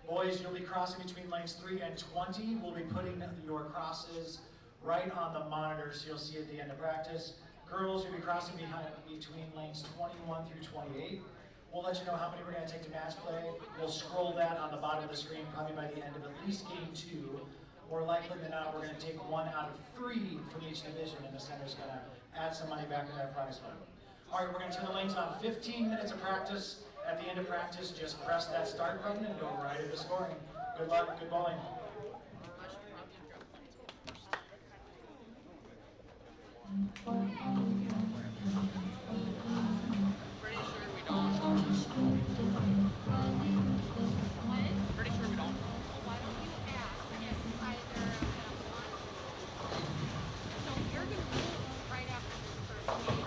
Boys, you'll be crossing between lanes 3 and 20. We'll be putting your crosses right on the monitor so you'll see at the end of practice. Girls, you'll be crossing between lanes 21 through 28. We'll let you know how many we're going to take to match play. We'll scroll that on the bottom of the screen probably by the end of at least game 2. More likely than not, we're going to take 1 out of 3 from each division, and the center's going to add some money back into that prize fund. All right, we're going to turn the lanes on. 15 minutes of practice. At the end of practice, just press that start button and go right into scoring. Good luck, good bowling. Pretty sure we don't. Pretty sure we don't. Why don't you ask if either so you're going to move right after this first game.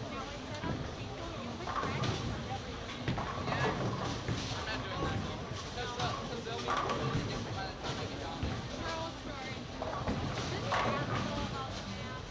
Now I set up the people, you would practice on everything. Yeah, I'm not doing that. Because they'll be completely different by the time I get down there. True story. This is all about the math.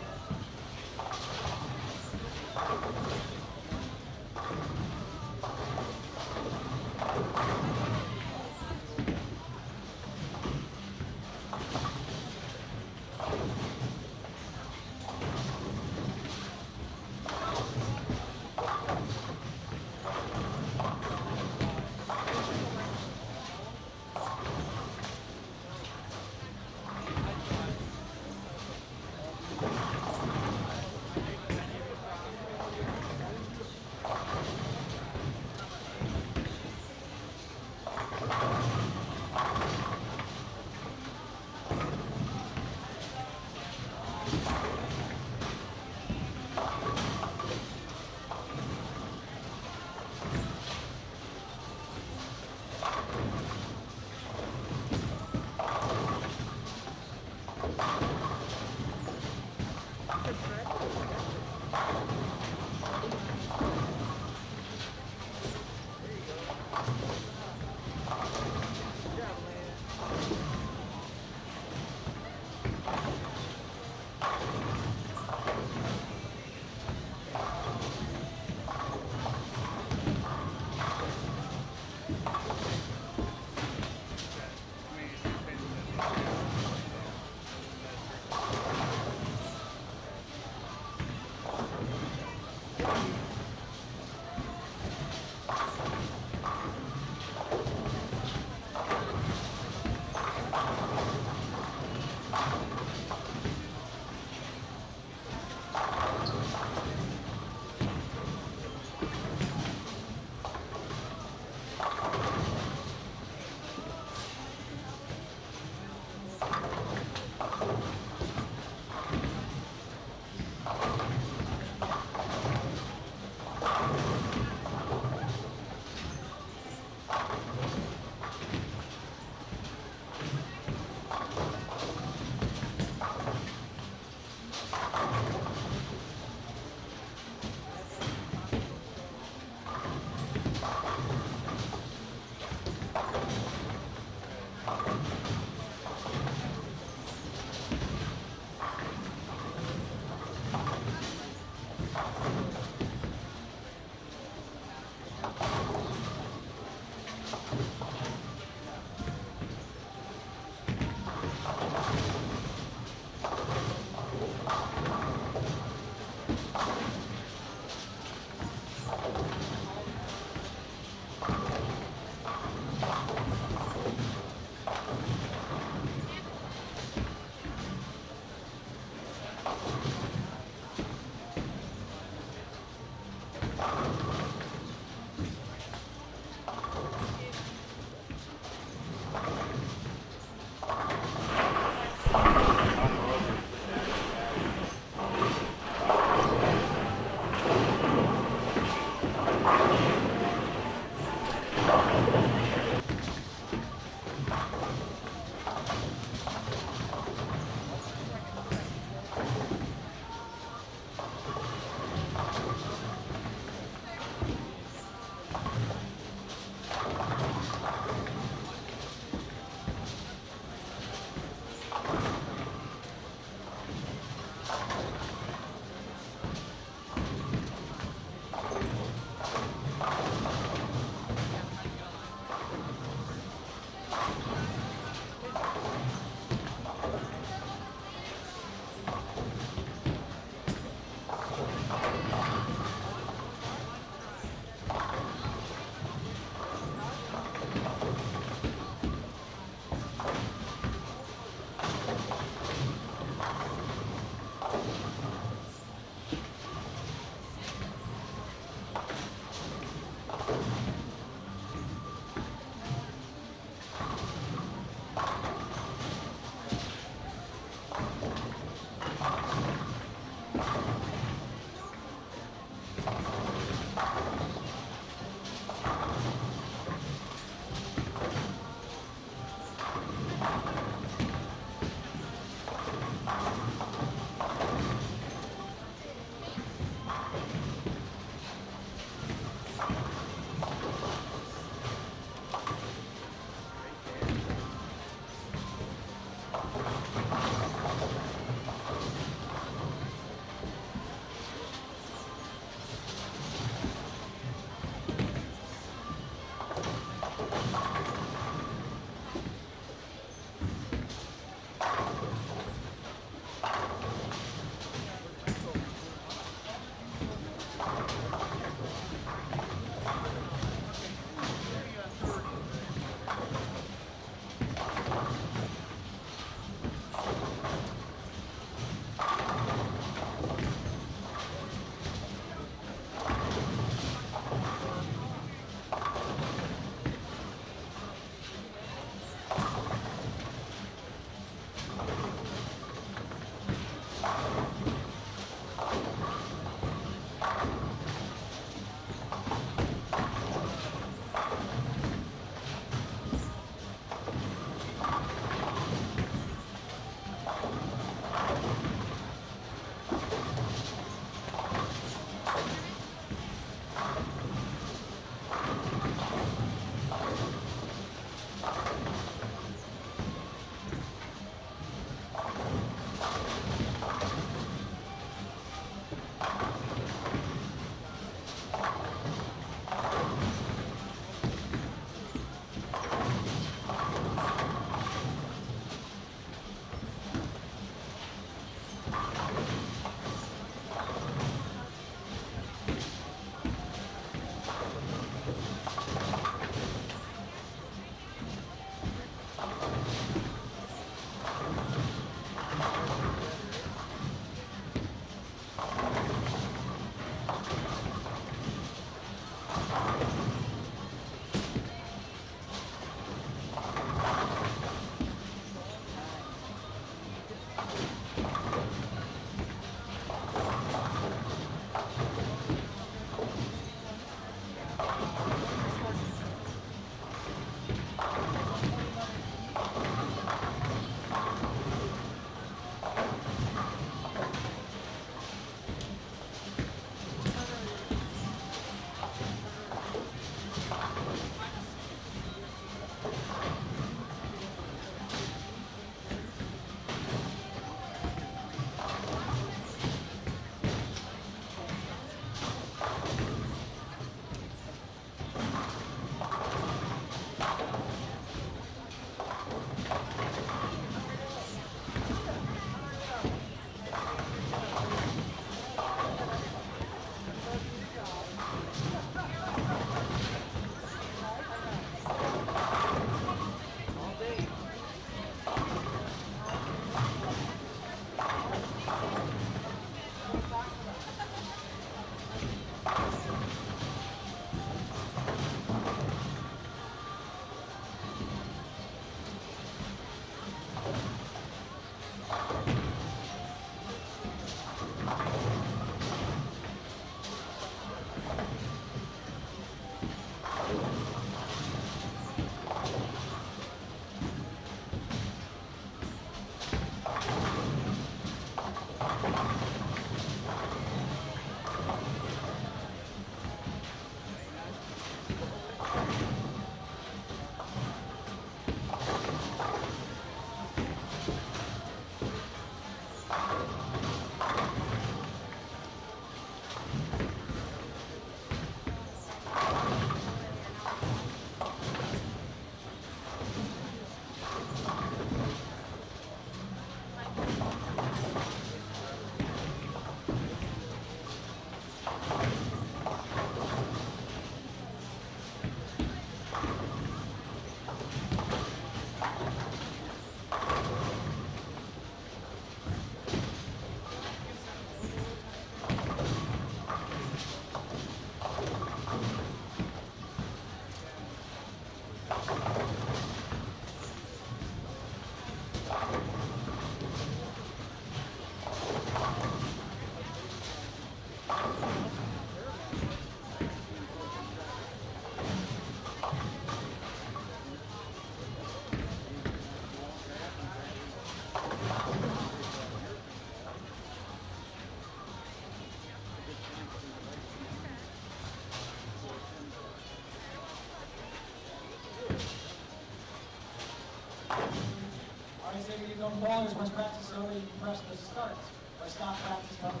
Sabre Youth Open bowlers must practice over, you can press the start or stop practice button.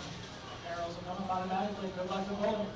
Arrows will come up automatically. Good luck to bowling.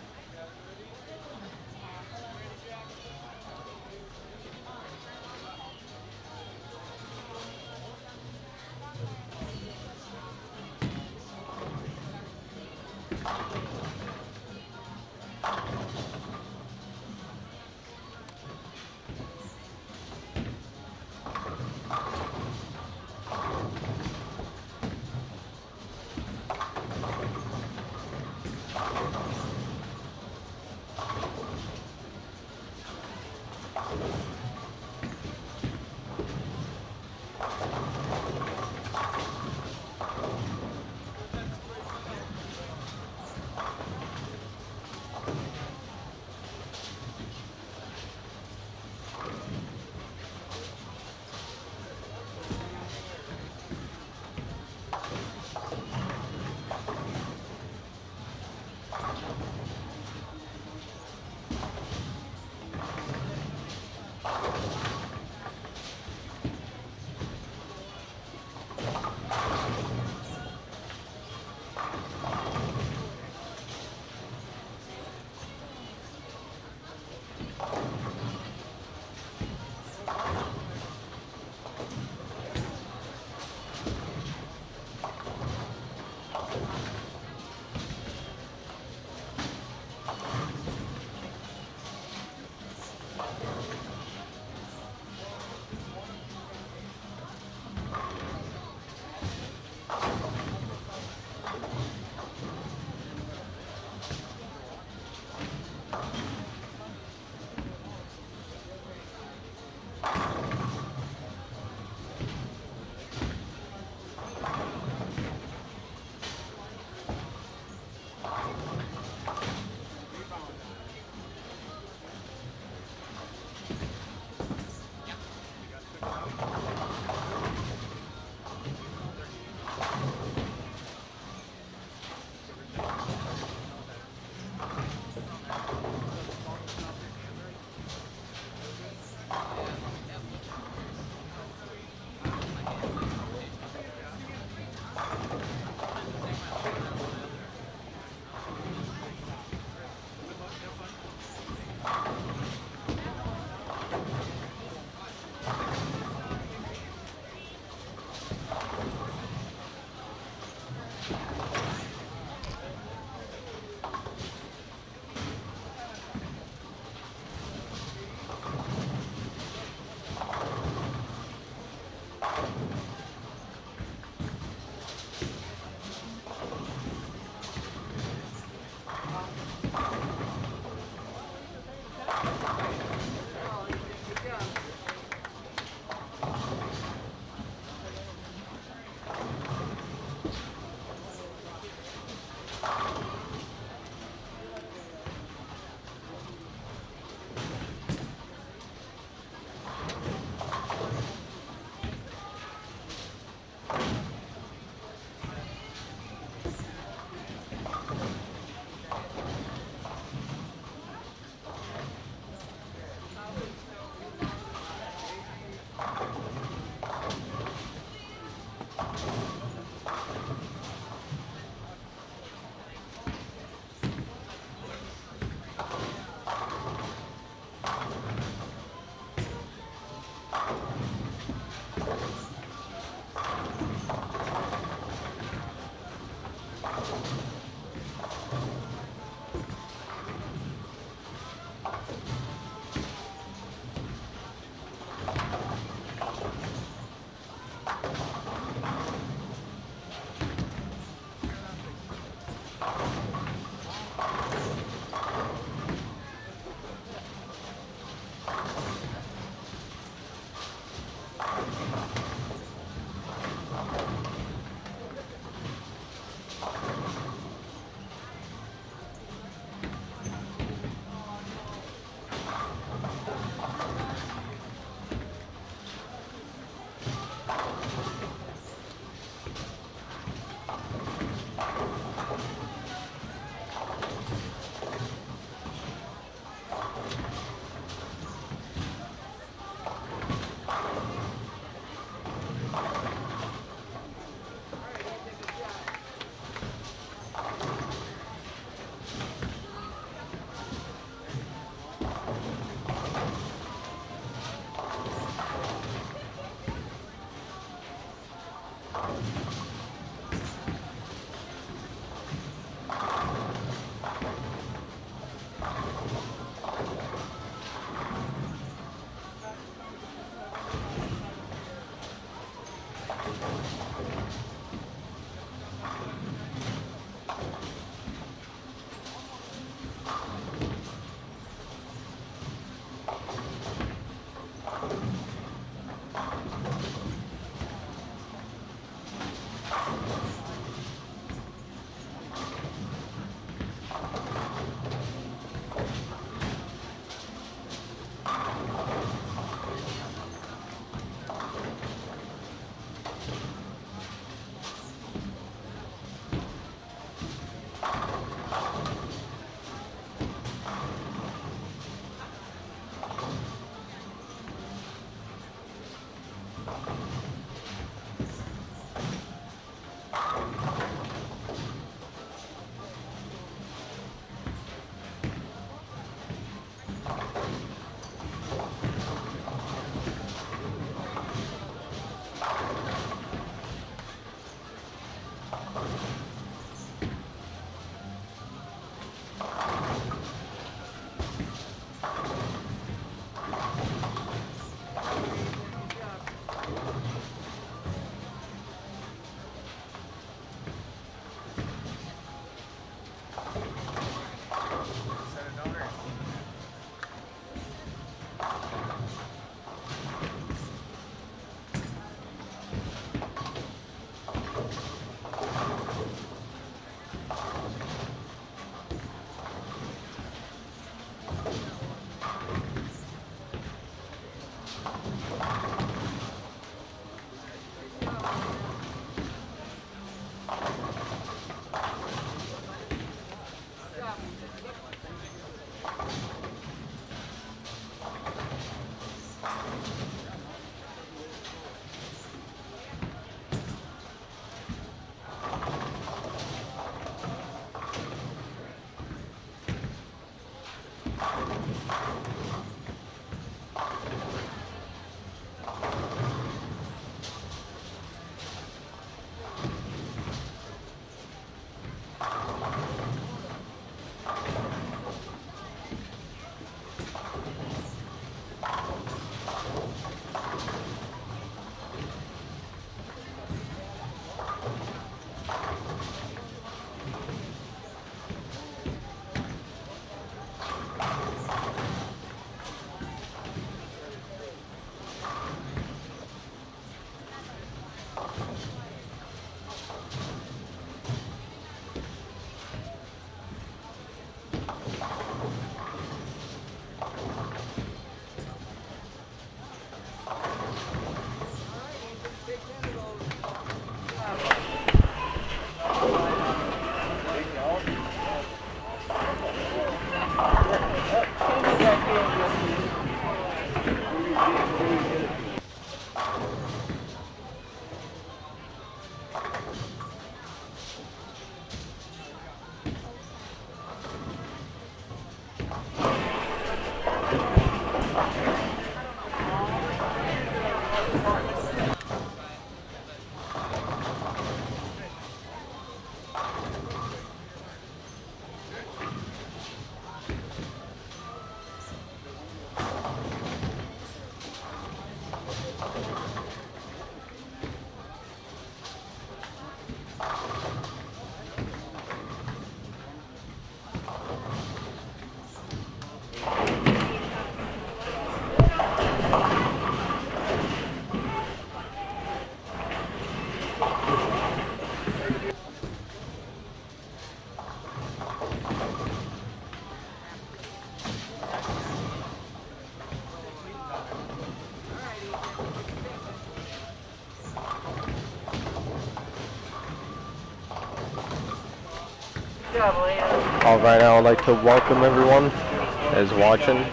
Alright, I would like to welcome everyone that is watching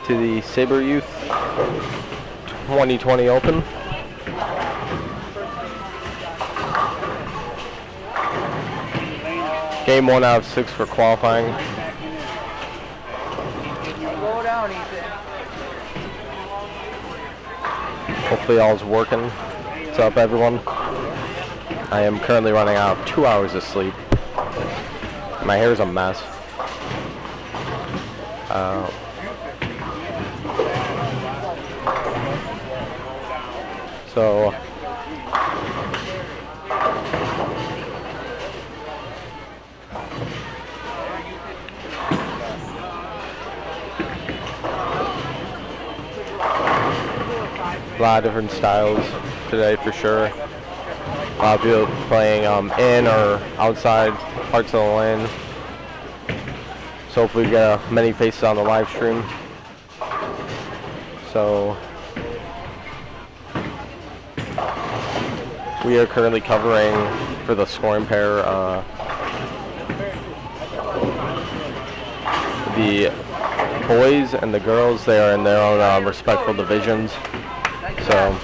to the Sabre Youth 2020 Open. Game 1 out of 6 for qualifying. Hopefully all's working. What's up, everyone? I am currently running out of 2 hours of sleep. My hair's a mess. So a lot of different styles today for sure. A lot of people playing in or outside parts of the lane. So hopefully we get many faces on the live stream. So we are currently covering for the scoring pair the boys and the girls. They are in their own respectful divisions. So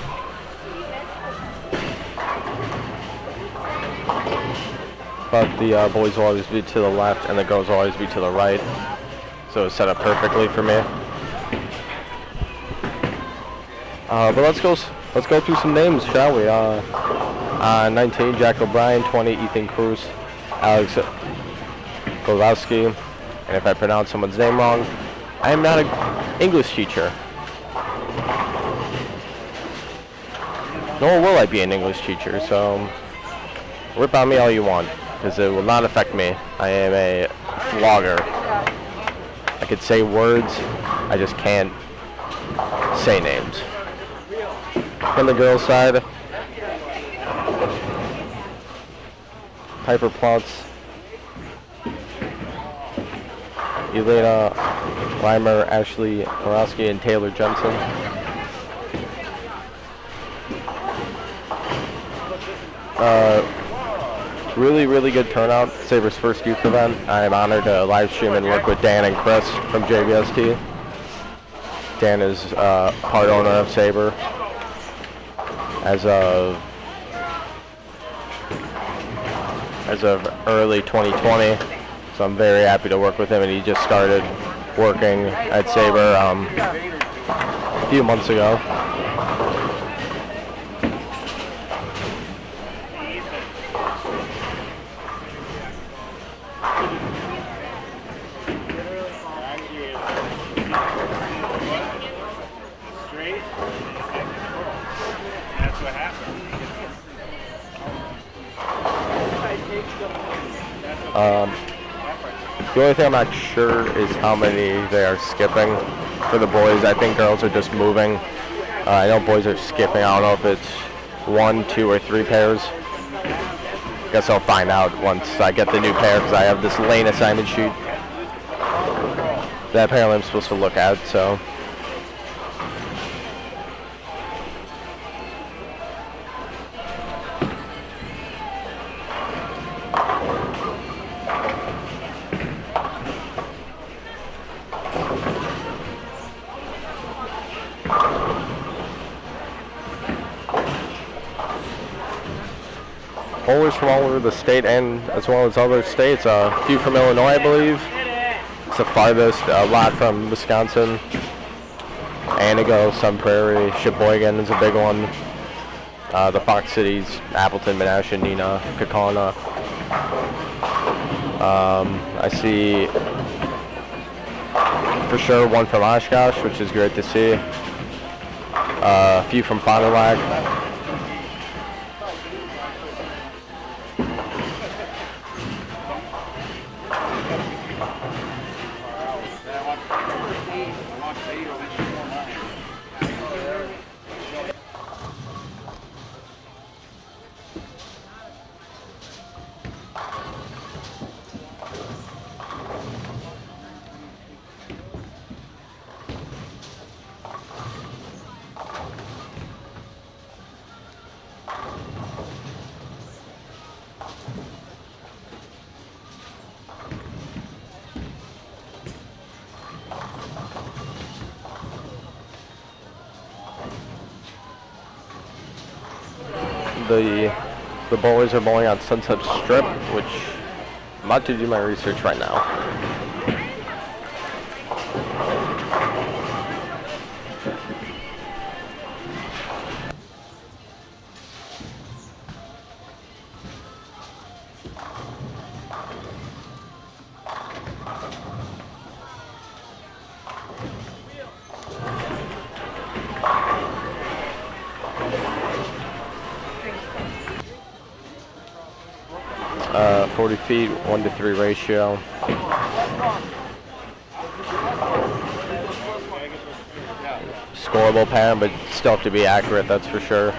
but the boys will always be to the left and the girls will always be to the right. So it's set up perfectly for me. But let's go through some names, shall we? 19, Jack O'Brien. 20, Ethan Cruz. Alex Golowski. And if I pronounce someone's name wrong, I am not an English teacher. Nor will I be an English teacher, so rip on me all you want, because it will not affect me. I am a vlogger. I could say words, I just can't say names. On the girls' side, Piper Plotz, Elena Reimer, Ashley Morowski, and Taylor Jensen. Really good turnout. Sabre's first youth event. I am honored to live stream and work with Dan and Chris from JBST. Dan is part owner of Sabre as of early 2020. So I'm very happy to work with him, and he just started working at Sabre a few months ago. The only thing I'm not sure is how many they are skipping for the boys. I think girls are just moving. I know boys are skipping. I don't know if it's 1, 2, or 3 pairs. Guess I'll find out once I get the new pair, because I have this lane assignment sheet that apparently I'm supposed to look at. So. Bowlers from all over the state and as well as other states. A few from Illinois, I believe. It's the farthest. A lot from Wisconsin. Antigo, Sun Prairie, Sheboygan is a big one. The Fox Cities, Appleton, Menasha, Neenah, Kaukauna. I see for sure one from Oshkosh, which is great to see. A few from Fond du Lac. The bowlers are bowling on Sunset Strip, which I'm about to do my research right now. 40 feet, 1-to-3 ratio. Scoreable pattern, but still have to be accurate, that's for sure.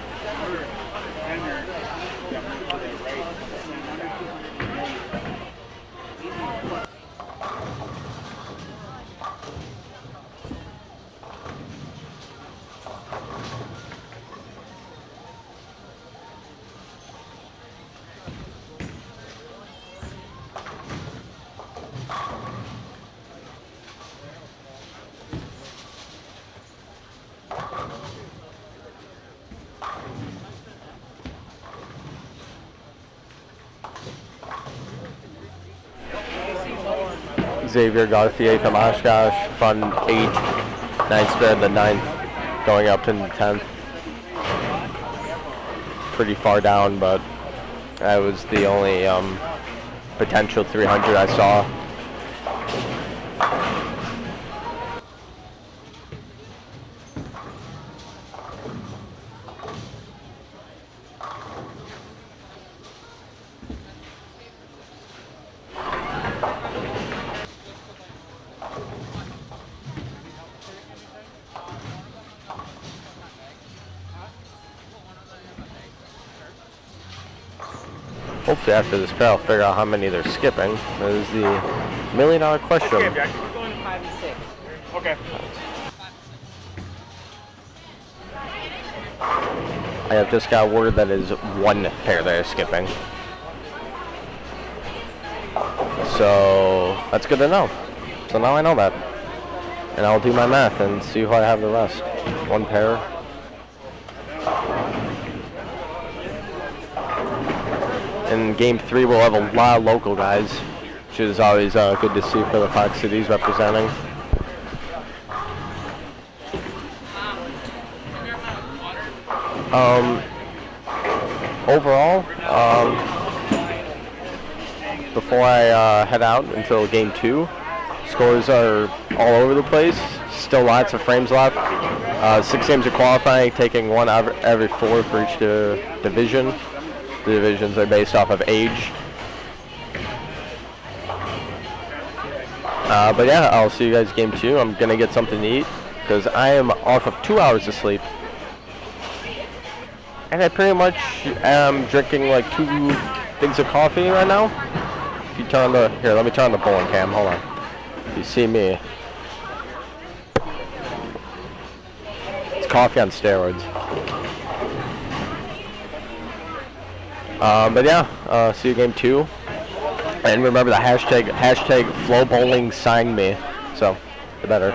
Xavier Gauthier from Oshkosh, front 8, 9 sped, the 9th going up to the 10th. Pretty far down, but that was the only potential 300 I saw. Hopefully after this pair I'll figure out how many they're skipping. That is the $1 million question. Okay, Jack, we're going 5 and 6. Okay. I have just got word that is 1 pair that is skipping. So that's good to know. So now I know that. And I'll do my math and see if I have the rest. 1 pair. In game 3, we'll have a lot of local guys, which is always good to see for the Fox Cities representing. Overall, before I head out until game 2, scores are all over the place. Still lots of frames left. 6 games of qualifying, taking 1 out of every 4 for each division. The divisions are based off of age. But yeah, I'll see you guys game 2. I'm gonna get something to eat because I am off of 2 hours of sleep. And I pretty much am drinking like 2 things of coffee right now. If you turn the, here, let me turn the bowling cam, hold on. You see me. It's coffee on steroids. But yeah, see you game 2. And remember the hashtag FlowBowlingSignMe. So, the better.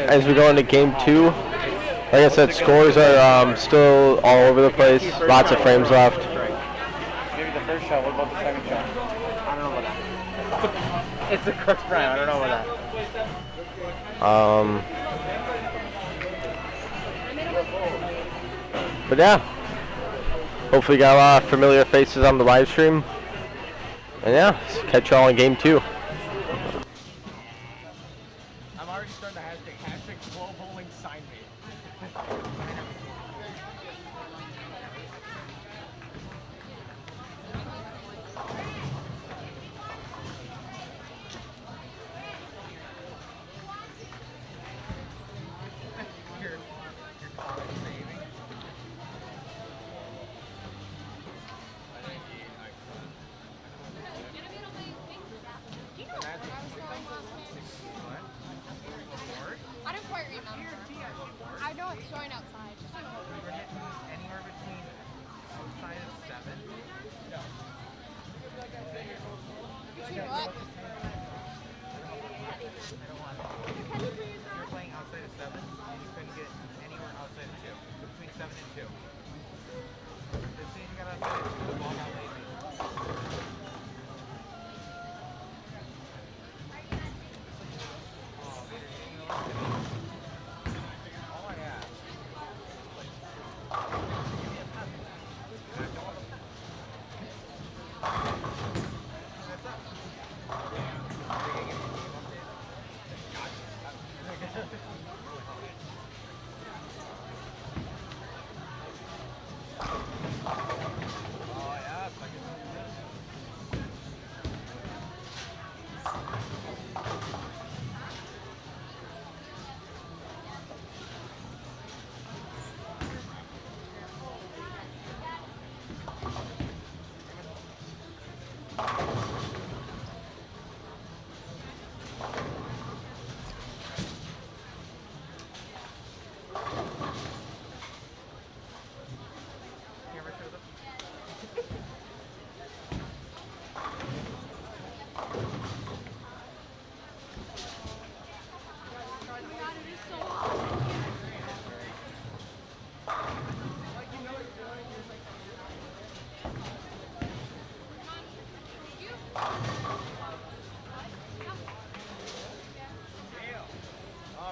As we go into game 2, like I said, scores are still all over the place. Lots of frames left. Maybe the first shot. What about the second shot? I don't know about that. It's a Crooks Prime. I don't know about that. But yeah, hopefully got a lot of familiar faces on the live stream. And yeah, catch y'all in game 2.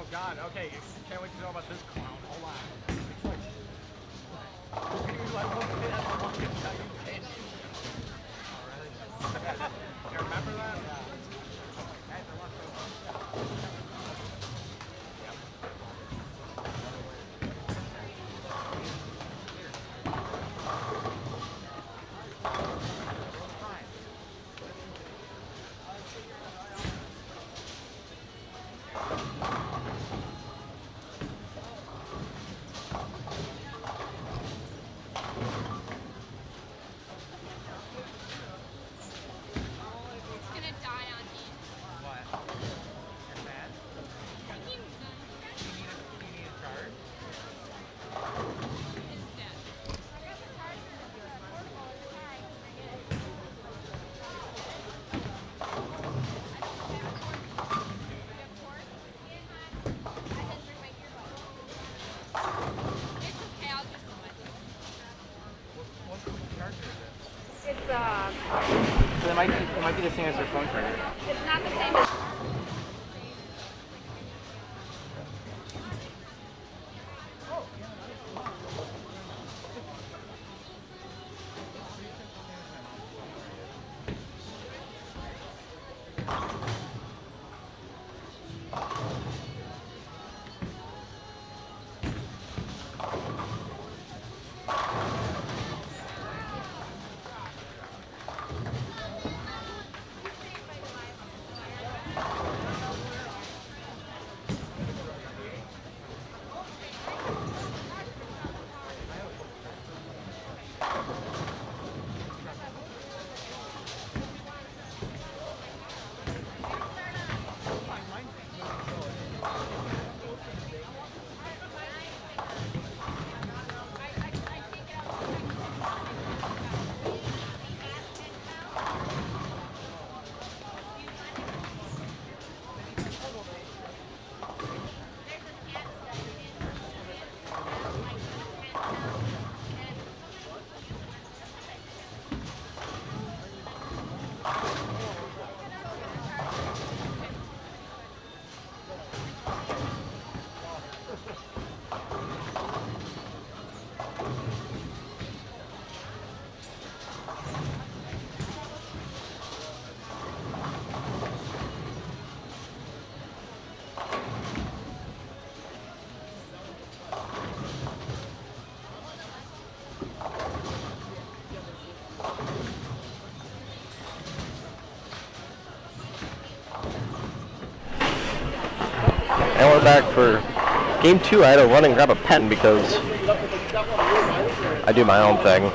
Oh God. Okay. Can't wait to know about this clown. Hold on. You remember that? It's gonna die on me. What? You're mad? You You need a charge? is dead. I got the charger and the portable in the car. I can bring it. I don't have a cord. You have cord? Yeah, I didn't bring my earbuds. It's okay. I'll just switch. What charger is it? It's So it might be the same as your phone charger. it's not the same as And we're back for game 2. I had to run and grab a pen because I do my own thing.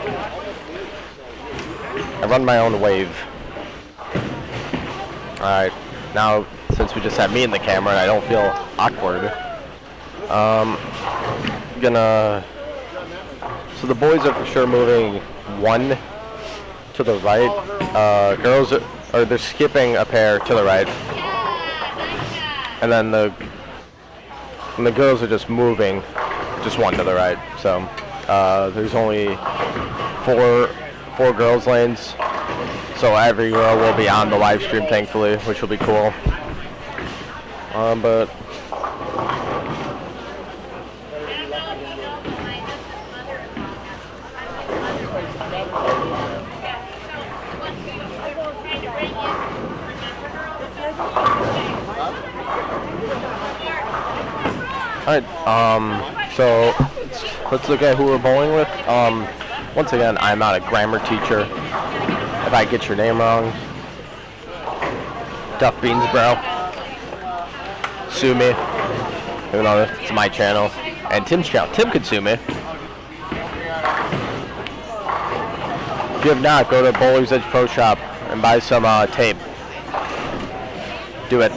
I run my own wave. Alright, now since we just have me in the camera and I don't feel awkward, so the boys are for sure moving 1 to the right. Girls they're skipping a pair to the right. And then the girls are just moving just 1 to the right. So there's only 4 girls lanes. So every girl will be on the live stream, thankfully, which will be cool. But alright, so let's look at who we're bowling with. Once again, I'm not a grammar teacher. If I get your name wrong, Duff Beans, bro. Sue me. Even though it's my channel. And Tim's channel. Tim could sue me. If you have not, go to Bowler's Edge Pro Shop and buy some tape. Do it.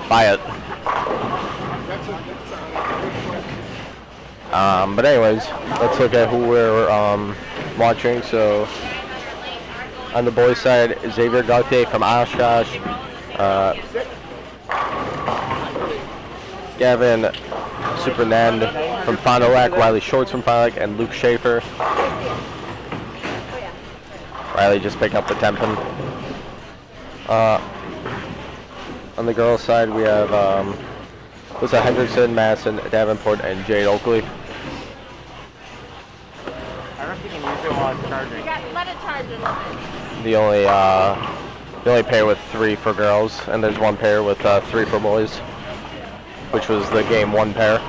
Buy it. But anyways, let's look at who we're watching. So on the boys' side, Xavier Gauthier from Oshkosh, Gavin Supernand from Fond du Lac, Riley Shorts from Fond du Lac, and Luke Schaefer. Riley just picked up the 10 pin. On the girls' side, we have was Hendrickson, Madison, Davenport, and Jade Oakley. I don't know if you can use it while it's charging. Let it charge a little bit. The only pair with 3 for girls, and there's 1 pair with 3 for boys, which was the game 1 pair.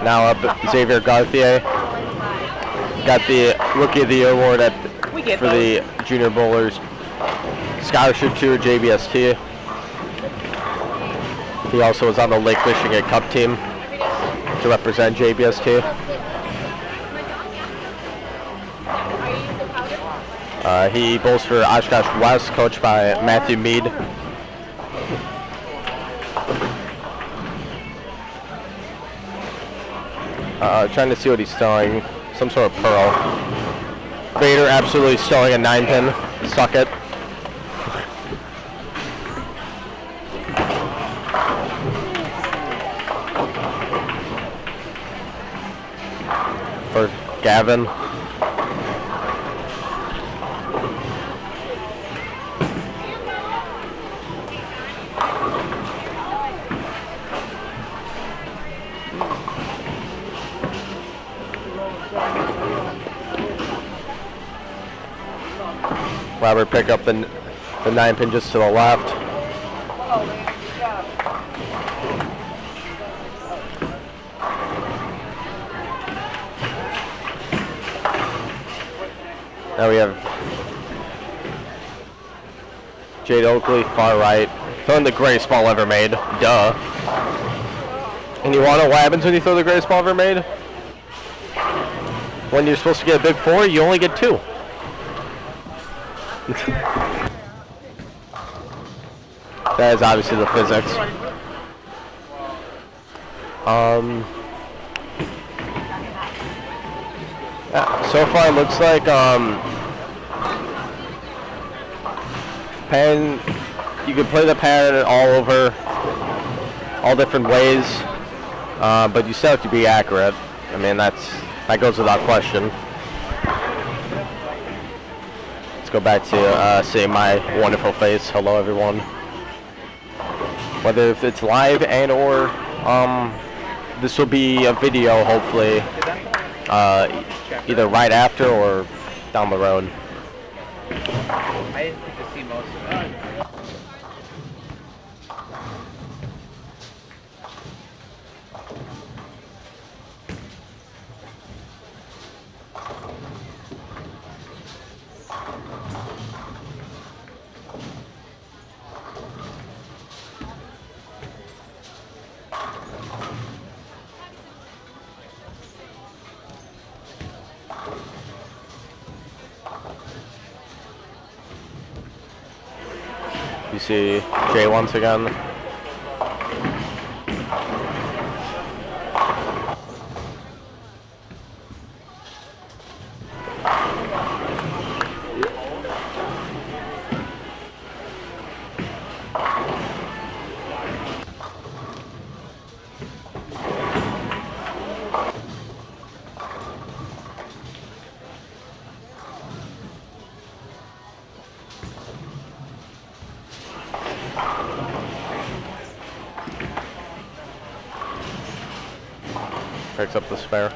Now up, Xavier Garthier got the Rookie of the Year award for the Junior Bowlers Scholarship Tour JBST. He also was on the Lake Michigan Cup team to represent JBST. He bowls for Oshkosh West, coached by Matthew Mead. Trying to see what he's throwing. Some sort of pearl. Vader absolutely throwing a 9-pin. Suck it. For Gavin. Robert pick up the 9-pin just to the left. Now we have Jade Oakley, far right, throwing the greatest ball ever made. Duh. And you want to know what happens when you throw the greatest ball ever made? When you're supposed to get a big 4, you only get 2. That is obviously the physics. Yeah, so far it looks like pen, you can play the pattern all different ways, but you still have to be accurate. I mean, that goes without question. Let's go back to seeing my wonderful face. Hello, everyone. Whether if it's live and or this will be a video, hopefully, either right after or down the road. I didn't get to see most of it. see Jay once again. Picks up the spare.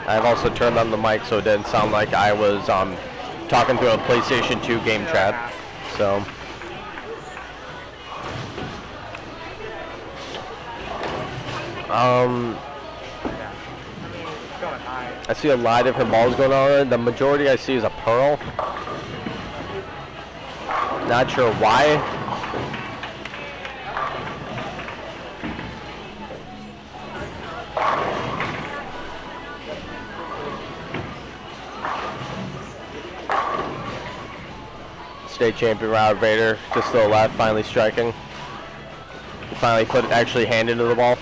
I've also turned on the mic so it didn't sound like I was talking to a PlayStation 2 game chat. So I see a lot of different balls going on. The majority I see is a pearl. Not sure why. State champion Robert Vader, just to the left, finally striking. Finally put actually hand into the ball.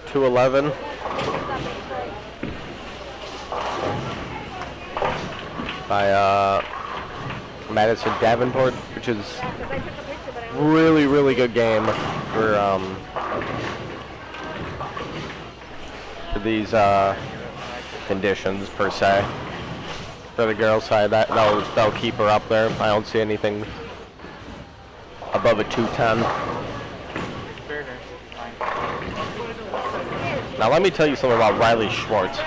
.211. By Madison Davenport, which is really good game for these conditions per se. For the girls' side, that'll keep her up there. I don't see anything above a 210. Now let me tell you something about Riley Schwartz.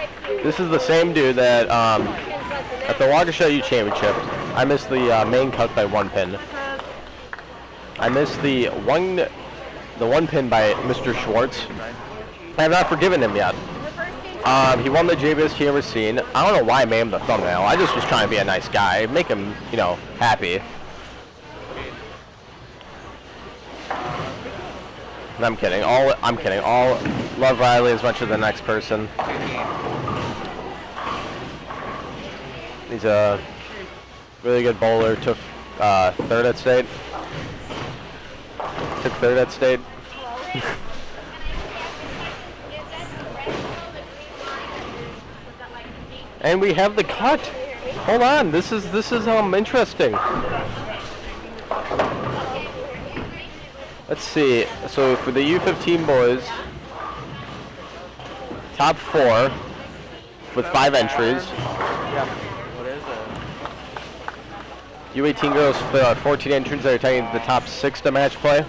This is the same dude that at the Waukesha U Championship, I missed the main cut by 1 pin. I missed the one pin by Mr. Schwartz. I have not forgiven him yet. He won the JBST ever seen. I don't know why I made him the thumbnail. I just was trying to be a nice guy, make him, you know, happy. And I'm kidding. I'm kidding. All love Riley as much as the next person. He's a really good bowler. Took third at state. Took third at state. And we have the cut. Hold on. This is interesting. Let's see. So for the U15 boys, top 4 with 5 entries. Yeah. What is it? U18 girls, 14 entries that are taking the top 6 to match play.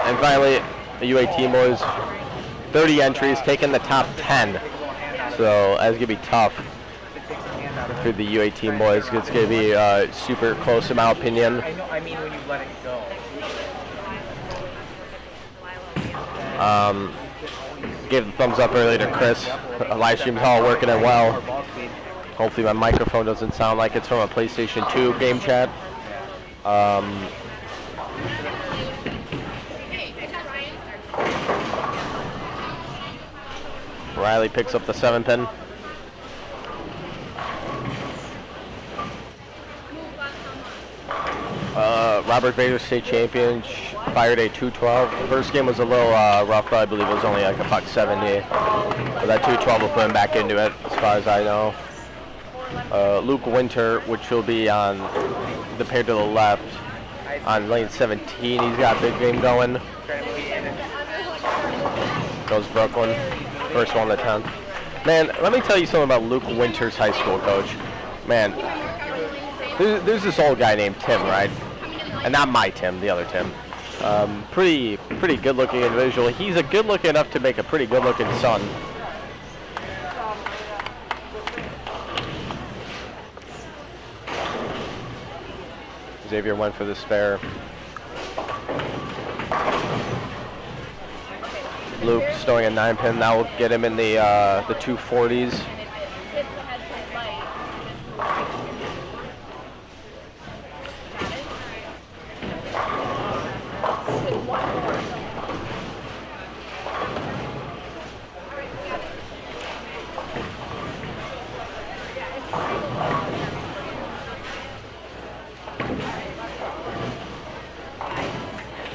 And finally, the U18 boys, 30 entries, taking the top 10. So that's gonna be tough for the U18 boys. It's gonna be super close in my opinion. I know. I mean, when you let it go. Gave the thumbs up earlier to Chris. Live stream's all working it well. Hopefully my microphone doesn't sound like it's from a PlayStation 2 game chat. Riley picks up the 7 pin. Robert Vader state champion, fired a 212. First game was a little rough, but I believe it was only like a $170. But that 212 will put him back into it, as far as I know. Luke Winter, which will be on the pair to the left, on lane 17. He's got a big game going. Goes Brooklyn, first one to 10th. Man, let me tell you something about Luke Winter's high school coach. Man, there's this old guy named Tim, right? And not my Tim, the other Tim. Pretty good-looking individual. He's a good-looking enough to make a pretty good-looking son. Xavier went for the spare. Luke stowing a 9 pin. That will get him in the 240s.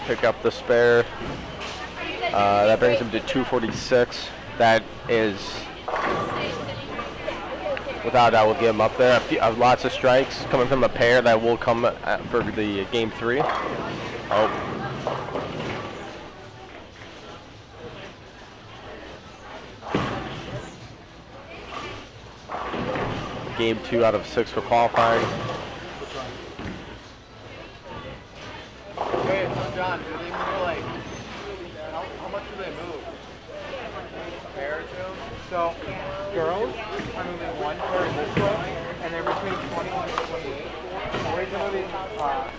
Pick up the spare. That brings him to 246. That is, without doubt, will get him up there. Lots of strikes coming from a pair that will come for the game 3. Oh. Game 2 out of 6 for qualifying. Hey, so John, do they move like, how much do they move? A pair or two? So, girls are moving 1 pair this way, and they're between 21 and 28. Boys are moving,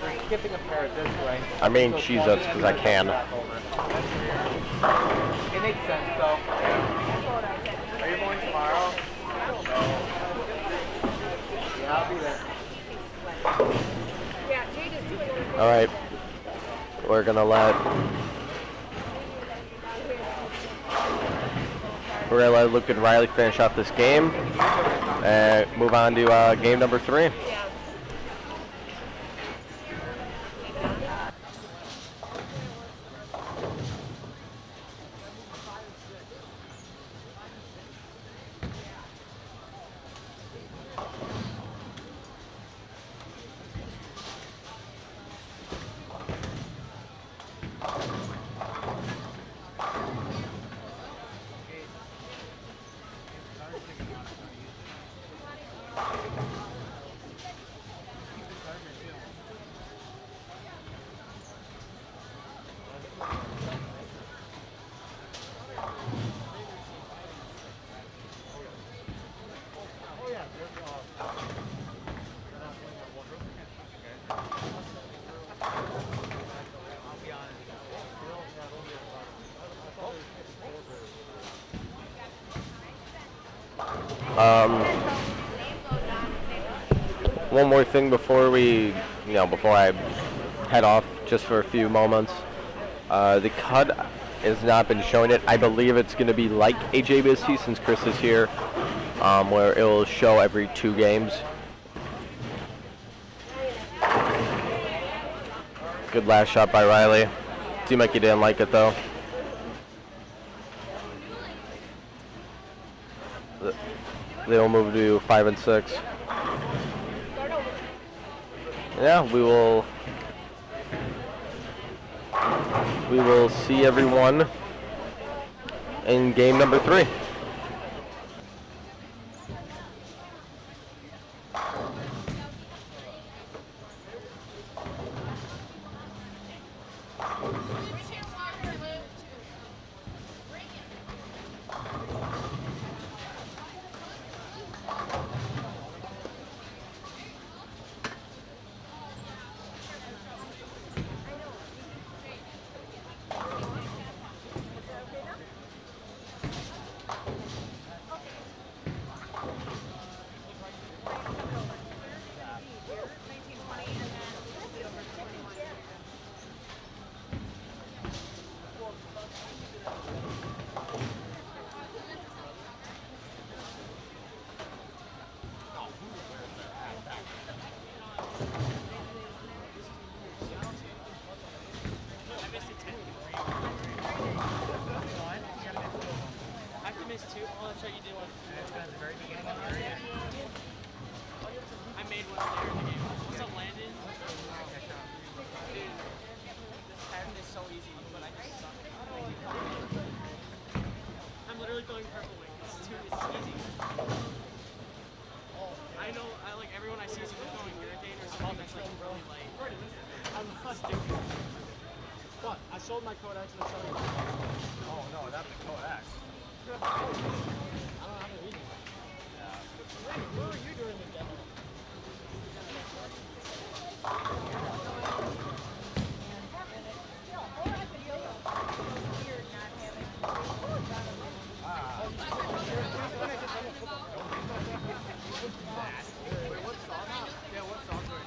they're skipping a pair this way. I mean Cheez-Its because I can. It makes sense though. Are you going tomorrow? Yeah, I'll be there. All right. We're gonna let Luke and Riley finish out this game and move on to game number 3. I'll be honest. One more thing before before I head off, just for a few moments. The cut has not been showing it. I believe it's going to be like a JBST since Chris is here, where it will show every 2 games. Good last shot by Riley. Seemed like he didn't like it though. They'll move to 5 and 6. Yeah, we will see everyone in game number 3. I sold my Codex and selling it. Oh no, that's the Codex. I don't have a reason. Where were you during the demo? Wait, what song? Yeah, what songs are you?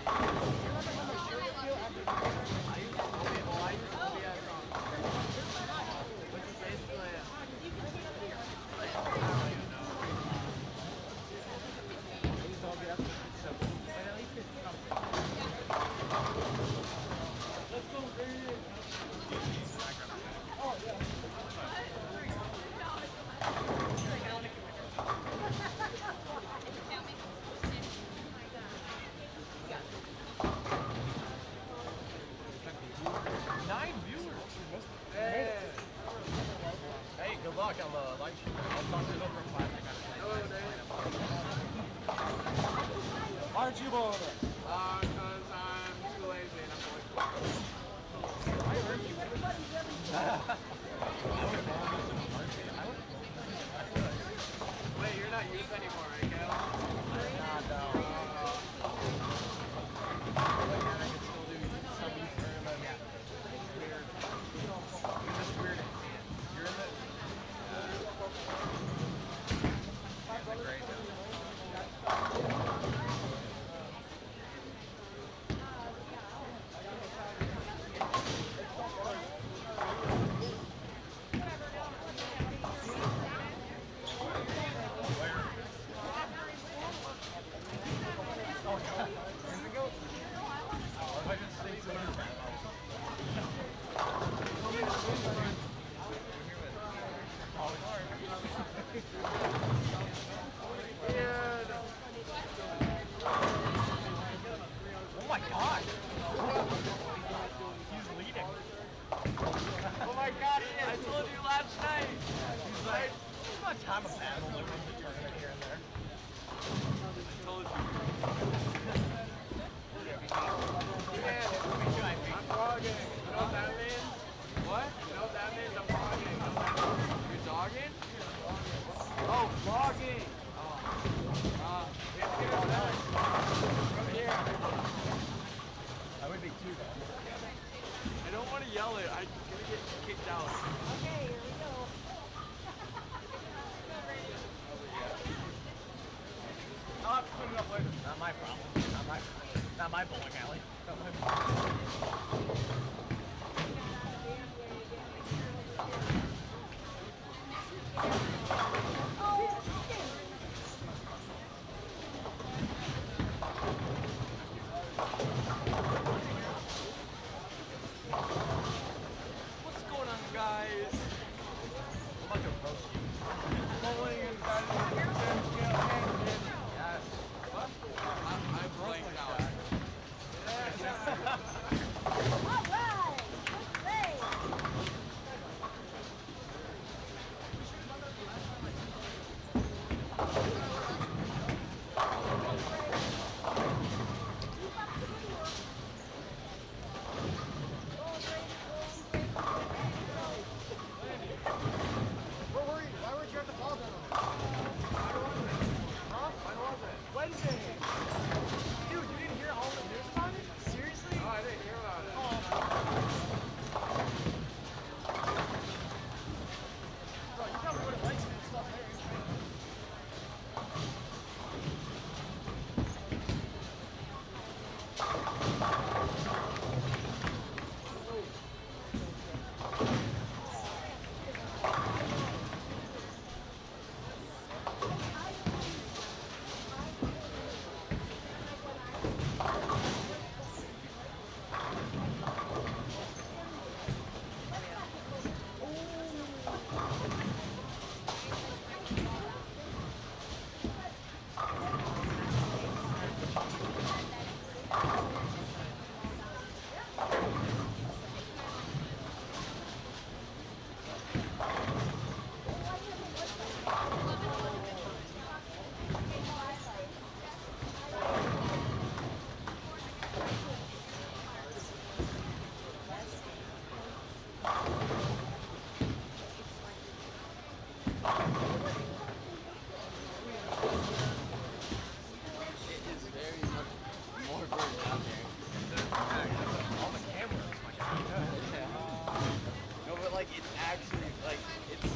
Why aren't you bowling it? Because I'm too lazy and I'm going Wait, you're not youth anymore, right, Cale? Nah, no. Like, I can still do some youth tournament. Yeah. It's weird. You're just weird at hand. You're in the... Great. I would be too bad. I don't want to yell it. I'm gonna get kicked out. Okay, here we go. I'll have to clean it up later. Not my problem. Not my bowling alley. Not my problem. What's going on, guys? I'm about to roast you. Bowling inside of the Yes. What? I'm blanked out. All right. Let's play. Where were you? Why weren't you at the ball down? Huh? When was it? Wednesday. Dude, you didn't hear all the news about it? Seriously? Oh, I didn't hear about it. Bro, you probably would have liked some of the stuff there. It is very much more burnt down there. All the cameras. No, but like it's actually like it's.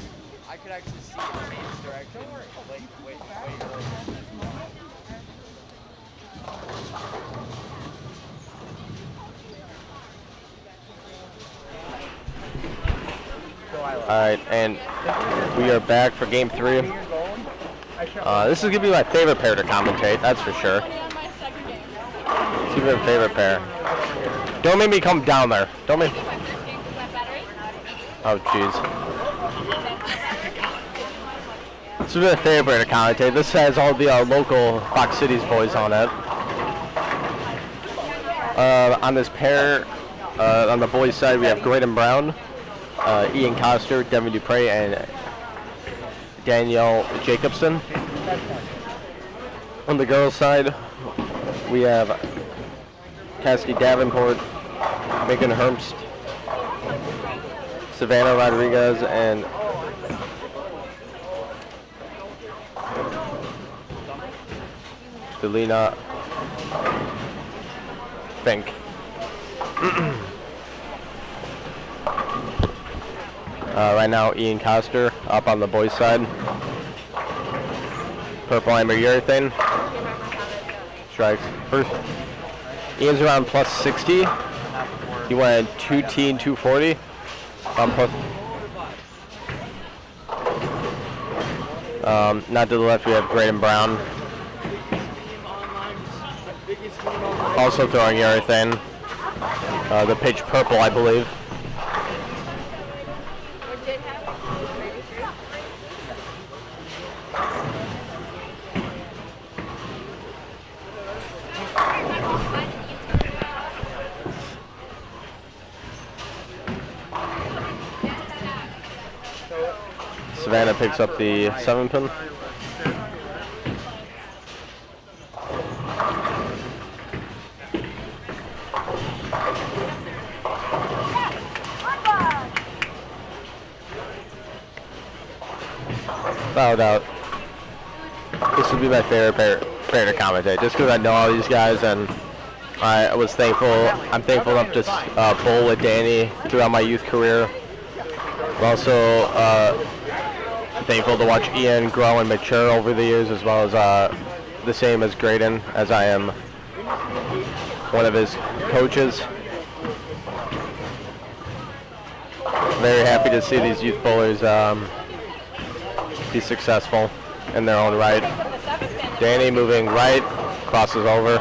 I could actually see it in its direction. Like way earlier. Alright, and we are back for game 3. This is going to be my favorite pair to commentate, that's for sure. It's even my favorite pair. Don't make me come down there. Don't make. Oh, jeez. This is my favorite pair to commentate. This has all the local Fox Cities boys on it. On this pair, on the boys' side, we have Graydon Brown, Ian Coster, Devin Dupre, and Danielle Jacobson. On the girls' side, we have Cassidy Davenport, Megan Hermst, Savannah Rodriguez, and Delina Fink. Right now, Ian Coster up on the boys' side. Purple amber urethane. Strikes. First, Ian's around plus 60. He went 2-teen 240. Plus. Not to the left, we have Graydon Brown. Also throwing urethane. The pitch purple, I believe. Savannah picks up the 7-pin. Without doubt, this would be my favorite pair to commentate, just because I know all these guys and I was thankful. I'm thankful enough to bowl with Danny throughout my youth career. I'm also thankful to watch Ian grow and mature over the years, as well as the same as Graydon, as I am one of his coaches. Very happy to see these youth bowlers be successful in their own right. Danny moving right, crosses over.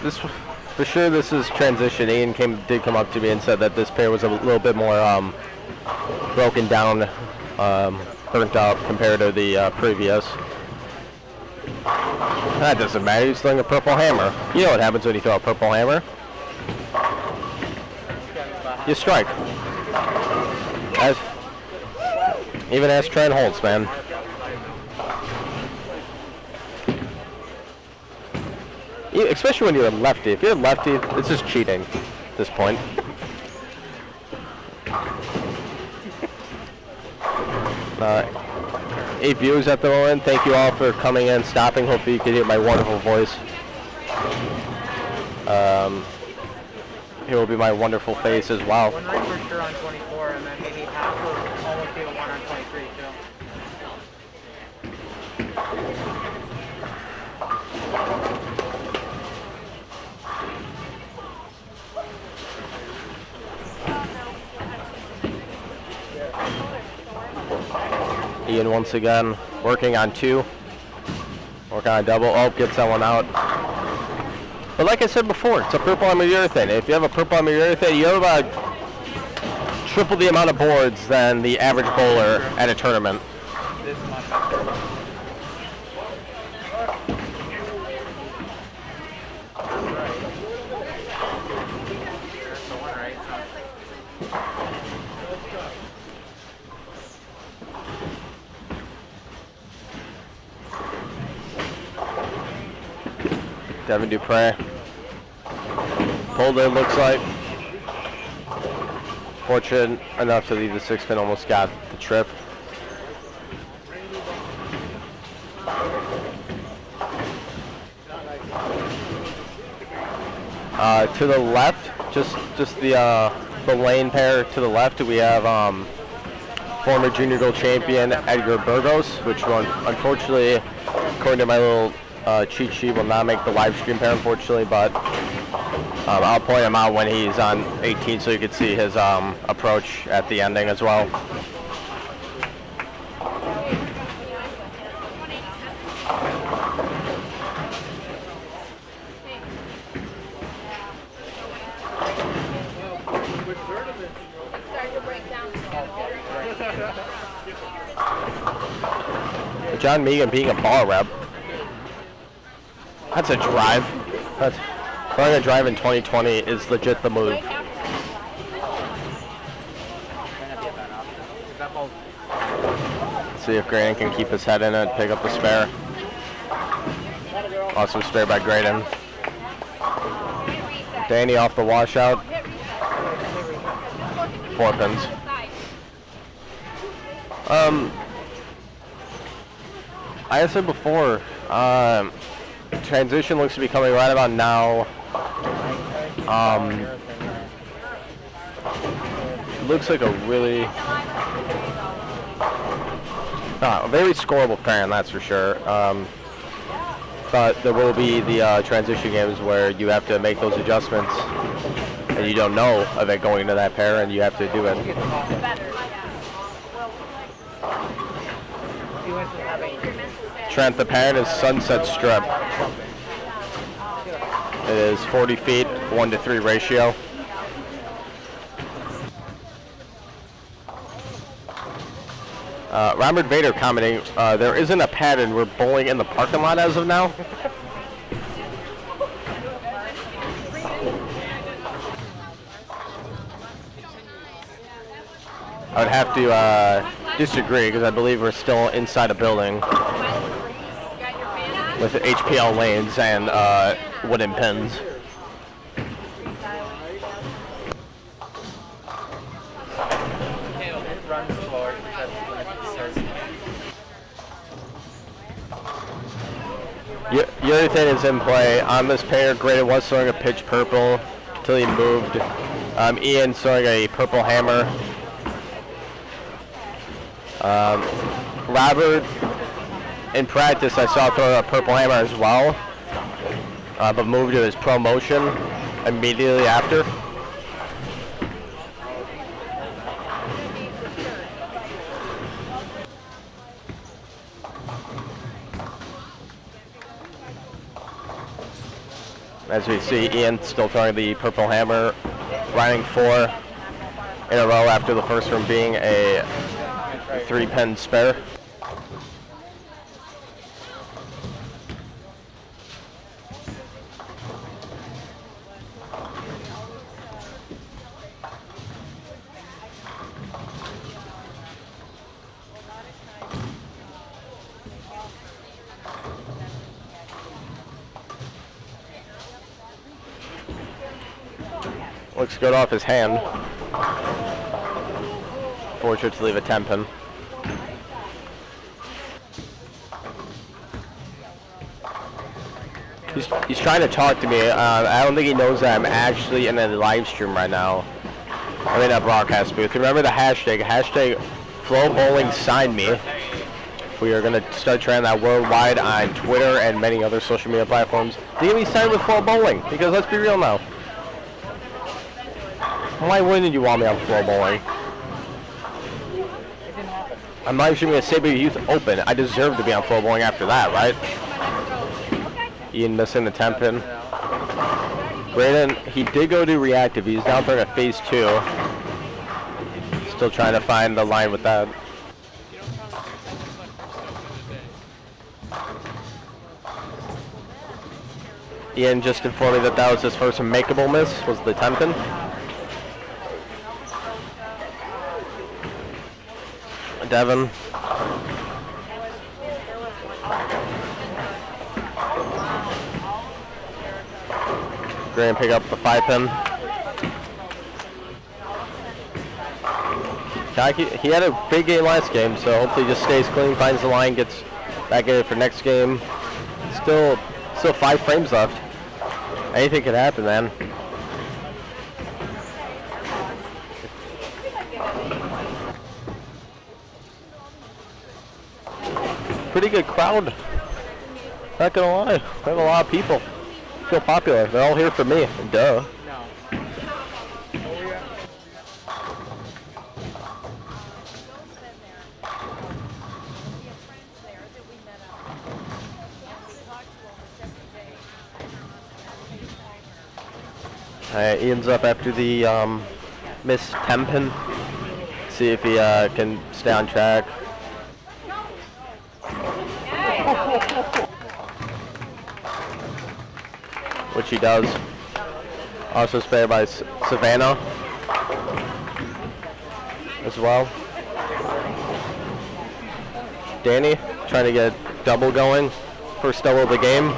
This, for sure, this is transition. Ian did come up to me and said that this pair was a little bit more broken down, burnt out compared to the previous. That doesn't matter. He's throwing a purple hammer. You know what happens when you throw a purple hammer? You strike. Even ask Trent Holtz, man. Especially when you're a lefty. If you're a lefty, it's just cheating at this point. 8 viewers at the moment. Thank you all for coming in, stopping. Hopefully you can hear my wonderful voice. Here will be my wonderful face as well. One right for sure on 24, and then maybe half or almost be a 1 on 23 too. Ian once again working on 2. Working on a double. Oh, gets that one out. But like I said before, it's a purple urethane. If you have a purple urethane, you have about triple the amount of boards than the average bowler at a tournament. This much. Devin Dupre. Holder looks like. Fortunate enough to leave the 6-pin, almost got the trip. To the left, just the lane pair to the left, we have former junior gold champion Edgar Burgos, which will unfortunately, according to my little cheat sheet, will not make the live stream pair, unfortunately, but I'll point him out when he's on 18 so you can see his approach at the ending as well. John Megan being a ball rep. That's a drive. Throwing a drive in 2020 is legit the move. See if Graydon can keep his head in it, pick up the spare. Awesome spare by Graydon. Danny off the washout. 4 pins. I said before, transition looks to be coming right about now. Looks like a really very scoreable pair, and that's for sure. But there will be the transition games where you have to make those adjustments, and you don't know of it going into that pair, and you have to do it. Trent, the pair is Sunset Strip. It is 40 feet, 1-to-3 ratio. Robert Vader commenting, there isn't a pattern. We're bowling in the parking lot as of now. I would have to disagree because I believe we're still inside a building with HPL lanes and wooden pins. Cale runs slow. Urethane is in play. On this pair, Graydon was throwing a pitch purple until he moved. Ian throwing a purple hammer. Robert, in practice, I saw throw a purple hammer as well, but moved to his promotion immediately after. As we see, Ian still throwing the purple hammer, riding 4 in a row after the first one being a 3-pin spare. Looks good off his hand. Fortunate to leave a 10-pin. He's trying to talk to me. I don't think he knows that I'm actually in a live stream right now. I'm in a broadcast booth. Remember the hashtag #FlowBowlingSign.me. We are going to start trying that worldwide on Twitter and many other social media platforms. Do you get me signed with Flow Bowling? Because let's be real now. Why wouldn't you want me on Flow Bowling? I'm live streaming a Sabre Youth Open. I deserve to be on Flow Bowling after that, right? Ian missing the 10-pin. Graydon, he did go to reactive. He's down for a phase 2. Still trying to find the line with that. Ian just informed me that that was his first makeable miss, was the 10-pin. Devin. Graham pick up the 5-pin. He had a big game last game, so hopefully he just stays clean, finds the line, gets back in it for next game. Still 5 frames left. Anything could happen, man. Pretty good crowd. Not gonna lie, we have a lot of people. Feel popular. They're all here for me. Duh. Ian's up after the missed 10-pin. See if he can stay on track. Which he does. Also spared by Savannah as well. Danny trying to get a double going. First double of the game.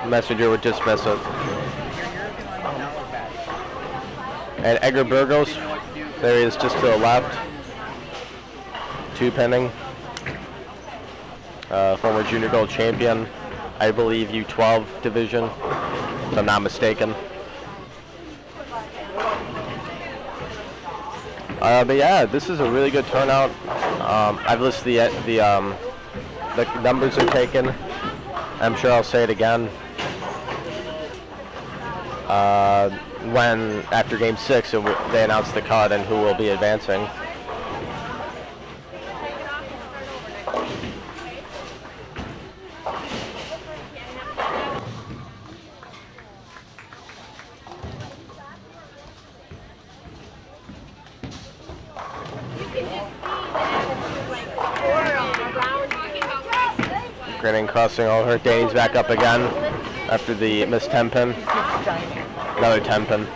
Messenger would just miss it. And Edgar Burgos, there he is just to the left. 2-pinning. Former junior gold champion, I believe U12 division, if I'm not mistaken. But yeah, this is a really good turnout. I've listed the numbers are taken. I'm sure I'll say it again when after game 6 they announce the cut and who will be advancing. Grinning, crossing over. Danny's back up again after the missed 10-pin. Another 10-pin.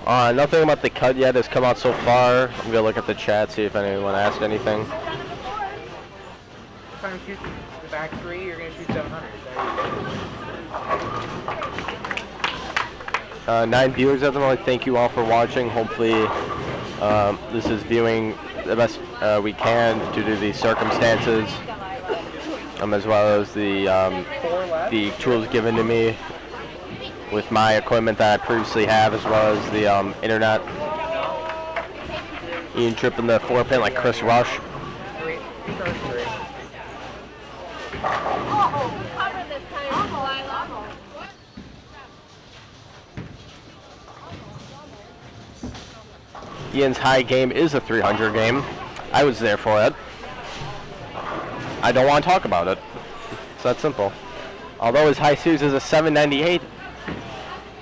Nothing about the cut yet has come out so far. I'm gonna look at the chat, see if anyone asked anything. If I'm shooting the back three, you're gonna shoot 700. Is that 9 viewers at the moment. Thank you all for watching. Hopefully, this is viewing the best we can due to the circumstances, as well as the tools given to me with my equipment that I previously have, as well as the internet. Ian tripping the 4-pin like Chris Rush. three? Cover this time, Delilah. Ian's high game is a 300 game. I was there for it. I don't want to talk about it. It's that simple. Although his high series is a 798,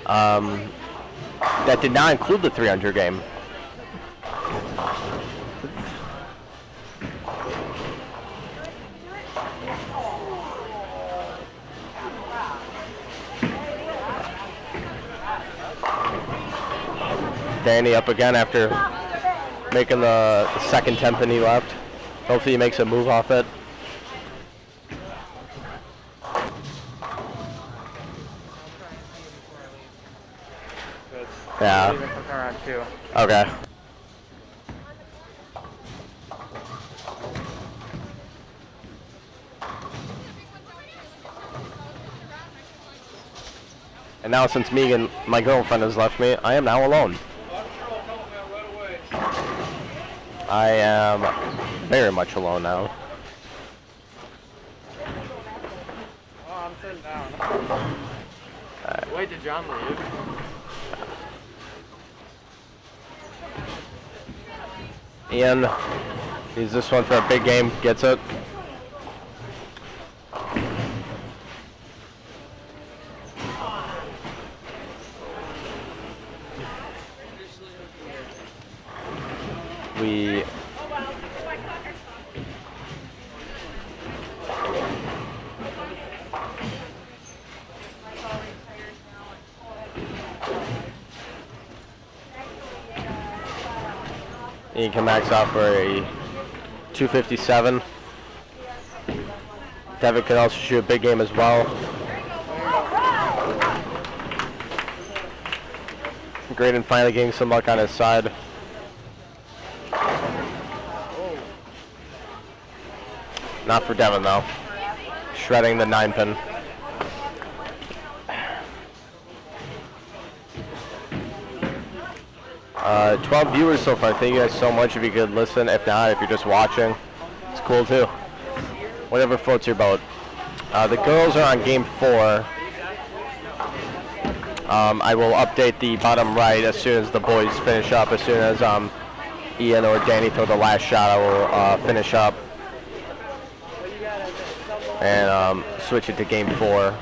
that did not include the 300 game. Danny up again after making the second 10 pin he left. Hopefully he makes a move off it. Yeah. Around 2. Okay. And now since Megan, my girlfriend, has left me, I am now alone. I am very much alone now. Oh, I'm sitting down. Wait, did John leave? Ian needs this one for a big game, gets it. We Ian can max out for a 257. Devin can also shoot a big game as well. Graydon finally getting some luck on his side. Not for Devin though. Shredding the 9-pin. Uh, 12 viewers so far. Thank you guys so much. If you could listen, if not, if you're just watching, it's cool too. Whatever floats your boat. The girls are on game 4. I will update the bottom right as soon as the boys finish up. As soon as Ian or Danny throw the last shot, I will finish up and switch it to game 4.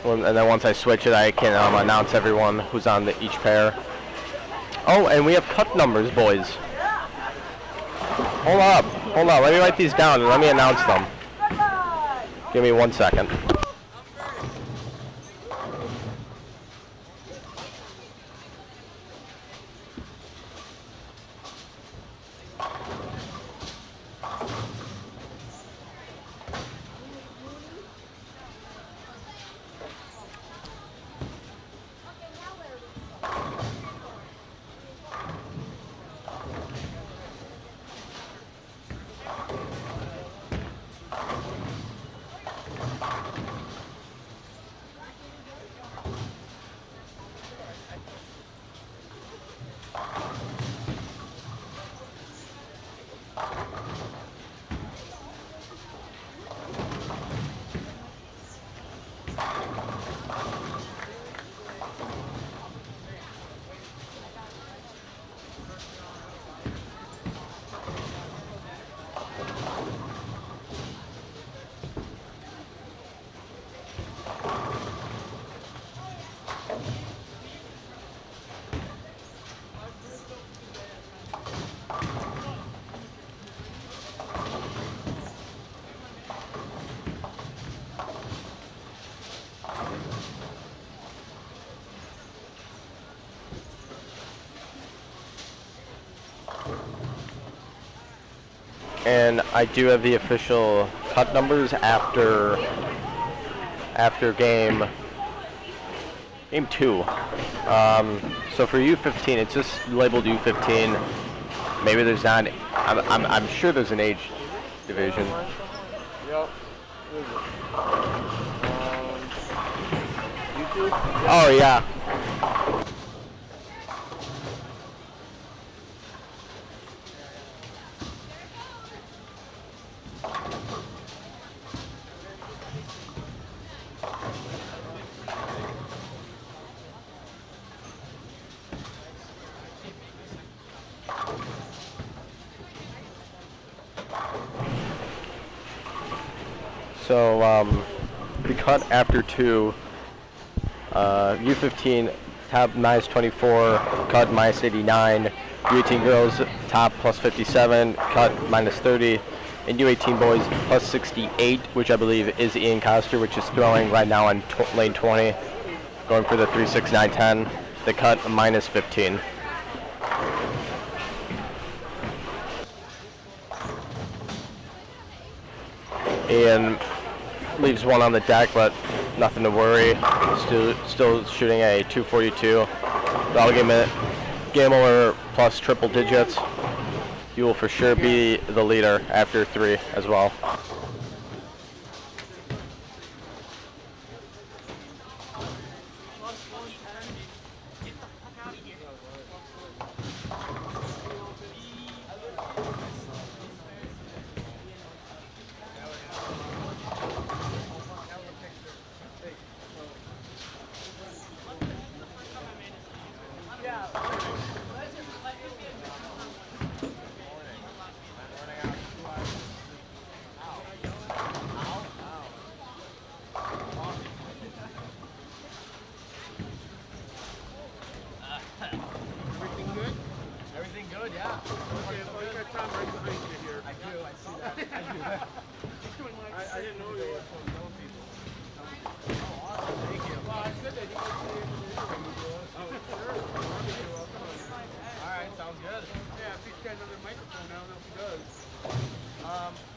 And then once I switch it, I can announce everyone who's on each pair. Oh, and we have cut numbers, boys. Hold up. Let me write these down and let me announce them. Give me 1 second. and I do have the official cut numbers after game 2. So for U15, it's just labeled U15. Maybe there's not. I'm sure there's an age division. Yep. YouTube? Oh yeah. So the cut after 2, U15 top minus 24, cut minus 89, U18 girls top plus 57, cut minus 30, and U18 boys plus 68, which I believe is Ian Coster, which is throwing right now on lane 20, going for the 3-6-9-10, the cut minus 15. Ian leaves one on the deck, but nothing to worry. Still shooting a 242. That'll game over plus triple digits. He will for sure be the leader after 3 as well.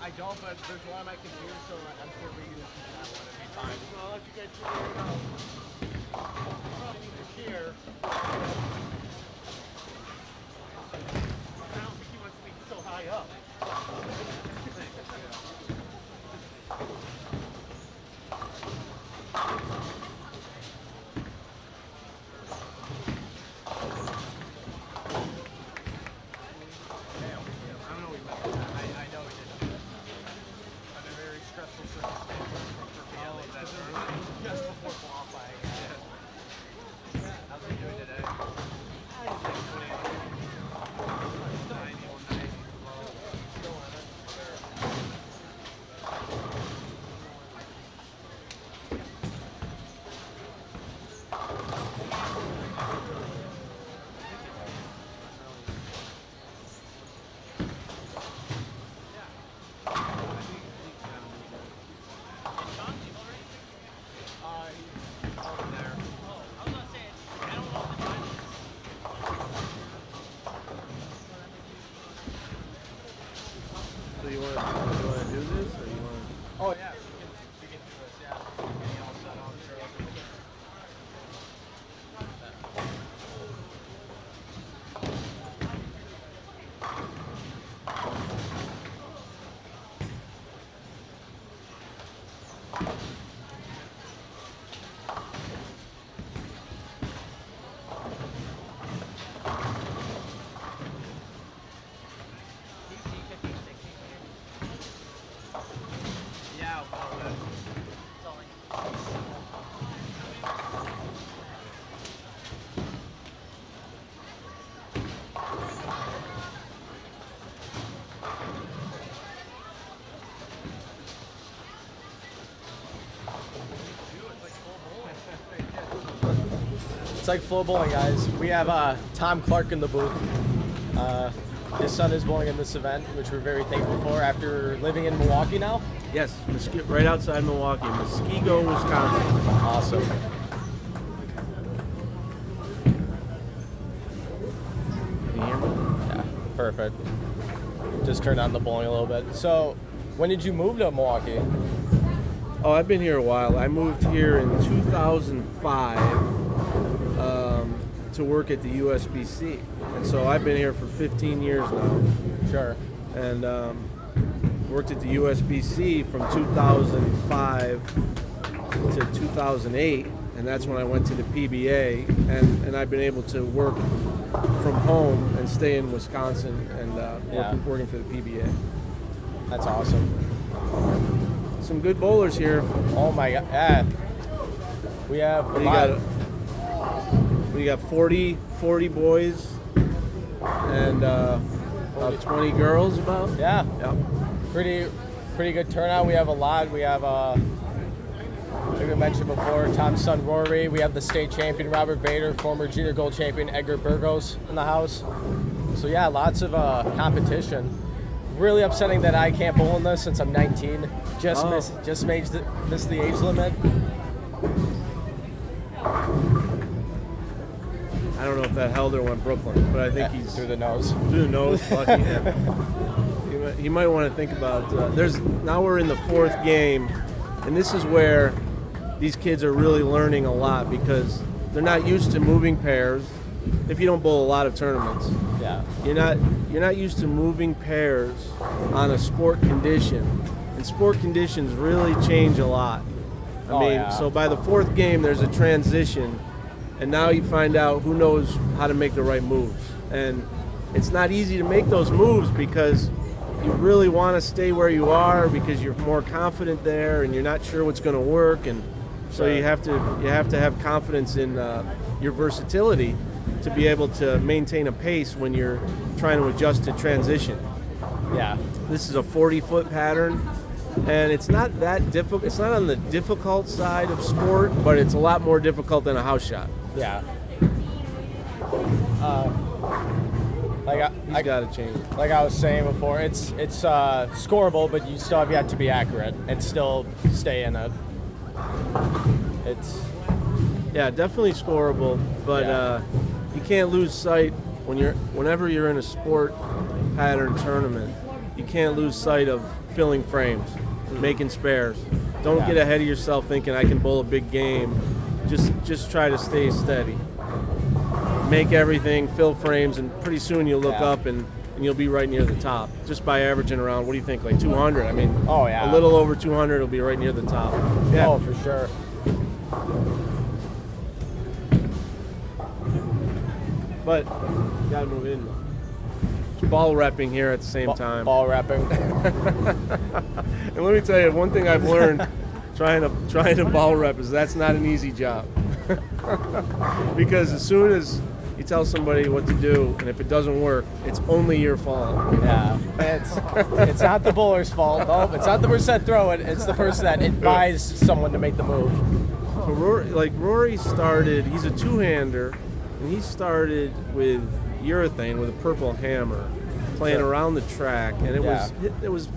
I don't, but there's one on my computer, so I'm sure we can use that one at any time. Well, I'll let you guys figure it out. Here. I don't think he wants to be so high up. So you want to do this, or you want to? Oh yeah, we can do this. Yeah, getting all set on. It's like flow bowling, guys. We have Tom Clark in the booth. His son is bowling in this event, which we're very thankful for after living in Milwaukee now. Yes, right outside Milwaukee, Muskego, Wisconsin. Awesome. Can you hear me? Yeah, perfect. just turned on the bowling a little bit. So, when did you move to Milwaukee? Oh, I've been here a while. I moved here in 2005 to work at the USBC. And so I've been here for 15 years now. Sure. And worked at the USBC from 2005 to 2008. And that's when I went to the PBA. And I've been able to work from home and stay in Wisconsin and working for the PBA. That's awesome. Some good bowlers here. Oh my God. Yeah. We have We got 40 boys and about 20 girls about. Yeah. Yep. Pretty good turnout. We have a lot. We have like we mentioned before, Tom's son Rory. We have the state champion Robert Vader, former junior gold champion Edgar Burgos in the house. So yeah, lots of competition. Really upsetting that I can't bowl in this since I'm 19. Just missed the age limit. I don't know if that held or went Brooklyn, but I think he's through the nose. Through the nose, lucky him. He might want to think about. Now we're in the fourth game, and this is where these kids are really learning a lot because they're not used to moving pairs. If you don't bowl a lot of tournaments, you're not used to moving pairs on a sport condition, and sport conditions really change a lot. So by the fourth game, there's a transition, and now you find out who knows how to make the right moves. And it's not easy to make those moves because you really want to stay where you are because you're more confident there, and you're not sure what's going to work, and so you have to have confidence in your versatility to be able to maintain a pace when you're trying to adjust to transition. Yeah. This is a 40-foot pattern, and it's not that difficult. It's not on the difficult side of sport, but it's a lot more difficult than a house shot. Yeah. I got to change. Like I was saying before, it's scoreable, but you still have yet to be accurate and still stay in it. It's definitely scoreable, but you can't lose sight whenever you're in a sport pattern tournament. You can't lose sight of filling frames, making spares. Don't get ahead of yourself thinking I can bowl a big game. Just try to stay steady. Make everything, fill frames, and pretty soon you'll look up and you'll be right near the top. Just by averaging around, what do you think, like 200? I mean, a little over 200 will be right near the top. Yeah. Oh, for sure. But you gotta move in. It's ball repping here at the same time. Ball repping. And let me tell you, one thing I've learned trying to ball rep is that's not an easy job. Because as soon as you tell somebody what to do, and if it doesn't work, it's only your fault. Yeah, it's not the bowler's fault. No, it's not the person that throw it. It's the person that advised someone to make the move. So Rory started. He's a two-hander, and he started with urethane with a purple hammer, playing around the track, and it was.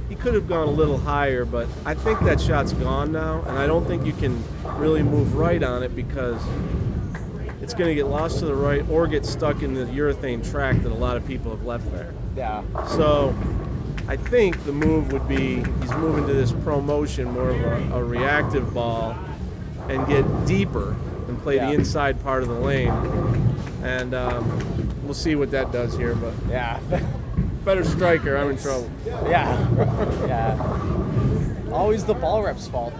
He could have gone a little higher, but I think that shot's gone now, and I don't think you can really move right on it because it's going to get lost to the right or get stuck in the urethane track that a lot of people have left there. Yeah. So I think the move would be he's moving to this promotion, more of a reactive ball, and get deeper and play the inside part of the lane. And we'll see what that does here, but better striker, I'm in trouble. Yeah. Always the ball rep's fault.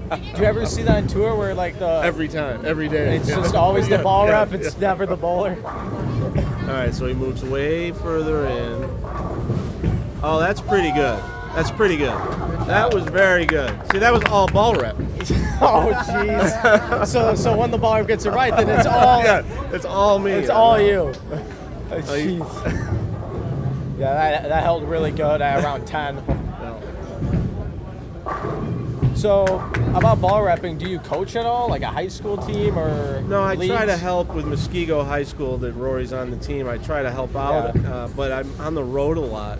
Do you ever see that on tour where like the every time, every day it's just always the ball rep, it's never the bowler? All right, so he moves way further in. Oh, that's pretty good. That's pretty good. That was very good. See, that was all ball rep. Oh, jeez. So when the ball rep gets it right, then it's all it's all me. It's all you. Jeez. Yeah, that held really good at around 10. So, about ball repping, do you coach at all, like a high school team or No, I leagues? try to help with Muskego High School that Rory's on the team. I try to help out, but I'm on the road a lot.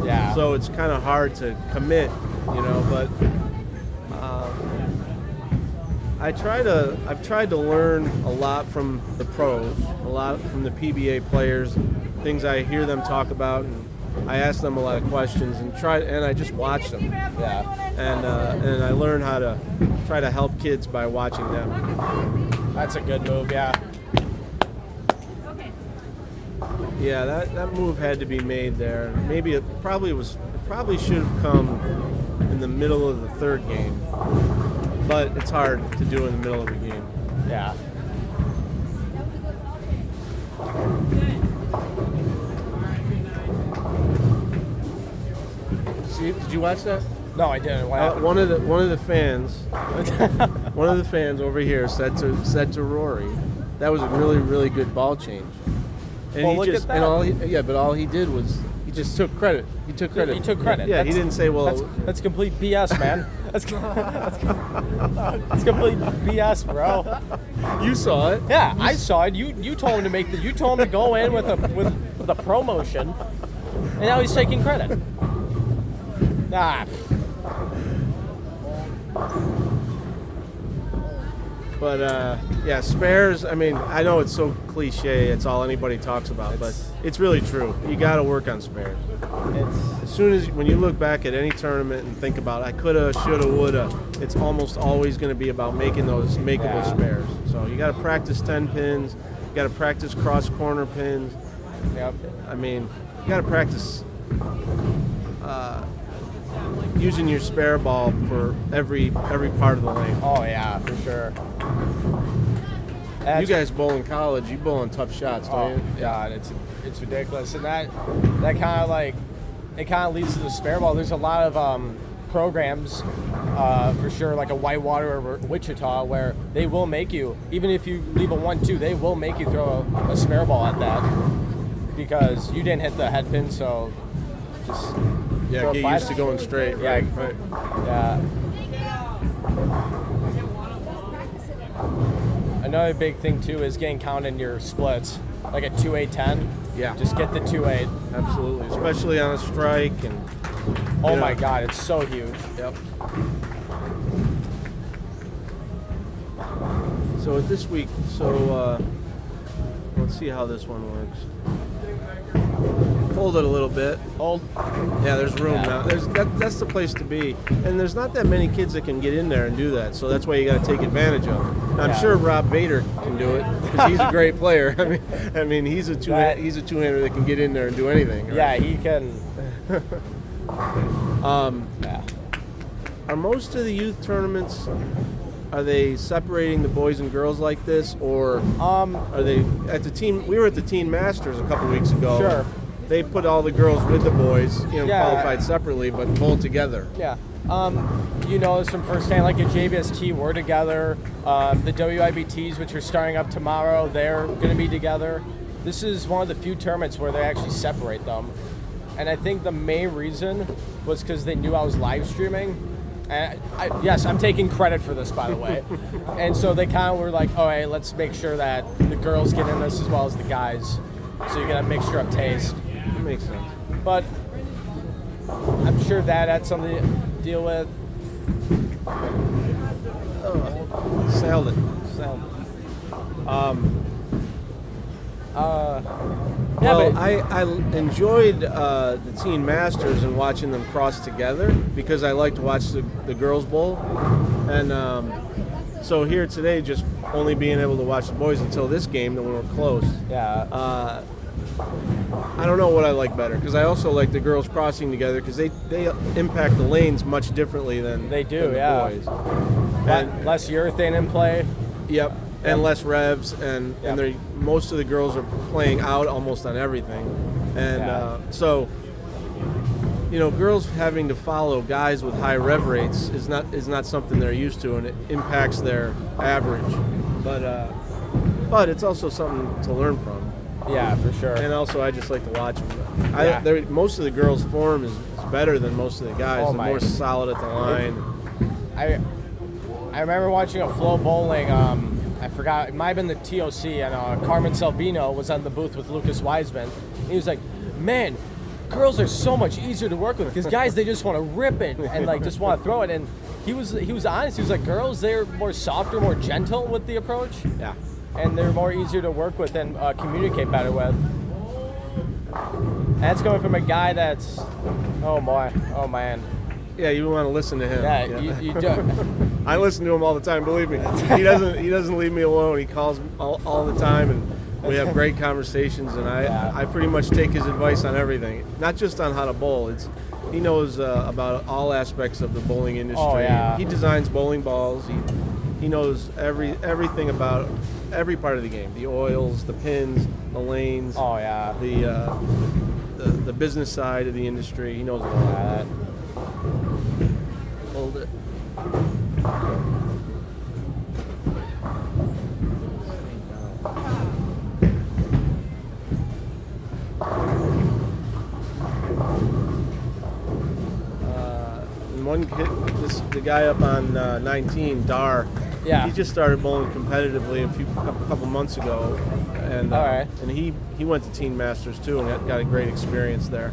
Yeah. So it's kind of hard to commit, but I've tried to learn a lot from the pros, a lot from the PBA players, things I hear them talk about, and I asked them a lot of questions and I just watched them. Yeah. And I learned how to try to help kids by watching them. That's a good move, yeah. Yeah, that move had to be made there. Maybe it probably should have come in the middle of the third game, but it's hard to do in the middle of a game. Yeah. See, did you watch that? No, I didn't. What happened? One of the fans over here said to Rory, that was a really, really good ball change. And Well, look at that. But all he did was he just took credit. He took credit. He took credit. Yeah, he didn't say, well, That's complete BS, man. That's complete BS, bro. you saw it. Yeah, I saw it. You told him to you told him to go in with a promotion, and now he's taking credit. Nah. But yeah, spares. I mean, I know it's so cliche. It's all anybody talks about, but it's really true. You got to work on spares. As soon as when you look back at any tournament and think about I coulda, shoulda, woulda, it's almost always going to be about making those makeable spares. So you got to practice 10 pins. You got to practice cross corner pins. Yep. I mean, you got to practice using your spare ball for every part of the lane. Oh yeah, for sure. You guys bowl in college. You bowl in tough shots, don't you? God, it's ridiculous, and that kind of like it kind of leads to the spare ball. There's a lot of programs for sure, like a Whitewater or Wichita, where they will make you, even if you leave a 1-2, they will make you throw a spare ball at that because you didn't hit the head pin, so just get used to going straight. Yeah, right. Yeah. Another big thing too is getting counted in your splits, like a 2-8-10. Yeah. Just get the 2-8. Absolutely, especially on a strike and. Oh my God, it's so huge. Yep. So with this week, let's see how this one works. Hold it a little bit. Hold. Yeah, there's room now. That's the place to be, and there's not that many kids that can get in there and do that. So that's why you got to take advantage of it. Now, I'm sure Rob Vader can do it because he's a great player. I mean, he's a two-hander that can get in there and do anything. Right? Yeah, he can. Are most of the youth tournaments? Are they separating the boys and girls like this, or are they at the team? We were at the Teen Masters a couple weeks ago. Sure. They put all the girls with the boys, qualified separately, but pulled together. Yeah. You know this from firsthand, like at JBST, we're together. The WIBTs, which are starting up tomorrow, they're going to be together. This is one of the few tournaments where they actually separate them. And I think the main reason was because they knew I was live streaming. And yes, I'm taking credit for this, by the way. And so they kind of were like, oh, hey, let's make sure that the girls get in this as well as the guys. So you get a mixture of taste. That makes sense. But I'm sure that had something to deal with. Sailed it. I enjoyed the Teen Masters and watching them cross together because I like to watch the girls bowl. And so here today, just only being able to watch the boys until this game, when we're close. Yeah. I don't know what I like better because I also like the girls crossing together because they impact the lanes much differently than they do. than the boys. And less urethane in play. Yep. And less revs, and most of the girls are playing out almost on everything, and so girls having to follow guys with high rev rates is not something they're used to, and it impacts their average. But it's also something to learn from. Yeah, for sure. And also, I just like to watch them. Most of the girls' form is better than most of the guys. They're more solid at the line. I remember watching a flow bowling. I forgot, it might have been the TOC, and Carmen Salvino was on the booth with Lucas Wiseman. And he was like, man, girls are so much easier to work with because guys, they just want to rip it and like just want to throw it. And he was honest. He was like, girls, they're more softer, more gentle with the approach. Yeah. And they're more easier to work with and communicate better with. That's coming from a guy that's, oh man. Yeah, you want to listen to him. Yeah, you do. I listen to him all the time. Believe me, he doesn't leave me alone. He calls all the time, and we have great conversations. And I pretty much take his advice on everything, not just on how to bowl. He knows about all aspects of the bowling industry. Oh, yeah. He designs bowling balls. He knows everything about every part of the game: the oils, the pins, the lanes. Oh yeah. The business side of the industry. He knows all that. Hold it. One kid, the guy up on 19, Dar. Yeah. He just started bowling competitively a couple months ago, and All right. and he went to Teen Masters too, and got a great experience there.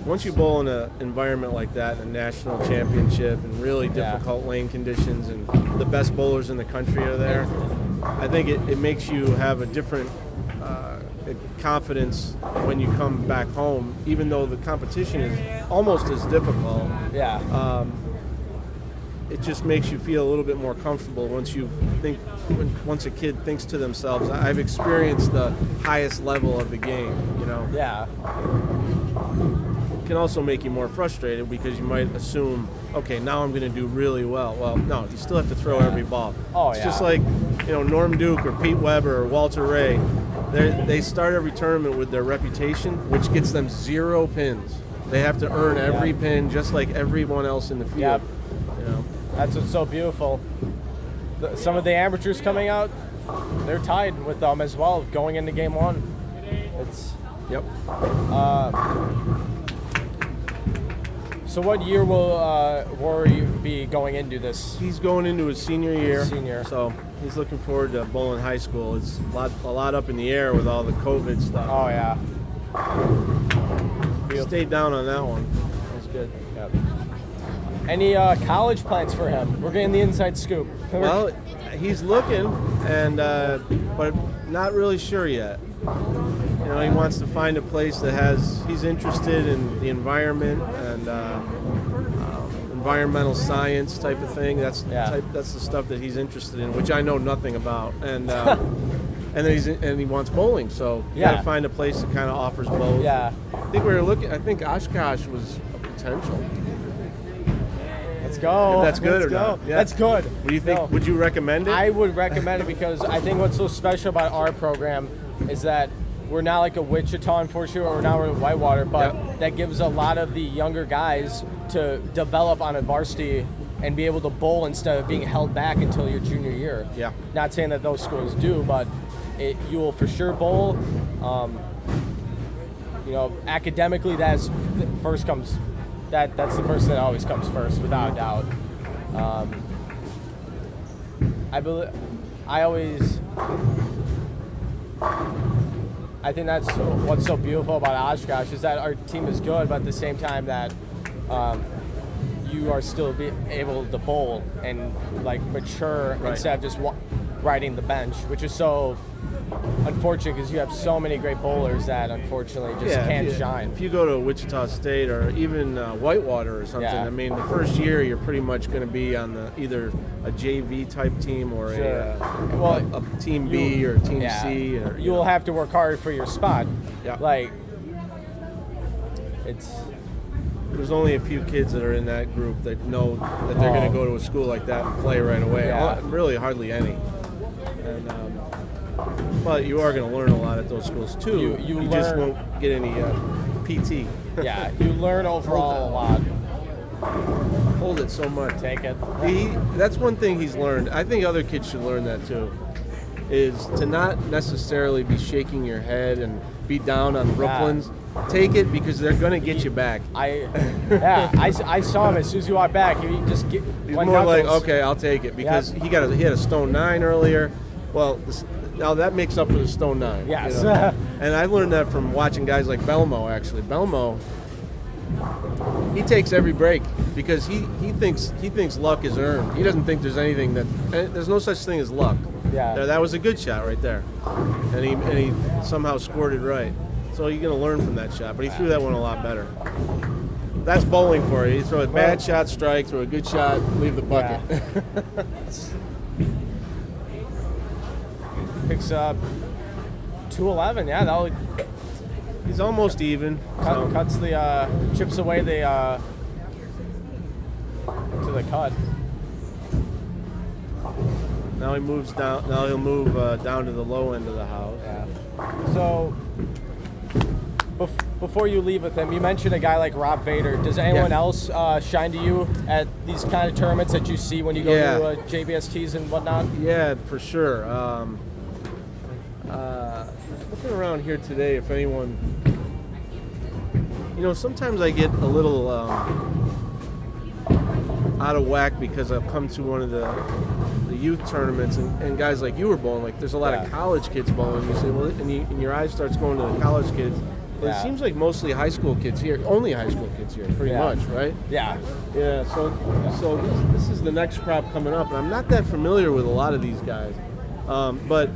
Once you bowl in an environment like that, in a national championship, and really difficult lane conditions, and the best bowlers in the country are there, I think it makes you have a different confidence when you come back home, even though the competition is almost as difficult. Yeah. It just makes you feel a little bit more comfortable once a kid thinks to themselves, I've experienced the highest level of the game, you know. Yeah. It can also make you more frustrated because you might assume, okay, now I'm going to do really well. Well, no, you still have to throw every ball. Oh, it's yeah. just like, Norm Duke or Pete Weber or Walter Ray. They start every tournament with their reputation, which gets them 0 pins. They have to earn every pin just like everyone else in the field. Yep. You know? That's what's so beautiful. Some of the amateurs coming out, they're tied with them as well going into game one. It's Yep. So what year will Rory be going into this? He's going into his senior year. Senior. So he's looking forward to bowling high school. It's a lot up in the air with all the COVID stuff. Oh yeah. Stayed down on that one. That was good. Yep. Any college plans for him? We're getting the inside scoop. Well, he's looking, and but not really sure yet. He wants to find a place that he's interested in the environment and environmental science type of thing. That's the stuff that he's interested in, which I know nothing about. And and he wants bowling, so you got to find a place that kind of offers both. Yeah. I think Oshkosh was a potential. Let's go. If that's good Let's or go. not. Yeah. That's good. What do you think? No. Would you recommend it? I would recommend it because I think what's so special about our program is that we're not like a Wichita, unfortunately, or now we're in Whitewater, but that gives a lot of the younger guys to develop on a varsity and be able to bowl instead of being held back until your junior year. Yeah. Not saying that those schools do, but you will for sure bowl. Academically, that's the first that always comes first, without a doubt. I think that's what's so beautiful about Oshkosh is that our team is good, but at the same time that you are still able to bowl and like mature instead of just riding the bench, which is so unfortunate because you have so many great bowlers that unfortunately just can't shine. If you go to Wichita State or even Whitewater or something, I mean, the first year you're pretty much going to be on either a JV type team or a team B or team C. Or, you will have to work hard for your spot. Yeah. Like, there's only a few kids that are in that group that know that they're going to go to a school like that and play right away. Yeah. Really, hardly any. And, but you are going to learn a lot at those schools too. You just won't get any PT. Yeah, you learn overall a lot. Hold it so much. Take it. That's one thing he's learned. I think other kids should learn that too. Is to not necessarily be shaking your head and be down on Brooklyns. Take it because they're going to get you back. I saw him as soon as he walked back. He just He's more like, okay, I'll take it because he had a stone 9 earlier. Well, now that makes up for the stone 9. Yes. And I learned that from watching guys like Belmo. Actually, Belmo, he takes every break because he thinks luck is earned. He doesn't think there's no such thing as luck. Yeah. That was a good shot right there, and he somehow scored it right. So you're gonna learn from that shot, but he threw that one a lot better. That's bowling for you. You throw a bad shot, strike. Throw a good shot, leave the bucket. Yeah. Picks up 211. Yeah, that'll He's almost even. cuts the chips away the to the cut. Now he moves down. Now he'll move down to the low end of the house. Yeah. So before you leave with him, you mentioned a guy like Rob Vader. Does anyone else shine to you at these kind of tournaments that you see when you go to JBSTs and whatnot? Yeah, for sure. Looking around here today, if anyone, sometimes I get a little out of whack because I've come to one of the youth tournaments and guys like you were bowling. Like, there's a lot of college kids bowling. You say, well, and your eye starts going to the college kids. Well, it seems like mostly high school kids here, only high school kids here, pretty much, right? Yeah. Yeah. So this is the next crop coming up, and I'm not that familiar with a lot of these guys. But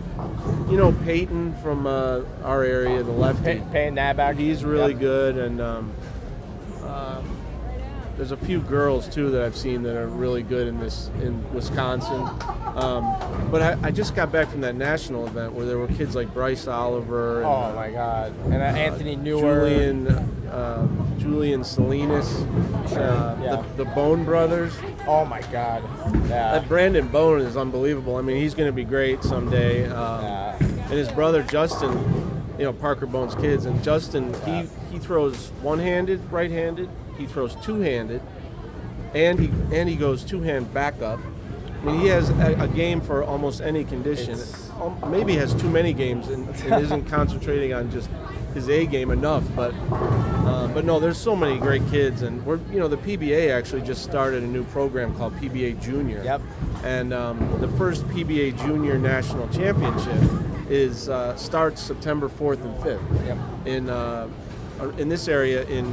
Peyton from our area, the lefty, Peyton Nabak, he's really good, and there's a few girls too that I've seen that are really good in Wisconsin. But I just got back from that national event where there were kids like Bryce Oliver. And, oh my God! And Anthony Newer, Julian Salinas, the Bone brothers. Oh my God! Yeah. That Brandon Bone is unbelievable. I mean, he's going to be great someday. And his brother Justin, Parker Bone's kids, and Justin, he throws one-handed, right-handed. He throws two-handed, and he goes two-hand backup. I mean, he has a game for almost any condition. Maybe has too many games and isn't concentrating on just his A game enough. But no, there's so many great kids, and the PBA actually just started a new program called PBA Junior. Yep. And the first PBA Junior National Championship starts September 4th and 5th. Yep. In this area in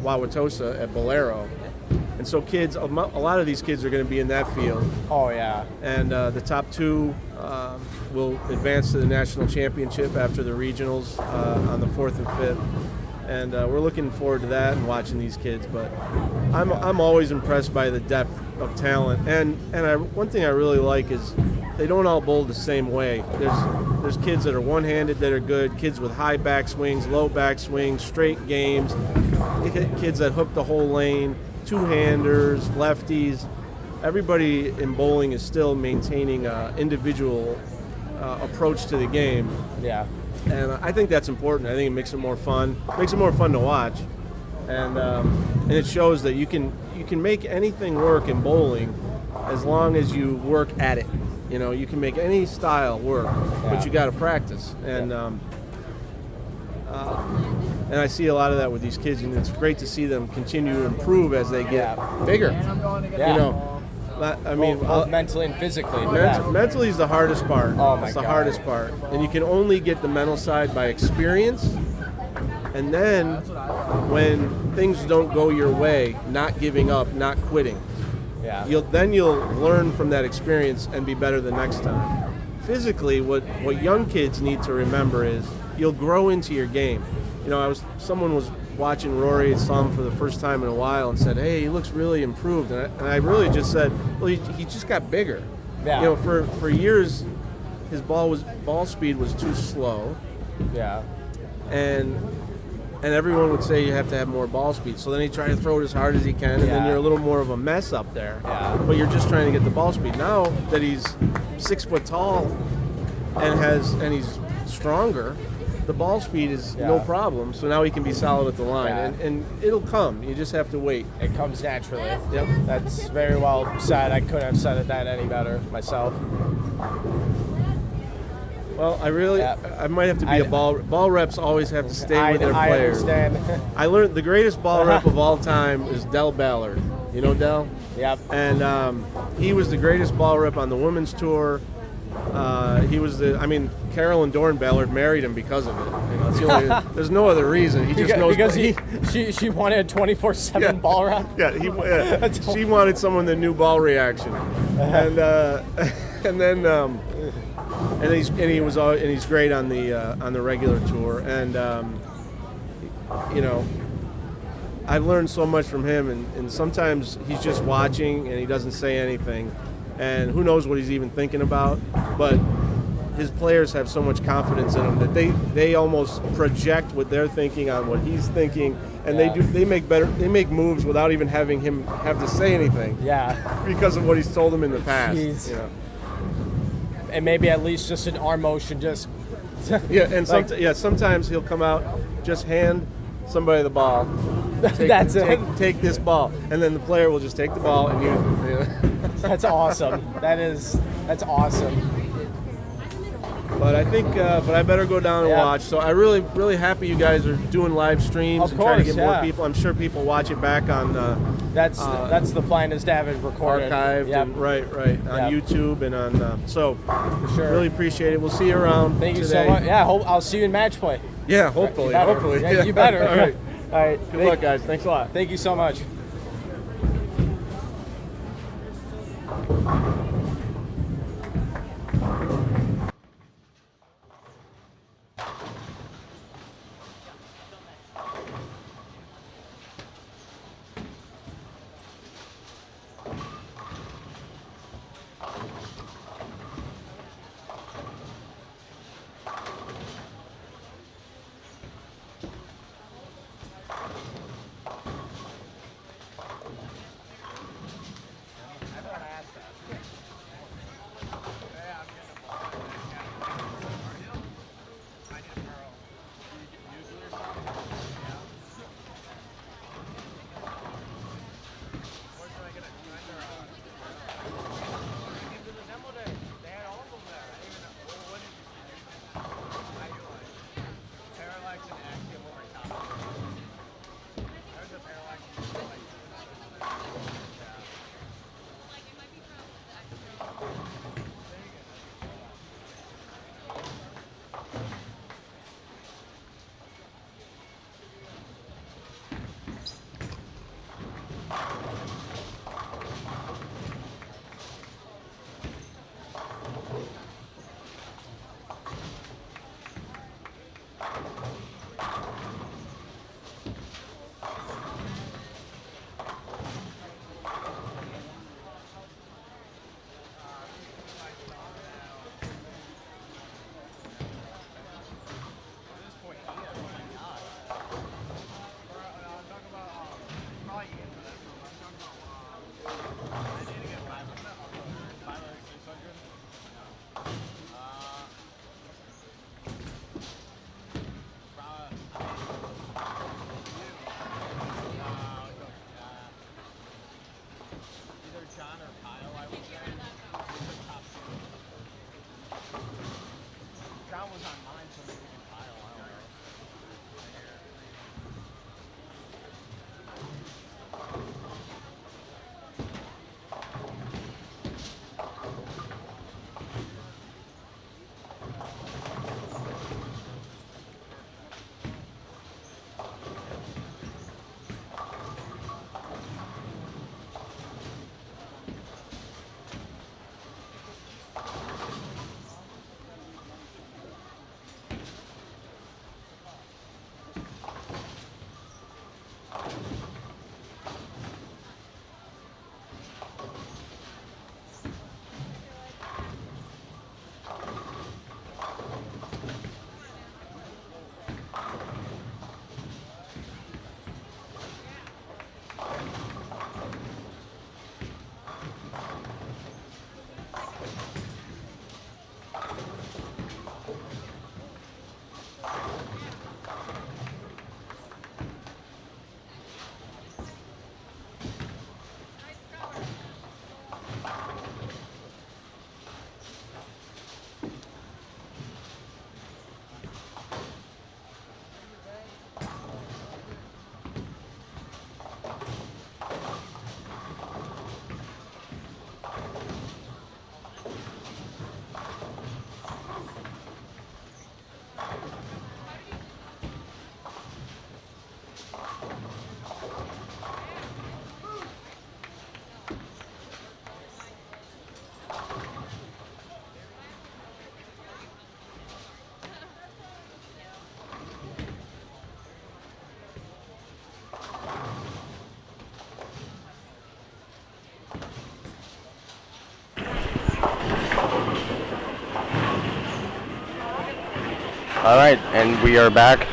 Wauwatosa at Bolero. And so kids, a lot of these kids are going to be in that field. Oh, yeah. And the top two will advance to the national championship after the regionals on the 4th and 5th. And we're looking forward to that and watching these kids. But I'm always impressed by the depth of talent. And one thing I really like is they don't all bowl the same way. There's kids that are one-handed that are good, kids with high back swings, low back swings, straight games, kids that hook the whole lane, two-handers, lefties. Everybody in bowling is still maintaining an individual approach to the game. Yeah. And I think that's important. I think it makes it more fun. Makes it more fun to watch. And it shows that you can make anything work in bowling as long as you work at it. You can make any style work, but you got to practice. And and I see a lot of that with these kids, and it's great to see them continue to improve as they get bigger. Yeah. I mean, both mentally and physically. Mentally is the hardest part. Oh my It's the God. hardest part, and you can only get the mental side by experience. And then, when things don't go your way, not giving up, not quitting. Yeah. You'll learn from that experience and be better the next time. Physically, what young kids need to remember is you'll grow into your game. Someone was watching Rory and saw him for the first time in a while and said, "Hey, he looks really improved." And I really just said, "Well, he just got bigger." Yeah. For years, his ball speed was too slow. Yeah. And everyone would say you have to have more ball speed. So then he tried to throw it as hard as he can, and then you're a little more of a mess up there. Yeah. But you're just trying to get the ball speed. Now that he's 6 foot tall and he's stronger, the ball speed is no problem. So now he can be solid at the line, and it'll come. You just have to wait. It comes naturally. Yep. That's very well said. I couldn't have said that any better myself. Well, I might have to be a ball reps always have to stay with their I players. understand. I learned the greatest ball rep of all time is Del Ballard. You know Del? Yep. And he was the greatest ball rep on the women's tour. Carolyn Dorn Ballard married him because of it. There's no other reason. He just knows because she wanted a 24/7 ball rep. Yeah, she wanted someone that knew ball reaction, and and then he's great on the regular tour, and you know, I've learned so much from him, and sometimes he's just watching and he doesn't say anything, and who knows what he's even thinking about, but his players have so much confidence in him that they almost project what they're thinking on what he's thinking, and they make moves without even having him have to say anything. Yeah. Because of what he's told them in the past. You know. And maybe at least just an arm motion, just. Yeah, and sometimes he'll come out, just hand somebody the ball. Take this ball, and then the player will just take the ball and use it. That's awesome. That's awesome. But I think, but I better go down and watch. So I'm really, really happy you guys are doing live streams and trying to get more people. I'm sure people watch it back on. That's the plan, is to have it recorded, archived, and right on YouTube and on. So for sure, really appreciate it. We'll see you around. Thank you today. so much. Yeah, I'll see you in match play. Yeah, hopefully. Yeah, you better. All right. All right. Good luck, guys. Thanks a lot. Thank you so much. All right, and we are back.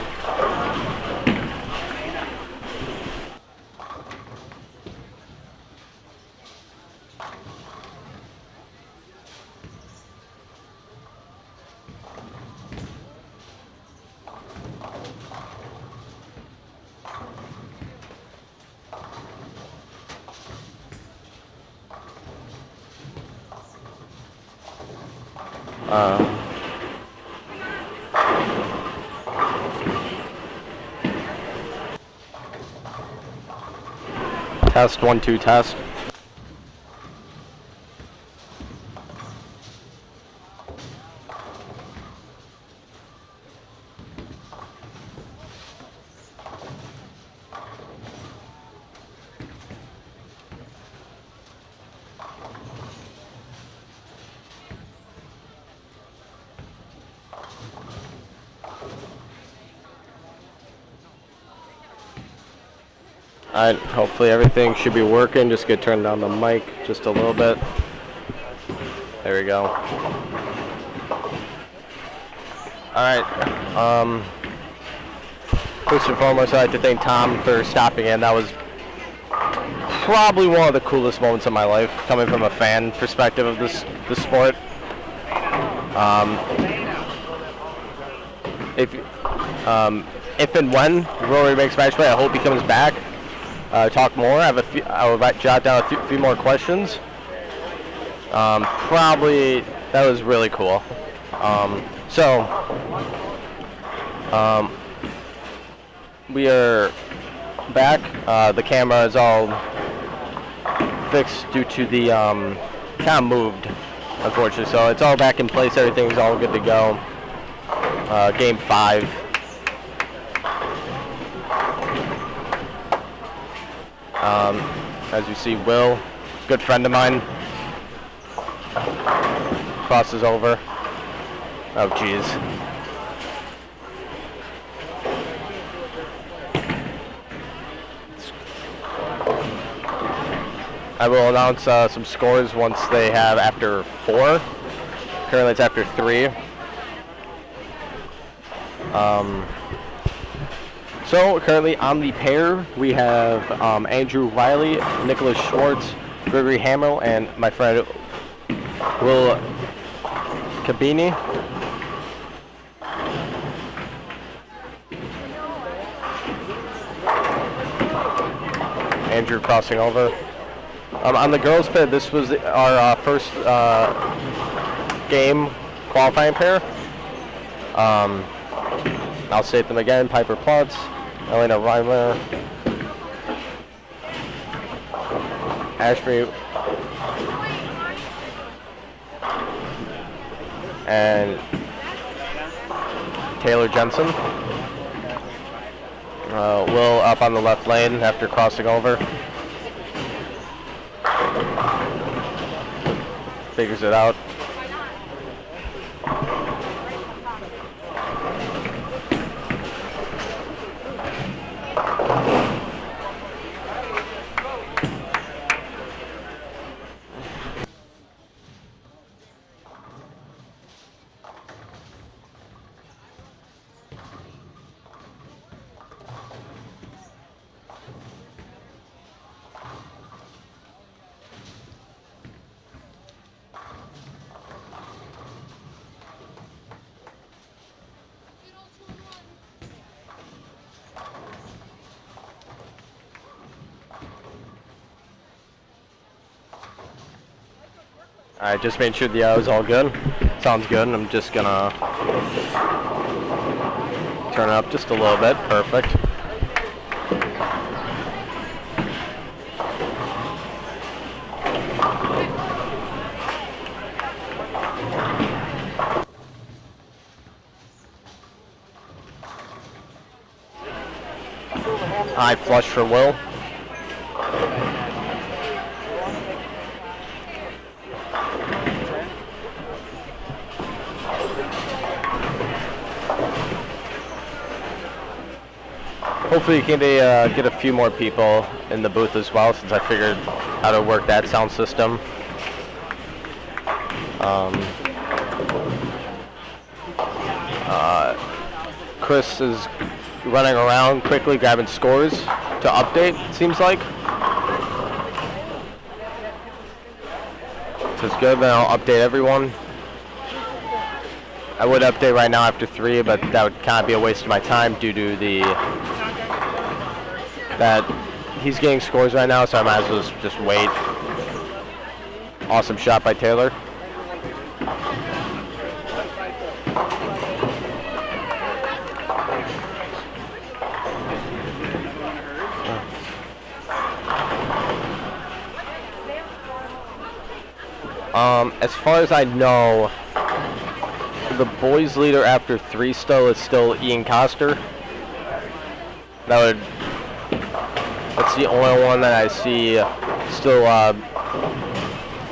Test 1 2 test. Alright, hopefully everything should be working. Just get turned down the mic just a little bit. There we go. Alright, first and foremost, I'd like to thank Tom for stopping in. That was probably one of the coolest moments of my life, coming from a fan perspective of this sport. If and when Rory makes match play, I hope he comes back. Talk more. I will jot down a few more questions. Probably that was really cool. We are back. The camera is all fixed due to the kind of moved, unfortunately. So it's all back in place. Everything's all good to go. Game 5. As you see, Will, good friend of mine, crosses over. Oh, geez. I will announce some scores once they have after 4. Currently it's after 3. So currently on the pair, we have Andrew Riley, Nicholas Schwartz, Gregory Hamill, and my friend Will Cabini. Andrew crossing over. On the girls' pit, this was our first game qualifying pair. I'll state them again: Piper Plutz, Elena Reimer, Ashby, and Taylor Jensen. Will up on the left lane after crossing over. Figures it out. I just made sure the was all good. Sounds good. I'm just gonna turn it up just a little bit. Perfect. High flush for Will. Hopefully you can get a few more people in the booth as well, since I figured how to work that sound system. Chris is running around quickly grabbing scores to update, it seems like. So it's good, then I'll update everyone. I would update right now after 3, but that would kind of be a waste of my time due to that he's getting scores right now, so I might as well just wait. Awesome shot by Taylor. As far as I know, the boys leader after 3 still is still Ian Coster. That's the only one that I see still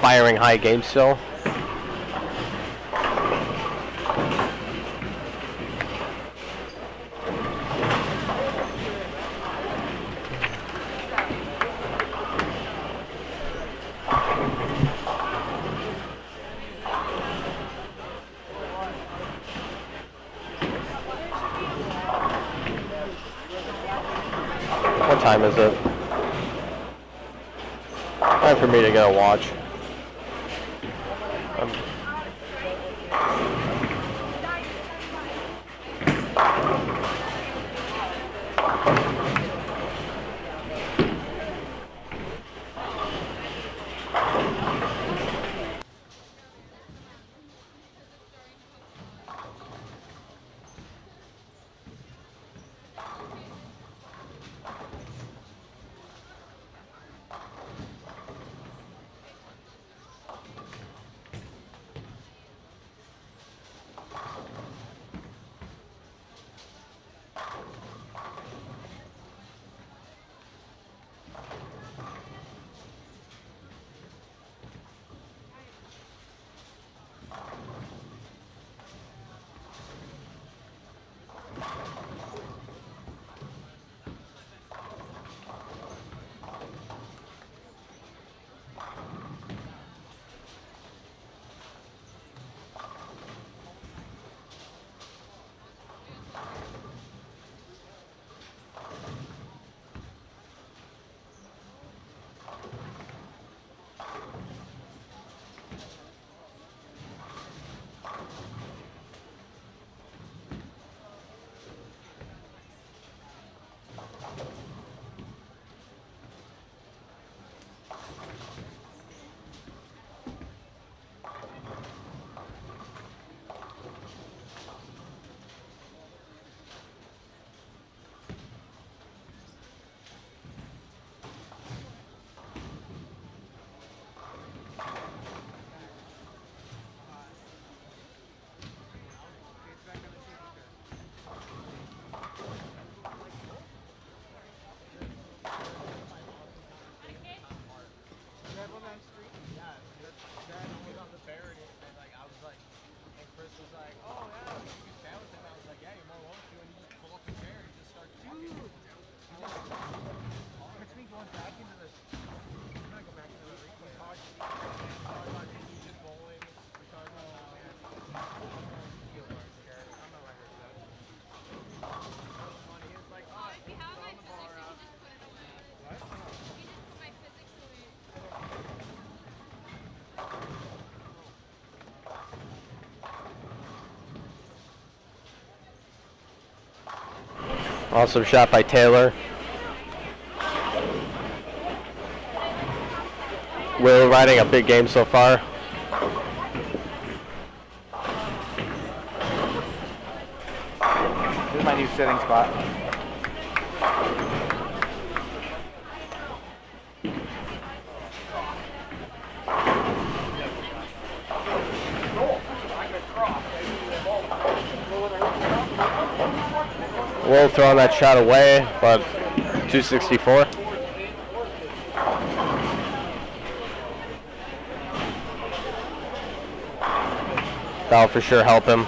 firing high game still. What time is it? Time for me to get a watch. Awesome shot by Taylor. Will riding a big game so far. This is my new sitting spot. Will throwing that shot away, but 264. That'll for sure help him.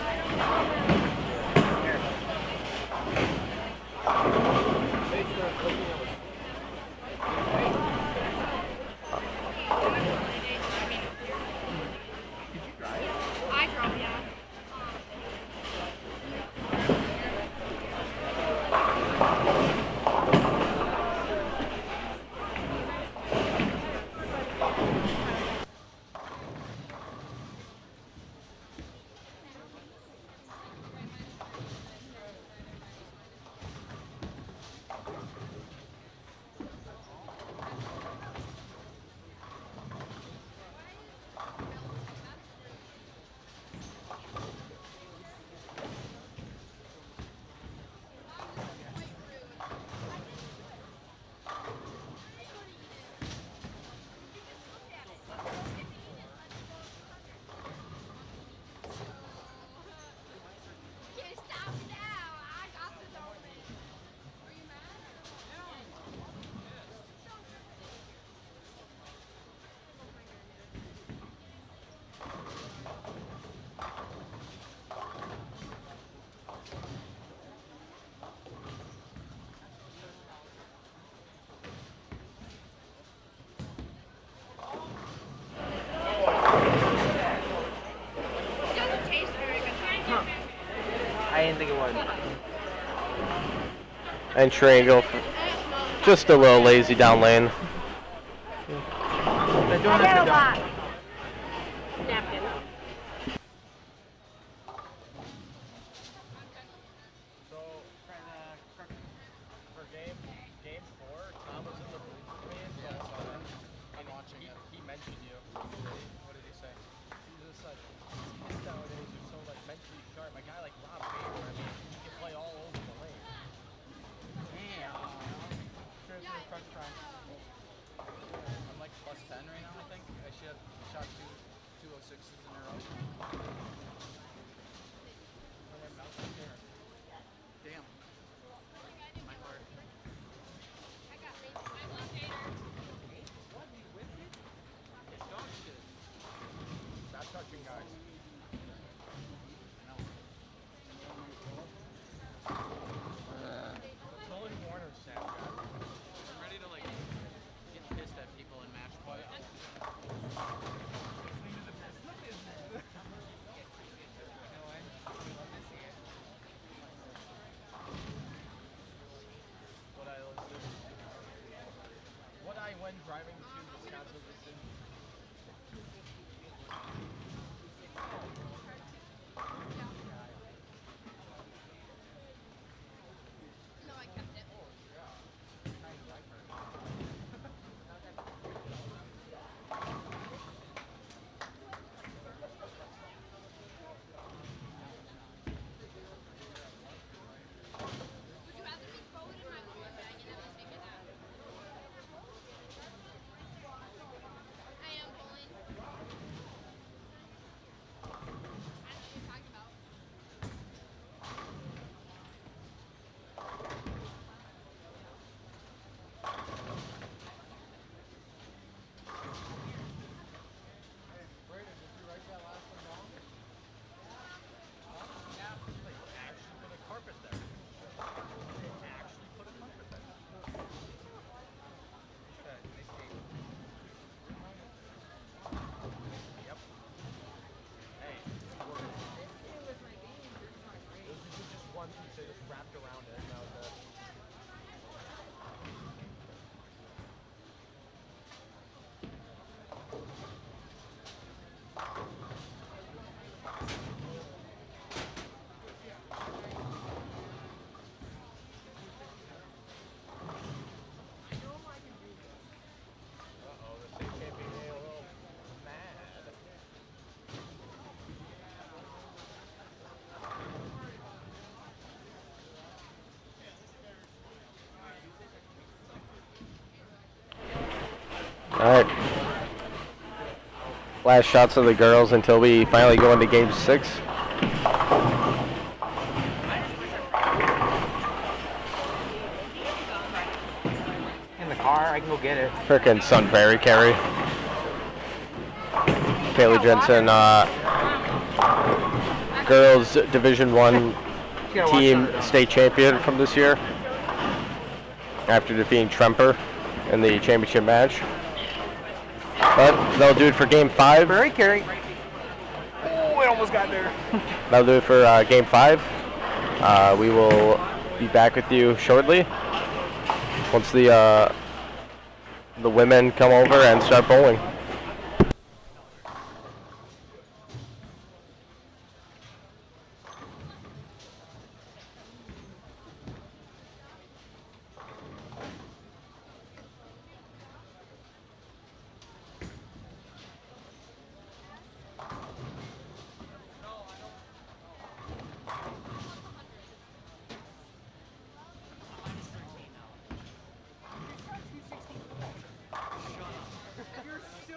I didn't think it was. And triangle. Just a little lazy down lane. They're doing this to John. Napkin. So, for game 4, Tom was in the booth with me, and so I'm watching it. He mentioned you. What did he say? He's just like, kids nowadays are so like mentally sharp. A guy like Rob Bader, I mean, he can play all over the lane. Damn. Sure, it's a crunch time. I'm like plus 10 right now, I think. I should have shot 206s in a row. Damn. My heart. I got lazy. I love Hater. It's dog shit. Stop touching guys. Colin Warner Snapchat. I'm ready to like get pissed at people in match play. What I went driving to Wisconsin listen. No, I kept it. Would you rather me throw it in my water bag and then take it out? I am bowling. I know what you're talking about. Brandon, did you write that last one down? Yeah. They actually put a carpet there. They actually put a carpet there. Yep. Hey, this is just one piece. They just wrapped around it, and that was it. Uh-oh, the state champion made a little mad. All right. Last shots of the girls until we finally go into game 6. In the car, I can go get it. Frickin' Sunbury carry. Cale Jensen, girls Division 1 team state champion from this year after defeating Tremper in the championship match. But that'll do it for game 5. Very carry. Oh, it almost got there. That'll do it for game 5. We will be back with you shortly once the women come over and start bowling. You're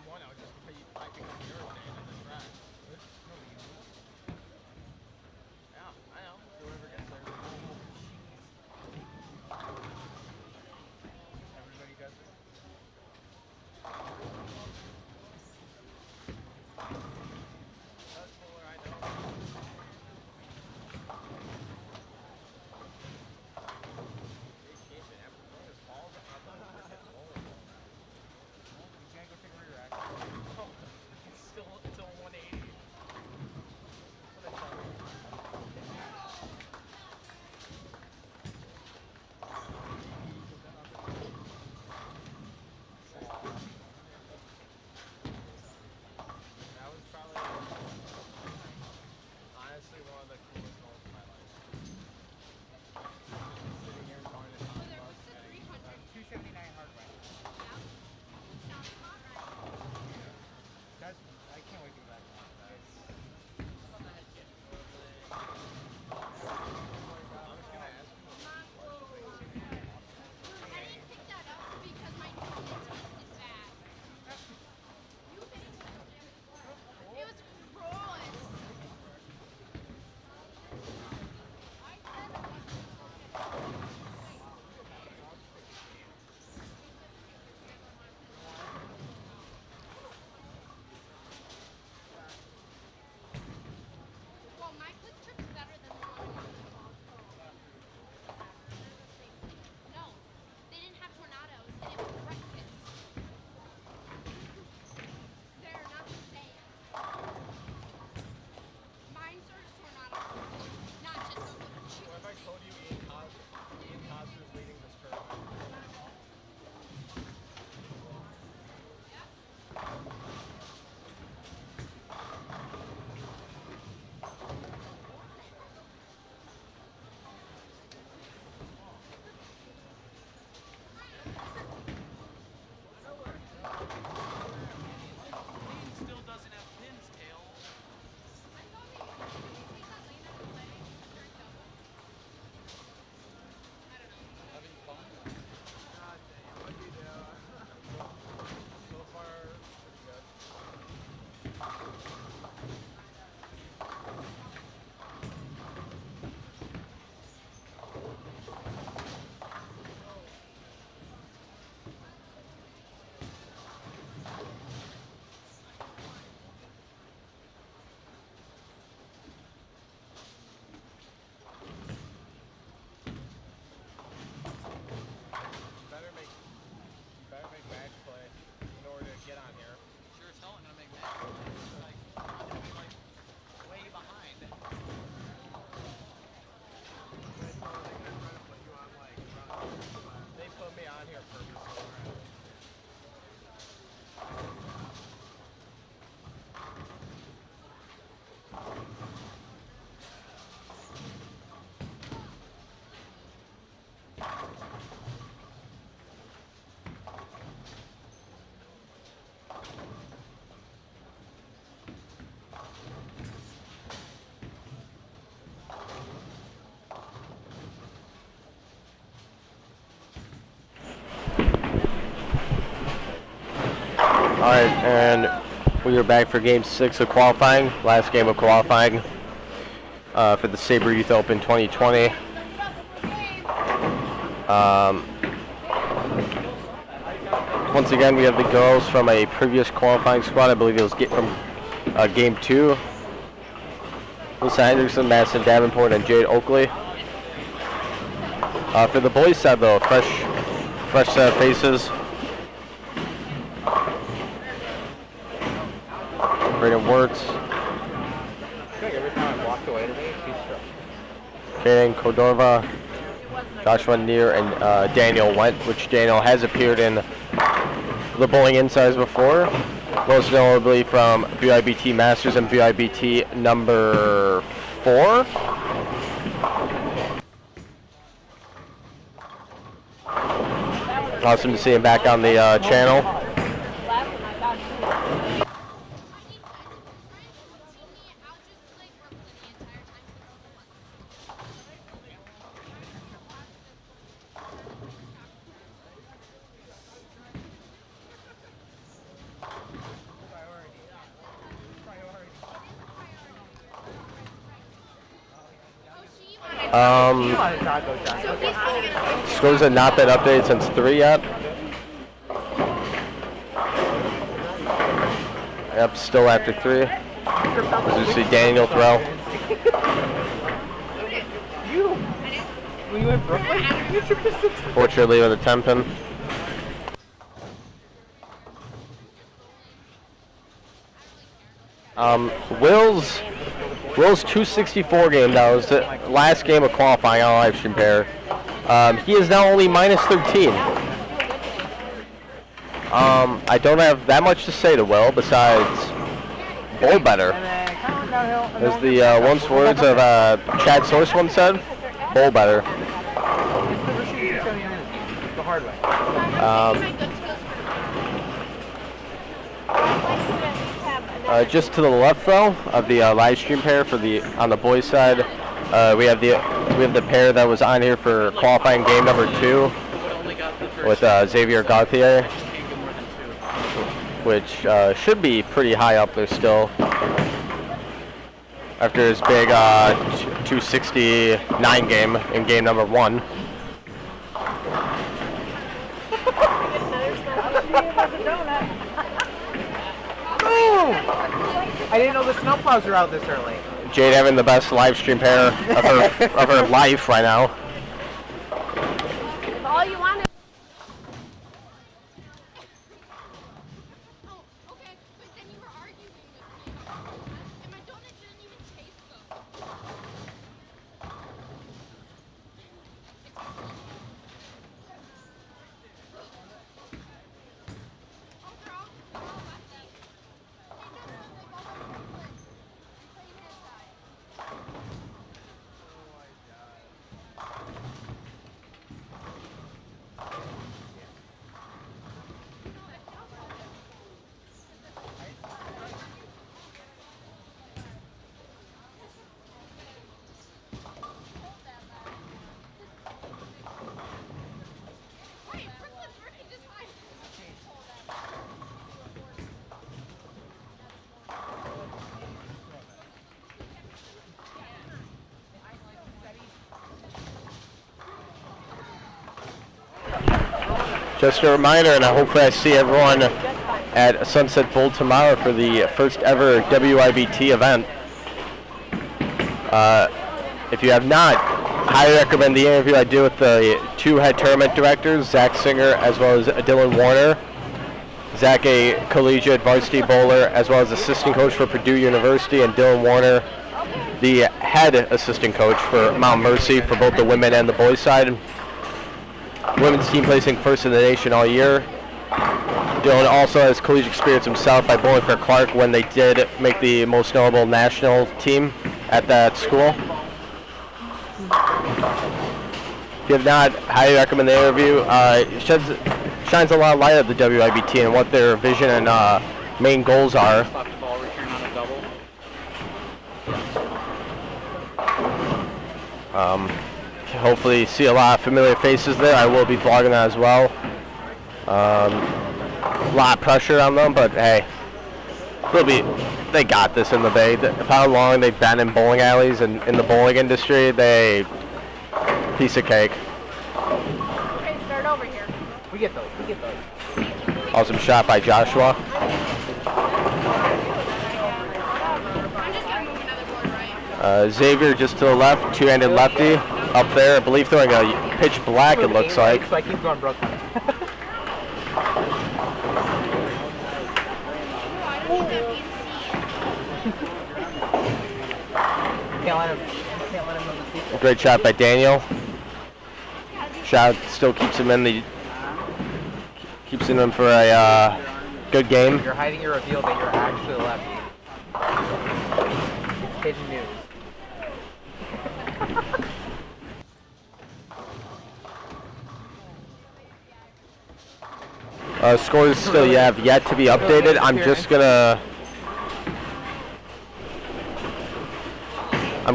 won, I was just piping up your name in the track. Yeah, I know. Whoever gets there. Everybody does it. That's cooler, I know. Vacation after this falls, I'm gonna hit the roller. Well, you can't go take a rear action. Oh, it's a 180. What I tell you. That was probably honestly one of the coolest moments of my life. Sitting here going to talk So there about was the getting 300. 279 hard way. Yeah. Sounds about right. That's, I can't wait to go back and watch that. I'm just gonna ask you I didn't pick that up because my tendon twisted bad. You finished it? It was gross. I said I wasn't going to Well, my quick trip's better than the one I'm on. No, they didn't have tornadoes, and it was direct hits. They're not the same. Mine serves tornadoes, not just those little chicken. what if I told you Ian Cos is leading this tournament? Still doesn't have pins, Cale. I thought we take that later in the play during doubles. I don't know. Having fun? God damn, what do you do? So far, pretty good. You better make match play in order to get on here. Sure as hell I'm gonna make match. Like, I'm gonna be like way behind. They put me on here purposely. All right, and we are back for Game 6 of qualifying. Last game of qualifying for the Sabre Youth Open 2020. Once again, we have the girls from a previous qualifying squad. I believe it was from Game 2. Lisa Anderson, Madison Davenport, and Jade Oakley. For the boys' side, though, fresh set of faces. Brayden Wirtz, Every time I walked away today, she's Kaden Cordova, Joshua Neer, and Daniel Went, which Daniel has appeared in the Bowling Insiders before, most notably from BIBT Masters and BIBT number 4. Awesome to see him back on the channel. Scores have not been updated since 3 yet. Yep, still after 3. As you see Daniel throw. Were you in Brooklyn? Fortunately with a 10 pin. Will's 264 game, that was the last game of qualifying on live stream pair. He is now only minus 13. I don't have that much to say to Will besides bowl better. As the once words of Chad Source once said, bowl better. The hard way. Just to the left though of the live stream pair for the on the boys side, we have the pair that was on here for qualifying game number 2 with Xavier Gauthier, which should be pretty high up there still after his big 269 game in game number 1. I didn't know the snowplows were out this early. Jade having the best live stream pair of her life right now. If all you want is... Oh, okay, but then you were arguing with me. And my donut didn't even taste good. Oh, they're all lefty. Just a reminder, and hopefully I see everyone at Sunset Bowl tomorrow for the first ever WIBT event. If you have not, highly recommend the interview I did with the 2 head tournament directors, Zach Singer as well as Dylan Warner. Zach, a collegiate varsity bowler, as well as assistant coach for Purdue University, and Dylan Warner, the head assistant coach for Mount Mercy for both the women and the boys side. Women's team placing first in the nation all year. Dylan also has collegiate experience himself by bowling for Clark when they did make the most notable national team at that school. If you have not, highly recommend the interview. It shines a lot of light at the WIBT and what their vision and main goals are. Hopefully see a lot of familiar faces there. I will be vlogging that as well. A lot of pressure on them, but hey, they got this in the Bay. Of how long they've been in bowling alleys and in the bowling industry, piece of cake. Okay, start over here. We get those. Awesome shot by Joshua. I'm just gonna move another board right. Xavier just to the left, two-handed lefty up there. I believe throwing a pitch black, it looks like. So I keep going Brooklyn. Can't let him know the secret. Great shot by Daniel. Shot still keeps him in for a good game. You're hiding your reveal that you're actually a lefty. It's hidden news. Scores still have yet to be updated. I'm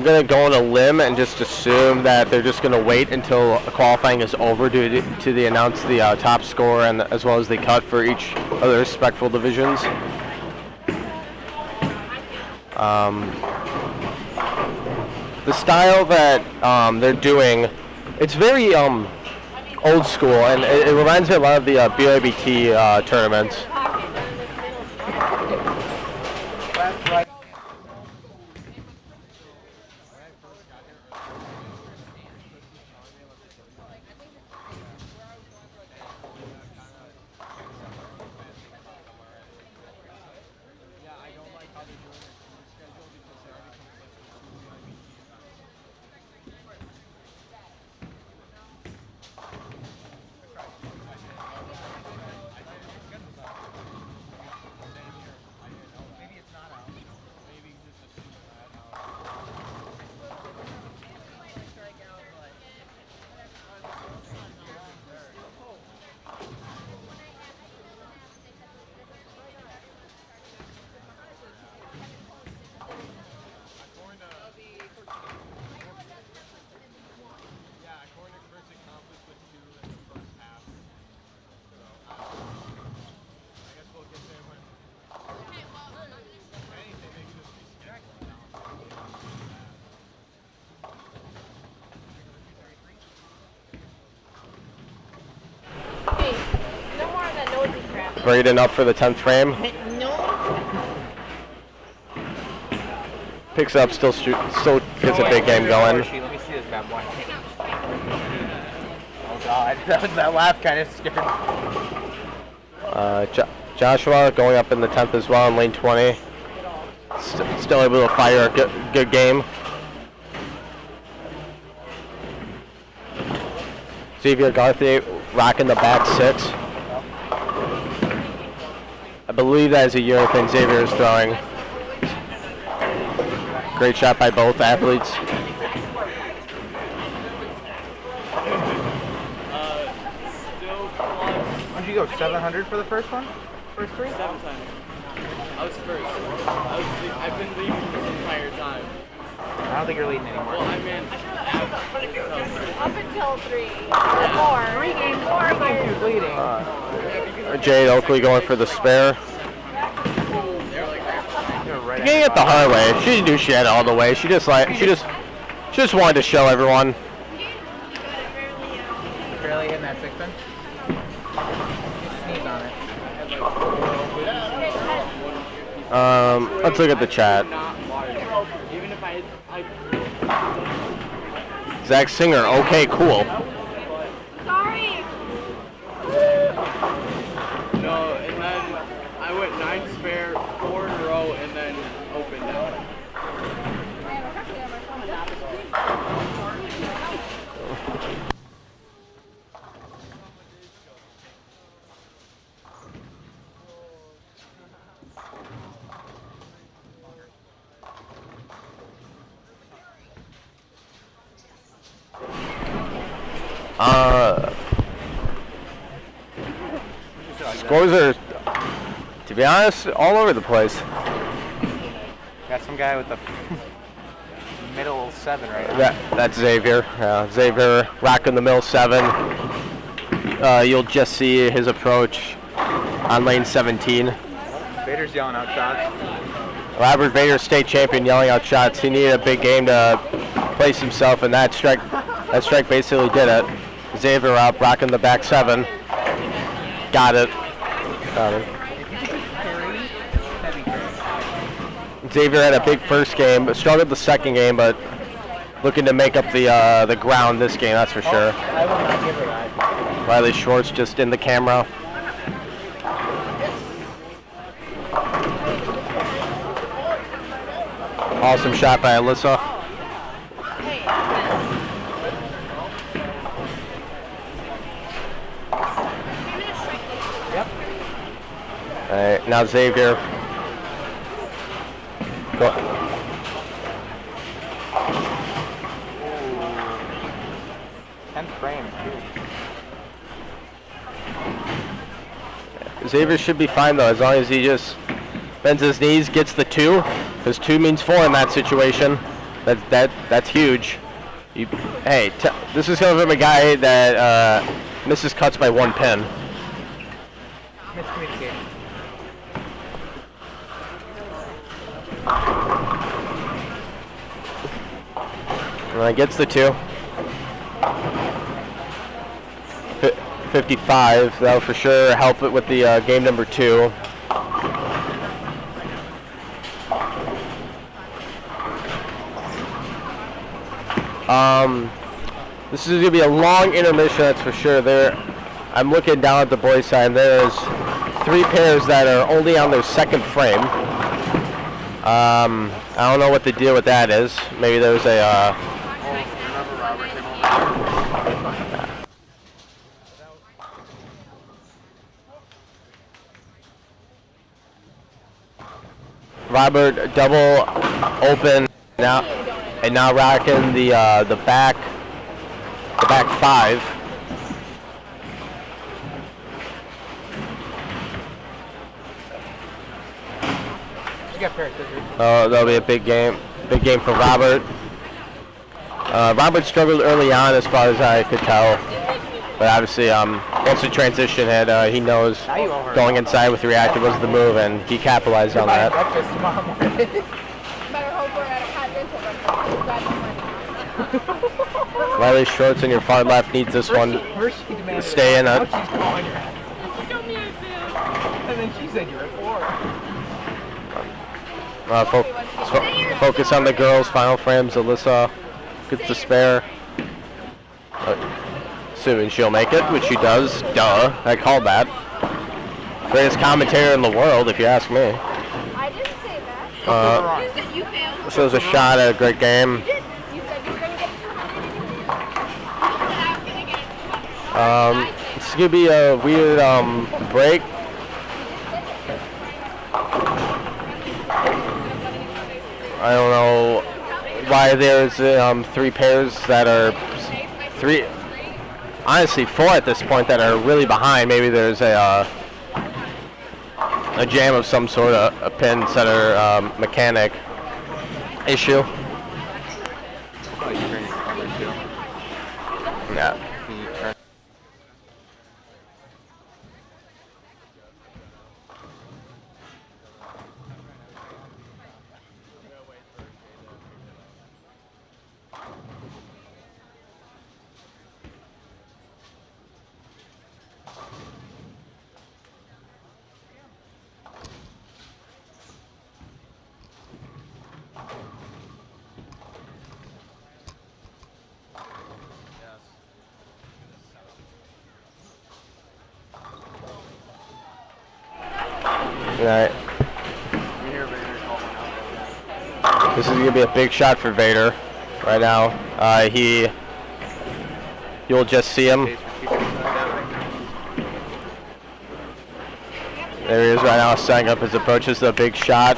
gonna go on a limb and just assume that they're just gonna wait until qualifying is over to announce the top score and as well as the cut for each of their respectful divisions. the style that they're doing, it's very old school, and it reminds me a lot of the BIBT tournaments. Braden up for the 10th frame. Picks up, still gets a big game going. Let me see this bad boy. Oh God, that laugh kind of scared. Joshua going up in the 10th as well in lane 20. Still able to fire a good game. Xavier Garthier rocking the back 6. I believe that is a urethane Xavier is throwing. Great shot by both athletes. What'd you go, 700 for the first one? First three? 7 times. I was first. I've been leading this entire time. I don't think you're leading anymore. Well, I mean, Up until 3 or 4. 3 games. 4 He was leading. Jade Oakley going for the spare. She didn't get the hard way. She didn't do shit all the way. She just wanted to show everyone. Barely hitting that 6 pin. Sneeze on it. Let's look at the chat. Zach Singer, okay, cool. Sorry. no, and then I went 9 spare, 4 in a row, and then opened down. Scores are, to be honest, all over the place. Got some guy with the middle 7 right now. That's Xavier. Xavier rocking the middle 7. You'll just see his approach on lane 17. Vader's yelling out shots. Robert Vader, state champion, yelling out shots. He needed a big game to place himself, and that strike basically did it. Xavier up, rocking the back 7. Got it. Xavier had a big first game, struggled the second game, but looking to make up the ground this game, that's for sure. I will not give her that. Riley Schwartz just in the camera. Awesome shot by Alyssa. All right, now Xavier. Go. 10th frame. Xavier should be fine though, as long as he just bends his knees, gets the 2, because 2 means 4 in that situation. That's huge. This is coming from a guy that misses cuts by 1 pin. Miscommunication. Gets the 2. 55. That'll for sure help it with the game number 2. This is going to be a long intermission, that's for sure. I'm looking down at the boys' side. There's 3 pairs that are only on their second frame. I don't know what the deal with that is. Maybe there's a... Robert double open now, and now rocking the back 5. That'll be a big game for Robert. Robert struggled early on as far as I could tell, but obviously once the transition hit, he knows going inside with reactive was the move, and he capitalized on that. Better hope we're at a hot Riley Schwartz in your far left needs this one to stay in. And then she said you're at 4. Focus on the girls' final frames. Alyssa gets the spare. Assuming she'll make it, which she does. Duh, I called that. Greatest commentator in the world, if you ask me. I didn't say that. You said you failed. Shows a shot at a great game. You said you were going to get it. It's gonna be a weird break. I don't know why there's 3 pairs that are 3. Honestly, 4 at this point that are really behind. Maybe there's a jam of some sort, a pin setter mechanic issue. Yeah. Right. This is gonna be a big shot for Vader right now. You'll just see him. There he is right now, setting up his approach. This is a big shot.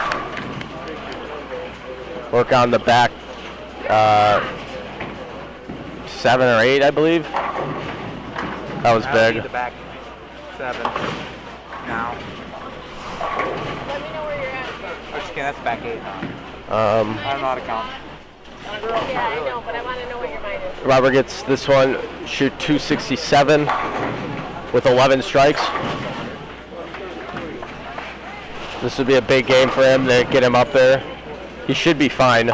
Work on the back 7 or 8, I believe. That was big. The back 7 now. Let me know where you're at. Okay, that's back 8. I don't know how to count. Yeah, I know, but I want to know what your mind is. Robert gets this one, shoot 267 with 11 strikes. This would be a big game for him to get him up there. He should be fine.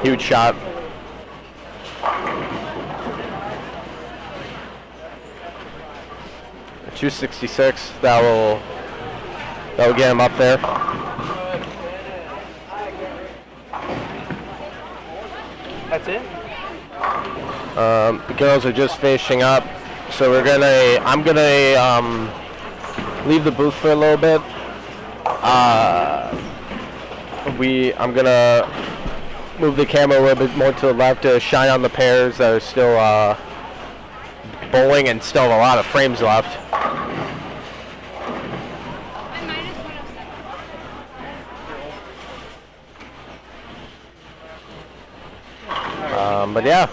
Huge shot. .266. That will get him up there. That's it? The girls are just finishing up, so I'm gonna leave the booth for a little bit. I'm gonna move the camera a little bit more to the left to shine on the pairs that are still bowling and still have a lot of frames left. But yeah,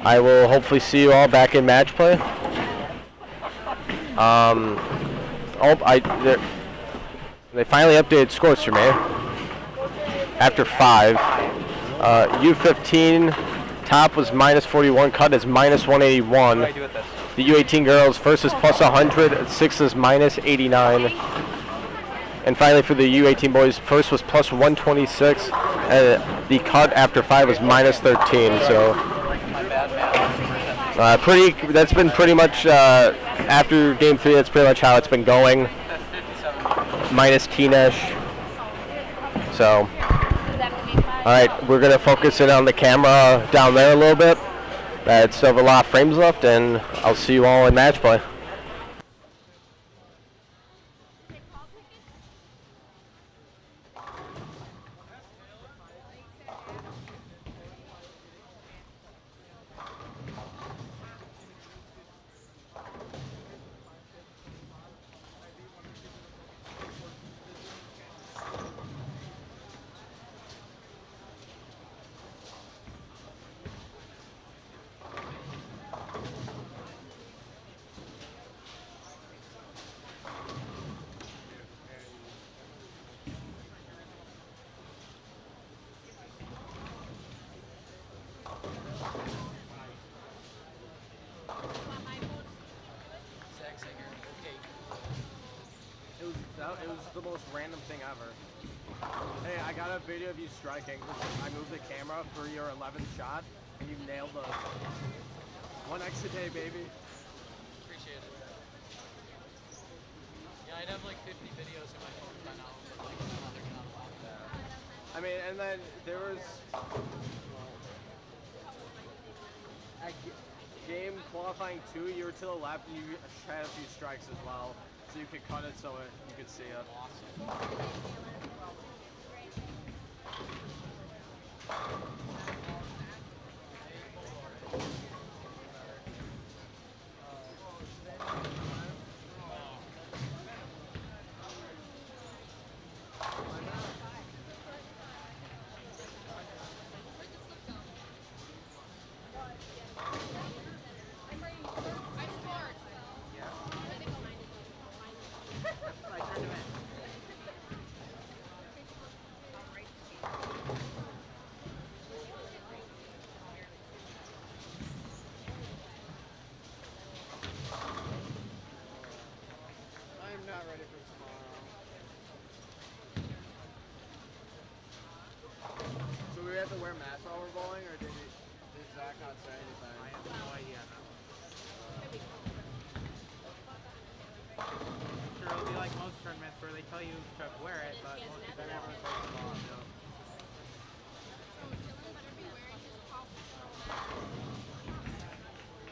I will hopefully see you all back in match play. They finally updated scores for me after 5. U15 top was minus 41, cut is minus 181. What do I do with this? The U18 girls, first is plus 100, sixth is minus 89. And finally for the U18 boys, first was plus 126, the cut after 5 was minus 13. So that's been pretty much, after game 3, that's pretty much how it's been going. Minus T-Nesh. So, alright, we're going to focus in on the camera down there a little bit. I still have a lot of frames left, and I'll see you all in match play. It was the most random thing ever. Hey, I got a video of you striking. I moved the camera for your 11th shot, and you nailed the 1x a day, baby. Appreciate it. Yeah, I'd have like 50 videos in my phone by now, but like they're not allowed that. I mean, and then there was at game qualifying 2, you were to the left, and you had a few strikes as well. So you could cut it so you could see it. Awesome. have to wear masks while we're bowling, or did Zach not say anything? I have no idea. Sure, it'll be like most tournaments where they tell you to wear it, but most of them never take them off. So.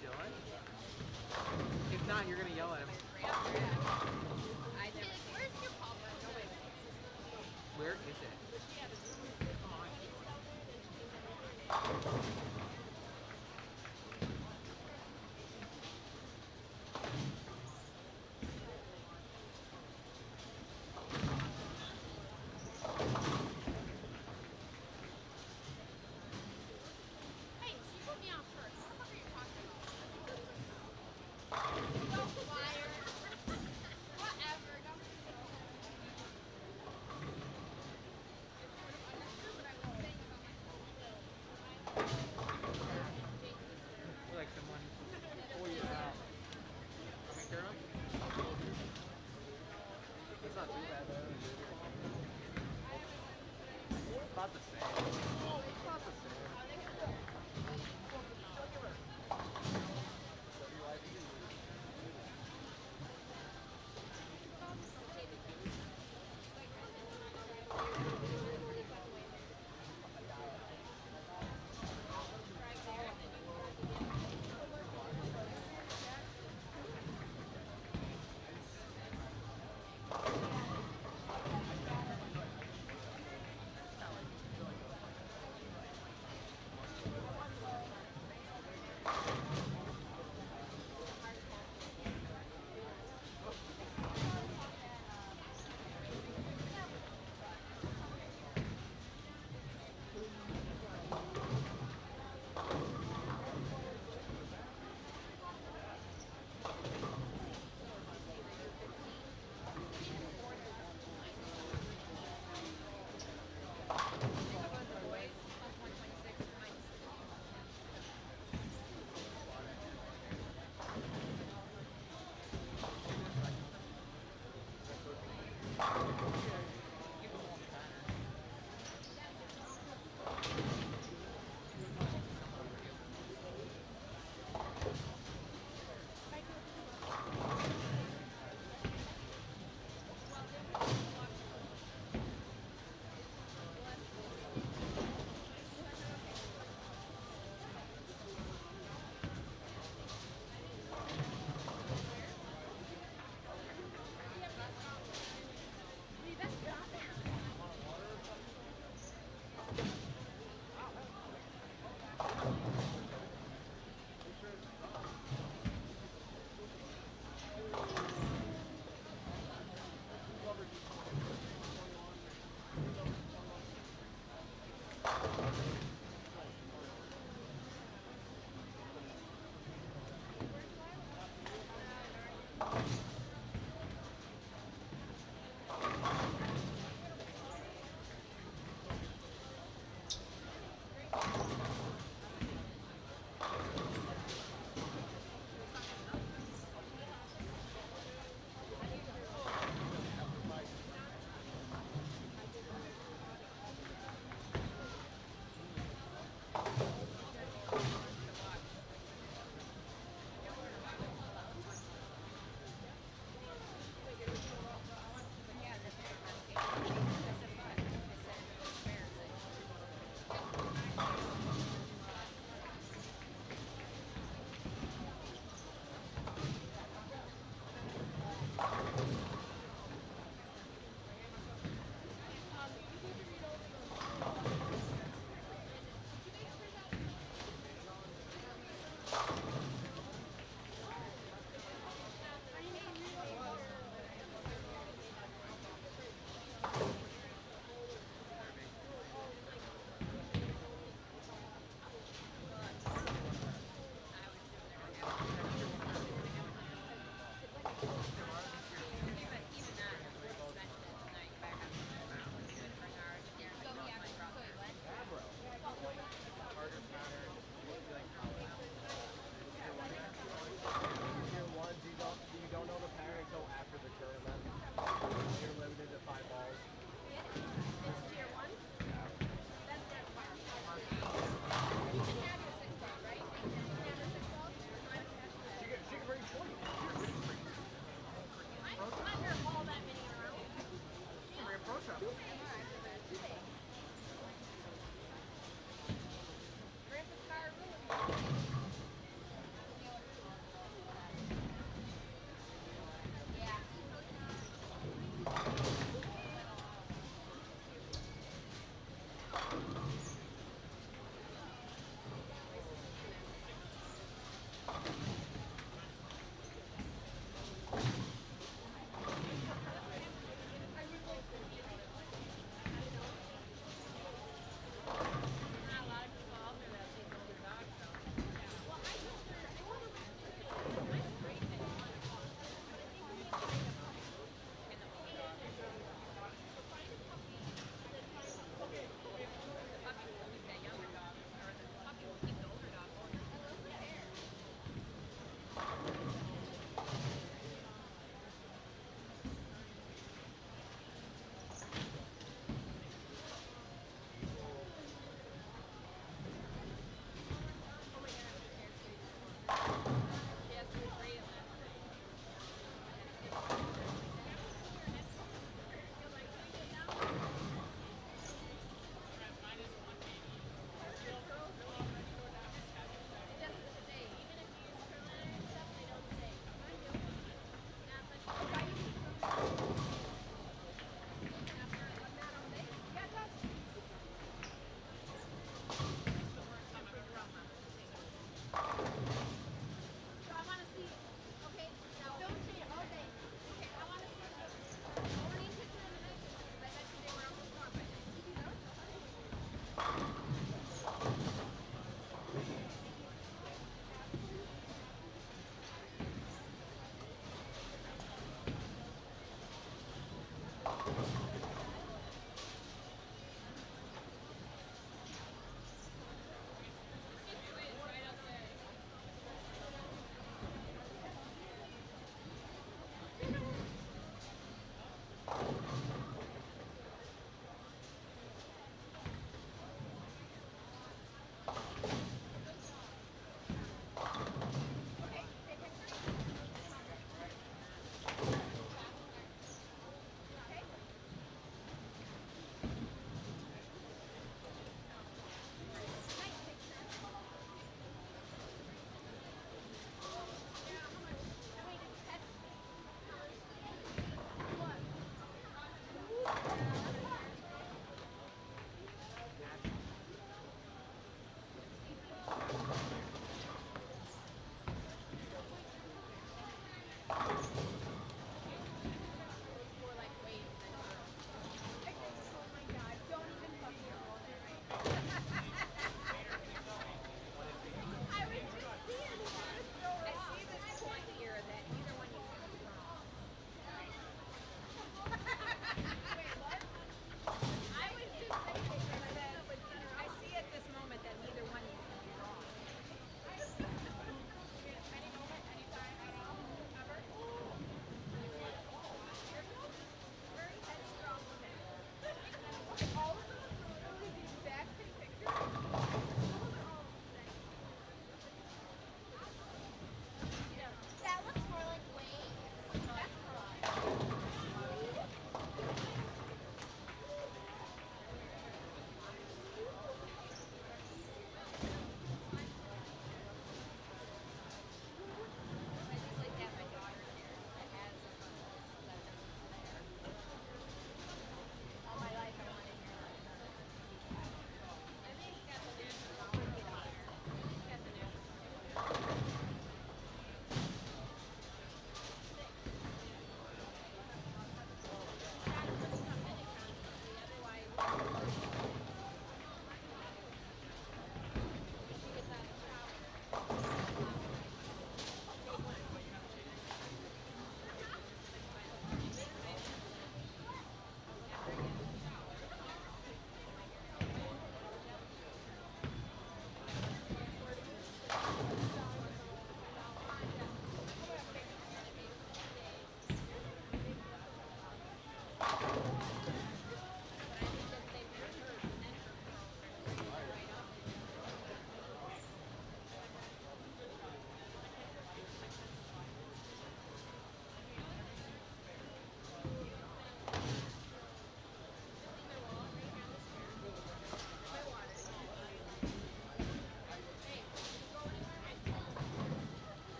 Dylan? If not, you're gonna yell at him. Where is it?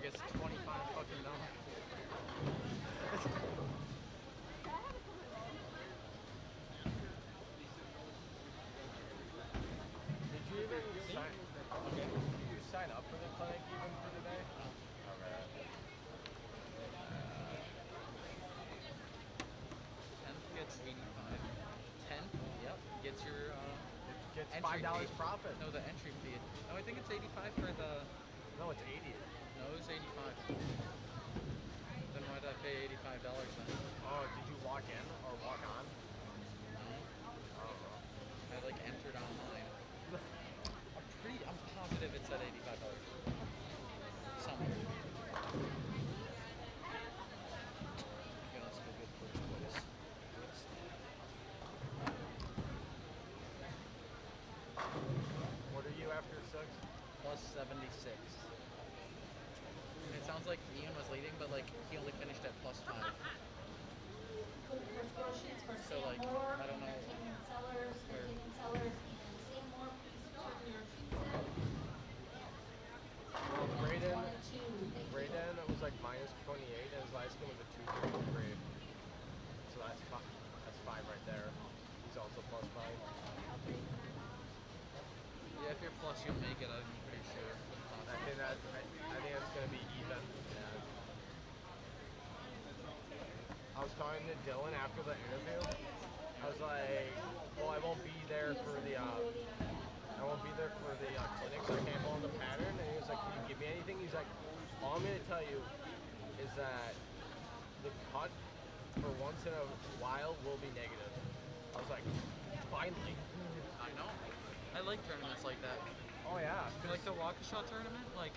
gets 25 fucking dollars. Did you even sign up for the clinic even for today? Okay. 10th gets 85. 10th, yep, gets your Gets entry $5 fee. profit. No, the entry fee. No, I think it's 85 for the. No, it's 80. No, it was 85. Then why did I pay $85 then? Oh, did you walk in or walk on? No, Oh. I like entered online. I'm positive it said $85. Somewhere. Okay, let's go get first place. What are you after 6? Plus 76. It sounds like Ian was leading, but like he only finished at plus 5. So like, I don't know where. Well, Brayden was like minus 28, and his last game was a 233. So that's 5 right there. He's also plus 5. Yeah, if you're plus, you'll make it. I'm pretty sure. I think it's gonna be even. Yeah. I was talking to Dylan after the interview. I was like, well, I won't be there for the clinic, so I can't follow the pattern. And he was like, can you give me anything? He's like, all I'm gonna tell you is that the cut for once in a while will be negative. I was like, finally. I know. I like tournaments like that. Oh yeah. Like the Waukesha tournament, like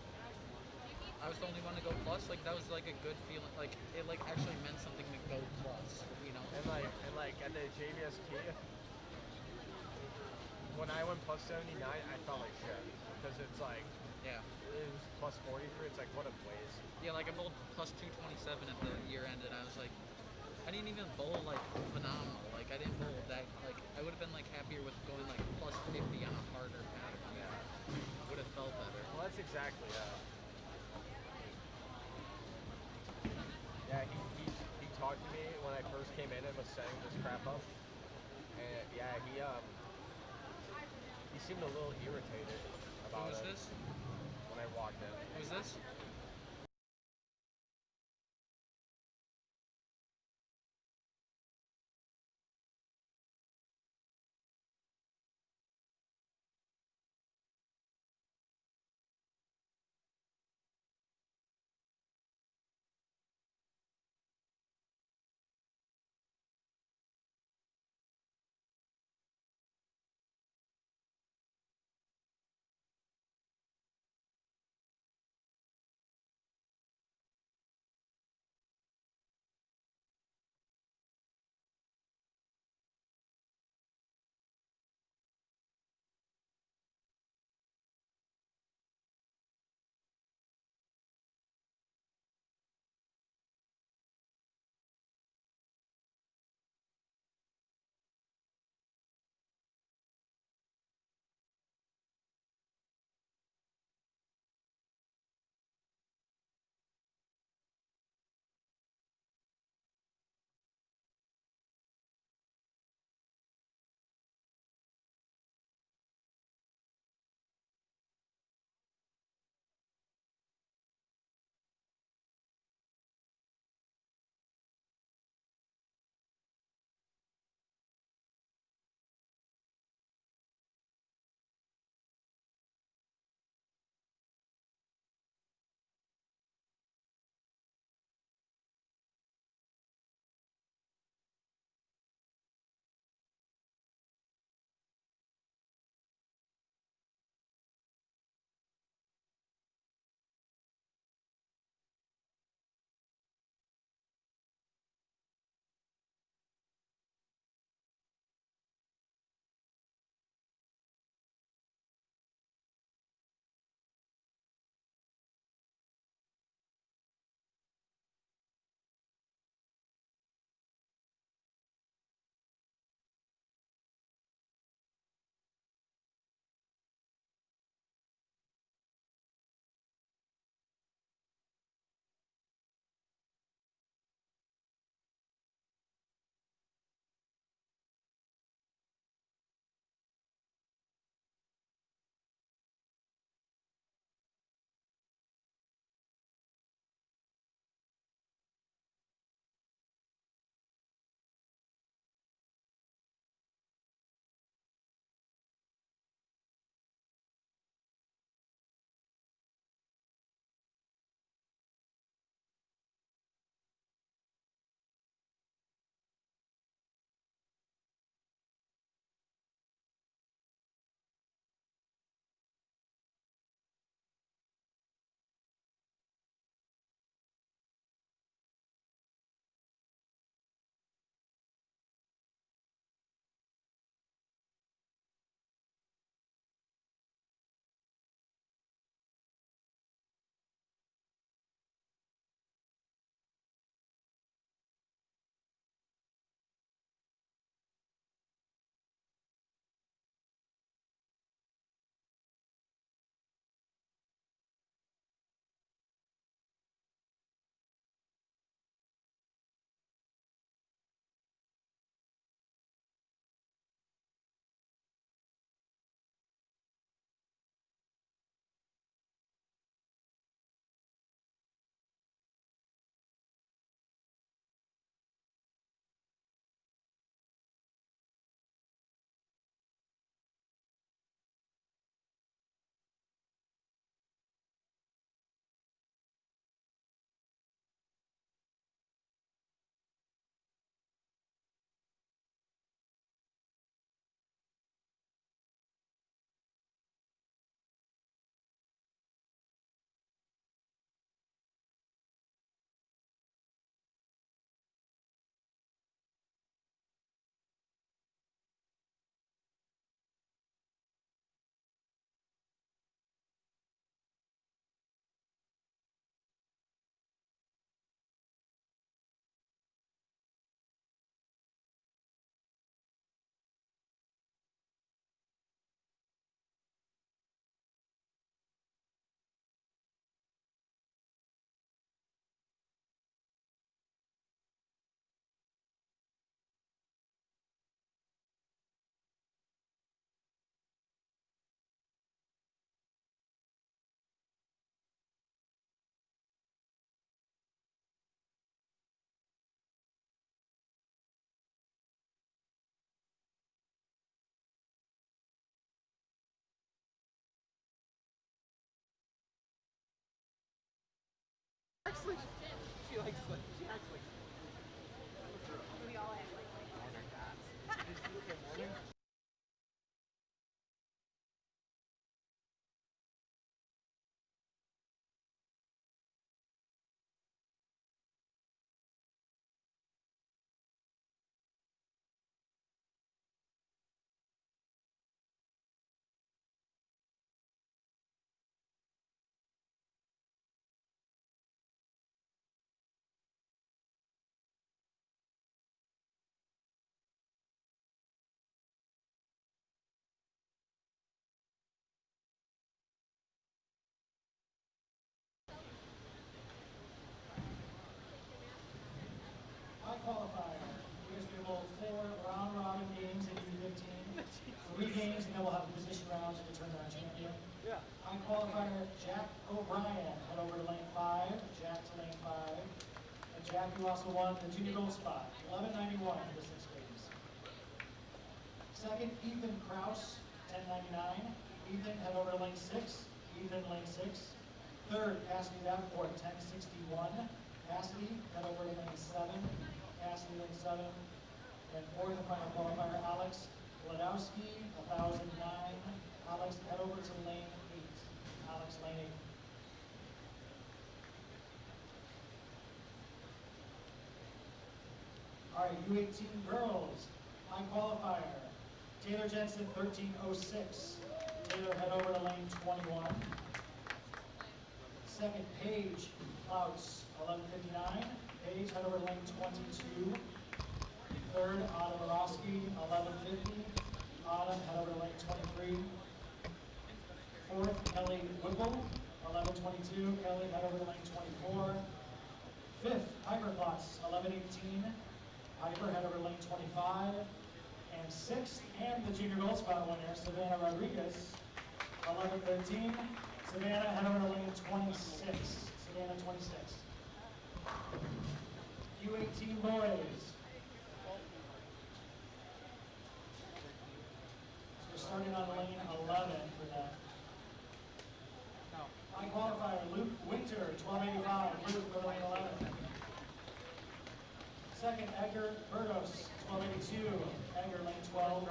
I was the only one to go plus. Like that was like a good feeling. Like it like actually meant something to go plus. You know. And like at the JBST, when I went plus 79, I felt like shit because it's like Yeah. it was plus 43. It's like what a waste. Yeah, like I bowled plus 227 at the year end, and I was like, I didn't even bowl like phenomenal. Like I didn't bowl that. Like I would have been like happier with going like plus 50 on a harder pattern. Yeah. Would have felt better. Well, that's exactly Yeah, he talked to me when I first came in and was setting this crap up, and yeah, he seemed a little irritated about Who was it this? when I walked in. Who's this? She likes like she acts like. We all act like High qualifier. We just will 4 round robin games in U15. 3 games, and then we'll have a position round to determine our champion. Yeah. High qualifier, Jack O'Brien. Head over to lane 5. Jack to lane 5. And Jack, you also won the junior gold spot. 1191 for the 6 games. Second, Ethan Kraus, 1099. Ethan, head over to lane 6. Ethan, lane 6. Third, Cassidy Davenport, 1061. Cassidy, head over to lane 7. Cassidy, lane 7. And fourth and final qualifier, Alex Ladowski, 1009. Alex, head over to lane 8. Alex, lane 8. All right, U18 girls, high qualifier. Taylor Jensen, 1306. Taylor, head over to lane 21. Second, Paige Clouts, 1159. Paige, head over to lane 22. Third, Autumn Orosky, 1150. Autumn, head over to lane 23. Fourth, Kelly Whipple, 1122. Kelly, head over to lane 24. Fifth, Piper Klotz, 1118. Piper, head over to lane 25. And sixth, and the junior gold spot winner, Savannah Rodriguez, 1113. Savannah, head over to lane 26. Savannah, 26. U18 boys. So we're starting on lane 11 for that. High qualifier, Luke Winter, 1285. Luke for lane 11. Second, Edgar Burgos, 1282. Edgar, lane 12.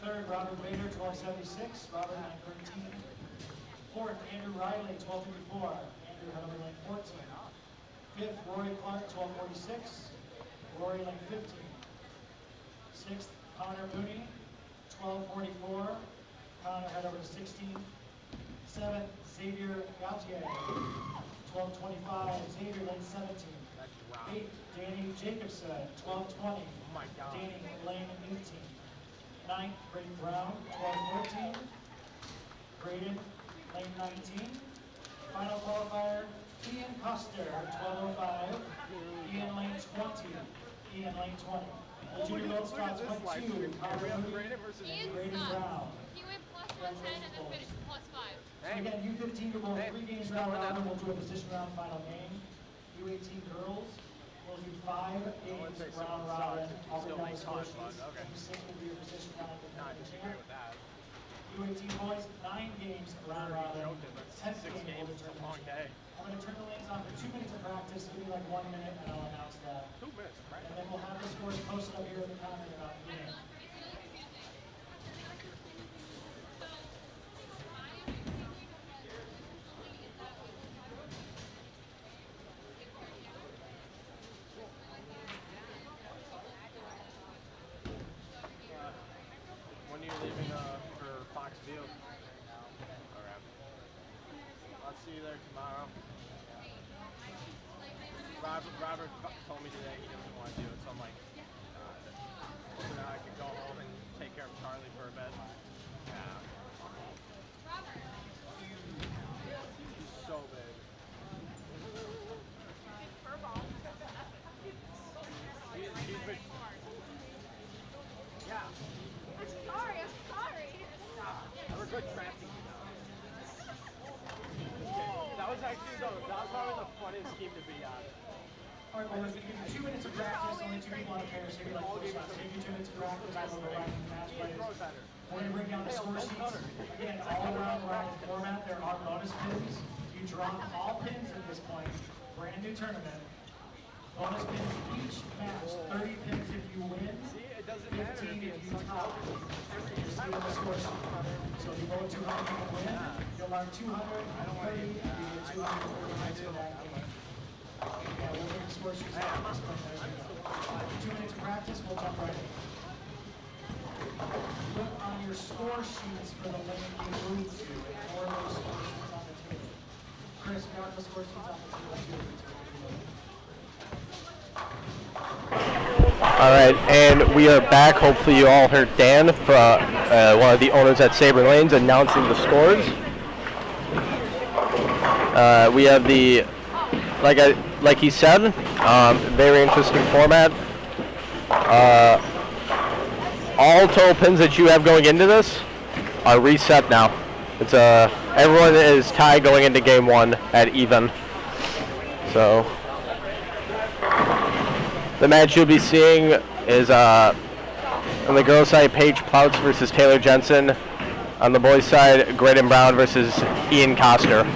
Third, Robert Bader, 1276. Robert, lane 13. Fourth, Andrew Riley, 1254. Andrew, head over lane 14. Fifth, Rory Clark, 1246. Rory, lane 15. Sixth, Connor Mooney, 1244. Connor, head over to 16. Seventh, Xavier Gautier, 1225. Xavier, lane 17. Eighth, Danny Jacobson, 1220. Oh my God. Danny, lane 18. Ninth, Braden Brown, 1214. Braden, lane 19. Final qualifier, Ian Custer, 1205. Ian, lane 20. Ian, lane 20. The junior gold spots went to Connor Mooney, Ian Braden sucks. Brown. He went plus 110 and then finished plus 5. So again, U15 will go 3 games round robin. We'll do a position round final game. U18 girls will do 5 games round robin. I'll bring down the score sheets. U6 will be your position round. U18 boys, 9 games round robin. 10th game will determine the champion. I'm going to turn the lanes on for 2 minutes of practice. Give me like 1 minute and I'll announce that. 2 minutes, right? And then we'll have the scores posted up here at the counter about the game. When are you leaving for Fox Field? Okay. I'll see you there tomorrow. Robert told me today he doesn't want to do it, so I'm like, so now I can go home and take care of Charlie for a bit. Yeah. He's so big. He's been, yeah. I'm sorry. We're good drafting. That was actually that was probably the funniest scheme to be on. All right, well, we're going to give you 2 minutes of practice. Only 2 people on a pair, so you're like 4 shots. Give you 2 minutes of practice. We'll go back to the match plays. We're going to bring down the score sheets. Again, all around format. There are bonus pins. You drop all pins at this point. brand new tournament. Bonus pins each match, 30 pins if you win, 15 if you tie. Just see on the score sheet. So if you roll 200 and win, you'll earn 230 and you get 240 points for that game. Yeah, we'll get the score sheet. There we go. 2 minutes of practice, we'll jump right in. Look on your score sheets for the lane you move to, and more of those score sheets on the table. Chris, grab the score sheets on the table too. All right, and we are back. Hopefully you all heard Dan, one of the owners at Sabre Lanes, announcing the scores. We have the, like he said, very interesting format. All total pins that you have going into this are reset now. It's everyone is tied going into game one at even. So the match you'll be seeing is on the girls' side, Paige Plouts versus Taylor Jensen. On the boys' side, Graydon Brown versus Ian Coster.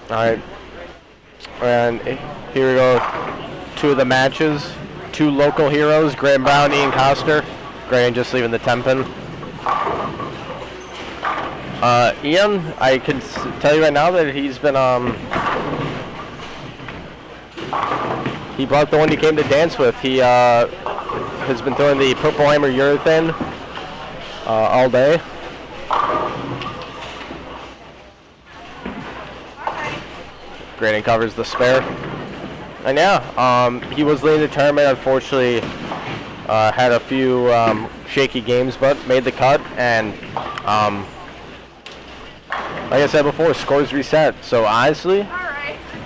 All right, and here we go. 2 of the matches. 2 local heroes, Graham Brown, Ian Coster. Graham just leaving the 10 pin. Ian, I can tell you right now that he's been, he brought the one he came to dance with. He has been throwing the Purple Hammer urethane all day. Graydon covers the spare. And yeah, he was leading the tournament. Unfortunately, had a few shaky games, but made the cut. And like I said before, scores reset. So honestly,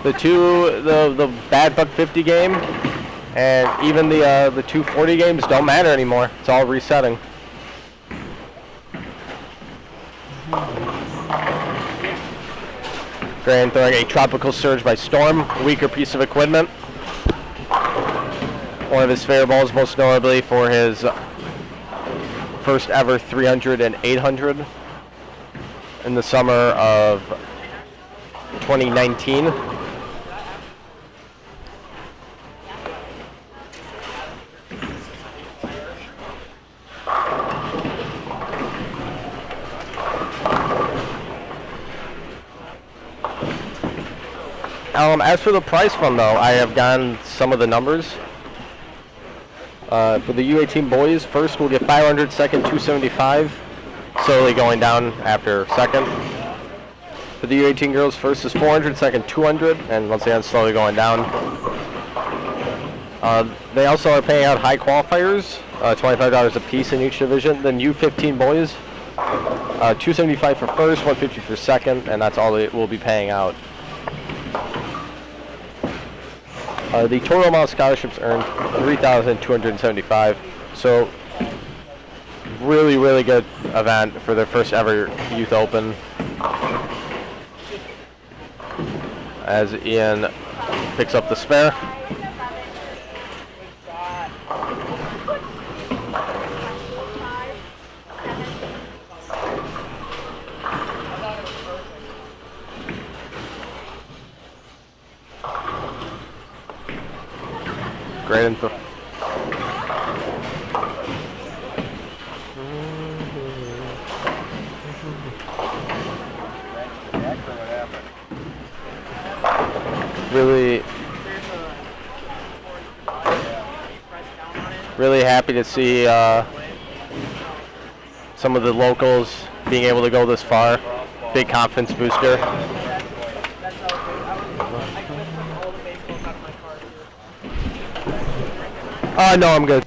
the bad buck 50 game and even the 240 games don't matter anymore. It's all resetting. Graham throwing a Tropical Surge by Storm, a weaker piece of equipment. One of his favorite balls, most notably for his first ever 300 and 800 in the summer of 2019. As for the prize fund, though, I have gotten some of the numbers. For the U18 boys, first we'll get 500, second 275, slowly going down after second. For the U18 girls, first is 400, second 200, and once again slowly going down. They also are paying out high qualifiers, $25 a piece in each division. Then U15 boys, $275 for first, $150 for second, and that's all they will be paying out. The total amount of scholarships earned, $3,275. So, really, really good event for their first ever Youth Open. As Ian picks up the spare. Great info. Really happy to see some of the locals being able to go this far. Big confidence booster. No, I'm good.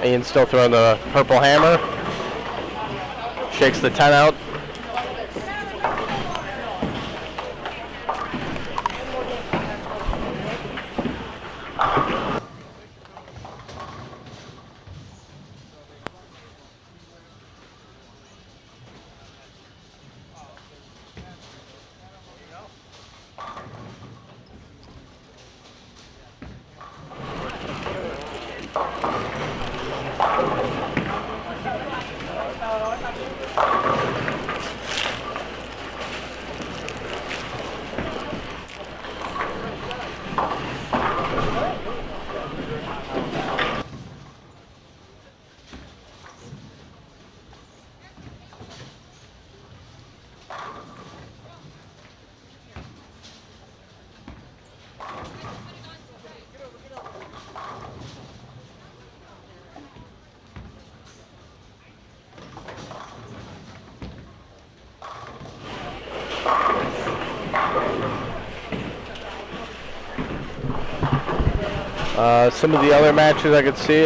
Ian's still throwing the purple hammer. Shakes the 10 out. Some of the other matches I could see.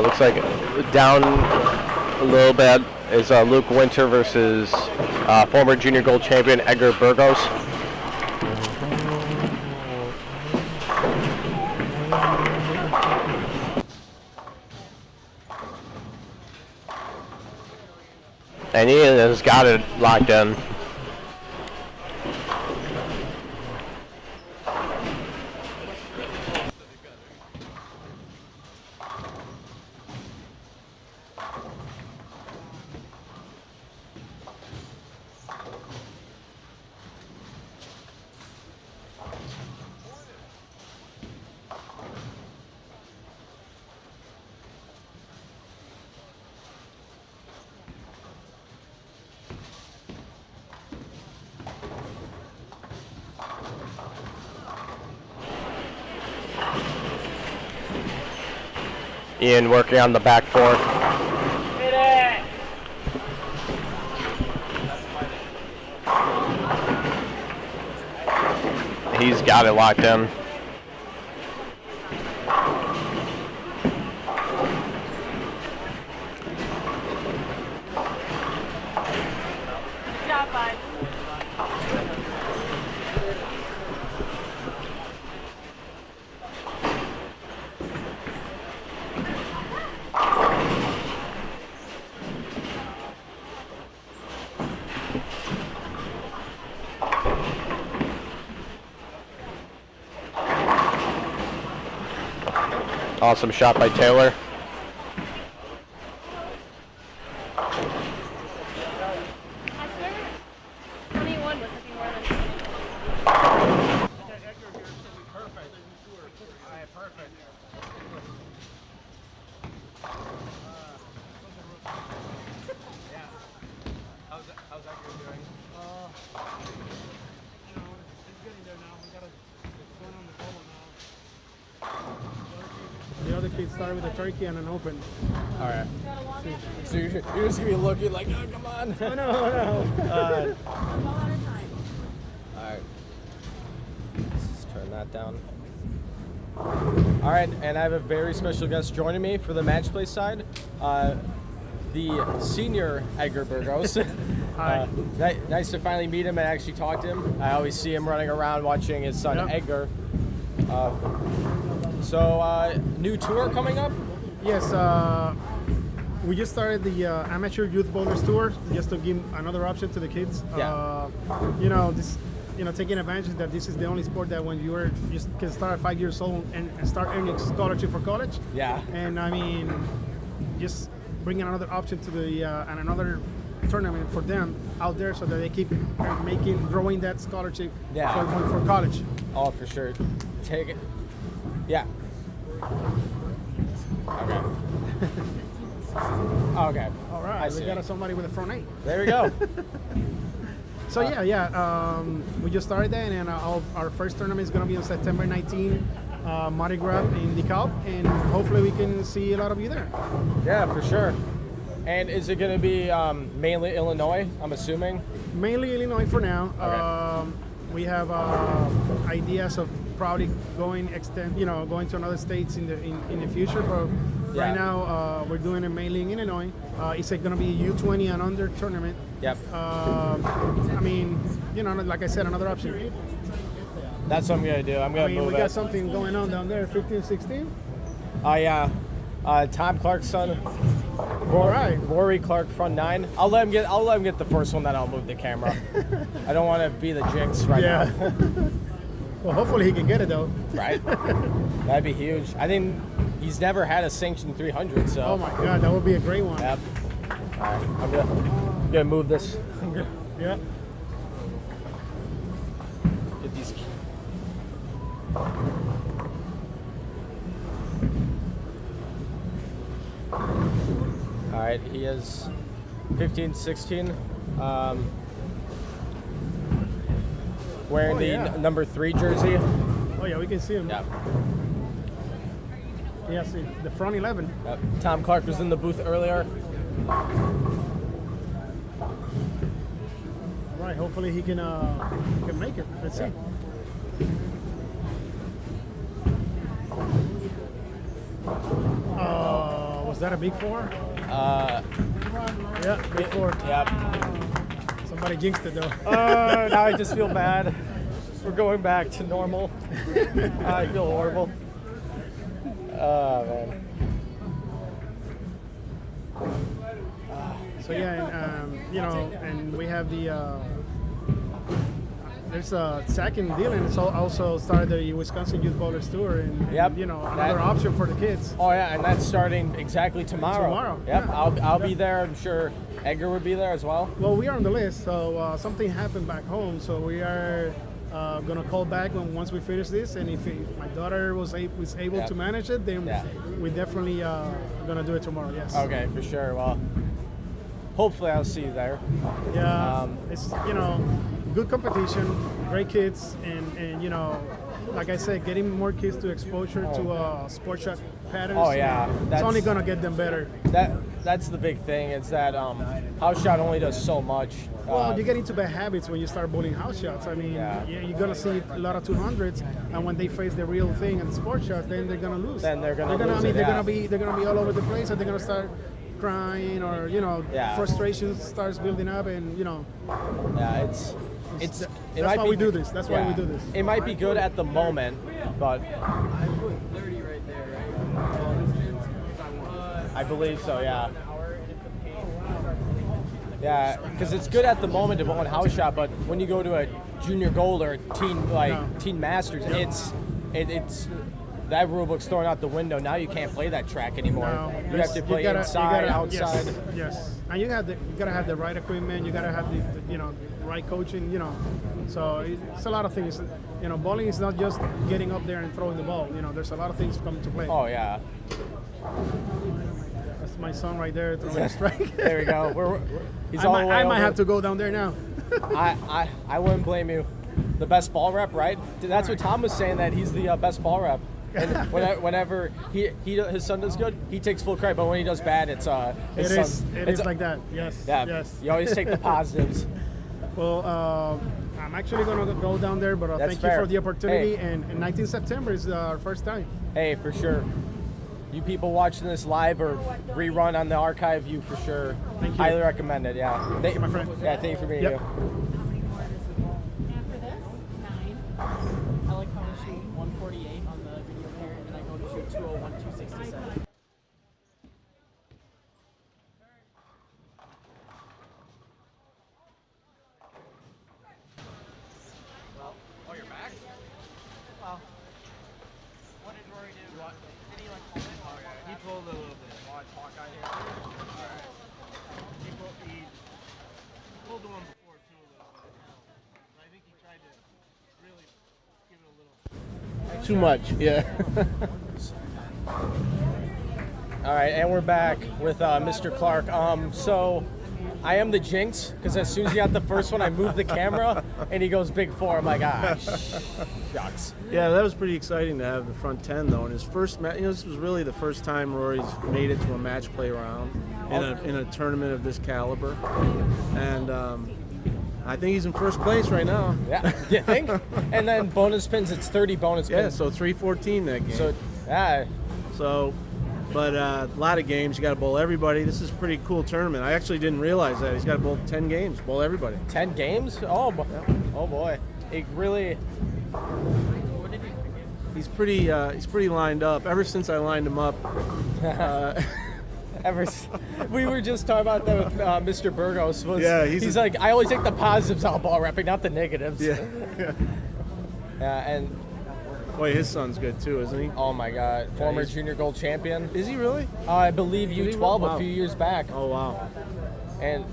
Looks like down a little bit is Luke Winter versus former junior gold champion Edgar Burgos. And Ian has got it locked in. Ian working on the back four. He's got it locked in. Awesome shot by Taylor. The other kids started with a turkey and an open. All right. So you're just gonna be looking like, oh, come on. Oh, no. All right. Let's turn that down. All right, and I have a very special guest joining me for the match play side. The senior Edgar Burgos. Hi. Nice to finally meet him and actually talk to him. I always see him running around watching his son Edgar. So, new tour coming up? Yes, we just started the Amateur Youth Bowlers Tour just to give another option to the kids. Yeah. Taking advantage that this is the only sport that when you just can start at 5 years old and start earning scholarship for college. Yeah. And I mean, just bringing another option to the and another tournament for them out there so that they keep growing that scholarship for college. Oh, for sure. Take it. Yeah. Okay. Okay. All right. We got somebody with a front eight. There we go. So we just started that, and our first tournament is going to be on September 19, Mardi Gras in DeKalb, and hopefully we can see a lot of you there. Yeah, for sure. And is it going to be mainly Illinois, I'm assuming? Mainly Illinois for now. Okay. We have ideas of probably going to other states in the future, but right now we're doing it mainly in Illinois. It's going to be a U20 and under tournament. Yep. I mean, like I said, another option. That's what I'm going to do. I'm going to move we got something going on down there, 15, 16. Oh, yeah. Tom Clark's son. All right. Rory Clark, front nine. I'll let him get the first one, then I'll move the camera. I don't want to be the jinx right now. Well, hopefully he can get it though. Right. That'd be huge. I think he's never had a sanctioned 300, so. Oh my God, that would be a great one. Yep. All right, I'm gonna move this. Yeah. Get these. All right, he is 15, 16. Wearing the number 3 jersey. Oh yeah, we can see him. Yep. Yeah, see the front 11. Yep. Tom Clark was in the booth earlier. Right. Hopefully he can make it. Let's see. Was that a big 4? Yeah, big 4. Yep. Somebody jinxed it though. Now I just feel bad. We're going back to normal. I feel horrible. Oh, man. So yeah, and we have the there's Zach and Dylan also started the Wisconsin Youth Bowlers Tour, and another option for the kids. Oh yeah, and that's starting exactly tomorrow. Yep, I'll be there. I'm sure Edgar would be there as well. Well, we are on the list, so something happened back home, so we are gonna call back once we finish this, and if my daughter was able to manage it, then we definitely gonna do it tomorrow. Yes. Okay, for sure. Well, hopefully I'll see you there. Yeah, it's good competition, great kids, and like I said, getting more kids to exposure to sports patterns. Oh, yeah. It's only gonna get them better. That's the big thing. Is that house shot only does so much. Well, you get into bad habits when you start bowling house shots. I mean, you're gonna see a lot of 200s, and when they face the real thing and sports shots, then they're gonna lose. Then they're gonna lose. They're gonna be all over the place, and they're gonna start crying, or frustration starts building up, and it's. That's why we do this. That's why we do this. It might be good at the moment, but I put 30 right there, right? I believe so. Yeah. Yeah, because it's good at the moment to bowl in house shot, but when you go to a junior gold or teen masters, it's that rule book's thrown out the window. Now you can't play that track anymore. No, you have to play inside, outside. Yes, and you gotta have the right equipment. You gotta have the right coaching. So it's a lot of things. Bowling is not just getting up there and throwing the ball. There's a lot of things come into play. Oh yeah. That's my son right there throwing a strike. There we go. I might have to go down there now. I wouldn't blame you. The best ball rep, right? That's what Tom was saying, that he's the best ball rep. And whenever his son does good, he takes full credit. But when he does bad, it's It is like that. Yes. Yeah. Yes. You always take the positives. Well, I'm actually gonna go down there, but thank you for the opportunity. Hey. And 19 September is our first time. Hey, for sure. You people watching this live or rerun on the archive, you for sure. Thank you. Highly recommend it. Yeah. Thank you, my friend. Yeah. Thank you for being Yep. here. After this, 9. I like how I shoot 148 on the video here, and I go to shoot 201, 267. Oh, you're back? Well, what did Rory do? Did he pull it? Oh yeah, he pulled a little bit. Want to talk out here? Alright. He pulled the one before too a little bit. I think he tried to really give it a little. Too much, yeah. All right, and we're back with Mr. Clark. So I am the jinx, because as soon as he got the first one, I moved the camera, and he goes big four. I'm like, shucks. Yeah, that was pretty exciting to have the front 10 though. And his first match, this was really the first time Rory's made it to a match play round in a tournament of this caliber. And I think he's in first place right now. Yeah, you think? And then bonus pins, it's 30 bonus pins. Yeah, so 314 that game. So, yeah. But a lot of games, you got to bowl everybody. This is a pretty cool tournament. I actually didn't realize that. He's got to bowl 10 games, bowl everybody. 10 games? Oh, oh boy. It really... He's pretty lined up. Ever since I lined him up, we were just talking about that with Mr. Burgos. He's like, I always take the positives out of ball repping, not the negatives. Yeah. And boy, his son's good too, isn't he? Oh my God, former junior gold champion. Is he really? I believe U12 a few years back. Oh wow. And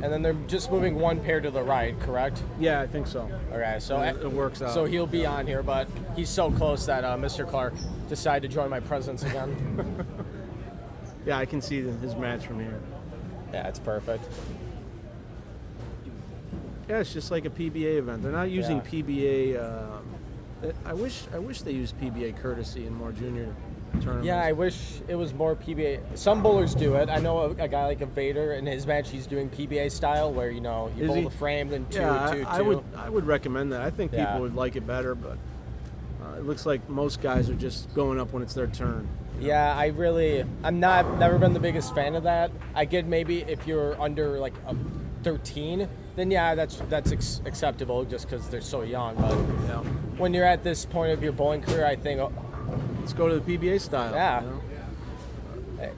and then they're just moving one pair to the right, correct? Yeah, I think so. Okay, so it works out. So he'll be on here, but he's so close that Mr. Clark decided to join my presence again. Yeah, I can see his match from here. Yeah, it's perfect. Yeah, it's just like a PBA event. They're not using PBA. I wish they used PBA courtesy in more junior tournaments. Yeah, I wish it was more PBA. Some bowlers do it. I know a guy like a Vader in his match. He's doing PBA style, where you bowl the frame, then two. I would recommend that. I think people would like it better, but it looks like most guys are just going up when it's their turn. Yeah, I'm never been the biggest fan of that. I get maybe if you're under like a 13, then yeah, that's acceptable just because they're so young. But when you're at this point of your bowling career, I think let's go to the PBA style. Yeah, hey,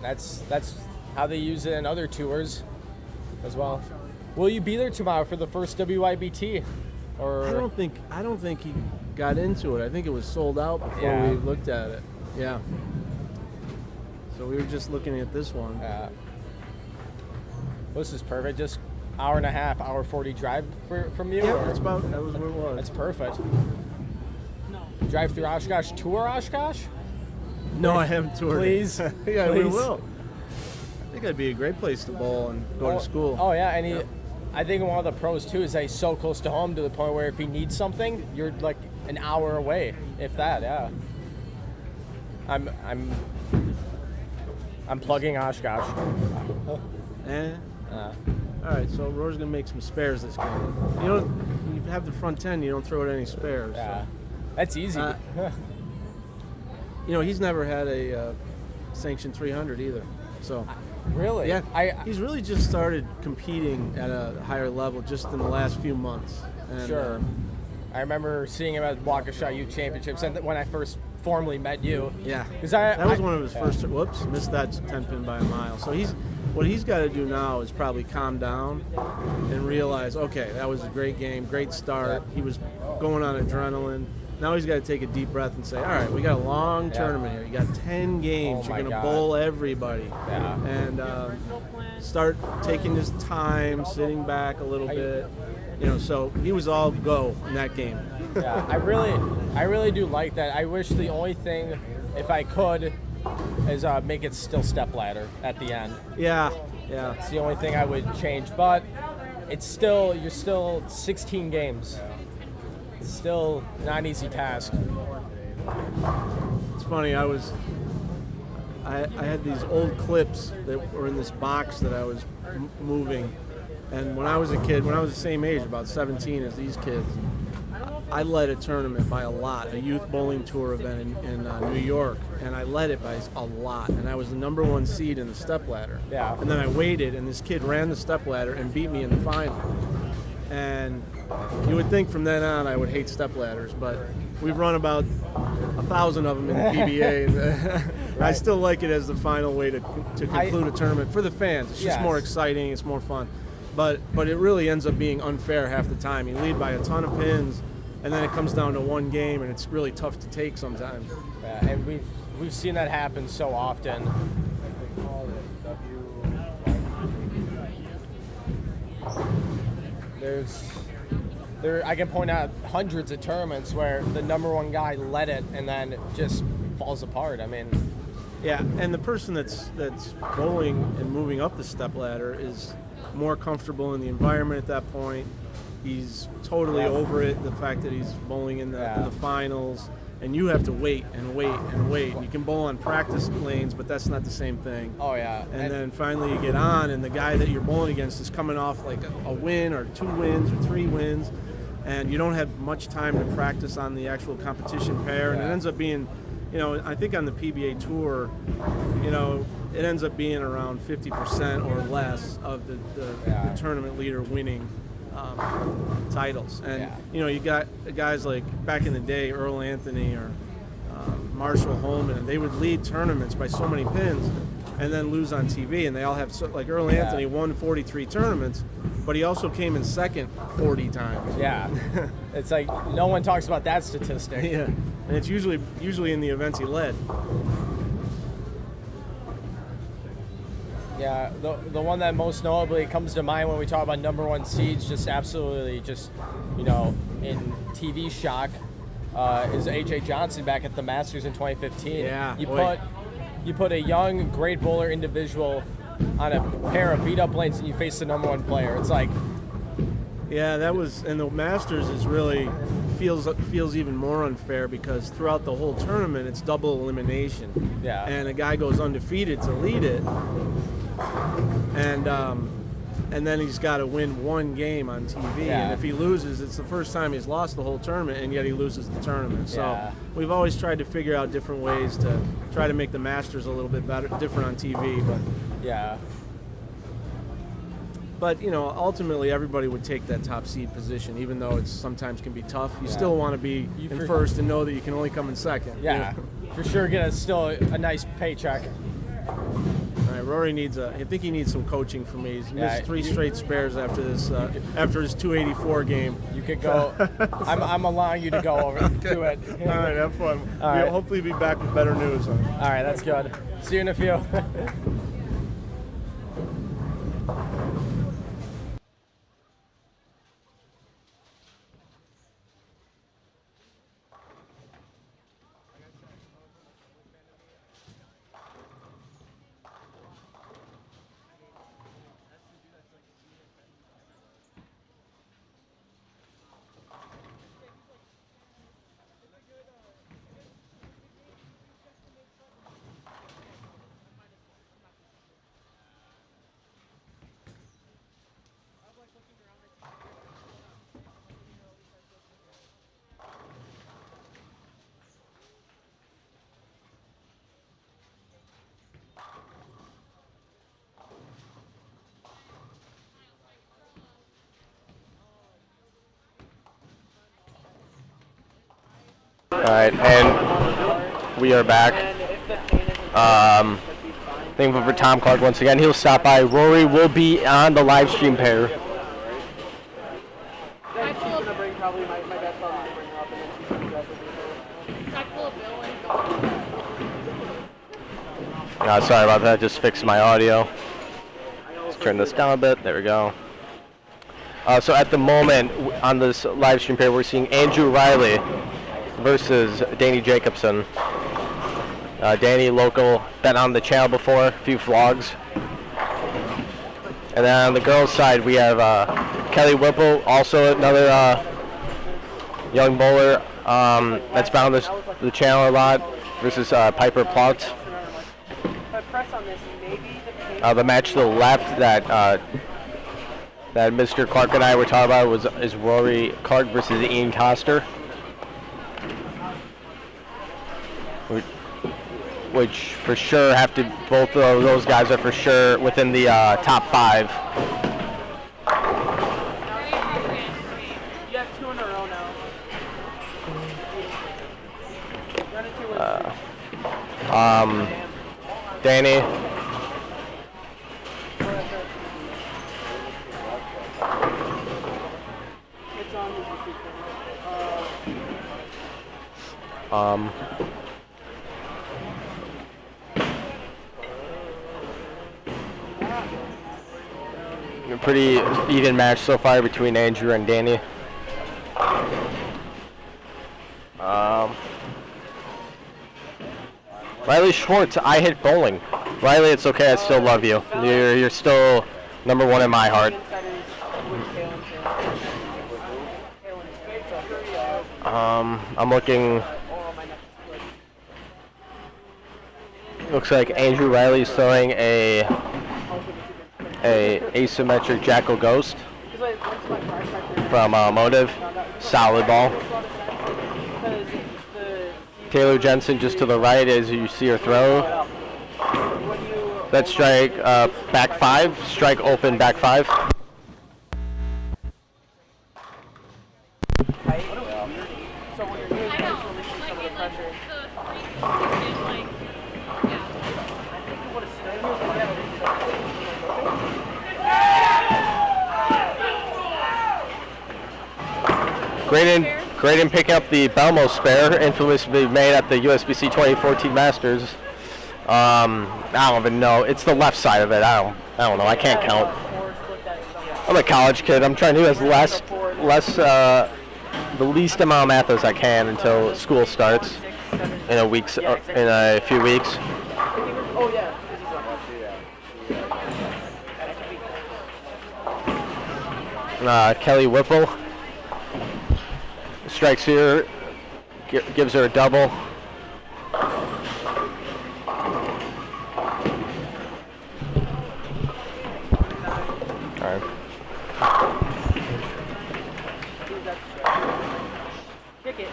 that's how they use it in other tours as well. Will you be there tomorrow for the first WIBT? Or I don't think he got into it. I think it was sold out before we looked at it. Yeah. So we were just looking at this one. Yeah. Well, this is perfect. Just hour and a half, hour 40 drive from you? Yeah, that was what it was. That's perfect. Drive through Oshkosh, tour Oshkosh? No, I haven't toured. Please. Yeah, please. we will. I think that'd be a great place to bowl and go to school. Oh, yeah, and I think one of the pros, too, is that he's so close to home to the point where if he needs something, you're like an hour away, if that. Yeah. I'm plugging Oshkosh. All right, so Rory's gonna make some spares this game. You have the front 10, you don't throw out any spares. Yeah, so. that's easy. He's never had a Sanction 300 either. So. Really? Yeah. He's really just started competing at a higher level just in the last few months. And, sure. I remember seeing him at Waukesha Youth Championships, and when I first formally met you. Yeah. Because that was one of his first. Whoops, missed that 10-pin by a mile. So what he's got to do now is probably calm down and realize, okay, that was a great game, great start. He was going on adrenaline. Now he's got to take a deep breath and say, all right, we got a long tournament here. You got 10 games. You're going to bowl everybody. Yeah. And start taking his time, sitting back a little bit. So he was all go in that game. Yeah, I really do like that. I wish the only thing, if I could, is make it still step ladder at the end. Yeah. It's the only thing I would change, but you're still 16 games. It's still not an easy task. It's funny, I had these old clips that were in this box that I was moving, and when I was a kid, when I was the same age, about 17 as these kids, I led a tournament by a lot, a youth bowling tour event in New York, and I led it by a lot, and I was the number 1 seed in the stepladder. Yeah. And then I waited, and this kid ran the stepladder and beat me in the final. And you would think from then on I would hate stepladders, but we've run about 1,000 of them in the PBA. And I still like it as the final way to conclude a tournament for the fans. It's just more exciting, it's more fun. But it really ends up being unfair half the time. You lead by a ton of pins, and then it comes down to one game, and it's really tough to take sometimes. Yeah, and we've seen that happen so often. I can point out hundreds of tournaments where the number 1 guy led it and then just falls apart. I mean, yeah, and the person that's bowling and moving up the stepladder is more comfortable in the environment at that point. He's totally over it, the fact that he's bowling in the finals, and you have to wait and wait and wait. You can bowl on practice lanes, but that's not the same thing. Oh, yeah. And then finally you get on, and the guy that you're bowling against is coming off like a win or 2 wins or 3 wins, and you don't have much time to practice on the actual competition pair, and it ends up being, I think on the PBA tour, it ends up being around 50% or less of the tournament leader winning titles. And you got guys like back in the day, Earl Anthony or Marshall Holman, and they would lead tournaments by so many pins and then lose on TV, and they all have, like Earl Anthony won 43 tournaments, but he also came in second 40 times. Yeah. It's like no one talks about that statistic. Yeah, and it's usually in the events he led. Yeah, the one that most notably comes to mind when we talk about number 1 seeds, just absolutely in TV shock, is A.J. Johnson back at the Masters in 2015. Yeah, you put a young, great bowler individual on a pair of beat-up lanes and you face the number 1 player. It's like... Yeah, and the Masters is really feels even more unfair because throughout the whole tournament it's double elimination. Yeah. And a guy goes undefeated to lead it, and then he's got to win 1 game on TV. Yeah. And if he loses, it's the first time he's lost the whole tournament, and yet he loses the tournament. So we've always tried to figure out different ways to try to make the Masters a little bit better, different on TV. But yeah. But, ultimately everybody would take that top seed position, even though it sometimes can be tough. You still want to be in first and know that you can only come in second. Yeah, for sure get still a nice paycheck. All right, Rory I think he needs some coaching from me. He's missed 3 straight spares after this, after his 284 game. You could go, I'm allowing you to go over to it. All right, have fun. All right. We'll hopefully be back with better news. All right, that's good. See you in a few. Alright, and we are back. Thankful for Tom Clark once again. He'll stop by. Rory will be on the live stream pair. Sorry about that. Just fixed my audio. Let's turn this down a bit. There we go. So at the moment on this live stream pair, we're seeing Andrew Riley versus Danny Jacobson. Danny, local, been on the channel before, a few vlogs. And then on the girls' side, we have Kelly Whipple, also another young bowler that's been on the channel a lot, versus Piper Plotz. The match to the left that Mr. Clark and I were talking about is Rory Clark versus Ian Coster. Which for sure both of those guys are for sure within the top 5. You have 2 in a row now. Danny. A pretty even match so far between Andrew and Danny. Riley Schwartz, I hit bowling. Riley, it's okay. I still love you. You're still #1 in my heart. I'm looking. Looks like Andrew Riley's throwing a asymmetric Jackal Ghost from Motive. Solid ball. Taylor Jensen just to the right as you see her throw. That strike back 5, strike open back 5. Graydon picking up the Belmo spare, infamously made at the USBC 2014 Masters. I don't even know. It's the left side of it. I don't know. I can't count. I'm a college kid. I'm trying to do the least amount of math as I can until school starts in a few weeks. Kelly Whipple strikes here, gives her a double. All right. Kick it.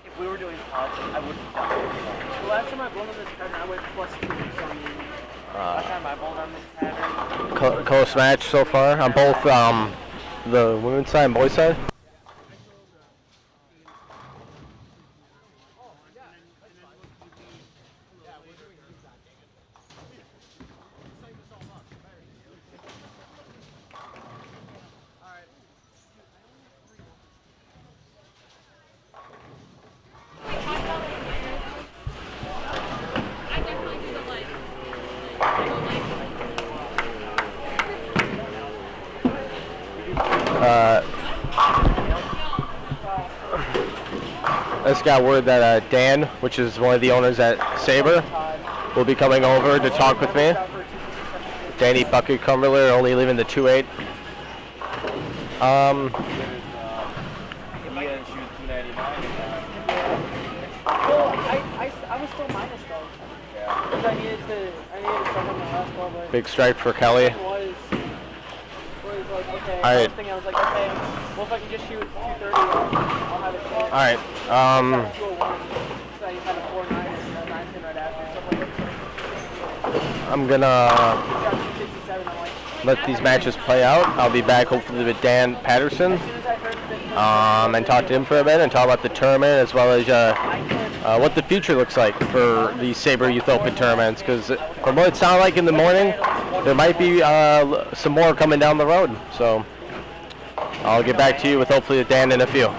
If we were doing odds, I would have done it. The last time I bowled on this pattern, I went +2. So I mean, last time I bowled on this pattern. Close match so far on both the women's side and boys' side. I just got word that Dan, which is one of the owners at Sabre, will be coming over to talk with me. Danny Bucket Cumberland, only leaving the 2-8. Well, I was still minus though. Yeah. Because I needed to start on my last ball, but Big strike for Kelly. Was like, okay. All right. I was like, okay, well if I can just shoot 230, I'll have it. All right. So I had a 4-9 and a 9-10 right after. So I'm like, I'm gonna. 67. I'm like, let these matches play out. I'll be back hopefully with Dan Patterson and talk to him for a bit and talk about the tournament as well as what the future looks like for the Sabre Youth Open tournaments. Because from what it sounded like in the morning, there might be some more coming down the road. So I'll get back to you with hopefully Dan in a few.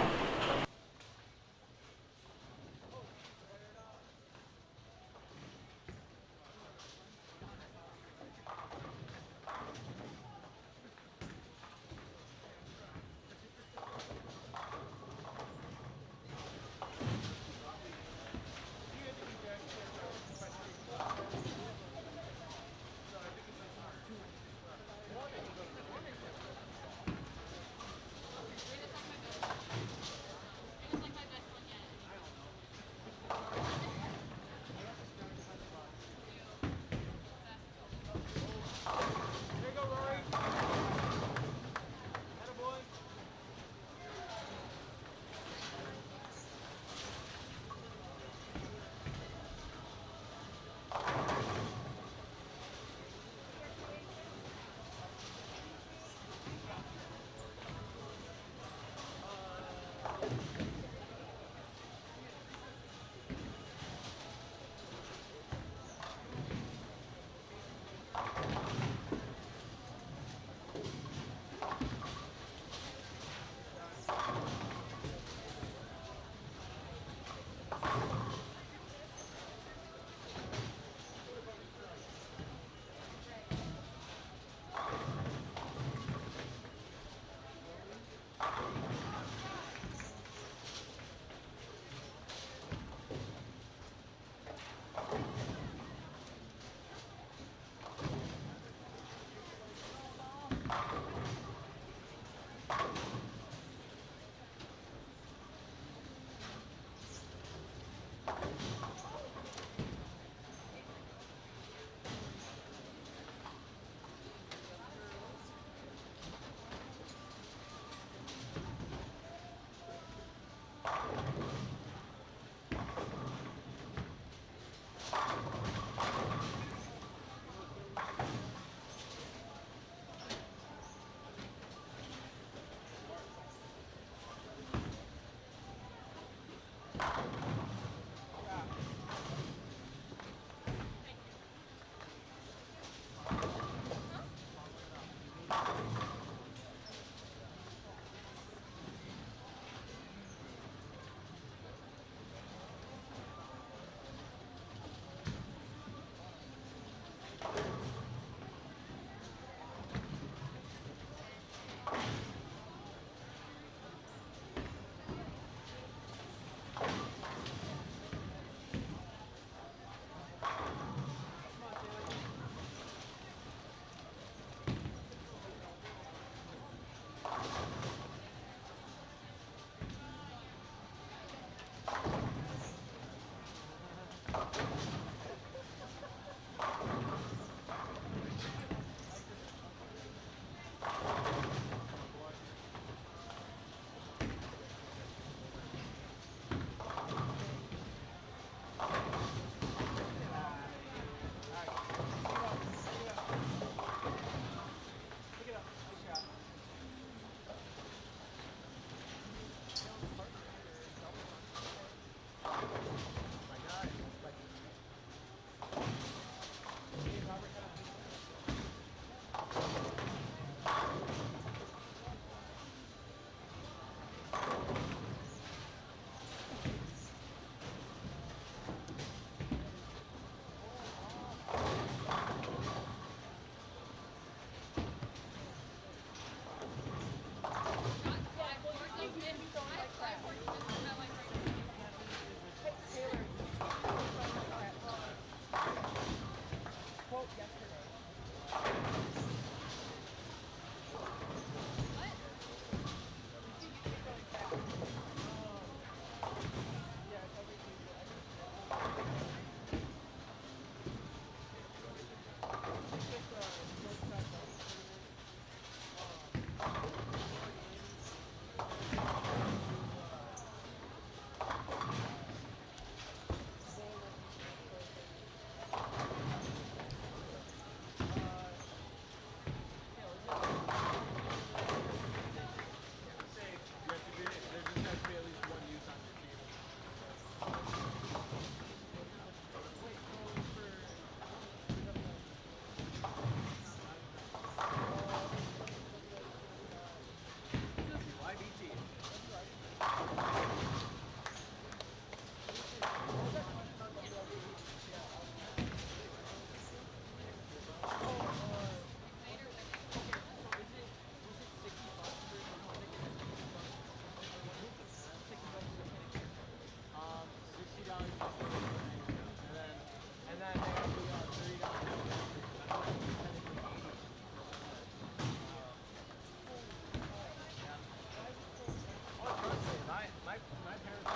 My parents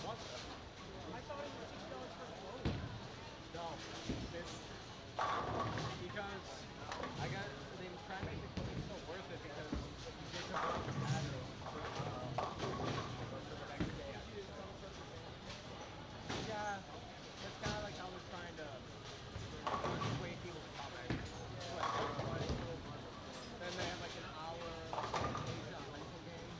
what? I thought it was $6 for clothes. No, it's because they try to make the clothing so worth it because you get to work the pattern for the next day. Yeah, that's kind of like how we're trying to persuade people to come back. Then they have like an hour Asia rental game.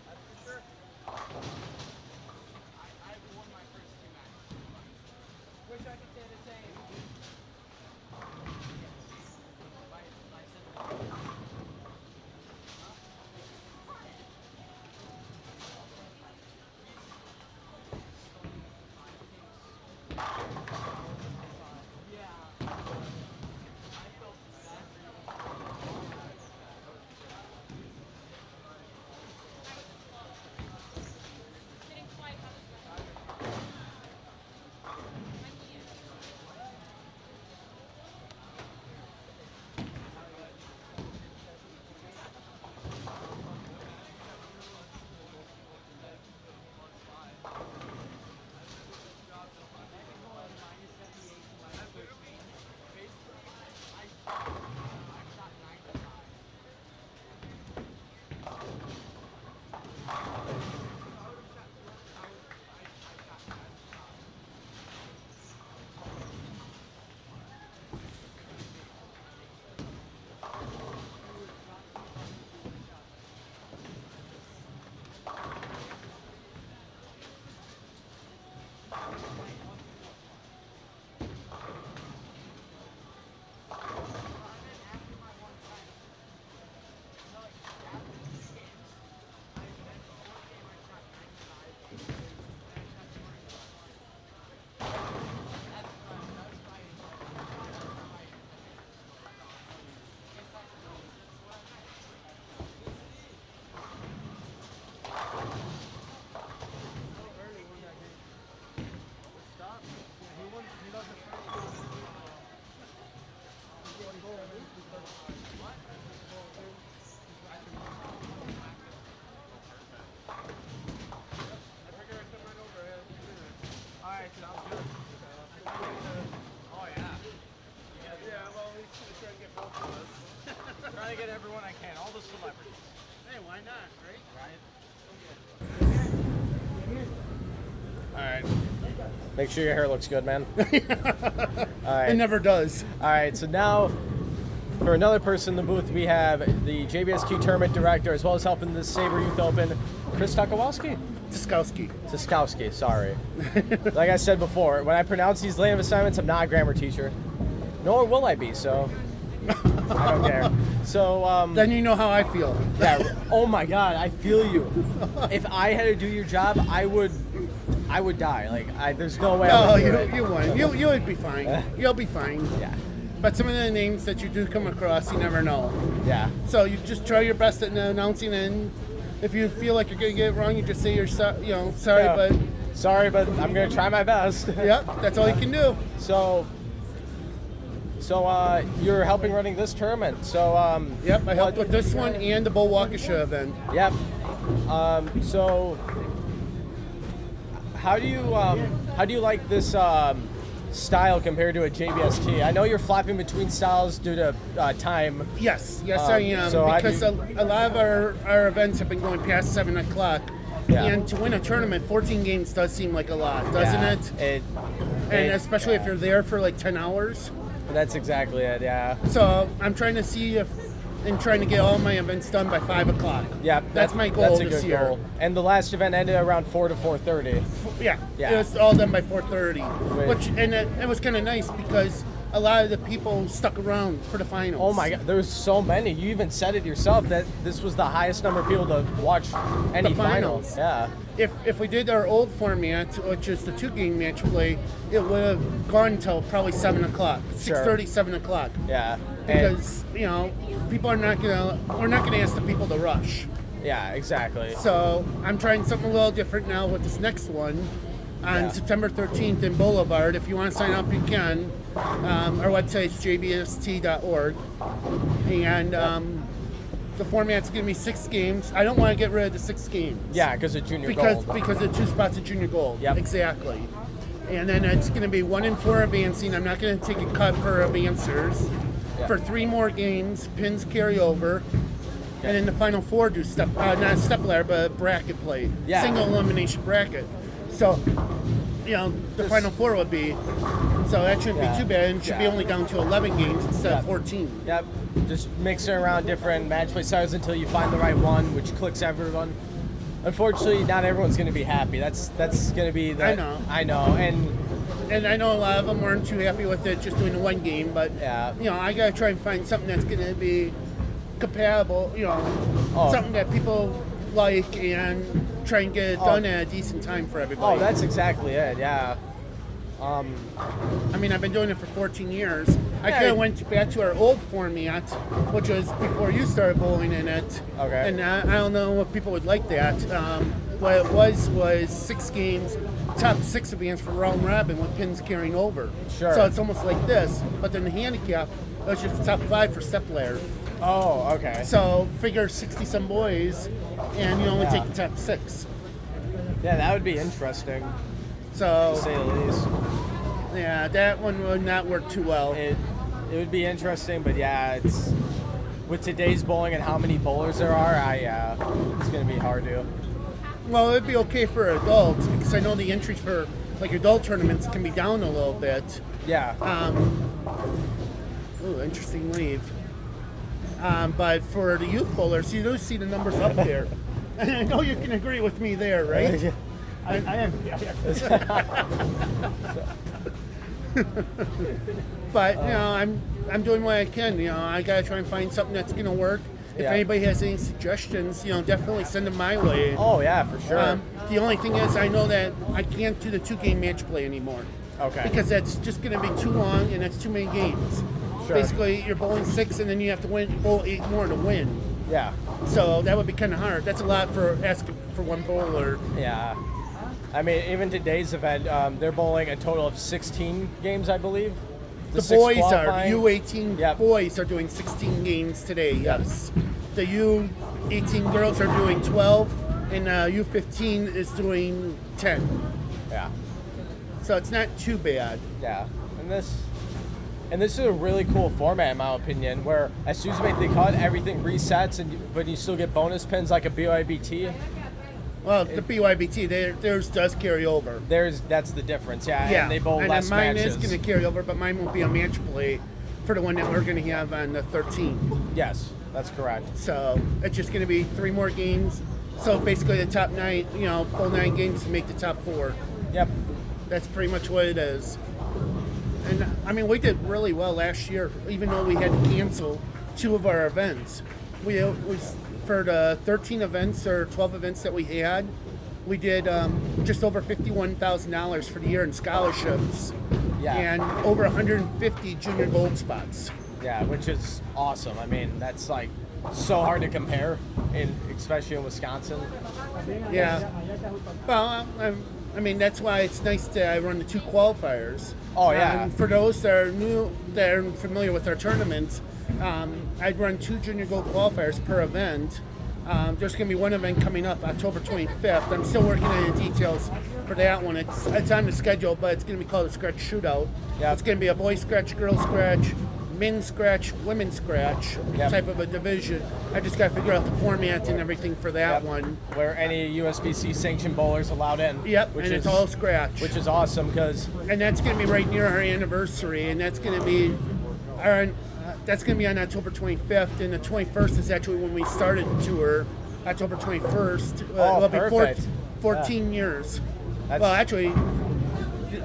That's for sure. I've won my first 2 matches. Wish I could say the same. Getting quiet about this. Trying to get everyone I can, all the celebrities. Hey, why not, right? All right. Make sure your hair looks good, man. All right. It never does. All right, so now for another person in the booth, we have the JBST tournament director, as well as helping the Sabre Youth Open, Chris Tukowski? Siskowski, sorry. Like I said before, when I pronounce these lane of assignments, I'm not a grammar teacher. Nor will I be, so I don't care. So then you know how I feel. Yeah. Oh my God, I feel you. If I had to do your job, I would die. Like, there's no way. No, I would do it. you wouldn't. You would be fine. You'll be fine. Yeah. But some of the names that you do come across, you never know. Yeah. So you just try your best at announcing, and if you feel like you're gonna get it wrong, you just say you're sorry. Yeah. But sorry, but I'm gonna try my best. Yep, that's all you can do. So you're helping running this tournament. So yep, I helped with this one and the Bull Waukesha event. Yep. So how do you like this style compared to a JBST? I know you're flopping between styles due to time. Yes, I am, so because a lot of our events have been going past 7 o'clock. Yeah. And to win a tournament, 14 games does seem like a lot, doesn't it? And especially if you're there for like 10 hours. That's exactly it, yeah. So I'm trying to see trying to get all my events done by 5 o'clock. Yeah, that's my goal that's a this good year. goal. And the last event ended around 4 to 4:30. Yeah, Yeah. it was all done by 4:30, it was kind of nice because a lot of the people stuck around for the finals. Oh my God, there was so many. You even said it yourself that this was the highest number of people to watch any The finals. Yeah. If we did our old format, which is the 2-game match play, it would have gone until probably 7 o'clock, 6:30, 7 o'clock. Yeah. Because people are not we're not gonna ask the people to rush. Yeah, exactly. So I'm trying something a little different now with this next one. on September 13th in Boulevard. If you want to sign up, you can. Our website's jbst.org. And the format's going to be 6 games. I don't want to get rid of the 6 games. Yeah, because of junior gold. Because of 2 spots of junior gold. Yep. Exactly. And then it's going to be 1 in 4 advancing. I'm not going to take a cut for advancers. Yeah. For 3 more games, pins carry over. And then the final 4 do not step ladder, but bracket play. Yeah. Single elimination bracket. So, the final 4 would be, so that shouldn't be too bad. It should be only down to 11 games instead of 14. Yep. Just mixing around different match play styles until you find the right one, which clicks everyone. Unfortunately, not everyone's going to be happy. That's going to be the... I know. And I know a lot of them weren't too happy with it, just doing the 1 game. But, I got to try and find something that's going to be compatible, something that people like, and try and get it done at a decent time for everybody. Oh, that's exactly it, yeah. I mean, I've been doing it for 14 years. I kind of went back to our old format, which was before you started bowling in it. Okay. And I don't know if people would like that. What it was 6 games, top 6 advance for round robin with pins carrying over. Sure. So it's almost like this, but then the handicap was just the top 5 for step ladder. Oh, okay. So figure 60-some boys, and you only take the top 6. Yeah, that would be interesting. So, to say the least. Yeah, that one would not work too well. It would be interesting, but it's with today's bowling and how many bowlers there are, it's going to be hard to. Well, it'd be okay for adults because I know the entries for like adult tournaments can be down a little bit. Yeah. Interesting leave. But for the youth bowlers, you do see the numbers up there. And I know you can agree with me there, right? Yeah. I am. But I'm doing what I can. I gotta try and find something that's gonna work. If anybody has any suggestions, definitely send them my way. Oh yeah, for sure. The only thing is, I know that I can't do the 2-game match play anymore. Okay. Because that's just gonna be too long, and that's too many games. Sure. Basically, you're bowling 6, and then you have to bowl 8 more to win. Yeah. So that would be kind of hard. That's a lot for asking for 1 bowler. Yeah. I mean, even today's event, they're bowling a total of 16 games, I believe. The boys are, U18 boys are doing 16 games today, yes. The U18 girls are doing 12, and U15 is doing 10. Yeah. So it's not too bad. Yeah. And this is a really cool format, in my opinion, where as soon as you make the cut, everything resets, but you still get bonus pins like a BYBT. Well, the BYBT, theirs does carry over. That's the difference, and they bowl less mine matches. is going to carry over, but mine won't be a match play for the one that we're going to have on the 13th. Yes, that's correct. So it's just going to be 3 more games. So basically the top 9, bowl 9 games to make the top 4. Yep. That's pretty much what it is. And I mean, we did really well last year, even though we had to cancel 2 of our events. For the 13 events or 12 events that we had, we did just over $51,000 for the year in scholarships. Yeah. And over 150 junior gold spots. Yeah, which is awesome. I mean, that's like so hard to compare, especially in Wisconsin. Yeah. Well, I mean, that's why it's nice that I run the 2 qualifiers. Oh, yeah. For those that are new, that are familiar with our tournaments, I'd run 2 junior gold qualifiers per event. There's going to be one event coming up October 25th. I'm still working on the details for that one. It's on the schedule, but it's going to be called a scratch shootout. Yep. It's going to be a boys scratch, girls scratch, men's scratch, women's scratch type of a division. I just got to figure out the format and everything for that one. Where any USBC sanctioned bowlers allowed in. Yep, and it's all scratch. Which is awesome because... And that's going to be right near our anniversary, and that's going to be on October 25th, and the 21st is actually when we started the tour, October 21st. It'll perfect. be 14 years. Well, actually,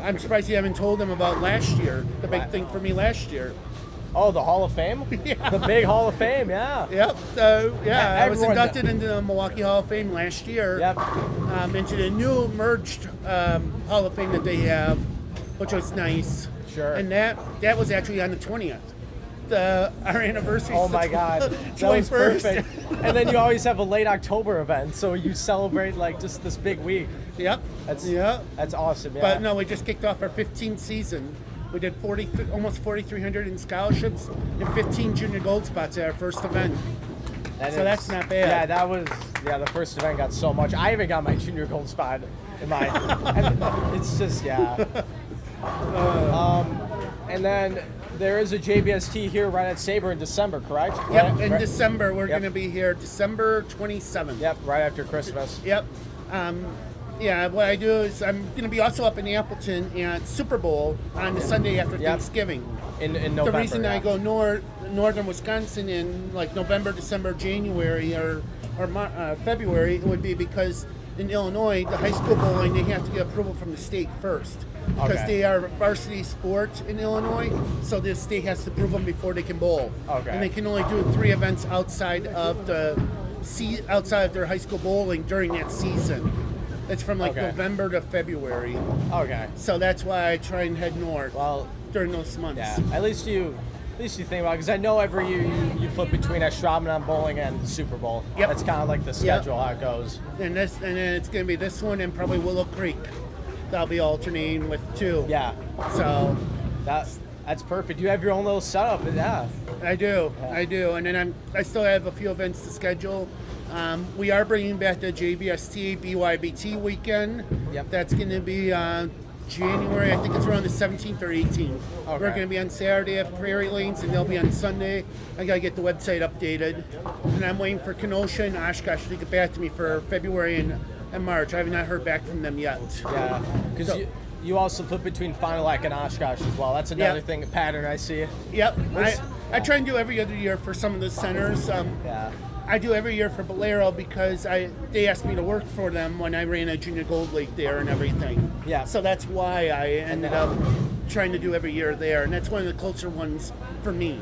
I'm surprised you haven't told them about last year, the big thing for me last year. Oh, the Hall of Fame? Yeah. The big Hall of Fame, yeah. Yep. So, I was Everyone inducted into the Milwaukee Hall of Fame last year. Yep. Into the new merged Hall of Fame that they have, which was nice. Sure. And that was actually on the 20th. our anniversary. Oh my God, that was 21st. perfect. And then you always have a late October event, so you celebrate like just this big week. Yep. That's awesome. Yeah. But no, we just kicked off our 15th season. We did almost 4,300 in scholarships and 15 junior gold spots at our first event. That's not bad. Yeah, the first event got so much. I even got my junior gold spot in my. It's just and then there is a JBST here right at Sabre in December, correct? Yep, in December. We're going to be here December 27th. Yep, right after Christmas. Yep. What I do is I'm going to be also up in Appleton at Super Bowl on the Sunday after Thanksgiving. In November. The reason I go northern Wisconsin in like November, December, January, or February, it would be because in Illinois, the high school bowling, they have to get approval from the state first. Because they are varsity sports in Illinois, so the state has to approve them before they can bowl. Okay. And they can only do 3 events outside of their high school bowling during that season. It's from November to February. Okay. So that's why I try and head north during those months. Yeah. At least you think about it, because I know every year you flip between Ashwaubenon Bowling and the Super Bowl. Yep. That's kind of like the schedule how it goes. And then it's going to be this one and probably Willow Creek. That'll be alternating with 2. Yeah. So that's perfect. You have your own little setup. Yeah. I do. And then I still have a few events to schedule. We are bringing back the JBST BYBT weekend. Yep. That's going to be January, I think it's around the 17th or 18th. Okay. We're going to be on Saturday at Prairie Lanes, and they'll be on Sunday. I got to get the website updated. And I'm waiting for Kenosha and Oshkosh to get back to me for February and March. I have not heard back from them yet. Yeah, because you also flip between Fond du Lac and Oshkosh as well. That's another pattern I see. Yep. I try and do every other year for some of the centers. I do every year for Bolero because they asked me to work for them when I ran a junior gold league there and everything. Yeah. So that's why I ended up trying to do every year there, and that's one of the closer ones for me.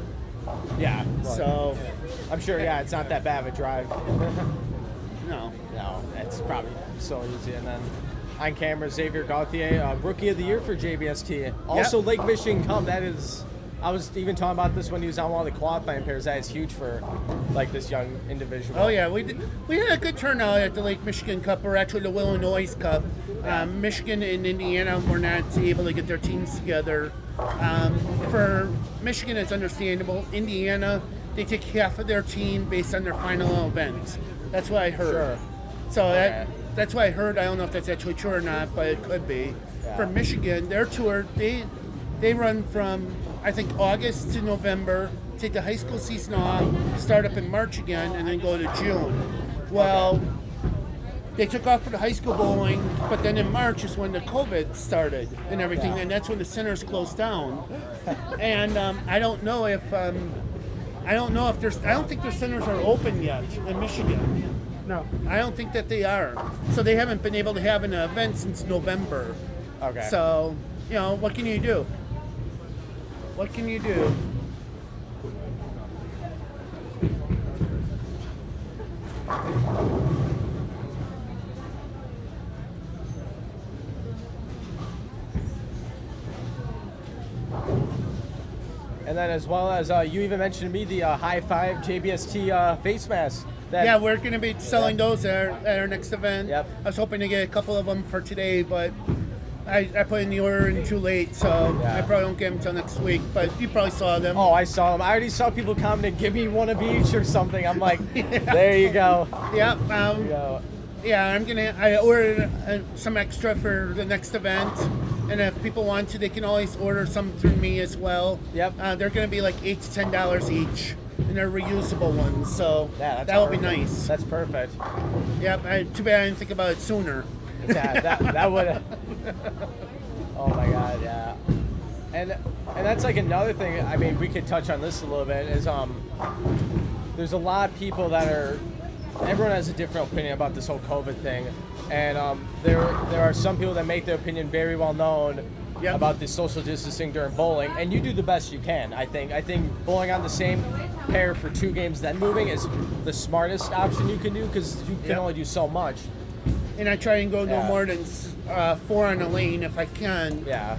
Yeah. So I'm sure. Yeah, it's not that bad of a drive. No, it's probably so easy. And then on camera, Xavier Gauthier, Rookie of the Year for JBST. Also, Lake Michigan Cup. That is. I was even talking about this when he was on one of the qualifying pairs. That is huge for like this young individual. Oh yeah, we had a good turnout at the Lake Michigan Cup, or actually the Illinois Cup. Michigan and Indiana were not able to get their teams together. For Michigan, it's understandable. Indiana, they take half of their team based on their final event. That's what I heard. Sure. So that's what I heard. I don't know if that's actually true or not, but it could be. Yeah. For Michigan, their tour, they run from I think August to November, take the high school season off, start up in March again, and then go to June. Well, they took off for the high school bowling, but then in March is when the COVID started and everything, and that's when the centers closed down. And I don't think their centers are open yet in Michigan. No. I don't think that they are. So they haven't been able to have an event since November. Okay. So, what can you do? What can you do? And then as well as you even mentioned to me the High Five JBST face mask. Yeah, we're going to be selling those at our next event. Yep. I was hoping to get a couple of them for today, but I put in the order in too late, so I probably won't get them until next week. But you probably saw them. Oh, I saw them. I already saw people commenting, "Give me one of each" or something. I'm like, there you go. Yep. Yeah, I ordered some extra for the next event, and if people want to, they can always order some through me as well. Yep. They're going to be like $8 to $10 each, and they're reusable ones, so that would be nice. That's perfect. Yep. Too bad I didn't think about it sooner. Yeah, that would. Oh my God, yeah. And that's like another thing. I mean, we could touch on this a little bit. Is there's a lot of people that are. Everyone has a different opinion about this whole COVID thing, and there are some people that make their opinion very well known about the social distancing during bowling, and you do the best you can. I think bowling on the same pair for 2 games then moving is the smartest option you can do because you can only do so much. and I try and go no Yeah. more than 4 on a lane if I can. Yeah.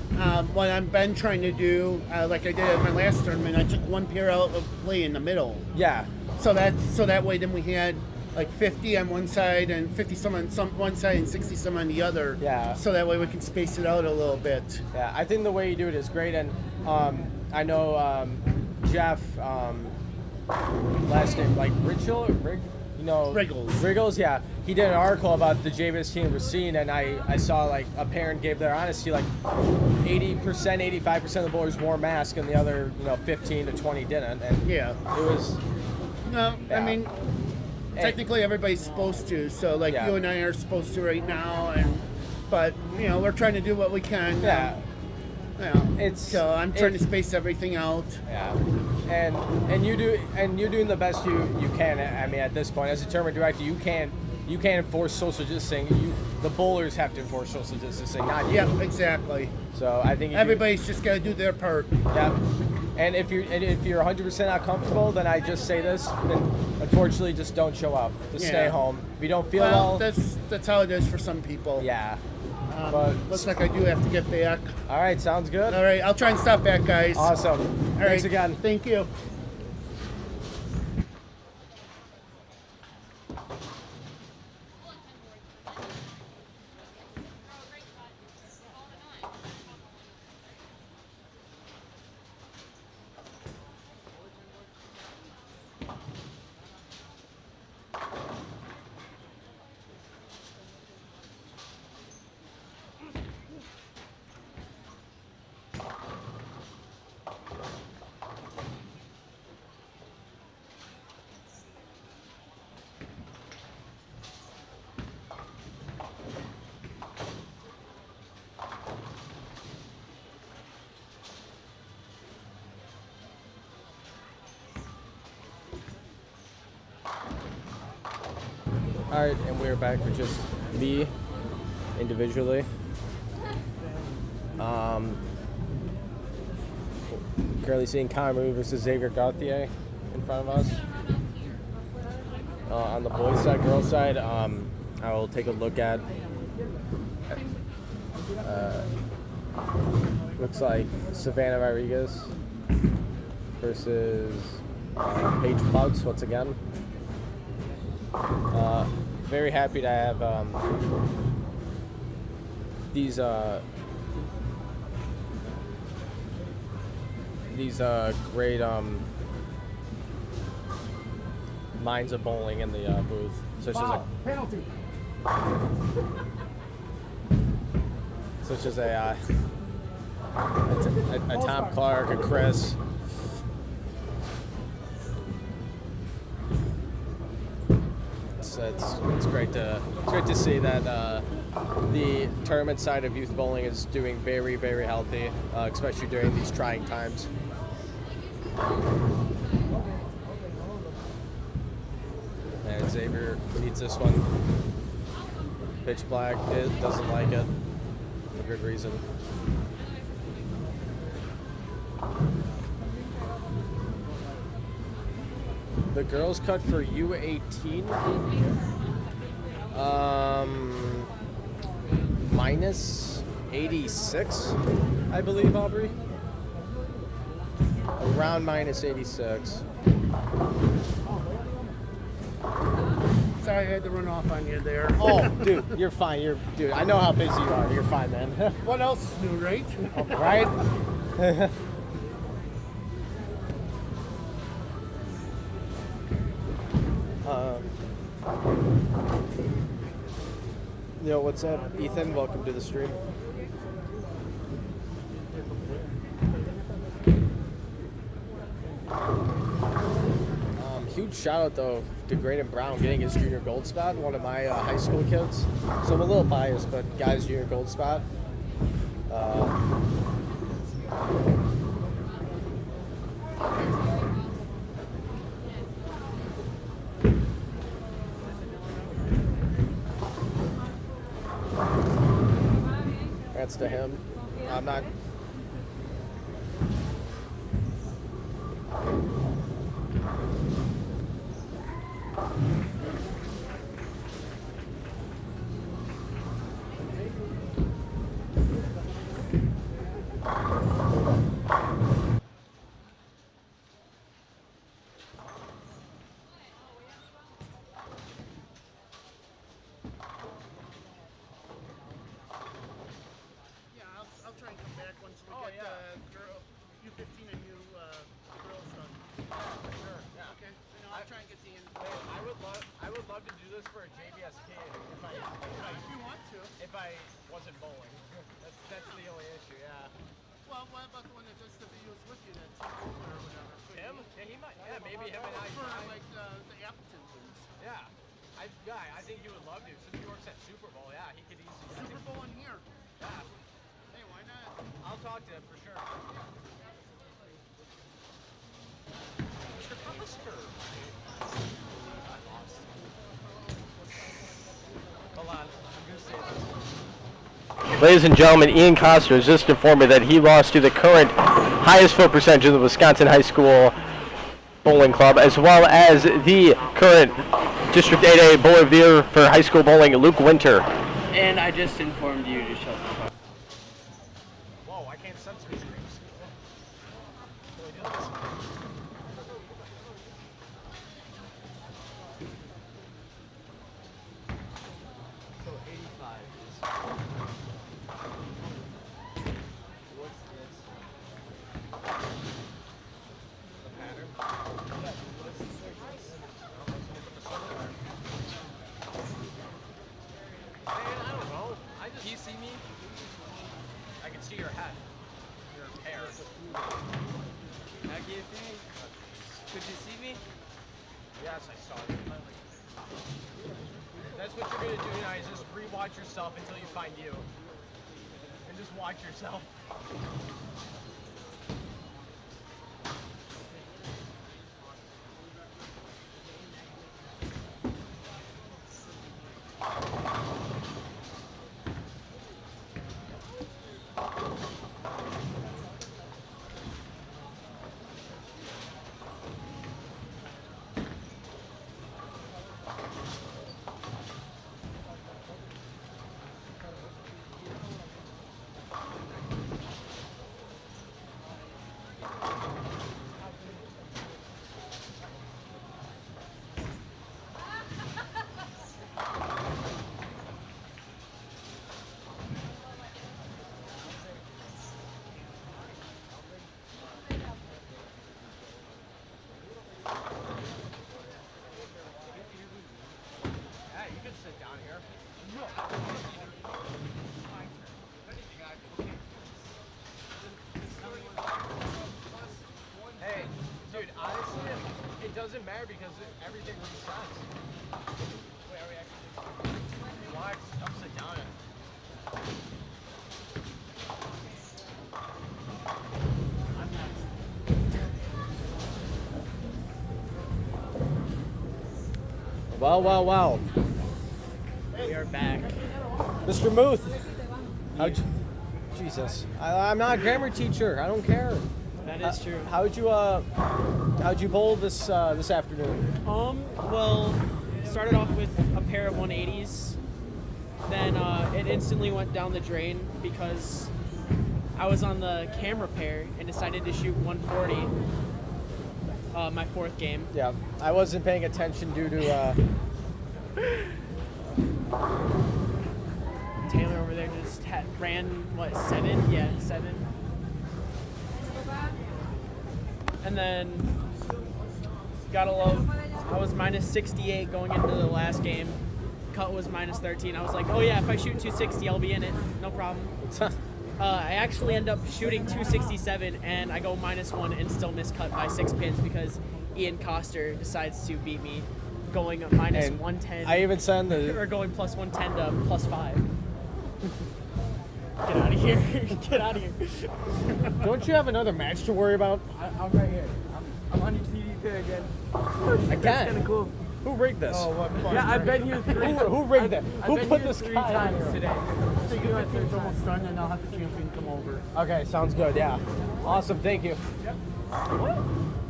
What I've been trying to do, like I did at my last tournament, I took one pair out of play in the middle. Yeah. So that way then we had like 50 on one side and 50 some on one side and 60 some on the other. Yeah. So that way we can space it out a little bit. Yeah, I think the way you do it is great, and I know Jeff, last name like Riggles, yeah. He did an article about the JBST in Racine, and I saw like a parent gave their honesty, like 80%, 85% of the bowlers wore masks, and the other 15 to 20 didn't, and Yeah. it was. No, Yeah. I mean, technically everybody's supposed to. So like Yeah. you and I are supposed to right now, but we're trying to do what we can. Yeah. So I'm trying to space everything out. Yeah, and you're doing the best you can. I mean, at this point, as a tournament director, you can't enforce social distancing. The bowlers have to enforce social distancing, not you. Yeah, exactly. So I think everybody's just got to do their part. Yeah, and if you're 100% not comfortable, then I just say this: then unfortunately, just don't show up. Just stay home. If you don't feel well, that's how it is for some people. Yeah. But looks like I do have to get back. All right, sounds good. All right, I'll try and stop back, guys. Awesome. All Thanks right. again. Thank you. All right, and we're back with just me individually. Currently seeing Connery versus Xavier Gauthier in front of us. On the boys' side, girls' side, I will take a look at. Looks like Savannah Rodriguez versus Paige Plugs once again. Very happy to have these great minds of bowling in the booth, such penalty. Such as a Tom Clark, a Chris. It's great to see that the tournament side of youth bowling is doing very, very healthy, especially during these trying times. And Xavier needs this one. Pitch black, it doesn't like it for good reason. The girls cut for U18. Minus 86, I believe, Aubrey. Around minus 86. Sorry, I had to run off on you there. Oh, dude, you're fine. Dude, I know how busy you are. You're fine, man. What else is new, right? Right? Yo, what's up, Ethan? Welcome to the stream. Huge shout out though to Graydon Brown getting his junior gold spot. One of my high school kids, so I'm a little biased, but guy's junior gold spot. That's to him. I'm not. 15 and you girls done. For sure. Yeah. Okay. I'll try and get the info. I would love to do this for a JBST If you want to. if I wasn't bowling. That's the only issue. Yeah. Well, what about the one that does the videos with you, that Tim or whatever? Tim? Yeah, he might. Yeah, maybe him and I. For like the Appleton things. Yeah. I think he would love to. Since he works at Super Bowl, yeah, he could easily. Super Bowl in here. Yeah. Hey, why not? I'll talk to him for sure. Mr. Hollister. Hold on. I'm going to say this. Ladies and gentlemen, Ian Coster has just informed me that he lost to the current highest field percentage of the Wisconsin High School Bowling Club, as well as the current District 8A bowler of the year for high school bowling, Luke Winter. And I just informed you to shut the fuck up. Whoa, I can't censor screams. So 85 is. What's this? The pattern. Yeah, what's the circus? Man, I don't know. Can you see me? I can see your head. Your hair. Now give me. Could you see me? Yes, I saw you. That's what you're gonna do tonight, is just rewatch yourself until you find you. And just watch yourself. Yeah, you can sit down here. Hey, dude, honestly, it doesn't matter because everything resets. Wait, are we actually? Relax, come sit down. Wow. We are back. Mr. Muth. Jesus. I'm not a grammar teacher. I don't care. That is true. How'd you bowl this afternoon? Well, started off with a pair of 180s. Then it instantly went down the drain because I was on the camera pair and decided to shoot 140. My fourth game. Yeah, I wasn't paying attention due to. Taylor over there just ran, what, 7? Yeah, 7. And then got a low. I was minus 68 going into the last game. Cut was minus 13. I was like, oh yeah, if I shoot 260, I'll be in it. No problem. I actually end up shooting 267, and I go -1 and still miss cut by 6 pins because Ian Coster decides to beat me, going -110. I even sent or going +110 to +5. Get out of here! Get out of here! Don't you have another match to worry about? I'm right here. I'm on your TV pair again. Again? That's kind of cool. Who rigged this? Oh, what fun. Yeah, I've been here 3 times. Who rigged it? I've Who been put here this 3 guy on times here? today. So you guys are almost done, and I'll have the champion come over. Okay, sounds good. Yeah, awesome. Thank you.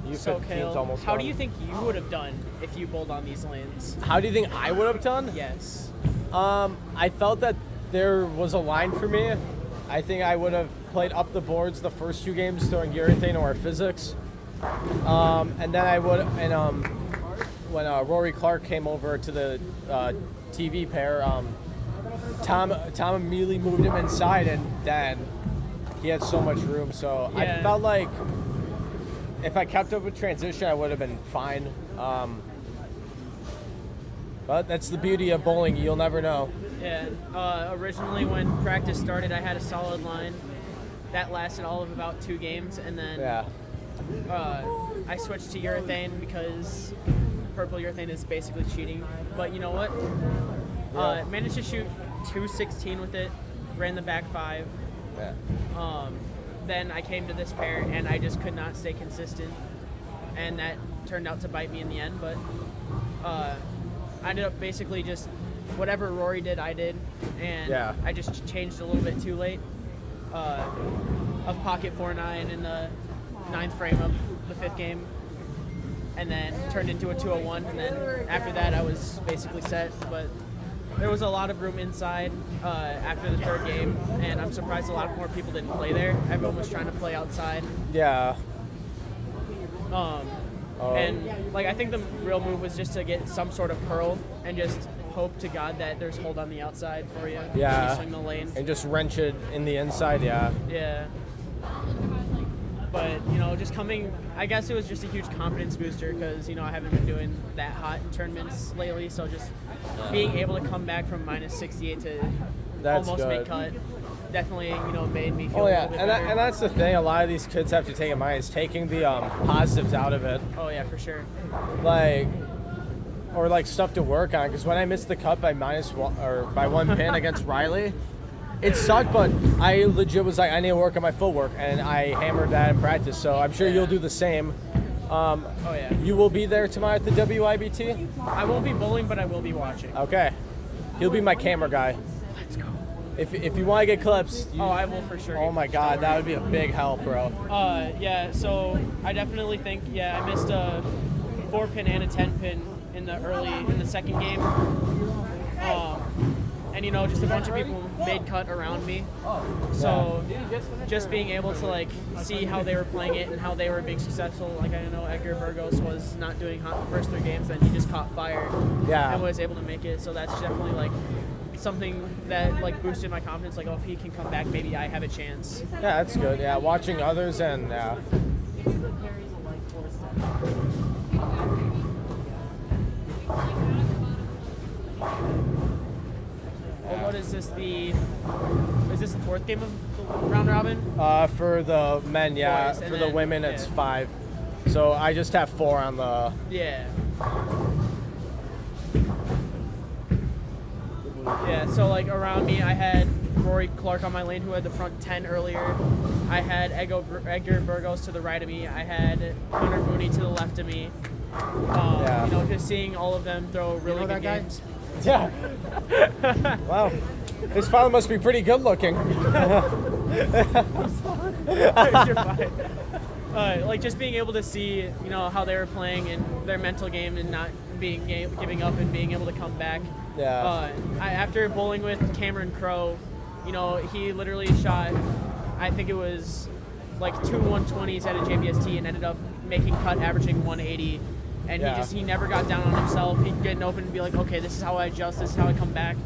You So, 15's Cale, almost how done. do you think you would have done if you bowled on these lanes? How do you think I would have done? Yes. I felt that there was a line for me. I think I would have played up the boards the first 2 games throwing urethane or physics. And then I would, and when Rory Clark came over to the TV pair, Tom immediately moved him inside, and then he had so much room. So I Yeah. felt like if I kept up with transition, I would have been fine. But that's the beauty of bowling. You'll never know. Yeah. Originally, when practice started, I had a solid line that lasted all of about 2 games, and then Yeah. I switched to urethane because purple urethane is basically cheating. But you know what? Managed to shoot 216 with it. Ran the back 5. Yeah. Then I came to this pair, and I just could not stay consistent, and that turned out to bite me in the end. But I ended up basically just whatever Rory did, I did, and Yeah. I just changed a little bit too late. Of pocket 4-9 in the 9th frame of the 5th game, and then turned into a 201, and then after that I was basically set. But there was a lot of room inside after the 3rd game, and I'm surprised a lot more people didn't play there. Everyone was trying to play outside. Yeah. And like I think the real move was just to get some sort of curl and just hope to God that there's hold on the outside for you. Yeah. When you swing the lane. And just wrench it in the inside. Yeah. Yeah. But, just coming, I guess it was just a huge confidence booster because, I haven't been doing that hot in tournaments lately. So just being able to come back from minus 68 to That's almost good. make cut definitely, made me feel Oh a yeah, little bit and better. and that's the thing. A lot of these kids have to take in mind is taking the positives out of it. Oh, yeah, for sure. Or stuff to work on. Because when I missed the cut by by 1 pin against Riley, it sucked. But I legit was like, I need to work on my footwork, and I hammered that in practice. So I'm sure you'll do the same. Oh, yeah. You will be there tomorrow at the WIBT? I won't be bowling, but I will be watching. Okay. He'll be my camera guy. Let's go. If you want to get clips. I will for sure. Oh my God, that would be a big help, bro. Yeah, so I definitely think, I missed a 4-pin and a 10-pin in the 2nd game. And, just a bunch of people made cut around me. So just being able to, see how they were playing it and how they were being successful. I know Edgar Burgos was not doing hot the first 3 games, then he just caught fire. Yeah. And was able to make it. So that's definitely, something that, boosted my confidence. If he can come back, maybe I have a chance. Yeah, that's good. Yeah, watching others and What is this, the 4th game of the round robin? For the men, yeah. Boys, and For the then- women, it's yeah. 5. So I just have 4 on the. Yeah. Yeah, so around me I had Rory Clark on my lane who had the front 10 earlier. I had Edgar Burgos to the right of me. I had Hunter Mooney to the left of me. Just seeing all of them throw really good games. Yeah. Wow. His father must be pretty good looking. You're fine. Just being able to see, how they were playing and their mental game and not giving up and being able to come back. Yeah. After bowling with Cameron Crowe, he literally shot, I think it was 2 120s at a JBST and ended up making cut, averaging 180. And he never got down on himself. He'd get open and be like, okay, this is how I adjust, this is how I come back.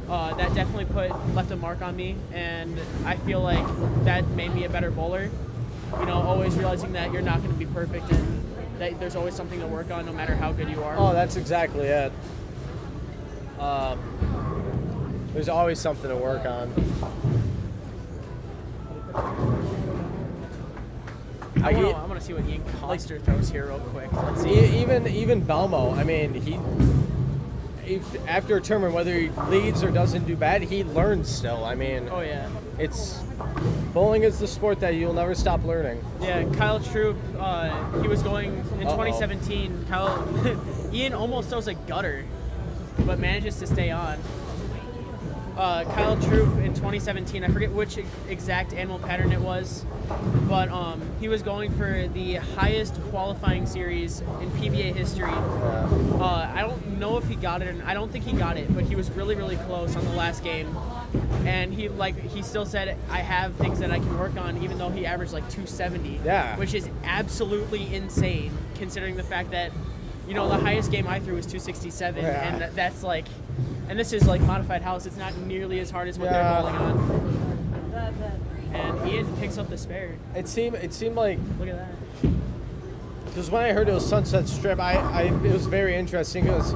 That definitely left a mark on me, and I feel like that made me a better bowler. Always realizing that you're not going to be perfect and that there's always something to work on no matter how good you are. Oh, that's exactly it. There's always something to work on. I want to see what Ian Coster throws here real quick. Let's see. Even Belmo, I mean, after a tournament, whether he leads or doesn't do bad, he learns still. I mean, Oh, yeah. Bowling is the sport that you'll never stop learning. Yeah, Kyle Troop, he was going in 2017. Ian almost throws a gutter, but manages to stay on. Kyle Troop in 2017, I forget which exact animal pattern it was, but he was going for the highest qualifying series in PBA history. I don't know if he got it, and I don't think he got it, but he was really, really close on the last game. And he still said, I have things that I can work on, even though he averaged 270, which is absolutely insane, considering the fact that, the highest game I threw was 267, and that's and this is modified house. It's not nearly as hard as what they're bowling on. and Ian picks up the spare. It seemed like, Look at that. because when I heard it was Sunset Strip, it was very interesting because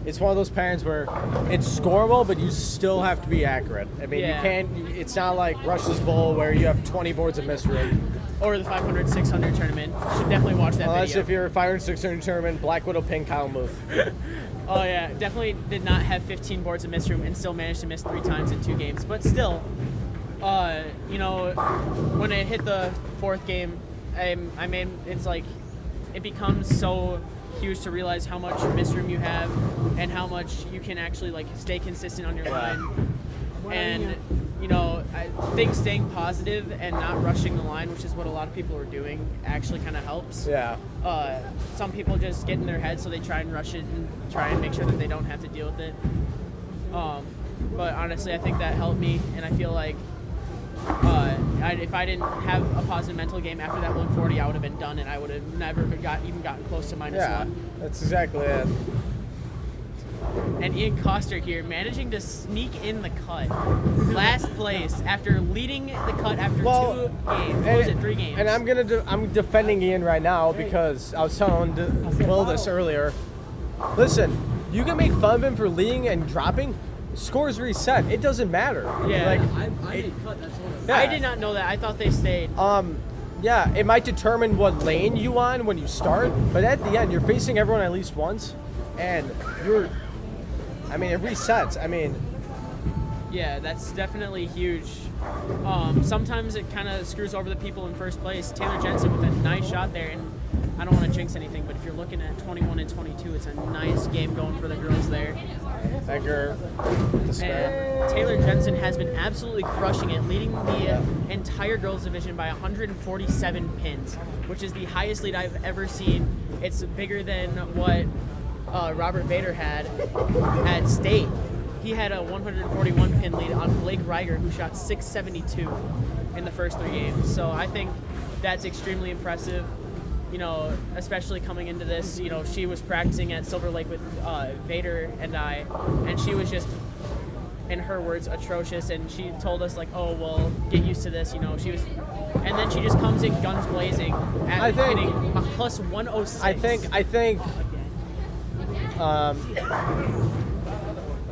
it's one of those patterns where it's scoreable, but you still have to be accurate. I mean, Yeah. you can't. It's not like Rush's Bowl where you have 20 boards of misread. Or the 500, 600 tournament. Should definitely watch that Unless video. if you're a 500, 600 tournament, Black Widow pin Kyle move. Oh yeah, definitely did not have 15 boards of miss room and still managed to miss 3 times in 2 games. But still, you know, when it hit the 4th game, I made it's like it becomes so huge to realize how much miss room you have and how much you can actually like stay consistent on your line. And you know, I think staying positive and not rushing the line, which is what a lot of people are doing, actually kind of helps. Yeah. Some people just get in their head, so they try and rush it and try and make sure that they don't have to deal with it. But honestly, I think that helped me, and I feel like if I didn't have a positive mental game after that 140, I would have been done, and I would have never even gotten close to -1. Yeah, that's exactly it. And Ian Coster here managing to sneak in the cut. Last place after leading the cut after 2 games. What was it, 3 games? And I'm defending Ian right now because I was telling Will this earlier. Listen, you can make fun of him for leading and dropping. Scores reset. It doesn't matter. Yeah. Like, I made cut, that's all. yeah. I did not know that. I thought they stayed. Yeah, it might determine what lane you on when you start, but at the end, you're facing everyone at least once, and it resets. I mean, Yeah, that's definitely huge. Sometimes it kind of screws over the people in first place. Taylor Jensen with a nice shot there, and I don't want to jinx anything, but if you're looking at 21 and 22, it's a nice game going for the girls there. Edgar, And Taylor Jensen has been absolutely crushing it, leading the entire girls division by 147 pins, which is the highest lead I've ever seen. It's bigger than what Robert Vader had at state. He had a 141 pin lead on Blake Reiger, who shot 672 in the first 3 games. So I think that's extremely impressive. You know, especially coming into this, you know, she was practicing at Silver Lake with Vader and I, and she was just, in her words, atrocious. And she told us like, "Oh, well, get used to this." You know, she was, and then she just comes in guns blazing at hitting a plus 106. I think.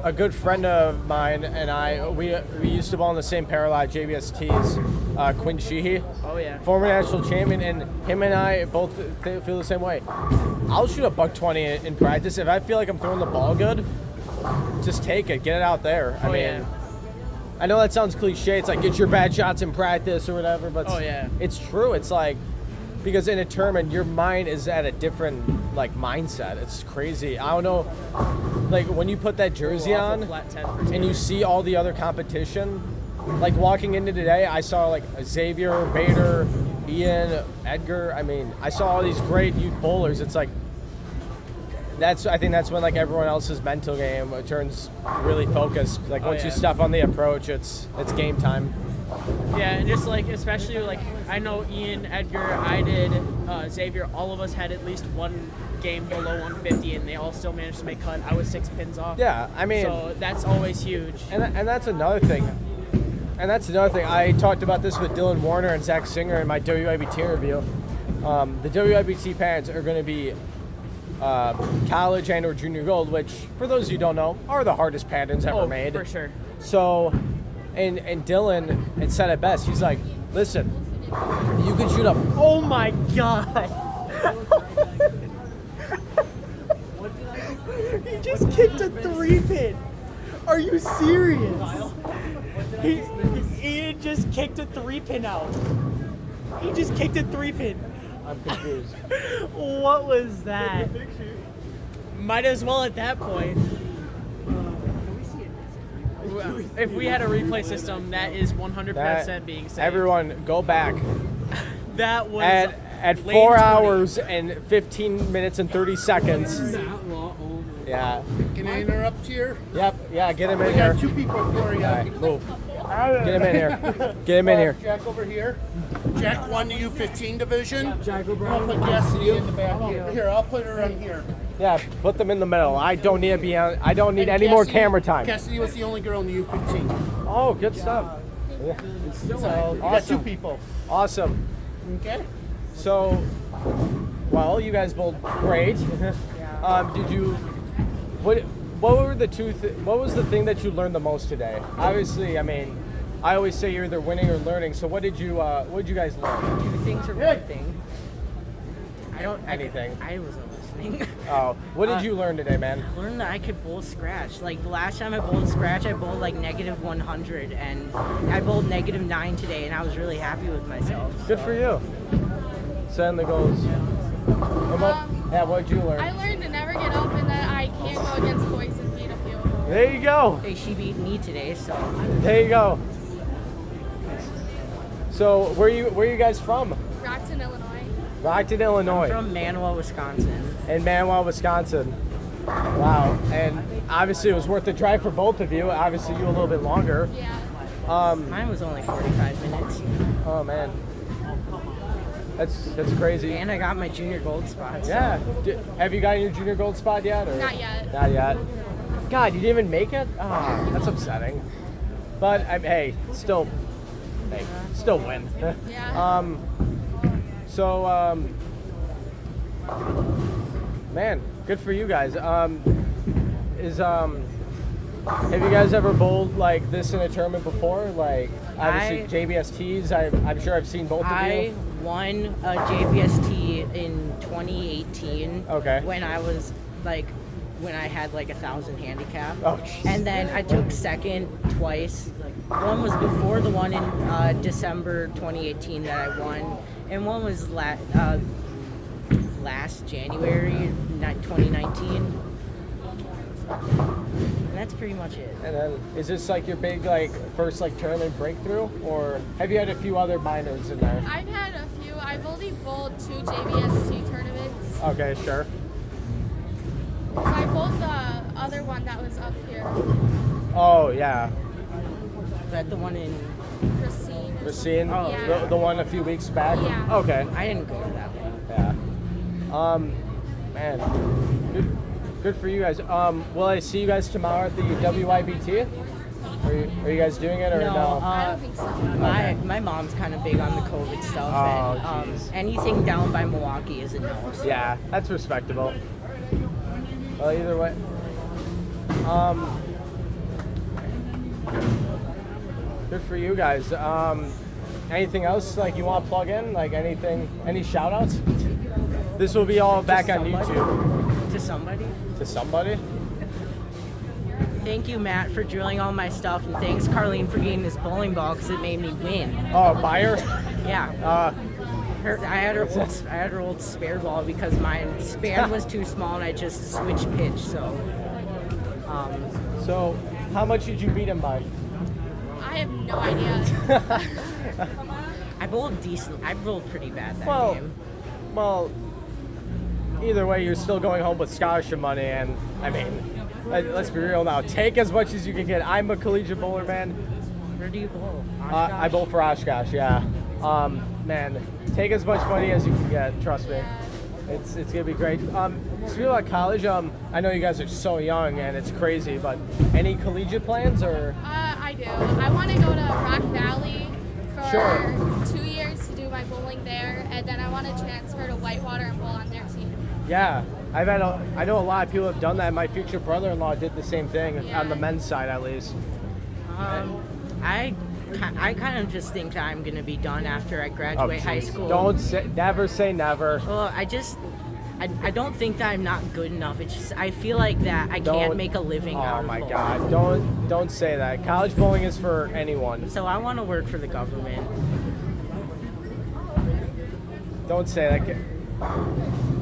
A good friend of mine and I, we used to bowl in the same pair a lot, JBSTs, Quinn Sheehy. Oh, yeah. Former national champion, and him and I both feel the same way. I'll shoot a $120 in practice. If I feel like I'm throwing the ball good, just take it, get it out there. I mean, I know that sounds cliche. It's like, get your bad shots in practice or whatever, but it's true. It's like, because in a tournament, your mind is at a different like mindset. It's crazy. I don't know, like when you put that jersey on and you see all the other competition, like walking into today, I saw like Xavier, Vader, Ian, Edgar. I mean, I saw all these great youth bowlers. It's like, I think that's when like everyone else's mental game turns really focused. Like once you step on the approach, it's game time. Yeah, and just like, especially like, I know Ian, Edgar, I did, Xavier, all of us had at least one game below 150, and they all still managed to make cut. I was 6 pins off. Yeah, I mean, so that's always huge. And that's another thing. I talked about this with Dylan Warner and Zach Singer in my WIBT interview. The WIBT patterns are going to be college and or junior gold, which, for those who don't know, are the hardest patterns ever made. For sure. So, and Dylan had said it best. He's like, listen, you can shoot up. Oh my God. He just kicked a 3-pin. Are you serious? He just kicked a 3-pin out. He just kicked a 3-pin. I'm confused. What was that? Might as well at that point. If we had a replay system, that is 100% being saved. Everyone, go back. That was at 4 hours and 15 minutes and 30 seconds. Yeah. Can I interrupt here? Yep. Yeah. Get him in We here. got 2 people for you. All right, move. Get him in here. Get him in here. Jack over here. Jack won the U15 division. Jack O'Brien. I'll put Cassidy in the back here. Here, I'll put her on here. Yeah, put them in the middle. I don't need to be on. I don't need any more camera time. Cassidy was the only girl in the U15. Oh, good stuff. So, we got 2 people. Awesome. Okay. So, well, you guys bowled great. Did you? What were the what was the thing that you learned the most today? Obviously, I mean, I always say you're either winning or learning. So, what did you guys learn? 2 things or 1 thing? Anything. I wasn't listening. Oh, what did you learn today, man? I learned that I could bowl scratch. Like the last time I bowled scratch, I bowled like -100, and I bowled -9 today, and I was really happy with myself. Good for you. Send the goals. Yeah, what did you learn? I learned to never get up and that I can't go against boys and beat a field. There you go. Hey, she beat me today, so. There you go. So, where you guys from? Rockton, Illinois. Rockton, Illinois. I'm from Manawa, Wisconsin. In Manawa, Wisconsin. Wow. And obviously it was worth the drive for both of you. Obviously you a little bit longer. Yeah. Mine was only 45 minutes. Oh man. That's crazy. And I got my junior gold spot. So. Yeah. Have you gotten your junior gold spot yet? Or? Not yet. Not yet. God, you didn't even make it? Oh, that's upsetting. But hey, still win. Yeah. So, man, good for you guys. Have you guys ever bowled like this in a tournament before? Like, obviously JBSTs. I'm sure I've seen both of you. I won a JBST in 2018. Okay. When I had like 1,000 handicap. Oh, jeez. And then I took second twice. One was before the one in December 2018 that I won, and one was last January 2019. And that's pretty much it. And then, is this like your big first tournament breakthrough, or have you had a few other minors in there? I've had a few. I've only bowled 2 JBST tournaments. Okay, sure. So I bowled the other one that was up here. Oh yeah. Is that the one in Racine. Racine? Oh, yeah. The one a few weeks back? Yeah. Okay. I didn't go to that one. Yeah. Man, good for you guys. Will I see you guys tomorrow at the WIBT? Are you guys doing it or no? I don't think so. My mom's kind of big on the COVID stuff, Oh, and jeez. anything down by Milwaukee is a no. So. Yeah, that's respectable. Well, either way. Good for you guys. Anything else you want to plug in? Any shout outs? This will be all back on YouTube. To somebody? To somebody? Thank you, Matt, for drilling all my stuff, and thanks, Carlene, for getting this bowling ball because it made me win. Oh, buyer? Yeah. I had her old spare ball because my span was too small, and I just switched pitch. So. So, how much did you beat him by? I have no idea. I bowled decent. I bowled pretty bad that game. Well, either way, you're still going home with scholarship money, and I mean, let's be real now. Take as much as you can get. I'm a collegiate bowler, man. Where do you bowl? I bowl for Oshkosh, yeah. Man, take as much money as you can get. Trust me, it's gonna be great. Speaking about college, I know you guys are so young and it's crazy, but any collegiate plans or? I do. I want to go to Rock Valley for Sure. 2 years to do my bowling there, and then I want to transfer to Whitewater and bowl on their team. Yeah, I know a lot of people have done that. My future brother-in-law did the same thing on the men's side, at least. I kind of just think I'm gonna be done after I graduate high school. Never say never. Well, I don't think that I'm not good enough. It's just I feel like that I can't make a living out of Oh my bowling. God! Don't say that. College bowling is for anyone. So I want to work for the government. Don't say that.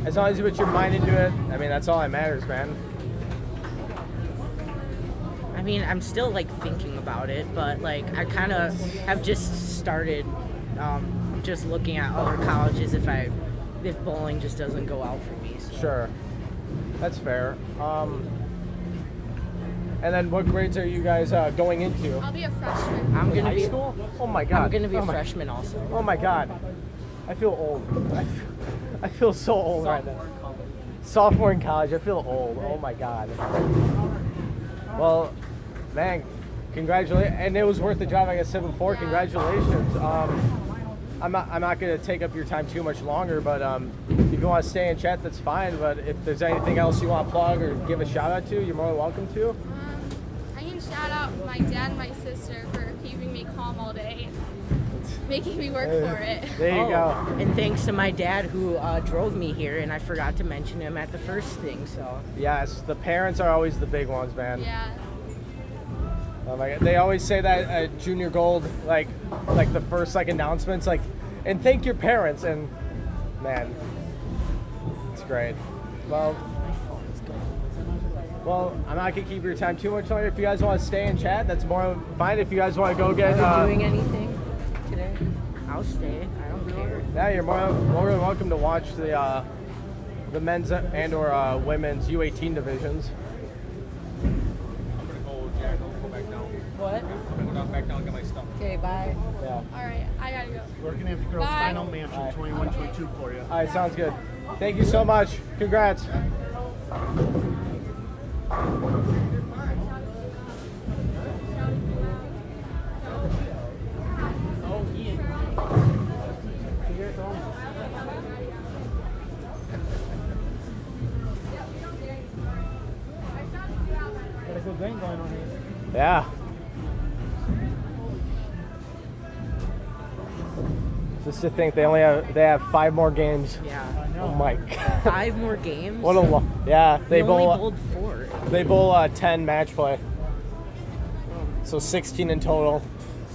As long as you put your mind into it, I mean that's all that matters, man. I mean, I'm still thinking about it, but I kind of have just started just looking at other colleges if bowling just doesn't go out for me. So. Sure, that's fair. And then what grades are you guys going into? I'll be a freshman. I'm gonna high be school? Oh my God! I'm gonna be a freshman also. Oh my God! I feel old. I feel so old right now. Sophomore in college. I feel old. Oh my God. Well, man, Congratulations, and it was worth the drive. Like I said before, congratulations. I'm not going to take up your time too much longer, but if you want to stay and chat, that's fine. But if there's anything else you want to plug or give a shout out to, you're more than welcome to. I can shout out my dad and my sister for keeping me calm all day and making me work for it. There you go. And thanks to my dad who drove me here, and I forgot to mention him at the first thing. So Yes, the parents are always the big ones, man. Yeah. Oh my God. They always say that at Junior Gold, like the first announcements, and thank your parents, and man, it's great. Well, I'm not gonna keep your time too much longer. If you guys want to stay and chat, that's more fine. If you guys want to go get, are we doing anything today? I'll stay. I don't care. Yeah, you're more than welcome to watch the men's and or women's U18 divisions. What? I'm gonna go back down and get my stuff. Okay, bye. Yeah. All right, I gotta go. We're gonna have the girls' Bye. final match in 21-22 for you. All right, sounds good. Thank you so much. Congrats. Got a good game going on here. Yeah. Just to think they have 5 more games. Yeah. Oh my God. 5 more games? What a yeah. They we bowl. only bowled 4. They bowl 10 match play. So 16 in total.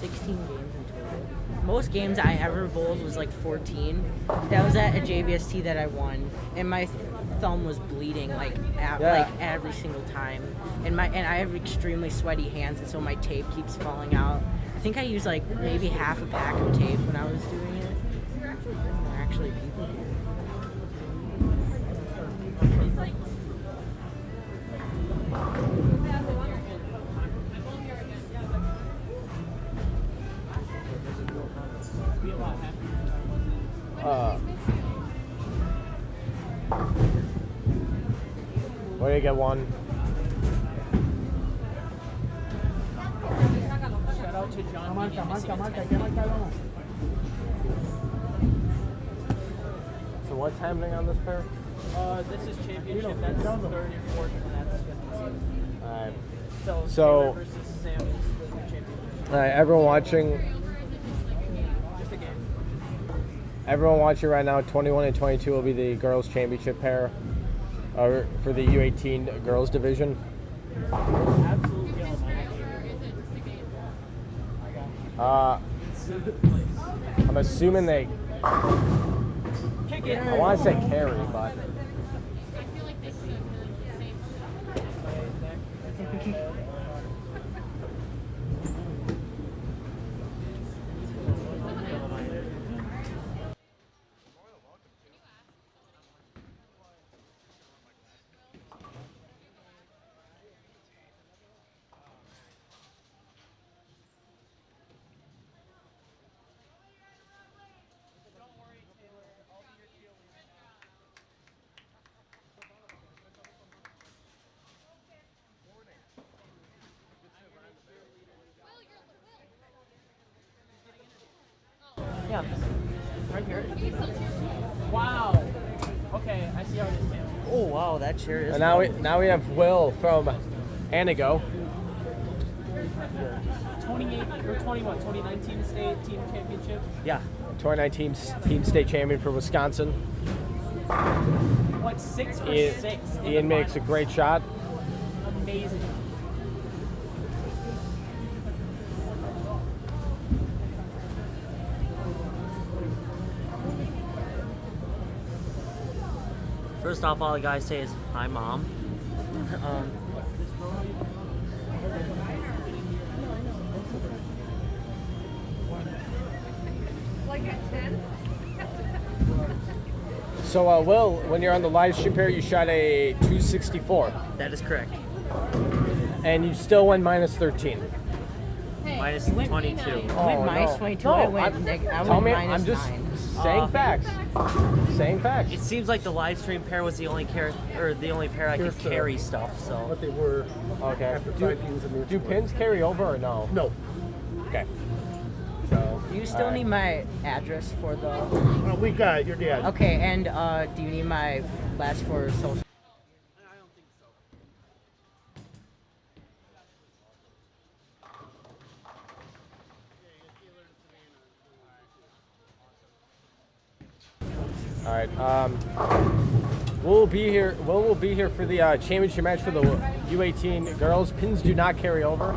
16 games in total. Most games I ever bowled was 14. That was at a JBST that I won, and my thumb was bleeding every single time. And I have extremely sweaty hands, and so my tape keeps falling out. I think I used maybe half a pack of tape when I was doing it. There are actually people here. Where do you get one? Shout out to John. So what's happening on this pair? This is championship. That's third and fourth, and that's fifth season. Alright. So Taylor versus Sam is the championship. Alright, everyone watching. Just a game. Everyone watching right now, 21 and 22 will be the girls' championship pair for the U18 girls division. Absolutely all I'm assuming they. Kick it. I want to say carry, but. Yeah. Right here. Wow. Okay, I see how it is, man. Oh wow, that chair is. And now we have Will from Anago. 28 or 21, 2019 state team championship. Yeah. 2019 team state champion for Wisconsin. What, 6 for Ian, 6? Ian makes a great shot. Amazing. First off, all I gotta say is hi, Mom. Like at 10? So, Will, when you're on the live stream here, you shot a 264. That is correct. And you still went minus 13. Minus 22. I went minus 22. I went minus 9. Saying facts. Saying facts. It seems like the live stream pair was the only pair I could carry stuff. So. What they were. Okay. After 5 pins of match Do play. pins carry over or no? No. Okay. So. Do you still need my address for the? Well, we got it. Your dad. Okay, and do you need my last four social? All right. We'll be here. We'll be here for the championship match for the U18 girls. Pins do not carry over.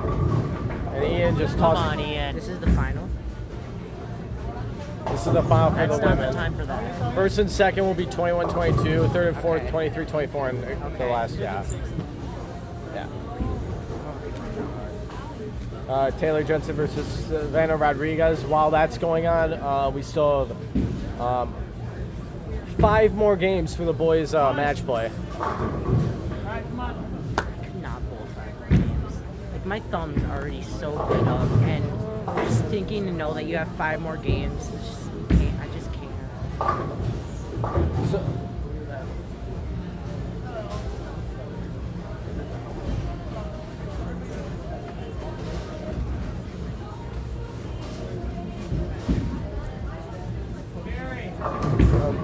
And Ian just Come tossed. on, Ian. This is the final. This is the final for That's the not women. the time for that. First and second will be 21-22. Third and fourth, 23-24, and the last, yeah. Taylor Jensen versus Savannah Rodriguez. While that's going on, we still have 5 more games for the boys' match play. I could not bowl 5 more games. Like my thumb's already so lit up, and just thinking to know that you have 5 more games, it's just, I just can't. So,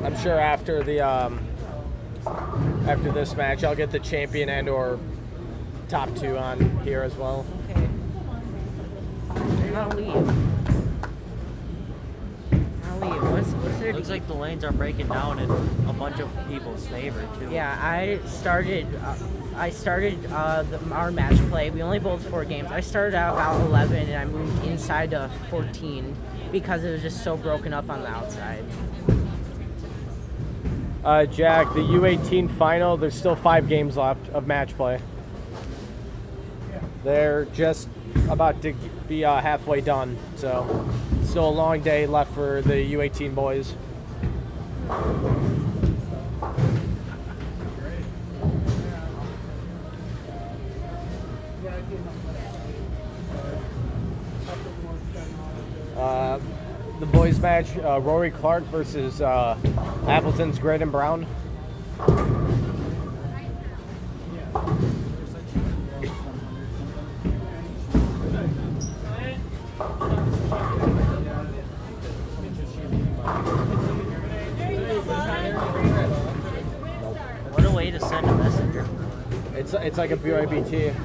I'm sure after the after this match, I'll get the champion and/or top 2 on here as well. Okay. I'll leave. What's there? Looks like the lanes are breaking down in a bunch of people's favor too. Yeah, I started our match play. We only bowled 4 games. I started out about 11 and I moved inside to 14 because it was just so broken up on the outside. Jack, the U18 final, there's still 5 games left of match play. They're just about to be halfway done, so still a long day left for the U18 boys. The boys match, Rory Clark versus Appleton's Graydon Brown. What a way to send a messenger. It's like a BYBT.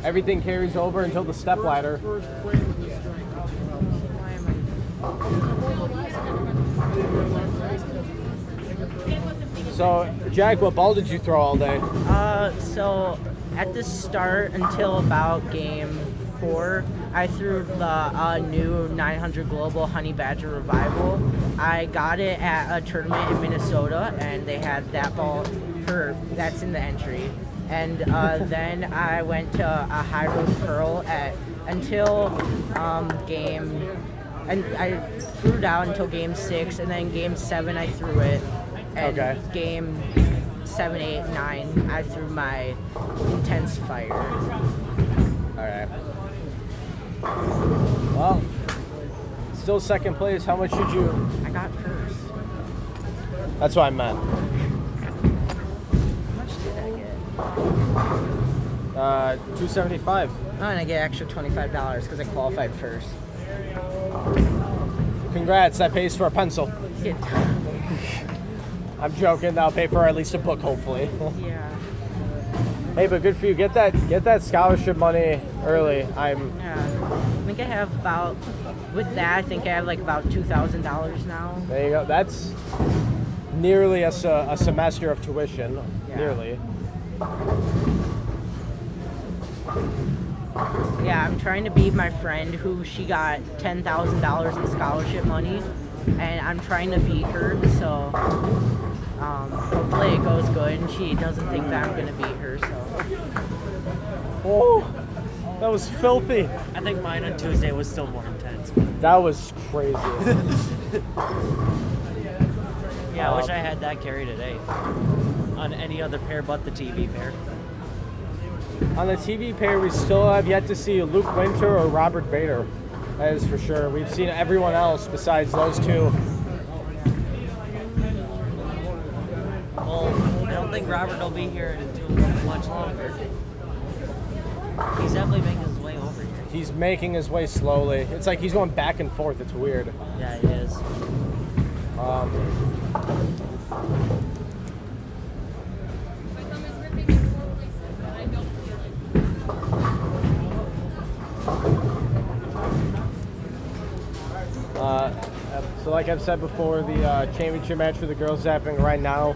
Everything carries over until the step ladder. So, Jack, what ball did you throw all day? So at the start until about game 4, I threw the new 900 Global Honey Badger Revival. I got it at a tournament in Minnesota, and they had that ball that's in the entry. And then I went to a High Road Pearl until game. And I threw it out until game 6, and then game 7 I threw it. And game 7, 8, 9 I threw my Intense Fire. Alright. Well, still second place. How much did you? I got first. That's what I meant. How much did I get? $275. Oh, and I get extra $25 because I qualified first. Congrats, that pays for a pencil. I'm joking, that'll pay for at least a book, hopefully. Yeah. Hey, but good for you. Get that scholarship money early. I think I have about, with that, I think I have like about $2,000 now. There you go. That's nearly a semester of tuition. Yeah. Nearly. Yeah, I'm trying to beat my friend who she got $10,000 in scholarship money, and I'm trying to beat her, so hopefully it goes good and she doesn't think that I'm going to beat her, so. Oh, that was filthy. I think mine on Tuesday was still more intense. That was crazy. Yeah, I wish I had that carry today on any other pair but the TV pair. On the TV pair, we still have yet to see Luke Winter or Robert Vader. That is for sure. We've seen everyone else besides those two think Robert will be here until much longer. He's definitely making his way over here. He's making his way slowly. It's like he's going back and forth. It's weird. Yeah, he is. So like I've said before, the championship match for the girls is happening right now.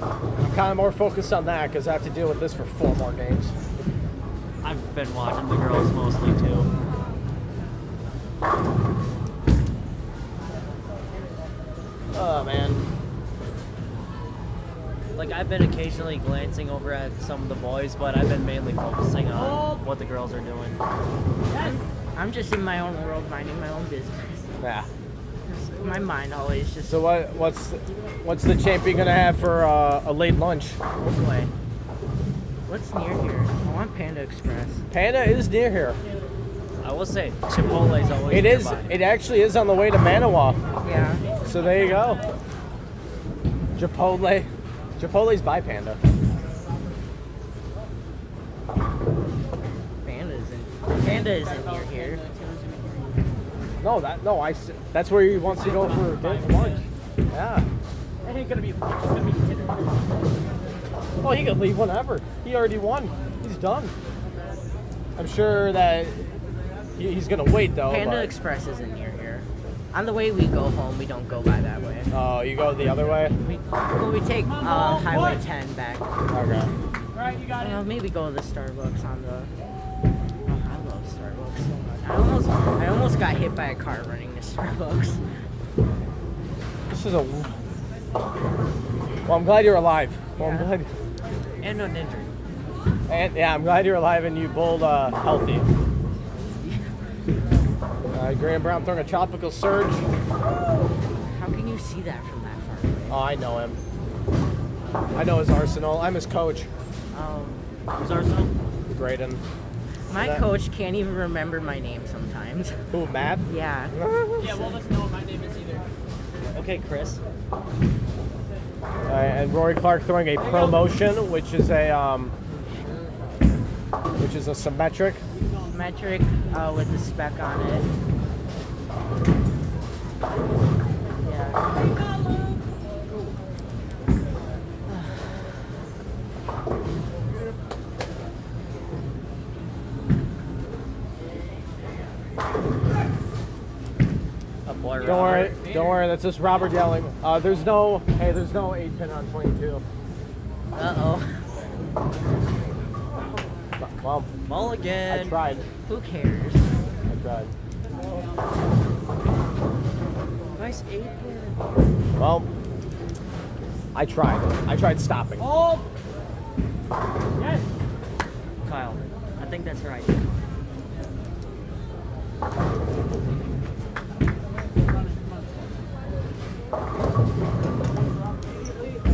I'm kind of more focused on that because I have to deal with this for 4 more games. I've been watching the girls mostly too. Oh man. Like I've been occasionally glancing over at some of the boys, but I've been mainly focusing on what the girls are doing. I'm just in my own world, minding my own business. Yeah. My mind always just. So what's the champion gonna have for a late lunch? Oh boy. What's near here? I want Panda Express. Panda is near here. I will say Chipotle's always It is. nearby. It actually is on the way to Manawa. Yeah. So there you go. Chipotle. Chipotle's by Panda. Panda isn't near here. No, that's where he wants to go for lunch. Yeah. That ain't gonna be lunch. It's gonna be dinner. Well, he could leave whenever. He already won. He's done. I'm sure that he's gonna wait though. Panda Express isn't near here. On the way we go home, we don't go by that way. Oh, you go the other way? We take Highway 10 back. Okay. Right, you got it. Maybe go to the Starbucks on the. Oh, I love Starbucks so much. I almost got hit by a car running to Starbucks. This is a. Well, I'm glad you're alive. Well, I'm glad. And uninjured. And yeah, I'm glad you're alive and you bowled healthy. Graham Brown throwing a tropical surge. How can you see that from that far away? Oh, I know him. I know his arsenal. I'm his coach. Who's Arsenal? Graydon. My coach can't even remember my name sometimes. Who, Matt? Yeah. Yeah, well, doesn't know what my name is either. Okay, Chris. And Rory Clark throwing a promotion, which is a symmetric. Symmetric with a speck on it. Yeah. Don't worry, that's just Robert yelling. There's no 8-pin on 22. Uh-oh. Well, Mulligan. I tried. Who cares? I tried. Nice 8-pin. Well, I tried. I tried stopping. Oh! Yes! Kyle, I think that's right.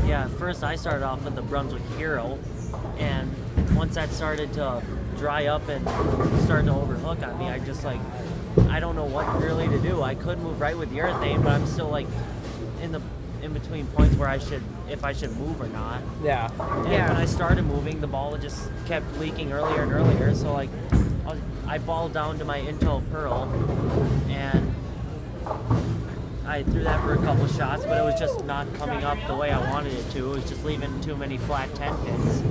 Yeah, first I started off with the Brunswick Hero, and once that started to dry up and start to overhook on me, I just I don't know what really to do. I could move right with urethane, but I'm still in between points where if I should move or not. Yeah. And when I started moving, the ball just kept leaking earlier and earlier, so I balled down to my Intel Pearl, and I threw that for a couple shots, but it was just not coming up the way I wanted it to. It was just leaving too many flat 10 pins.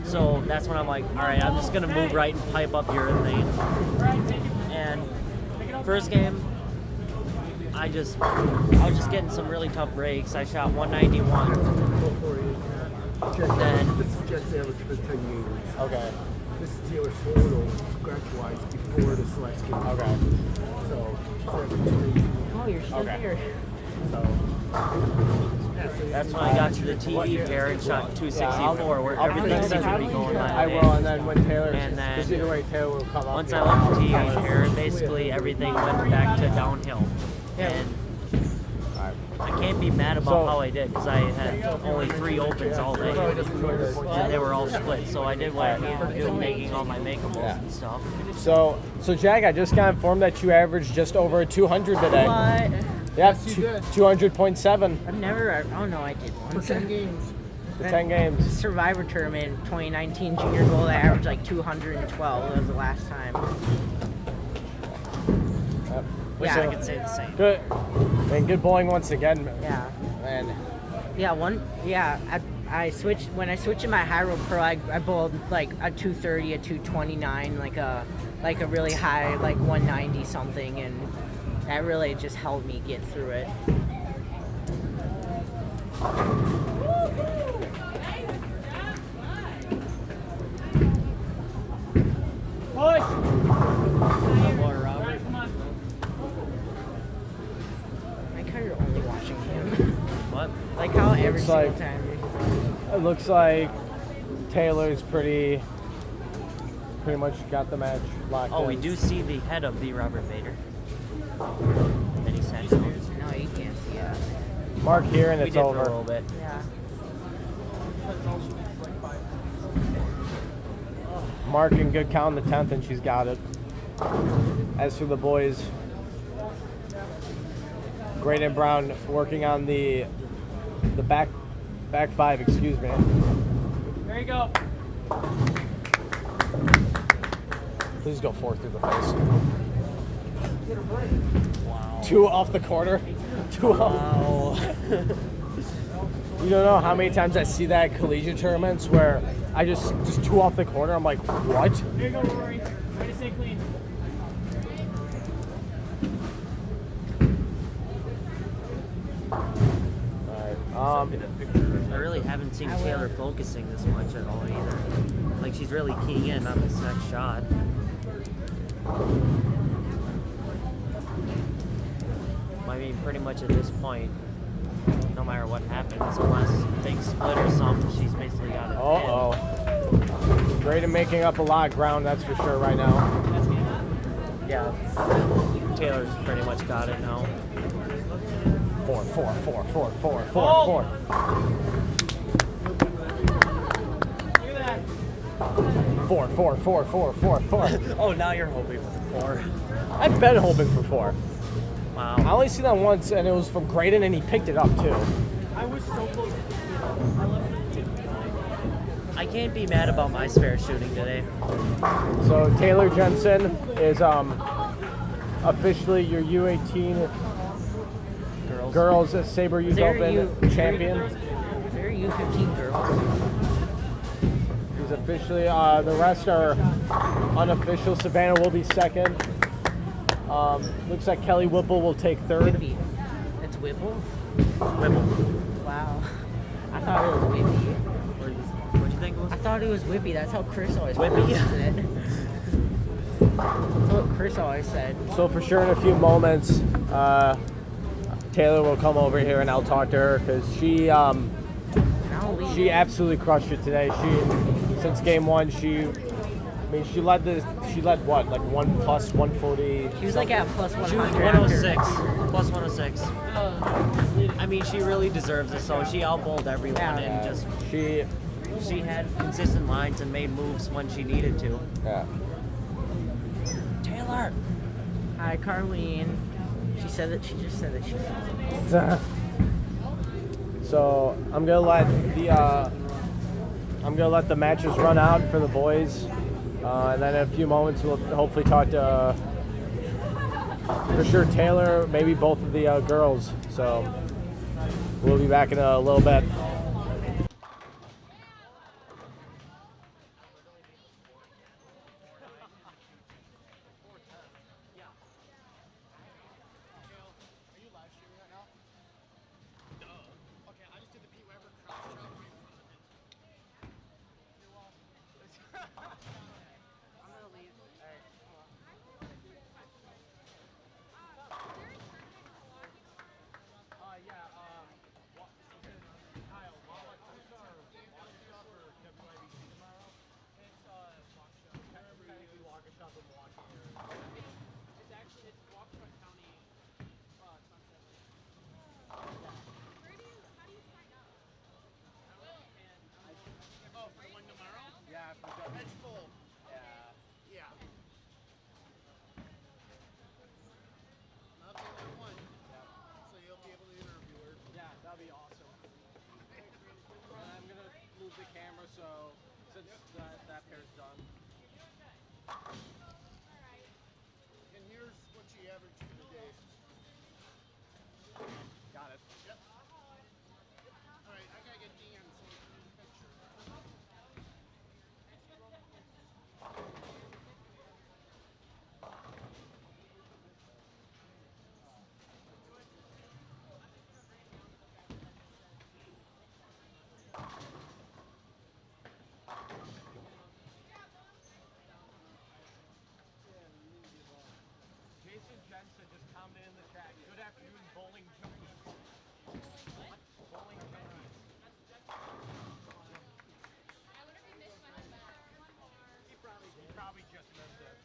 So that's when I'm like, all right, I'm just going to move right and pipe up urethane. And first game, I was just getting some really tough breaks. I shot 191. Then, this is Jet's average for 10 games. Okay. This is Taylor's total scratch-wise before this last game. Okay. So she's average crazy. Oh, you're still here. So that's when I got to the TV pair and shot 264, where everything seemed to be going my way. I will, and then when Taylor, And then either way, Taylor will come up. once I left the TV pair, basically everything went back to downhill. And I can't be mad about how I did, because I had only 3 opens all day, and they were all split. So I did what I needed to do, making all my makeables and stuff. So Jack, I just got informed that you averaged just over a 200 today. What? Yeah, Yes, you did. 200.7 I've never. Oh no, I did For once. 10 games. for 10 games. Survivor tournament 2019 junior gold. I averaged like 212. That was the last time. Yep. Wish Yeah. I could say the same. Good. And good bowling once again. Yeah. And I switched when I switched to my high roll pro. I bowled like a 230, a 229, like a really high, like 190 something, and that really just helped me get through it. Push! Robert. I like how you're only watching him. What? Like how every Looks single like- time. it looks like Taylor's pretty much got the match locked Oh, in. we do see the head of the Robert Vader. And he sat down. No, you can't see it. Mark here and We it's did for over. a little bit. Yeah. Mark in good count in the 10th and she's got it. As for the boys, Graydon Brown working on the back five, excuse me. There you go. Please go 4 through the face. Wow. 2 off the corner. 2 off. Wow. You don't know how many times I see that at collegiate tournaments where I just 2 off the corner. I'm like, what? There you go, Rory. Way to stay clean. Alright. I really haven't seen Taylor focusing this much at all either. Like she's really keying in on this next shot. I mean, pretty much at this point, no matter what happens, unless things split or something, she's basically got it. Uh-oh. Graydon making up a lot of ground, that's for sure right now. Yeah. Taylor's pretty much got it now. 4. Look at that. 4. Oh, now you're hoping for 4. I've been hoping for 4. Wow. I only seen that once, and it was from Graydon, and he picked it up too. I was so close to I left it. I can't be mad about my spare shooting today. So Taylor Jensen is officially your U18 girls Sabre Youth Open champion. Is there a U15 girls? He's officially. The rest are unofficial. Savannah will be second. Looks like Kelly Whipple will take third. Whippy. It's Whipple? Whipple. Wow. I thought it was Whippy. What'd you think it was? I thought it was Whippy. That's how Chris always Whippy? pronounced it. That's what Chris always said. So for sure in a few moments, Taylor will come over here and I'll talk to her because she absolutely crushed it today. Since game 1, she led what, like 1 plus 140. She was like at plus 100. She was 106. Plus 106. I mean, she really deserves it. So she outbowled everyone and just she had consistent lines and made moves when she needed to. Yeah. Taylor. Hi, Carlene. She just said that she. So I'm gonna let the matches run out for the boys, and then in a few moments we'll hopefully talk to for sure Taylor, maybe both of the girls. So we'll be back in a little bit. camera, so since that pair's done. And here's what she averaged for the day. Got it. Yep. All right, I gotta get Dan so we can do the picture. Jason Jensen just commented in the chat. Good afternoon, bowling junkies. What? Bowling junkies. I wonder if he missed my back. He probably just missed it.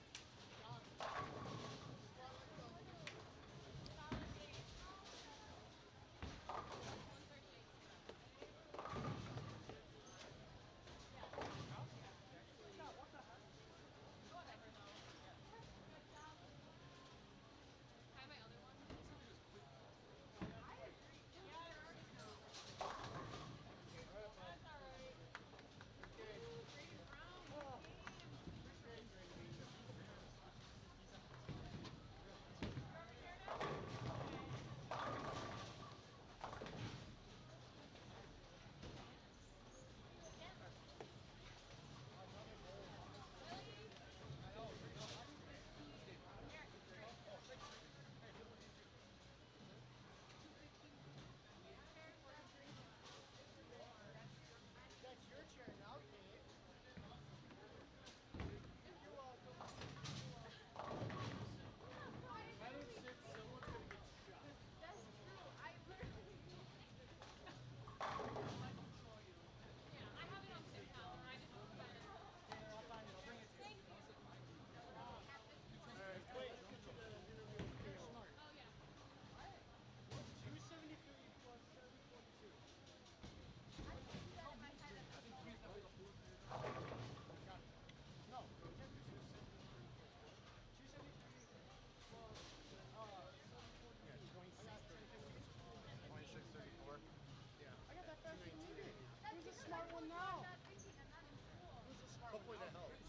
Hopefully that helps.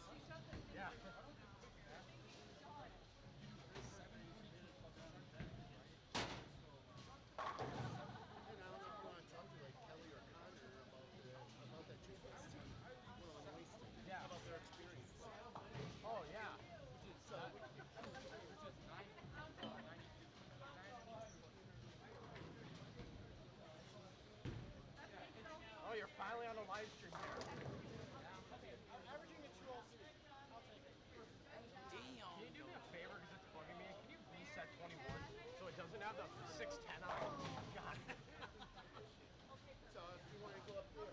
Yeah. And I don't know if you want to talk to like Kelly or Connor about that JBST. Well, and wasted. Yeah. About their experience. Oh, yeah. Oh, you're finally on a live stream here. I'm averaging a 206. I'll take it. Damn. Can you do me a favor because it's bugging me? Can you reset 21 so it doesn't have the 610 on it? God. So if you want to go up there.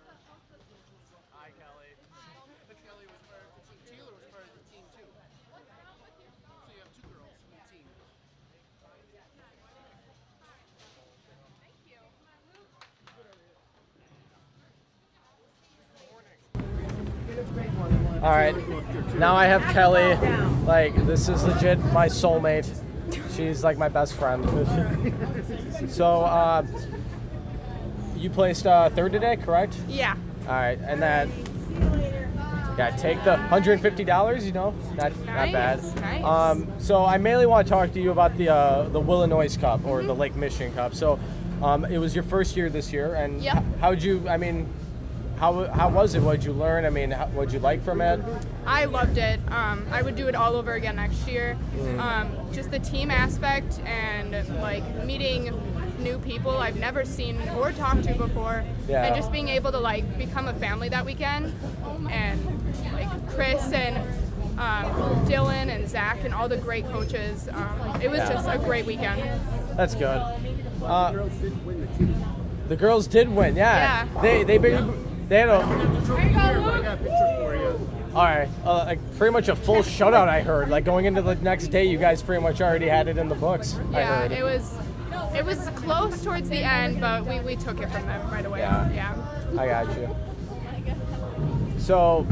Hi, Kelly. Kelly was part of the team. Taylor was part of the team too. So you have two girls from the team. Thank you. All right, now I have Kelly. Like, this is legit my soulmate. She's like my best friend. So, you placed third today, correct? Yeah. All right, and then take the $150. You know, not bad. Nice. So I mainly want to talk to you about the Illinois Cup or the Lake Michigan Cup. So, it was your first year this year, and Yep. how'd you? I mean. How was it? What did you learn? I mean, what did you like from it? I loved it. I would do it all over again next year. Just the team aspect and like meeting new people I've never seen or talked to before, Yeah. and just being able to like become a family that weekend. And like Chris and Dylan and Zach and all the great coaches. It was just a great weekend. That's good. The girls did win. Yeah. They had a. I got a picture for you. All right, like pretty much a full shutout. I heard. Like going into the next day, you guys pretty much already had it in the books. I Yeah, heard. it was close towards the end, but we took it from them right away. Yeah. I got you. So,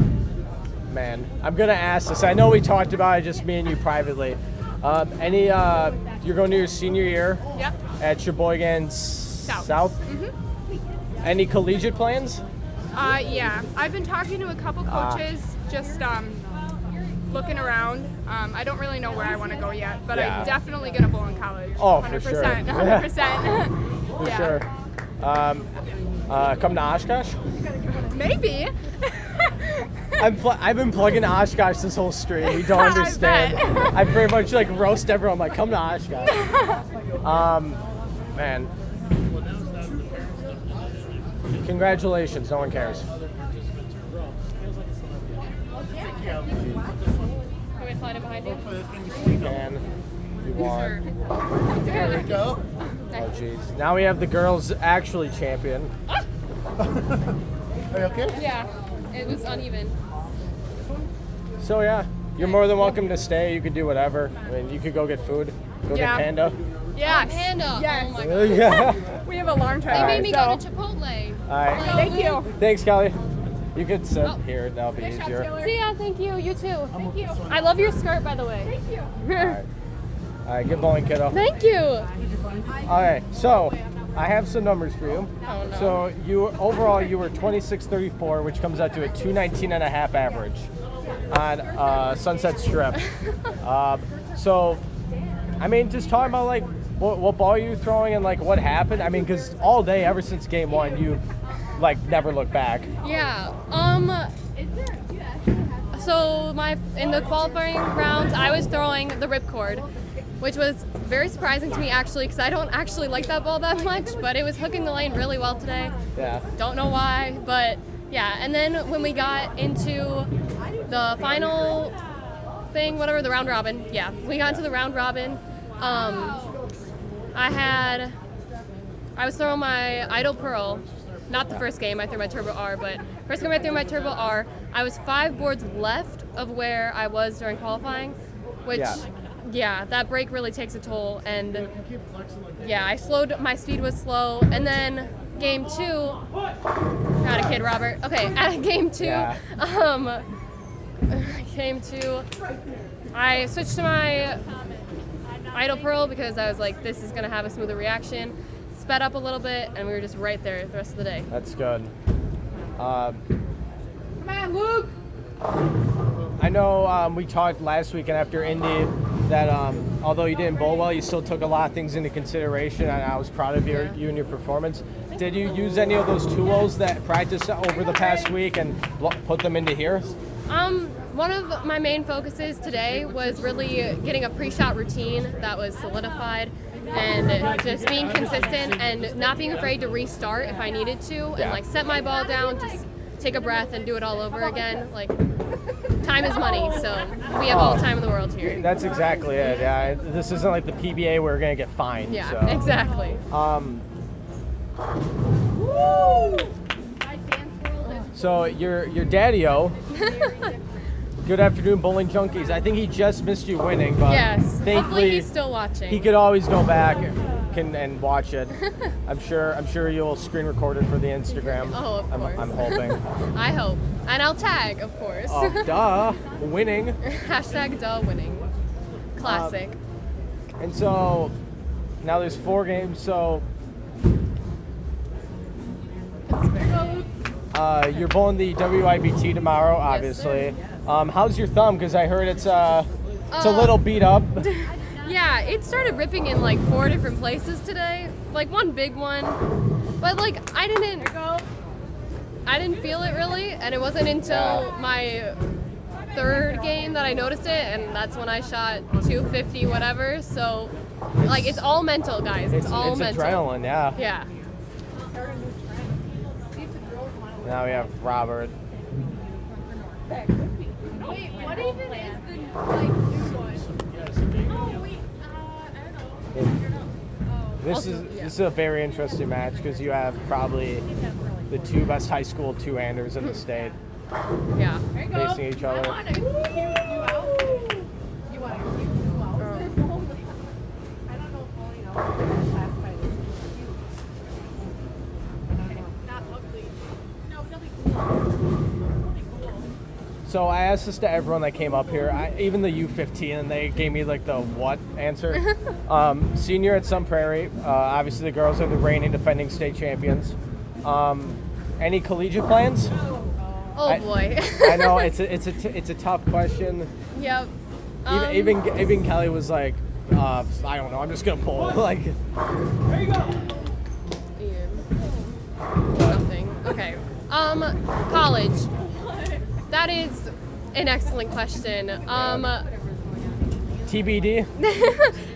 man, I'm gonna ask this. I know we talked about it, just me and you privately. You're going to your senior year. Yep. At Sheboygan South. Mm-hmm. Any collegiate plans? Yeah, I've been talking to a couple coaches, just looking around. I don't really know where I want to go yet, but Yeah. I'm definitely gonna bowl in college. Oh, 100%, for sure. 100%. For Yeah. sure. Come to Oshkosh? Maybe. I've been plugging Oshkosh this whole stream. You don't I understand. bet. I pretty much like roast everyone. I'm like, come to Oshkosh. Man. Congratulations. No one cares. Can we slide it behind you? And you want. There we go. Oh jeez. Now we have the girls actually champion. Are you okay? Yeah, it was uneven. So yeah, you're more than welcome to stay. You could do whatever. I mean, you could go get food. Go Yeah. get Panda. Yes. Panda. Yes. Oh my god. Yeah. We have alarm They time. made me so. go to Chipotle. All right. Thank you. Thanks, Kelly. You could sit Oh. here. That'll be easier. See ya. Thank you. You too. Thank you. I love your skirt, by the way. Thank you. All right, good bowling, kiddo. Thank you. All right, so I have some numbers for you. Oh, no. So overall you were 26.34, which comes out to a 219.5 average on Sunset Strip. So, I mean, just talking about like what ball you were throwing and like what happened. I mean, because all day ever since game one, you like never look back. Yeah. So in the qualifying rounds, I was throwing the ripcord, which was very surprising to me actually, because I don't actually like that ball that much. But it was hooking the lane really well today. Yeah. Don't know why, but yeah. And then when we got into the final thing, whatever, the round robin. Yeah, we got into the round robin. I was throwing my idle pearl. Not the first game, I threw my turbo R, but first game I threw my turbo R. I was 5 boards left of where I was during qualifying, which, yeah, that break really takes a toll. And yeah, my speed was slow. And then game 2, not a kid, Robert. Okay, at game 2, I switched to my idle pearl because I was like, this is gonna have a smoother reaction. Sped up a little bit, and we were just right there the rest of the day. That's good. Come on, Luke. I know we talked last weekend after Indy that although you didn't bowl well, you still took a lot of things into consideration, and I was proud of you and your performance. Did you use any of those tools that practiced over the past week and put them into here? One of my main focuses today was really getting a pre-shot routine that was solidified, and just being consistent and not being afraid to restart if I needed to, and like set my ball down, just take a breath and do it all over again. Like, time is money, so we have all the time in the world here. That's exactly it. Yeah, this isn't like the PBA where we're gonna get fined. Yeah, so. exactly. So your daddy-o. Good afternoon, bowling junkies. I think he just missed you winning, but yes, thankfully hopefully he's still watching. He could always go back and watch it. I'm sure you'll screen record it for the Instagram. Oh, of course. I'm hoping. I hope, and I'll tag, of course. Oh, duh, winning. Hashtag duh winning. Classic. And so now there's 4 games. So you're bowling the WIBT tomorrow, obviously. How's your thumb? Because I heard it's a little beat up. Yeah, it started ripping in like 4 different places today. Like one big one, but like I didn't feel it really, and it wasn't until my 3rd game that I noticed it, and that's when I shot 250 whatever. So like it's all mental, guys. It's all mental. Adrenaline, yeah. Yeah. Now we have Robert. Wait, what even is the like new one? Oh wait, I don't know. This is a very interesting match because you have probably the 2 best high school 2-handers in the state. Yeah. Facing each other. I want to hear you out. You want to hear you out? I don't know if bowling out classified as cute. Not ugly. No, nothing cool. So I asked this to everyone that came up here, even the U15, and they gave me like the what answer. Senior at Sun Prairie. Obviously the girls are the reigning defending state champions. Any collegiate plans? Oh boy. I know it's a tough question. Yep. Even Kelly was like, I don't know. I'm just gonna bowl. Like. There you go. Something. Okay. College. That is an excellent question. TBD.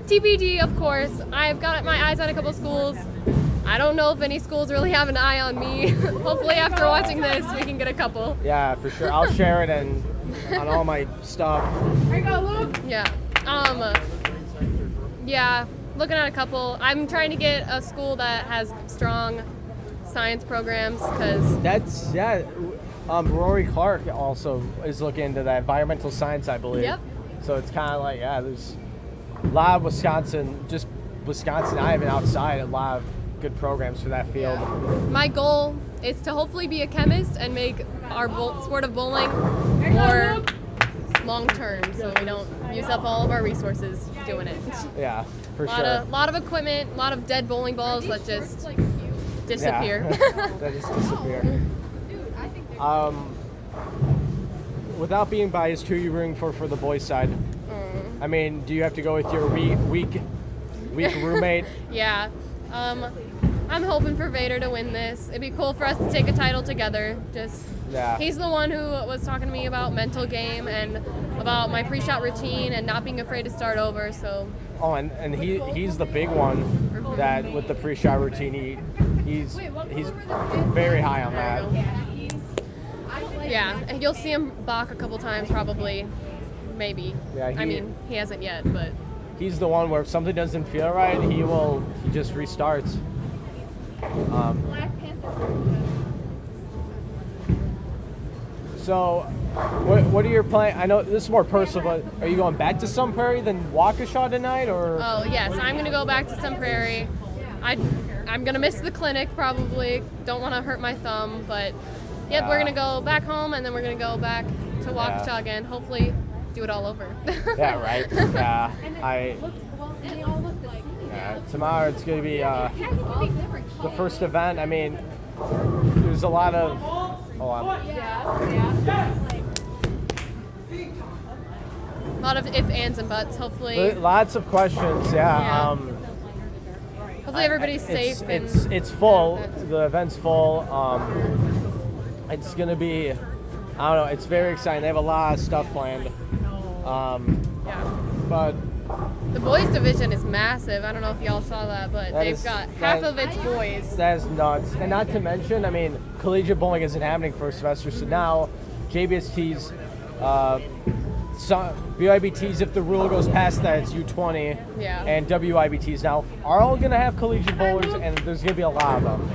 TBD, of course. I've got my eyes on a couple schools. I don't know if any schools really have an eye on me. Hopefully after watching this, we can get a couple. Yeah, for sure. I'll share it on all my stuff. There you go, Luke. Yeah. Yeah, looking at a couple. I'm trying to get a school that has strong science programs because Rory Clark also is looking into that environmental science, I believe. Yep. So it's kind of like there's a lot of Wisconsin, I even outside, a lot of good programs for that field. my goal is to hopefully be a chemist and make our sport of bowling more long term, so we don't use up all of our resources doing it. Yeah, for sure. A lot of equipment, a lot of dead bowling balls that just disappear. Yeah. That just disappear. Without being biased, who are you rooting for the boys' side? I mean, do you have to go with your weak roommate? Yeah. I'm hoping for Vader to win this. It'd be cool for us to take a title together. He's the one who was talking to me about mental game and about my pre-shot routine and not being afraid to start over. So. Oh, and he's the big one that with the pre-shot routine. He's very high on that. Yeah, and you'll see him balk a couple times probably, maybe. Yeah, I mean, he hasn't yet, but. He's the one where if something doesn't feel right, he just restarts. So, what are your plans? I know this is more personal, but are you going back to Sun Prairie than Waukesha tonight, or? Oh yes, I'm gonna go back to Sun Prairie. I'm gonna miss the clinic probably. Don't want to hurt my thumb, but yep, we're gonna go back home and then we're gonna go back to Waukesha again. Hopefully, do it all over. Yeah, right. Yeah, tomorrow it's gonna be the first event. I mean, there's a lot of. Hold on. A lot of ifs, ands, and buts. Hopefully. Lots of questions. Yeah. Hopefully everybody's safe. It's full. The event's full. It's gonna be. I don't know. It's very exciting. They have a lot of stuff planned. But. The boys division is massive. I don't know if y'all saw that, but they've got half of its boys. That's nuts. And not to mention, I mean, collegiate bowling isn't happening for a semester, so now JBST's, BIBTs, if the rule goes past that, it's U20, and WIBTs now are all going to have collegiate bowlers, and there's going to be a lot of them.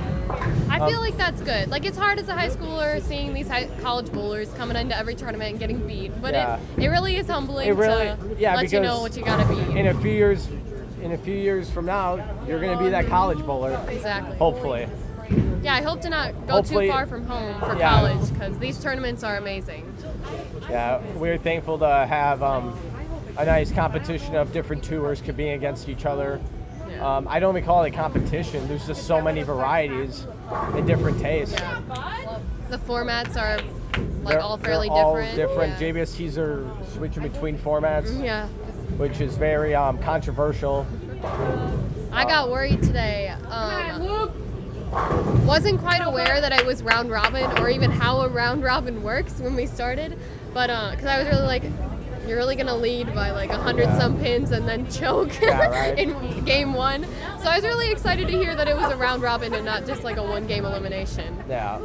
I feel like that's good. Like, it's hard as a high schooler seeing these college bowlers coming into every tournament and getting beat, but it really is humbling to let you know what you got to be. In a few years from now, you're going to be that college bowler. Exactly. Hopefully. Yeah, I hope to not go too far from home for college, because these tournaments are amazing. Yeah, we're thankful to have a nice competition of different tours competing against each other. I don't even call it a competition. There's just so many varieties and different tastes. Yeah. The formats are all fairly different. different. JBSTs are switching between formats. Yeah. Which is very controversial. I got worried today. Wasn't quite aware that it was round robin or even how a round robin works when we started, but because I was really like, you're really gonna lead by like 100-some pins and then choke in game one. So I was really excited to hear that it was a round robin and not just like a one-game elimination. Yeah,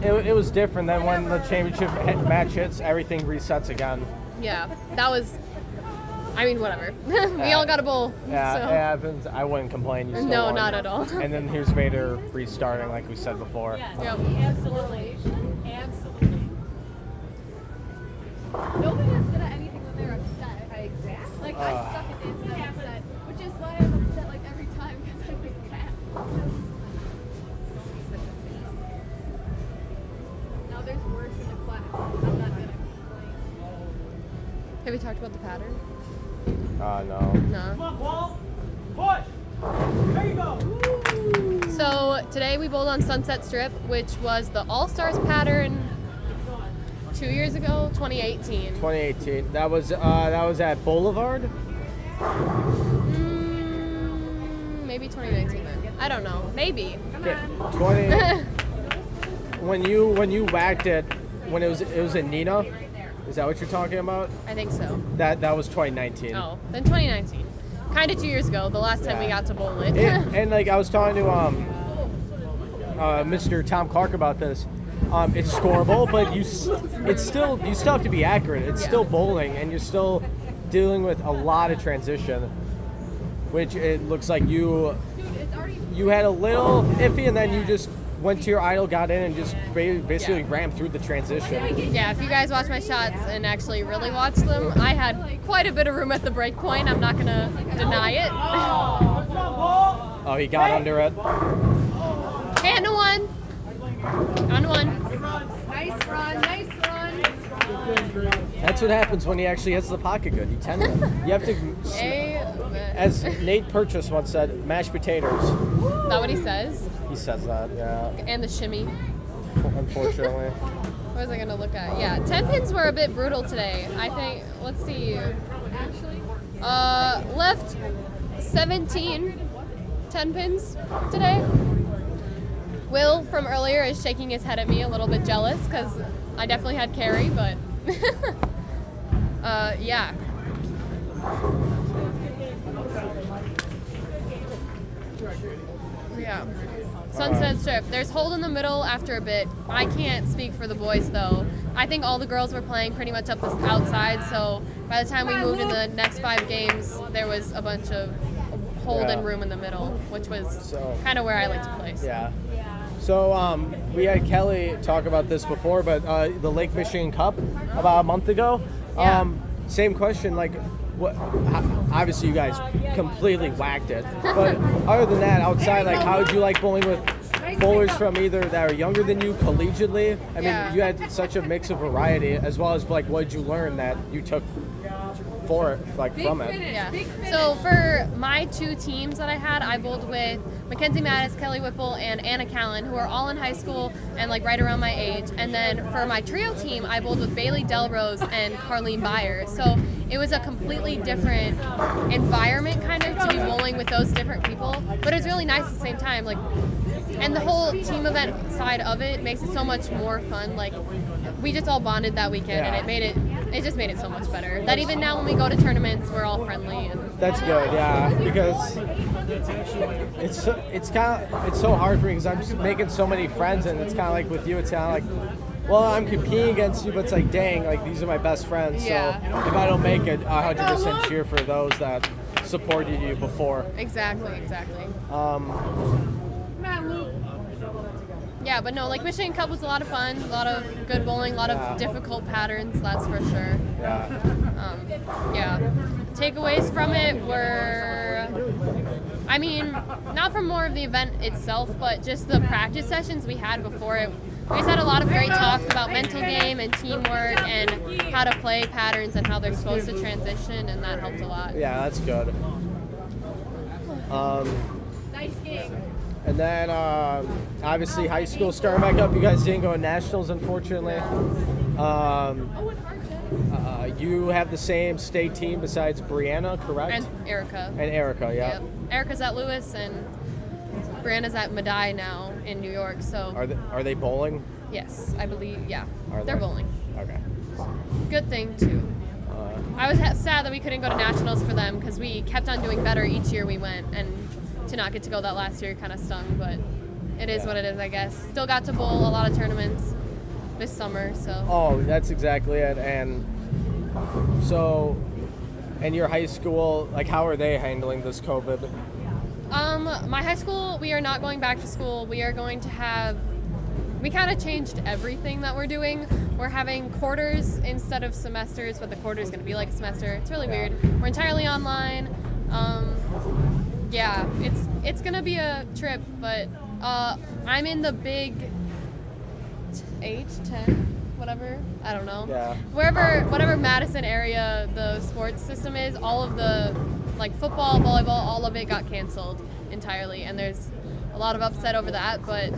it was different. Then when the championship match hits, everything resets again. Yeah, that was. I mean, whatever. We all got a bowl. Yeah, so. It happens. I wouldn't complain. You still No, won. not at all. And then here's Vader restarting, like we said before. Yes, absolutely. Absolutely. Nobody is good at anything when they're upset. Exactly. Like, I suck at dancing when I'm upset, which is why I'm upset like every time, because I'm just bad. Now there's worse in the class. I'm not gonna complain. Have you talked about the pattern? No. No. Come on, Paul. Push. There you go. So today we bowled on Sunset Strip, which was the All-Stars pattern 2 years ago, 2018. 2018. That was at Boulevard. Maybe 2019 then. I don't know. Maybe. Okay. 20. when you whacked it, when it was in Nina. Is that what you're talking about? I think so. That was 2019. Oh, then 2019. Kind of 2 years ago, the last time we got to bowl it. And like I was talking to Mr. Tom Clark about this. It's scoreable, but you still have to be accurate. It's still bowling, and you're still dealing with a lot of transition, which it looks like you had a little iffy, and then you just went to your idle, got in, and just basically rammed through the transition. Yeah, if you guys watch my shots and actually really watch them, I had quite a bit of room at the break point. I'm not gonna deny it. Oh, he got under it. And one. On one. Nice run, nice run. That's what happens when he actually hits the pocket good. You tend to. You have to. As Nate Purchase once said, mashed potatoes. Is that what he says? He says that, yeah. And the shimmy. Unfortunately. What was I going to look at? Yeah, 10 pins were a bit brutal today. I think, let's see. Left 17 10 pins today. Will from earlier is shaking his head at me, a little bit jealous because I definitely had carry, but yeah. Yeah. Sunset Strip. There's hold in the middle after a bit. I can't speak for the boys though. I think all the girls were playing pretty much up the outside, so by the time we moved in the next 5 games, there was a bunch of hold and room in the middle, which was kind of where I like to play. So. Yeah. So we had Kelly talk about this before, but the Lake Michigan Cup about a month ago. Same question, like, what? Obviously, you guys completely whacked it. But other than that, outside, like, how did you like bowling with bowlers from either that are younger than you collegiately? I mean, you had such a mix of variety, as well as like, what did you learn that you took for it, like from it? Yeah. So for my 2 teams that I had, I bowled with Mackenzie Mattis, Kelly Whipple, and Anna Callan, who are all in high school and like right around my age. And then for my trio team, I bowled with Bailey Delrose and Carlene Byers. So it was a completely different environment kind of to be bowling with those different people. But it was really nice at the same time. Like, and the whole team event side of it makes it so much more fun. Like, we just all bonded that weekend, and it just made it so much better. That even now when we go to tournaments, we're all friendly. And that's good, yeah, because it's so hard for me because I'm just making so many friends, and it's kind of like with you, it's kind of like, well, I'm competing against you, but it's like, dang, like these are my best friends. Yeah. So if I don't make it, 100% cheer for those that supported you before. Exactly. Yeah, but no, like Michigan Cup was a lot of fun, a lot of good bowling, a lot of difficult patterns, that's for sure. Yeah. Takeaways from it were, I mean, not from more of the event itself, but just the practice sessions we had before it. We just had a lot of great talks about mental game and teamwork and how to play patterns and how they're supposed to transition, and that helped a lot. Yeah, that's good. Nice game. And then, obviously, high school starting back up. You guys didn't go to nationals, unfortunately. You have the same state team besides Brianna, correct? And Erica. And Erica, yeah. Yep. Erica's at Lewis, and Brianna's at Madai now in New York. So. Are they bowling? Yes, I believe. Yeah, Are they're they? bowling. Okay. Good thing too. I was sad that we couldn't go to nationals for them because we kept on doing better each year we went, and to not get to go that last year kind of stung, but it is what it is, I guess. Still got to bowl a lot of tournaments this summer, so. Oh, that's exactly it. And so, in your high school, like, how are they handling this COVID? My high school, we are not going back to school. We are going to have, we kind of changed everything that we're doing. We're having quarters instead of semesters, but the quarter is going to be like a semester. It's really weird. We're entirely online. Yeah, it's gonna be a trip, but I'm in the big 8, 10, whatever, I don't know. Yeah. Whatever Madison area the sports system is, all of the like football, volleyball, all of it got canceled entirely, and there's a lot of upset over that, but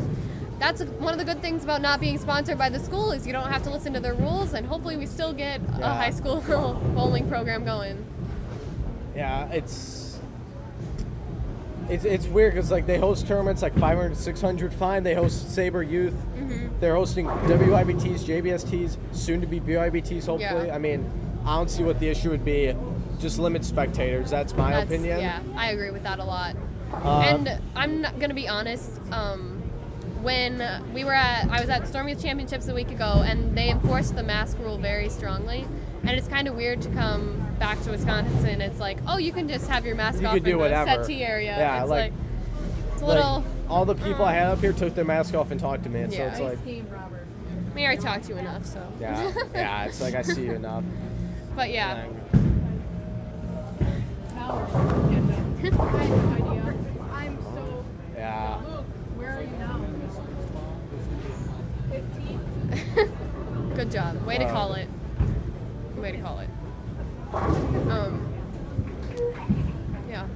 that's one of the good things about not being sponsored by the school is you don't have to listen to their rules, and hopefully we still get a high school bowling program going. Yeah, it's weird because like they host tournaments like 500, 600 fine. They host Sabre Youth. They're hosting WIBTs, JBSTs, soon to be BIBTs. Hopefully, I mean, I don't see what the issue would be. Just limit spectators. That's my opinion. Yeah, I agree with that a lot. And I'm not gonna be honest. When I was at Storm Youth Championships a week ago, and they enforced the mask rule very strongly. And it's kind of weird to come back to Wisconsin. It's like, oh, you can just have your mask off in the settee area. Yeah, it's like it's a little. All the people I had up here took their mask off and talked to me, and so it's like. We already talked to you enough, so. Yeah, it's like I see you enough. But yeah. I'm so. Yeah. Where are you now? 15. Good job. Way to call it. Way to call it. Yeah.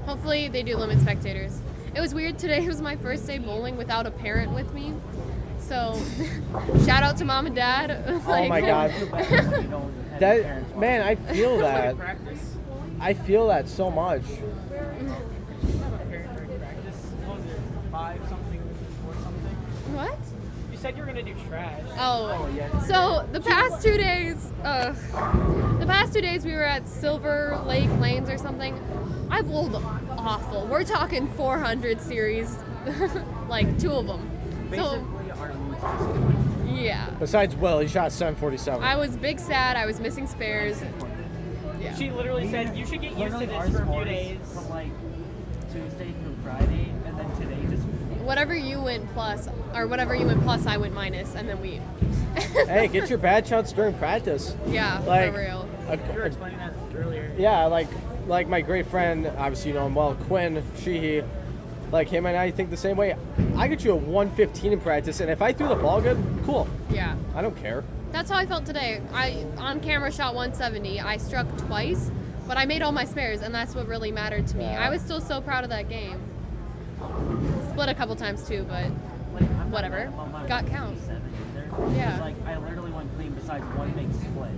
Hopefully they do limit spectators. It was weird today. It was my first day bowling without a parent with me. So, shout out to mom and dad. Oh my God. That man, I feel that. I feel that so much. What? You said you were gonna do trash. Oh, so the past 2 days, we were at Silver Lake Lanes or something. I bowled awful. We're talking 400 series, like 2 of them. Basically, our yeah. Besides Will, he shot 747. I was big sad. I was missing spares. Yeah. She literally said you should get used to this for a few days. From like Tuesday through Friday, and then today just. Whatever you went plus, or whatever you went plus, I went minus, and then we. Hey, get your bad shots during practice. Yeah, like, for real. You were explaining that earlier. Yeah, like my great friend, obviously you know him well, Quinn Sheehy. Like him and I think the same way. I get you a 115 in practice, and if I threw the ball good, cool. Yeah. I don't care. That's how I felt today. I on camera shot 170. I struck twice, but I made all my spares, and that's what really mattered to me. Yeah. I was still so proud of that game. Split a couple times too, but whatever. Got count. Yeah. Like I literally went clean besides one big split.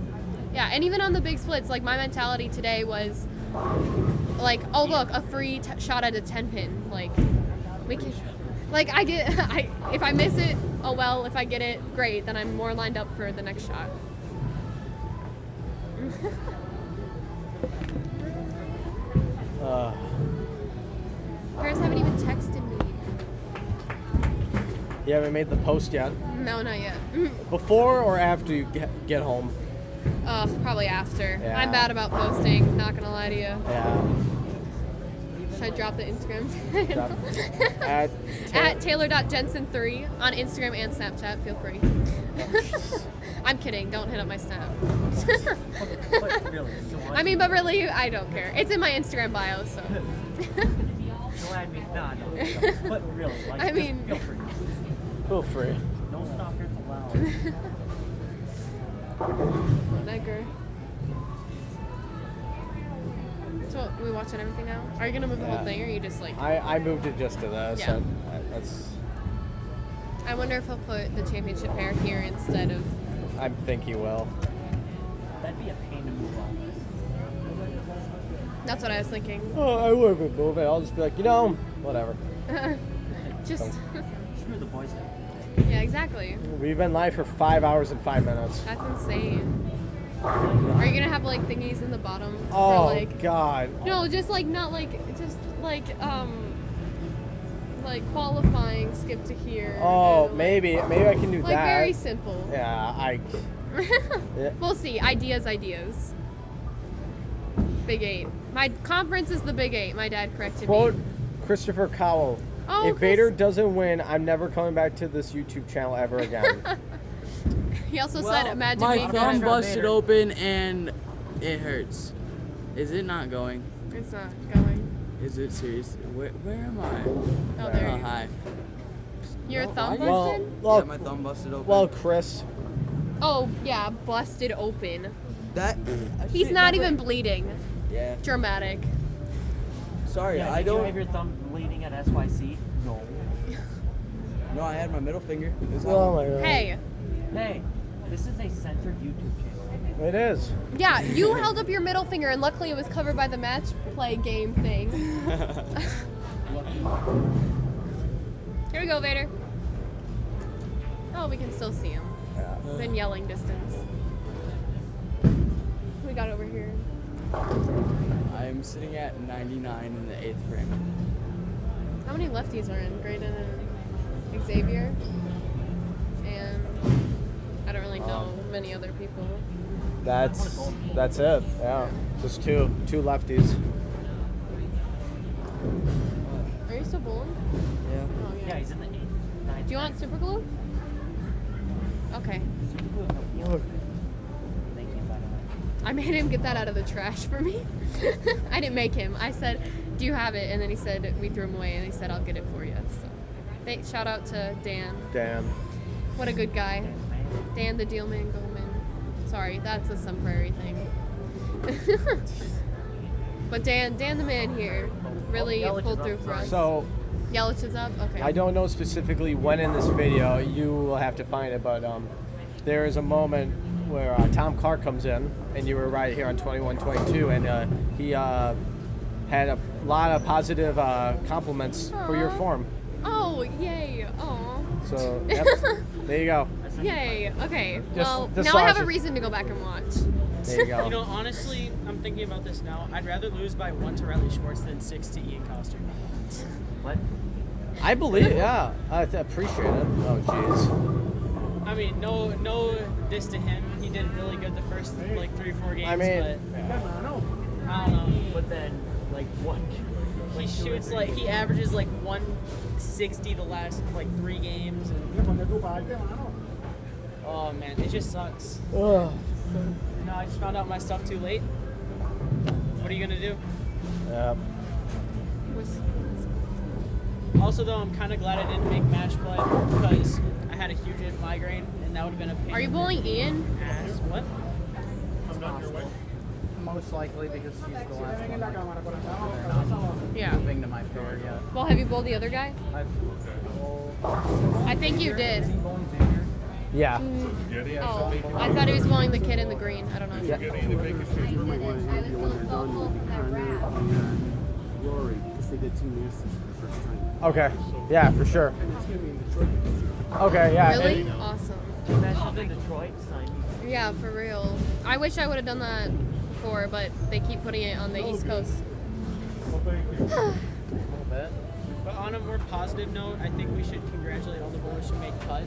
Yeah, and even on the big splits, like my mentality today was like, oh look, a free shot at a 10 pin. Like we can, like if I miss it, oh well. If I get it, great. Then I'm more lined up for the next shot. Parents haven't even texted me. You haven't made the post yet? No, not yet. Before or after you get home? Probably after. Yeah. I'm bad about posting, not gonna lie to you. Yeah. Should I drop the Instagram? At Taylor.Jensen3 on Instagram and Snapchat. Feel free. I'm kidding. Don't hit up my Snap. I mean, but really, I don't care. It's in my Instagram bio, so. But really, like, I mean, feel free. No stalkers allowed. Whatever. So, we watching everything now? Are you gonna move the whole thing, or are you just like? I moved it just to this. Yeah. That's. I wonder if he'll put the championship pair here instead of. I think he will. That'd be a pain to move on this. That's what I was thinking. Oh, I wouldn't move it. I'll just be like, whatever. Just. Screw the boys. Yeah, exactly. We've been live for 5 hours and 5 minutes. That's insane. Are you gonna have like thingies in the bottom? Oh for, like, God. No, just like not like like qualifying, skip to here. Oh, and, maybe I can do like, that. very simple. Yeah, yeah. We'll see. Ideas. Big 8. My conference is the Big 8. My dad corrected Quote me. Christopher Cowell. Oh, if Vader doesn't win, I'm never coming back to this YouTube channel ever again. He also said, imagine my being thumb Vader. busted open and it hurts. Is it not going? It's not going. Is it serious? Where am I? Oh, there you go. Hi. Your thumb Well, busted? Yeah, my thumb busted open. Well, Chris. Oh, yeah, busted open. He's not even bleeding. Yeah. Dramatic. Sorry, I don't. Did you have your thumb bleeding at SYC? No. No, I had my middle finger. It was Oh my god. Hey. Hey, this is a censored YouTube channel. It is. Yeah, you held up your middle finger, and luckily it was covered by the match play game thing. Here we go, Vader. Oh, we can still see him. Within yelling distance. What we got over here? I'm sitting at 99 in the 8th frame. How many lefties are in? Graydon and Xavier? And I don't really know many other people. That's it. Yeah, just two lefties. Are you still bowling? Yeah. Oh, yeah. Yeah, he's in the 8th. Do you want super glue? Okay. Thank you, by the way. I made him get that out of the trash for me. I didn't make him. I said, do you have it? And then he said, we threw him away, and he said, I'll get it for you. So, shout out to Dan. Dan. What a good guy. Dan the Dealman Goldman. Sorry, that's a Sun Prairie thing. But Dan the man here really pulled through for us. So, Yelich is up? Okay. I don't know specifically when in this video, you will have to find it, but there is a moment where Tom Clark comes in, and you were right here on 21-22, and he had a lot of positive compliments for your form. Oh, yay. Aw. So, yep, there you go. Yay. Okay. Just Well, the now I have a sausage. reason to go back and watch. There you go. You know, honestly, I'm thinking about this now. I'd rather lose by 1 to Riley Schwartz than 6 to Ian Coster. What? I believe, yeah. I appreciate it. Oh, jeez. I mean, no diss to him. He did really good the first like 3-4 games. I mean, but I don't know. But then, like, one. He shoots like he averages like 160 the last like 3 games. Oh man, it just sucks. Ugh. No, I just found out my stuff too late. What are you gonna do? Yep. Also, though, I'm kind of glad I didn't make match play because I had a huge migraine, and that would have been a pain. Are you bowling Ian? Ass. What? Most likely because she's the last one. Yeah. Moving to my pair yet. Well, have you bowled the other guy? I think you did. Yeah. Oh, I thought he was bowling the kid in the green. I don't know. You might want to interview when they're done with Connor and Rory because they did 2 Masters for the first time. Okay. Yeah, for sure. Okay, yeah. Really? and- Awesome. Smashed in Detroit, signed me. Yeah, for real. I wish I would have done that before, but they keep putting it on the East Coast. A little bit. But on a more positive note, I think we should congratulate all the bowlers who made cut.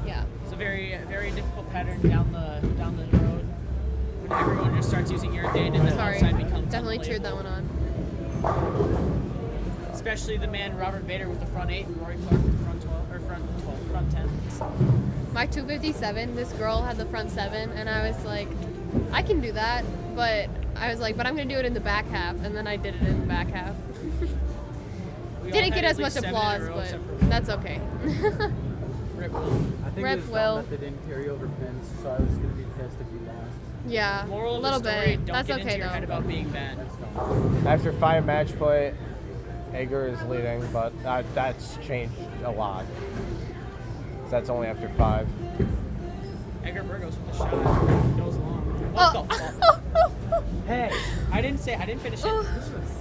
Yeah. It's a very difficult pattern down the road when everyone just starts using irritated and the Sorry. outside becomes Definitely cheered that unplayable. one on. Especially the man Robert Vader with the front 8 and Rory Clark with the front 12 or front 10. My 257, this girl had the front 7, and I was like, I can do that, but I was like, but I'm gonna do it in the back half, and then I did it in the back half. We all Didn't had get at as much least 7 in a applause, row but except for that's okay. Rip Will. I think Rip it was Will. dumb that they didn't carry over pins, so I was going to be pissed if you lost. Yeah, Moral a of little the story, bit. don't That's get okay into your head though. about being bad. After 5 match play, Egger is leading, but that's changed a lot. That's only after 5. Edgar Burgos with the shot goes long. What the fuck? Hey, I didn't finish it.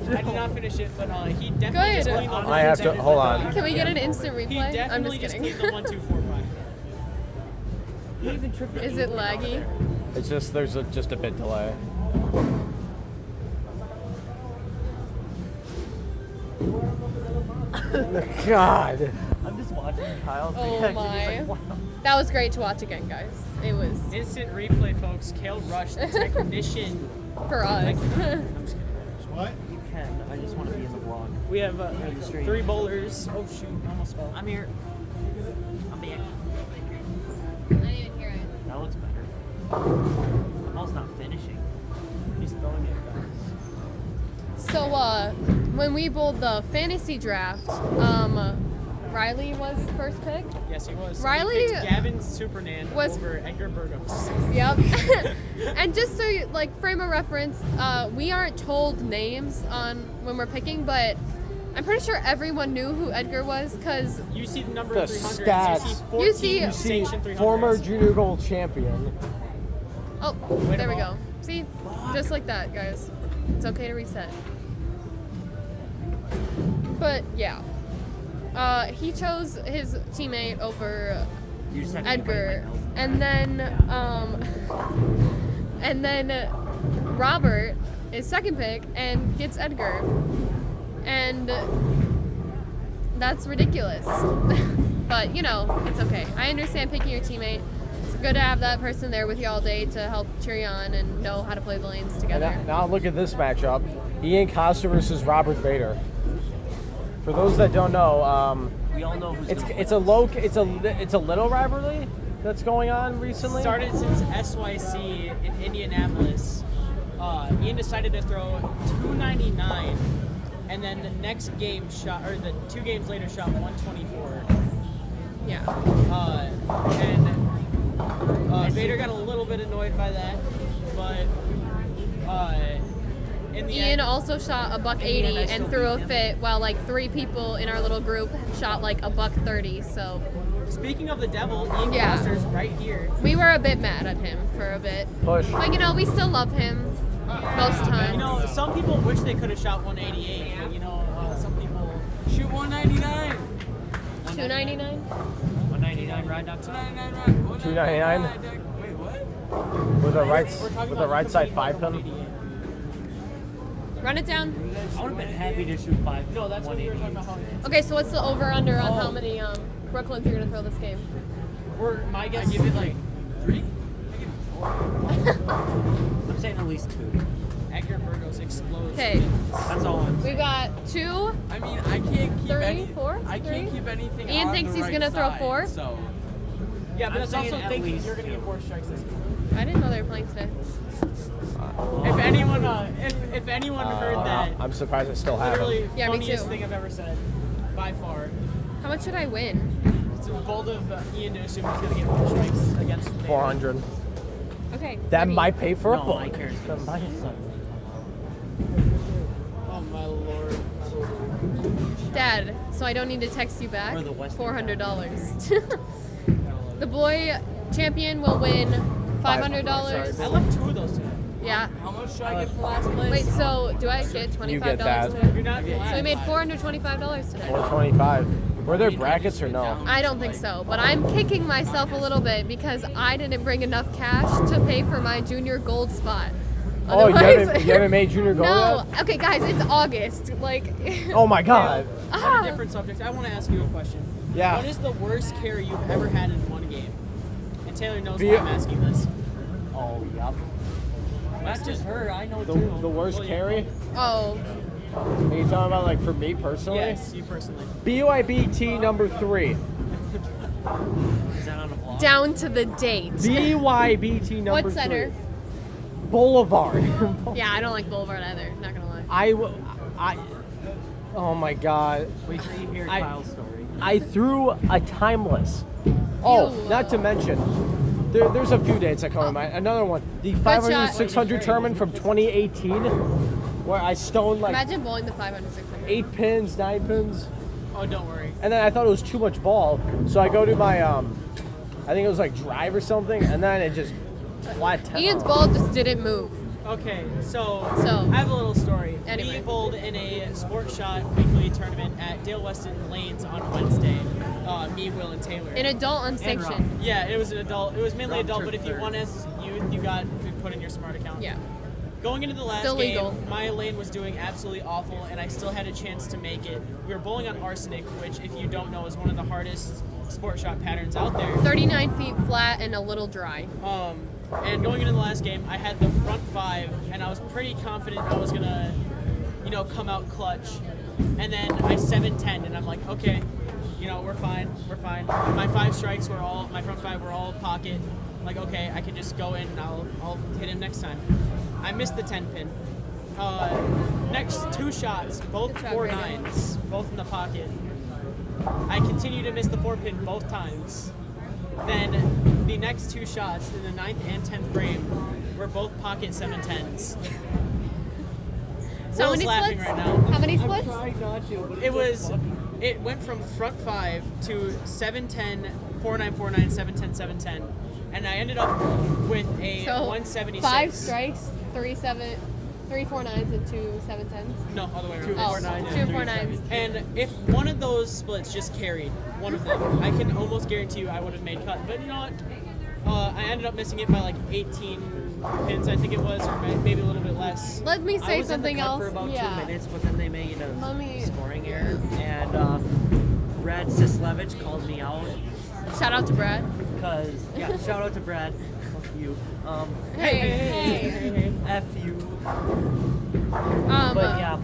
I did not finish it, but he definitely Good. just cleaned the I have to hold on. Can we get an instant He replay? I'm definitely just just kidding. cleaned the 1, 2, 4, 5. you even tripped. Is it laggy? It's just just a bit delay. God. I'm just watching Kyle. Oh my. That was great to watch again, guys. It was Instant replay, folks. Cale Rush, the technician. for us. What? You can. I just want to be in the vlog. We have the stream. 3 bowlers. Oh shoot, almost fell. I'm here. I'm back. I didn't even hear it. That looks better. Ball's not finishing. He's throwing it fast. So when we bowled the fantasy draft, Riley was first pick. Yes, he was. Riley He picked Gavin Supernan was- over Edgar Burgos. Yep. And just so you, like frame of reference, we aren't told names on when we're picking, but I'm pretty sure everyone knew who Edgar was because You see the number The of 300s. stats. You see 14 sanctioned 300s. Former junior gold champion. oh, there we go. See, just like that, guys. It's okay to reset. But yeah, he chose his teammate over You just have to Edgar, invite my and then Robert is second pick and gets Edgar, and that's ridiculous. But you know, it's okay. I understand picking your teammate. It's good to have that person there with you all day to help cheer you on and know how to play the lanes together. And now look at this matchup: Ian Costa versus Robert Vader. For those that don't know, We all know who's it's a little rivalry that's going on recently. Started since SYC in Indianapolis. Ian decided to throw 299, and then the next game shot, or the 2 games later, shot 124. Yeah. Vader got a little bit annoyed by that, but in the Ian end, also shot a $180 and threw a fit, while like 3 people in our little group shot like a $130. So. Speaking of the devil, Ian Yeah. Costa's right here. We were a bit mad at him for a bit. Push. But you know, we still love him most times. You know, some people wish they could have shot 188, but you know, some people shoot 199. 299? 199 ride up to 299 Wait, what? with a right side 5 pin. Run it down. I would have been happy to shoot 5. No, that's what we were talking about. Okay, so what's the over/under on how many Brooklyns you're gonna throw this game? My guess I give it like 3. I give it 4. I'm saying at least 2. Edgar Burgos explodes. Okay. That's all I'm saying. We got 2. I mean, I can't keep 3, 4. I can't keep anything. Ian on thinks the he's right gonna throw side, 4. So Yeah, but I'm that's saying also at thinking least you're going to 2. get 4 strikes this game. I didn't know they were playing today. If anyone, if anyone heard that, I'm surprised I still have literally him. Yeah, me funniest too. thing I've ever said, by far. How much should I win? It's bold of Ian to assume he's going to get 4 strikes against Vader. 400. Okay. That ready. might pay for a No, book. my cares. That might- Oh my lord. Dad, so I don't need to text you back. Or the Western $400. The boy champion will win $500. I left 2 of those today. Yeah. how much should I get for last place? Wait, so do I get $25 You get that. today? You're not So we made $425 today. 425. Were there brackets or no? I don't think so, but I'm kicking myself a little bit because I didn't bring enough cash to pay for my junior gold spot. Oh, you Otherwise- haven't made junior gold No. yet? Okay, guys, it's August. Like. Oh my god. On a different subject, I want to ask you a question. Yeah. What is the worst carry you've ever had in one game? And Taylor knows Be- why I'm asking this. Oh, yep. Not just her, I know too. The worst carry? Oh. Are you talking about like for me personally? Yes, you personally. BYBT number 3. Is that on a vlog? Down to the date. BYBT number 3. What center? Boulevard. Yeah, I don't like Boulevard either. Not gonna lie. Oh my god. Wait till you hear Kyle's story. I threw a timeless. Oh, Ew. not to mention, there's a few dates that come to mind. Another one, the 500, shot. 600 tournament from 2018, where I stoned like Imagine bowling the 500, 600. 8 pins, 9 pins, Oh, don't worry. and then I thought it was too much ball, so I go to my I think it was like drive or something, and then it just flat 10. Ian's ball just didn't move. Okay, so So, I have a little story. anyway. We bowled in a Sport Shot weekly tournament at Dale Weston Lanes on Wednesday. Me, Will, and Taylor. An adult unsanctioned. Yeah, it was an adult. It was mainly Rob adult, took but if you third. won as youth, you got put in your smart account. Yeah. Going into the last Still game, legal. my lane was doing absolutely awful, and I still had a chance to make it. We were bowling on Arsenic, which, if you don't know, is one of the hardest Sport Shot patterns out there. 39 feet flat and a little dry. And going into the last game, I had the front 5, and I was pretty confident I was gonna, come out clutch. And then I 7-10, and I'm like, okay, we're fine. My 5 strikes were all, my front 5 were all pocket. Like, okay, I can just go in and I'll hit him next time. I missed the 10 pin. Next 2 shots, both Good job, 4 Brandon. 9s, both in the pocket. I continue to miss the 4 pin both times. Then the next 2 shots in the 9th and 10th frame were both pocket 7-10s. So Will's many laughing splits? right now. How many splits? It went from front 5 to 710, 4949, 710, 710, and I ended up with a So 176. 5 strikes, 3 4-9s, and 2 7-10s. No, all the way around. 2 4-9s. 2 4-9s. And if one of those splits just carried, one of them, I can almost guarantee you I would have made cut. But you know what? I ended up missing it by like 18 pins, I think it was, or maybe a little bit less. Let me say I was something in the cut else. for about Yeah. 2 minutes, but then they made a Let me- scoring error, and Brad Sislevich called me out. Shout out to Brad. Because, yeah, shout out to Brad. Fuck you. Hey. F you. But But yeah,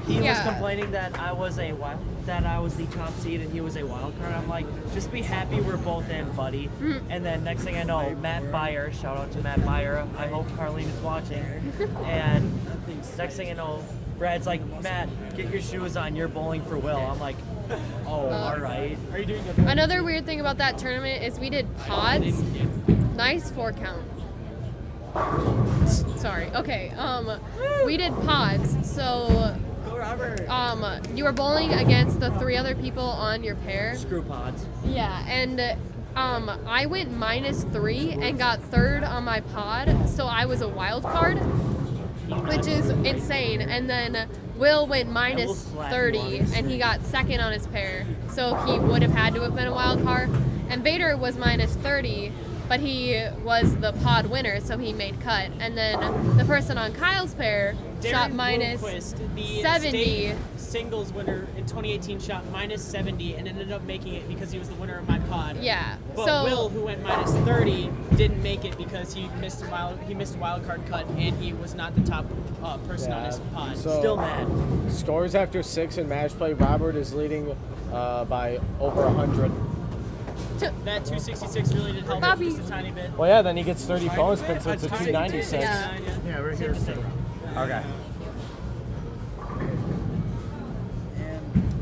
he was yeah. complaining that I was the top seed and he was a wild card. I'm like, just be happy we're both in, buddy. And then next thing I know, Matt Byer, shout out to Matt Byer. I hope Carlene is watching. And next thing I know, Brad's like, Matt, get your shoes on. You're bowling for Will. I'm like, oh, all right. Are you doing good? Another weird thing about that tournament is we did pods. Nice 4 count. Sorry. Okay. We did pods. So you were bowling against the 3 other people on your pair. Screw pods. Yeah, and I went -3 and got 3rd on my pod, so I was a wild card, which is insane. And then Will went -30 and he got 2nd on his pair, so he would have had to have been a wild card. And Vader was -30, but he was the pod winner, so he made cut. And then the person on Kyle's pair shot Blomqvist, the -70. state singles winner in 2018, shot -70 and ended up making it because he was the winner of my pod. Yeah. But So Will, who went -30, didn't make it because he missed a wild card cut and he was not the top person on his pod. So, Still mad. Scores after 6 in match play. Robert is leading by over 100. That 266 really did help Bobby. just a tiny bit. Well, yeah, then he gets 30 bonus spins, so it's a 296. Yeah, right here. Okay.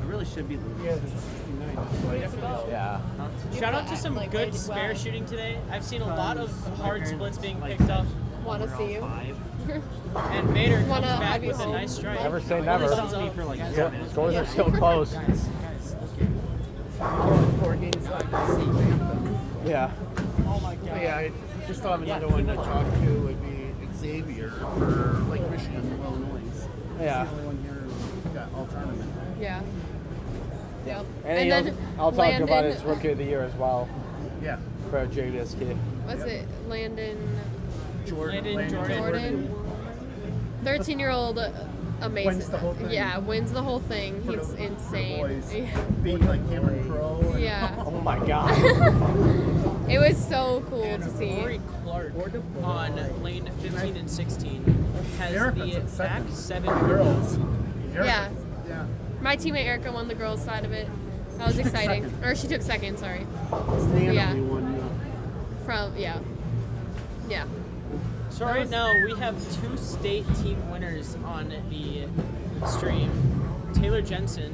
I really should be losing. Yeah, this is 69. Yeah. Shout out to some Like, good right as spare well. shooting today. I've seen a lot of hard splits being picked up. Want to see you? 5. And Vader comes Wanna back have you with a home? nice strike. Never say never. Thumbs up. For like Scores are still close. 4 games left. Yeah. Oh my god. Yeah, I just thought of another one to talk to would be Xavier for Lake Michigan, Illinois. Yeah. He's the only one here who got all tournament. Yeah. Yep. And then I'll talk Landon, about his rookie of the year as well Yeah. for JBST. What's it? Landon Landon Jordan. 13-year-old, amazing. Wins the whole thing. Yeah, wins the whole thing. For He's the insane. boys. Yeah. Being like Cameron Crowe. and- Yeah. Oh my god. It was so cool to see. Rory Clark on lane 15 and 16 has Erica's the at second. back 7 Girls. Erica- Yeah. Yeah. My teammate Erica won the girls' side of it. That was She took exciting. second. Or she took 2nd, sorry. Stan Yeah. only won. Yeah. So right now we have 2 state team winners on the stream. Taylor Jensen.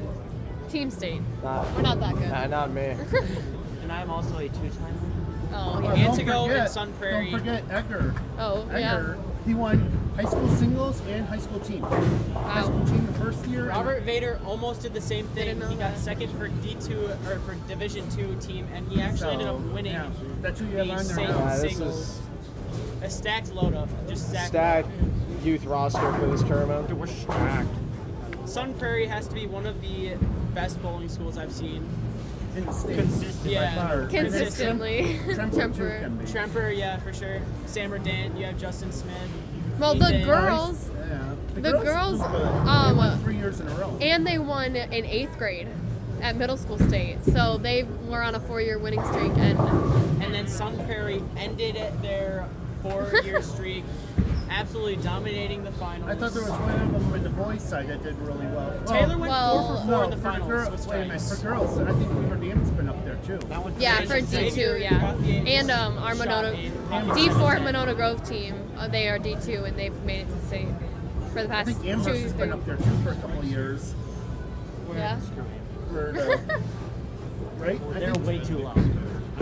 Team state. Not, We're not that good. not me. And I'm also a 2-time. Oh, Don't yeah. Antigo forget- and Sun Prairie. Don't forget Edgar. Oh, yeah. Edgar, he won high school singles and high school team. High school team the first year. and- Robert Vader almost did the same thing. Didn't know He got that. 2nd for D2 or for Division 2 team, and he actually ended up winning Yeah, that's who you have the on there state now. Yeah, this singles. is A stacked load up, just stacked. stacked youth roster for this tournament. We're stacked. Sun Prairie has to be one of the best bowling schools I've seen. in the States. Consistent Yeah. by far. Consistently. Tremper too can be. Tremper, yeah, for sure. Sam Verdant, you have Justin Smith. Well, the Ethan. girls, Yeah. The girls, do good. They won 3 years in a row. and they won in 8th grade at middle school state. So they were on a 4-year winning streak, And then Sun Prairie ended their 4-year streak, absolutely dominating the finals. I thought there was one of them in the boys' side that did really well. Taylor went 4 for 4 no, in the for finals girls, with wait a minute, strikes. for girls, I think Weaver Dan's been up there too. yeah, for D2, yeah. And our Monona, D4 Monona Grove team, they are D2 and they've made it to state for the I past think 2 Amherst has been years. up there too for a couple of years. Yeah. For the, right? I They're think- way too loud.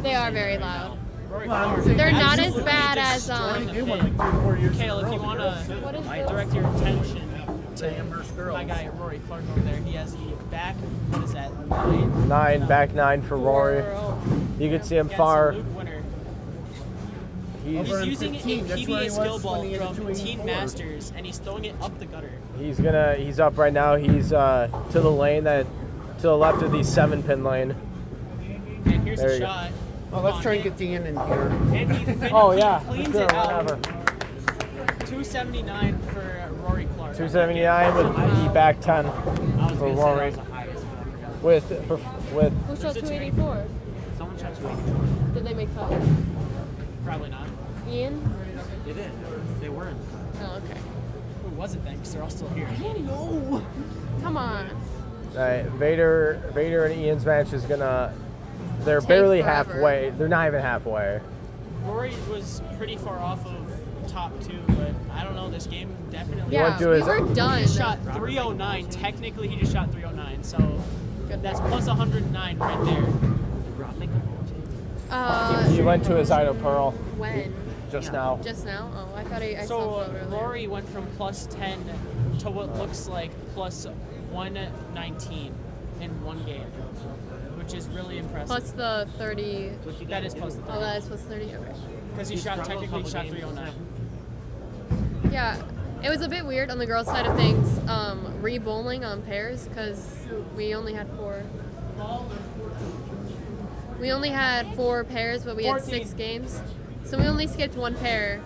They are very loud. Well, I'm saying They're not as absolutely bad as I think they won like 3 or 4 years Cale, in a if you row. want What is to this? direct your attention to my guy Rory Clark over there. He has the back, what is that, back 9 for Rory. You can see him far. He's using a PBA skill ball from Teen Masters, and he's throwing it up the gutter. He's up right now. He's to the lane to the left of the 7-pin lane. And here's a shot. Well, let's try and get Dan in here. And he cleans it out. 279 for Rory Clark. 279 with the back 10 for Rory. With Who shot 284? Someone shot 284. Did they make cut? Probably not. Ian? They did. They were in the cut. Oh, okay. Who was it then? Because they're all still here. I don't know. Come on. Vader and Ian's match is gonna. They're Take barely forever. halfway. They're not even halfway. Rory was pretty far off of top 2, but I don't know. This game definitely. Yeah, we were done. He just shot 309. Technically, he just shot 309. So that's plus 109 right there. He went to his idle pearl. When? Just now. Just now? Oh, I thought I saw So it earlier. Rory went from plus 10 to what looks like plus 119 in one game, which is really impressive. Plus the 30. That is plus the 30. Oh, that is plus 30? Okay. Because he shot 309. Yeah, it was a bit weird on the girls' side of things, re-bowling on pairs, because we only had 4. We only had 4 pairs, but we had 6 games. So we only skipped 1 pair.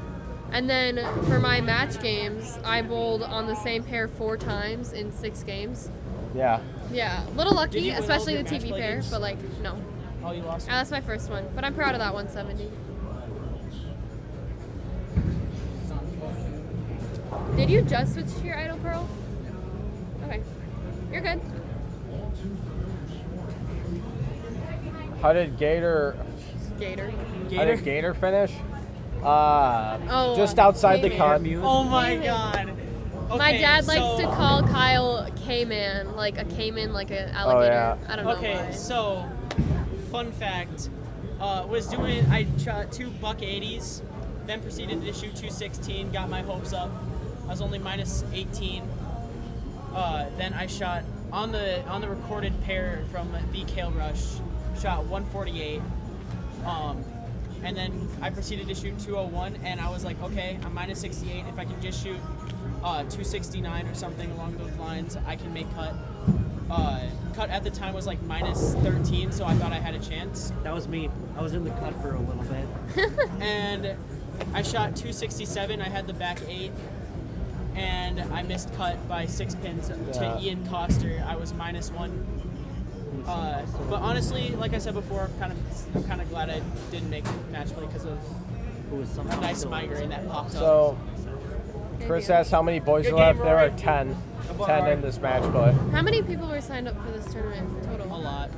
And then for my match games, I bowled on the same pair 4 times in 6 games. Yeah. Yeah, a little Did lucky, you win all especially of the your TV match play pair, games? but like, no. Oh, you lost? That's my first one, but I'm proud of that 170. Did you just switch to your idle pearl? Okay. You're good. How did Gator finish? Just outside the cut. Oh my god. My Okay, dad likes so- to call Kyle Cayman, like a caiman, like an alligator. I don't know Okay, why. so fun fact, I shot 2 buck 80s, then proceeded to shoot 216, got my hopes up. I was only minus 18. Then I shot on the recorded pair from the Cale Rush, shot 148. And then I proceeded to shoot 201, and I was like, okay, I'm minus 68. If I can just shoot 269 or something along those lines, I can make cut. Cut at the time was like minus 13, so I thought I had a chance. That was me. I was in the cut for a little bit. And I shot 267. I had the back 8, and I missed cut by 6 pins to Ian Coster. I was minus 1. But honestly, like I said before, I'm kind of glad I didn't make match play because of a nice migraine that popped up. So, Chris asked how many boys Good are left. game, There are Rory. 10. 10 in this match play. How many people were signed up for this tournament total? A lot.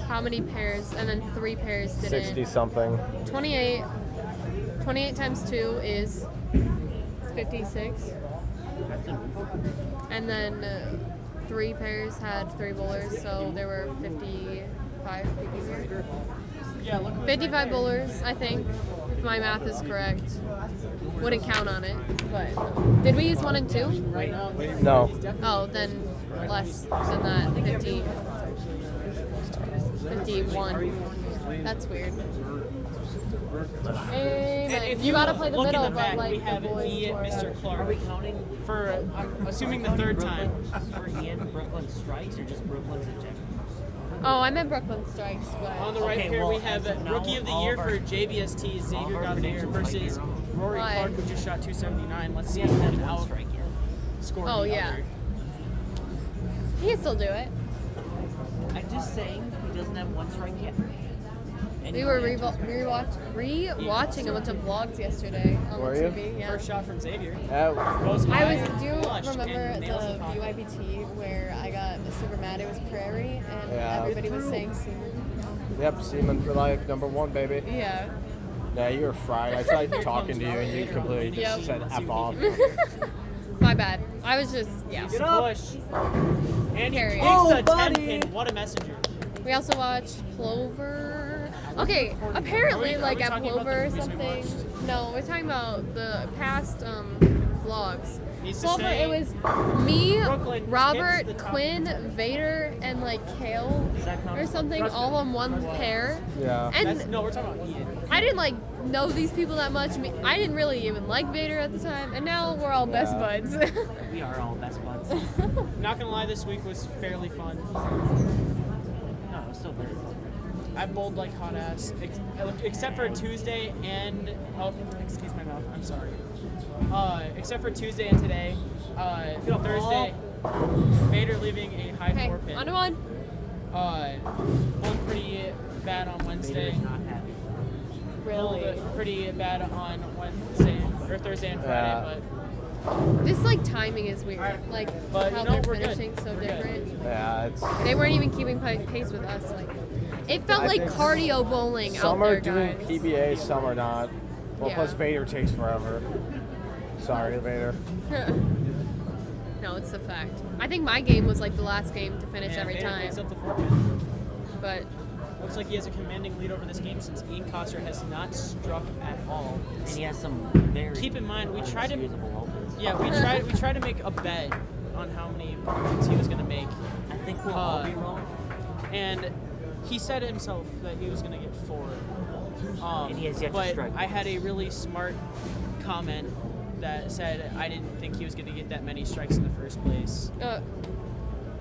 How many pairs? And then 3 pairs did 60 something. 28. 28 times 2 is 56. And then 3 pairs had 3 bowlers, so there were 55 people here. Yeah, look who's 55 right there. bowlers, I think, if my math is correct. Wouldn't count on it, but did we use 1 and 2? No. Oh, then less than that. 50. 51. That's weird. And if You gotta play the look middle, in the back, but like we the have boys Ian, were- Mr. Clark. Are we counting for, I'm assuming the 3rd time. For Ian, Brooklyn Strikes or just Brooklyn's in general? Oh, I meant Brooklyn Strikes, but On the right Okay, here, well, we have as of now, Rookie of the all Year of our- for JBST, Xavier all of our Gaudier predictions might be versus wrong. Rory Why? Clark, who just shot 279. Let's see He if he hasn't can had one strike yet. outscore Oh, the yeah. other. he can still do it. I'm just saying he doesn't have 1 strike yet. And We were rewatching a bunch of vlogs yesterday on Were the you? TV. Yeah. First shot from Xavier. I Goes high, was. Do you flushed, remember and nails the the pocket. UIPT where I got super mad? It was Prairie, and Yeah. everybody was saying Seaman. Yep, Seaman for life, #1, baby. Yeah. Yeah, you were fried. I tried talking to you and you completely just Yep. said F off. My bad. I was just Get up. Push. And he Carry. takes Oh, the buddy. 10 pin. What a messenger. We also watched Plover. Okay, apparently, like we at talking about Plover or the movies we something. No, we're talking about the past vlogs. Needs to Well, say it was me, Brooklyn Robert, hits the top. Quinn, Vader, and like Cale or something, all on one pair. Yeah. And No, we're talking about Ian. I didn't like know these people that much. I didn't really even like Vader at the time, and now we're all best buds. We are all best buds. Not gonna lie, this week was fairly fun. No, it was still very fun. I bowled like hot ass, except for Tuesday and excuse my mouth. I'm sorry. Except for Tuesday and today. Thursday, Vader leaving a high Okay, 4 pin. on to one. Bowled pretty bad on Wednesday. Vader's not happy. Really? Bowled pretty bad on Wednesday or Thursday and Friday, This like timing is weird. Like But, how you know, they're we're good. finishing so We're good. different. Yeah, it's. They weren't even keeping pace with us. Like it felt I like think cardio bowling out Some there, are doing guys. PBA, some are not. Well, Yeah. plus Vader takes forever. Sorry, Vader. No, it's a fact. I think my game was like the last game to finish every Vader time. picks up the 4 pin. But Looks like he has a commanding lead over this game since Ian Coster has not struck at all. And he has some very Keep in mind, we tried to unusable opens. Yeah, we tried to make a bet on how many points he was going to make. I think we'll all be wrong. And he said himself that he was going to get 4. And he has yet to but strike I had a really smart comment that said I didn't think he was going to get that many strikes in the first place.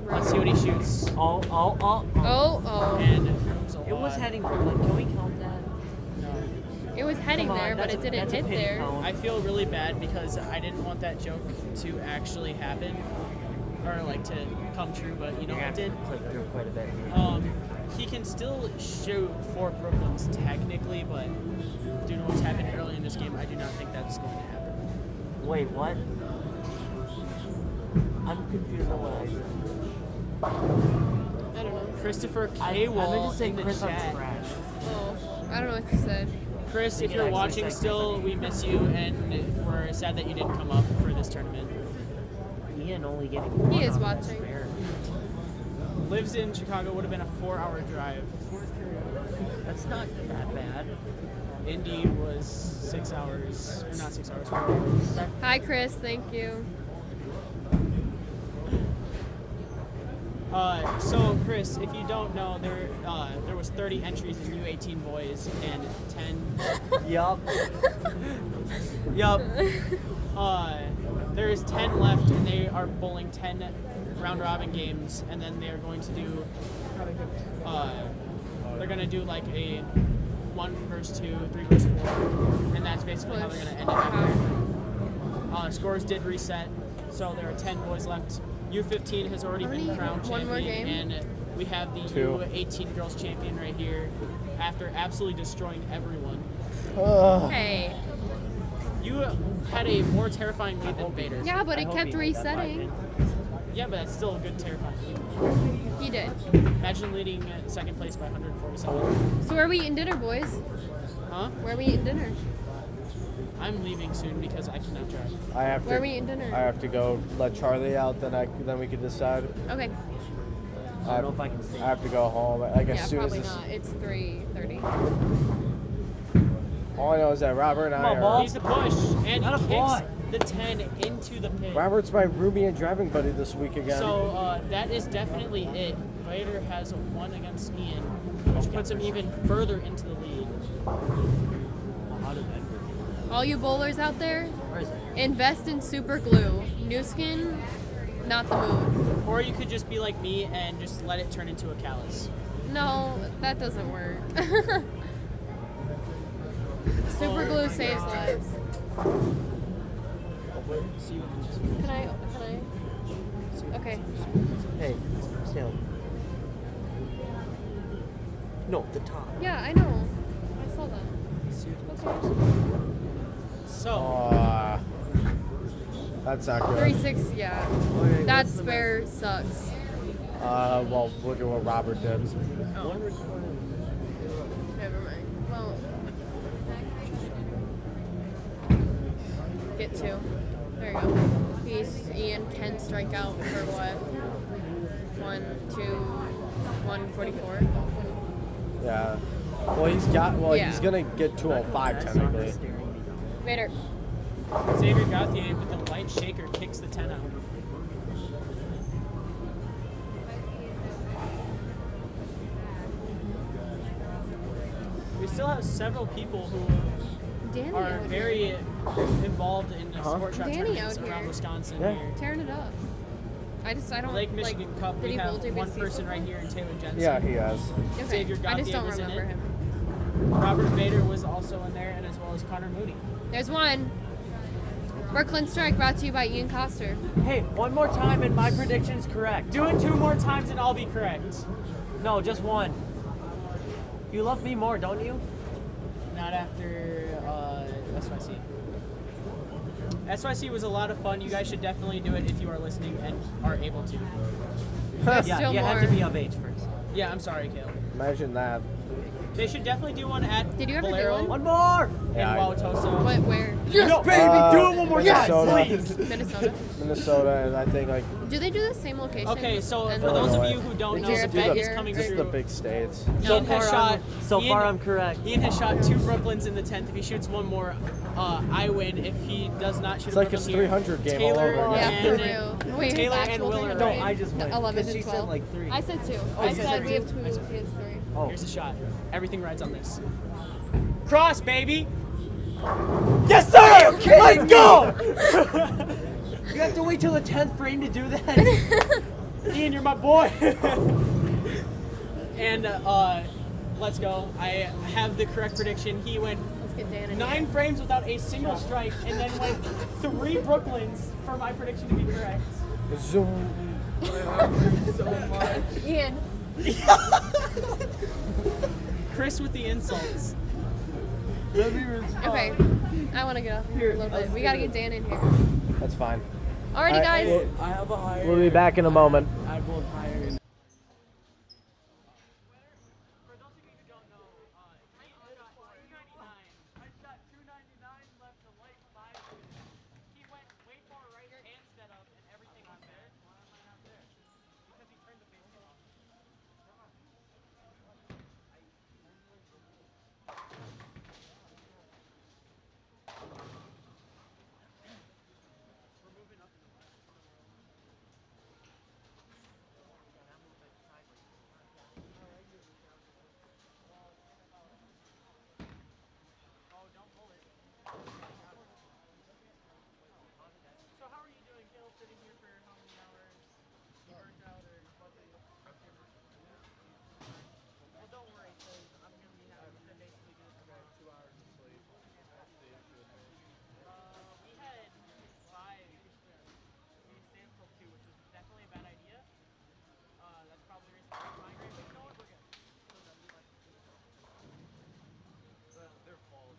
Let's see what he shoots. Oh. And it was heading. Can we count that? No. It was heading Come on, there, but that's it a- didn't that's a hit pin there. count. I feel really bad because I didn't want that joke to actually happen or like to come true, but you know it did. Click through quite a bit. He can still shoot for Brooklyn's technically, but due to what's happened early in this game, I do not think that's going to happen. Wait, what? I'm confused on what I said. I don't know. Christopher I K. meant Wall to say in the Chris, I'm chat. trash. Oh, I don't know what you said. Chris, if You you're can actually watching say still, we miss you, and we're sad that you didn't come up for this tournament. Ian only getting He one is on that watching. spare. Lives in Chicago, would have been a 4-hour drive. That's not that bad. Indy was 6 hours, or not 6 hours, 4 hours. Hi, Chris. Thank you. So Chris, if you don't know, there was 30 entries in U18 boys and 10. Yup. Yup. There's 10 left, and they are bowling 10 round robin games, and then they're going to do. They're gonna do like a 1 versus 2, 3 versus 4, and that's basically how they're gonna end it after. Scores did reset, so there are 10 boys left. U15 has already been crowned One more champion, game? and we have the 2. U18 girls champion right here after absolutely destroying everyone. Hey. You had a more terrifying lead than Vader. Yeah, but it kept resetting. Yeah, but that's still a good terrifying lead. He did. Imagine leading second place by 147. So where are we eating dinner, boys? Huh? Where are we eating dinner? I'm leaving soon because I cannot drive. I have Where to. are we eating dinner? I have to go let Charlie out. Then we can decide. Okay. I don't know if I can stay. I have to go home. I guess Yeah, soon as probably this. not. It's 3:30. All I know is that Robert and I are. He's a push, and Not a he boy. kicks the 10 into the pit. Robert's my Ruby and driving buddy this week again. So that is definitely it. Vader has 1 against Ian, which puts him even further into the lead. How did that work? All you bowlers out there, Where is it? invest in super glue. New skin, not the move. Or you could just be like me and just let it turn into a callus. No, that doesn't work. Super glue saves lives. Can I? Okay. Hey, Cale. No, the top. Yeah, I know. I saw that. Okay. So. That's not good. 3-6, yeah. Okay, That what's the spare sucks. Well, look at what Robert did. Oh. Never mind. Well, get 2. There you go. Ian can strike out for what? 1, 2, 144. Yeah. Well, he's got. Well, Yeah. he's gonna get 205 technically. Vader. Xavier Gauthier with the light shaker kicks the 10 out. We still have several people who Danny are out very here. involved in sport shot Danny tournaments out around here. Wisconsin Yeah. here. Tearing it up. I don't Lake Michigan Cup, did we he have bowl JBST one person so right far? here in Taylor Jensen. Yeah, he has. Okay. Xavier I just Gauthier don't was in remember it. him. Robert Vader was also in there, and as well as Connor Mooney. There's one. Brooklyn Strike brought to you by Ian Coster. Hey, one more time and my prediction's correct. Do it 2 more times and I'll be correct. No, just one. You love me more, don't you? Not after SYC. SYC was a lot of fun. You guys should definitely do it if you are listening and are able to. Yeah, still you have more. to be of age first. Yeah, I'm sorry, Cale. Imagine that. They should definitely do one at Did you ever do Bolero one? One more! in Yeah, I- Wauwatosa. What? Where? Yes, baby! Do it one more time, Minnesota. please! Minnesota. Minnesota, and I think like Do they do the same location? Okay, so And for those of Illinois. you who don't They know, just the do bet the- is coming just through. the big states. Ian has shot. So Ian- far, I'm correct. Ian has shot 2 Brooklyns in the 10th. If he shoots one more, I win. If he does not shoot It's a like Brooklyn his here, 300 game all Taylor over Yeah, again. for real. Wait, his Taylor and actual Will are 300 right. game? I just went. 11 'cause and she 12. said like 3. I said 2. Oh, I you said said we have 2? 2. I said He has 3. Oh. Here's a shot. Everything rides on this. Cross, baby! Yes, sir! Let's go! You have to wait till the 10th frame to do that. Ian, you're my boy. And let's go. I have the correct prediction. He went Let's get Dan in 9 frames without a single strike, and then went 3 Brooklyns for my prediction to be correct. Zoom. Ian. Chris with the insults. Okay. I want to get up here a little bit. We got to get Dan in here. That's fine. Alrighty, guys. I have a higher. We'll be back in a moment. I will hire. For those of you who don't know, Ian shot 299. I shot 299 left to light 5. He went way far right and set up and everything on there. Why am I not there? Because he turned the face off. We're moving up in the left. Oh, don't pull it. So how are you doing, Cale? Sitting here for how many hours? You burnt out or what's your Well, don't worry, because I'm going to be having to basically do this tomorrow. 2 hours of sleep. That's the issue with me. We had 5. We stayed up till 2, which was definitely a bad idea. That's probably the reason for migraine, but you know what? We're good. They're full.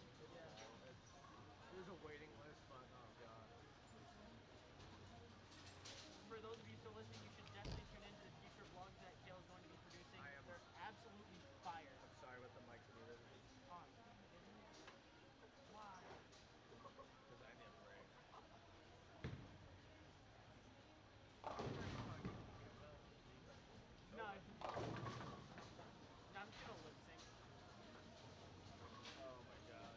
There's a waiting list, but oh god. For those of you still listening, you should definitely tune into the future vlogs that Cale is going to be producing. They're absolutely fire. I'm sorry with the mics muted. Why? Because I need a break. No. I'm just gonna lip sync. Oh my god.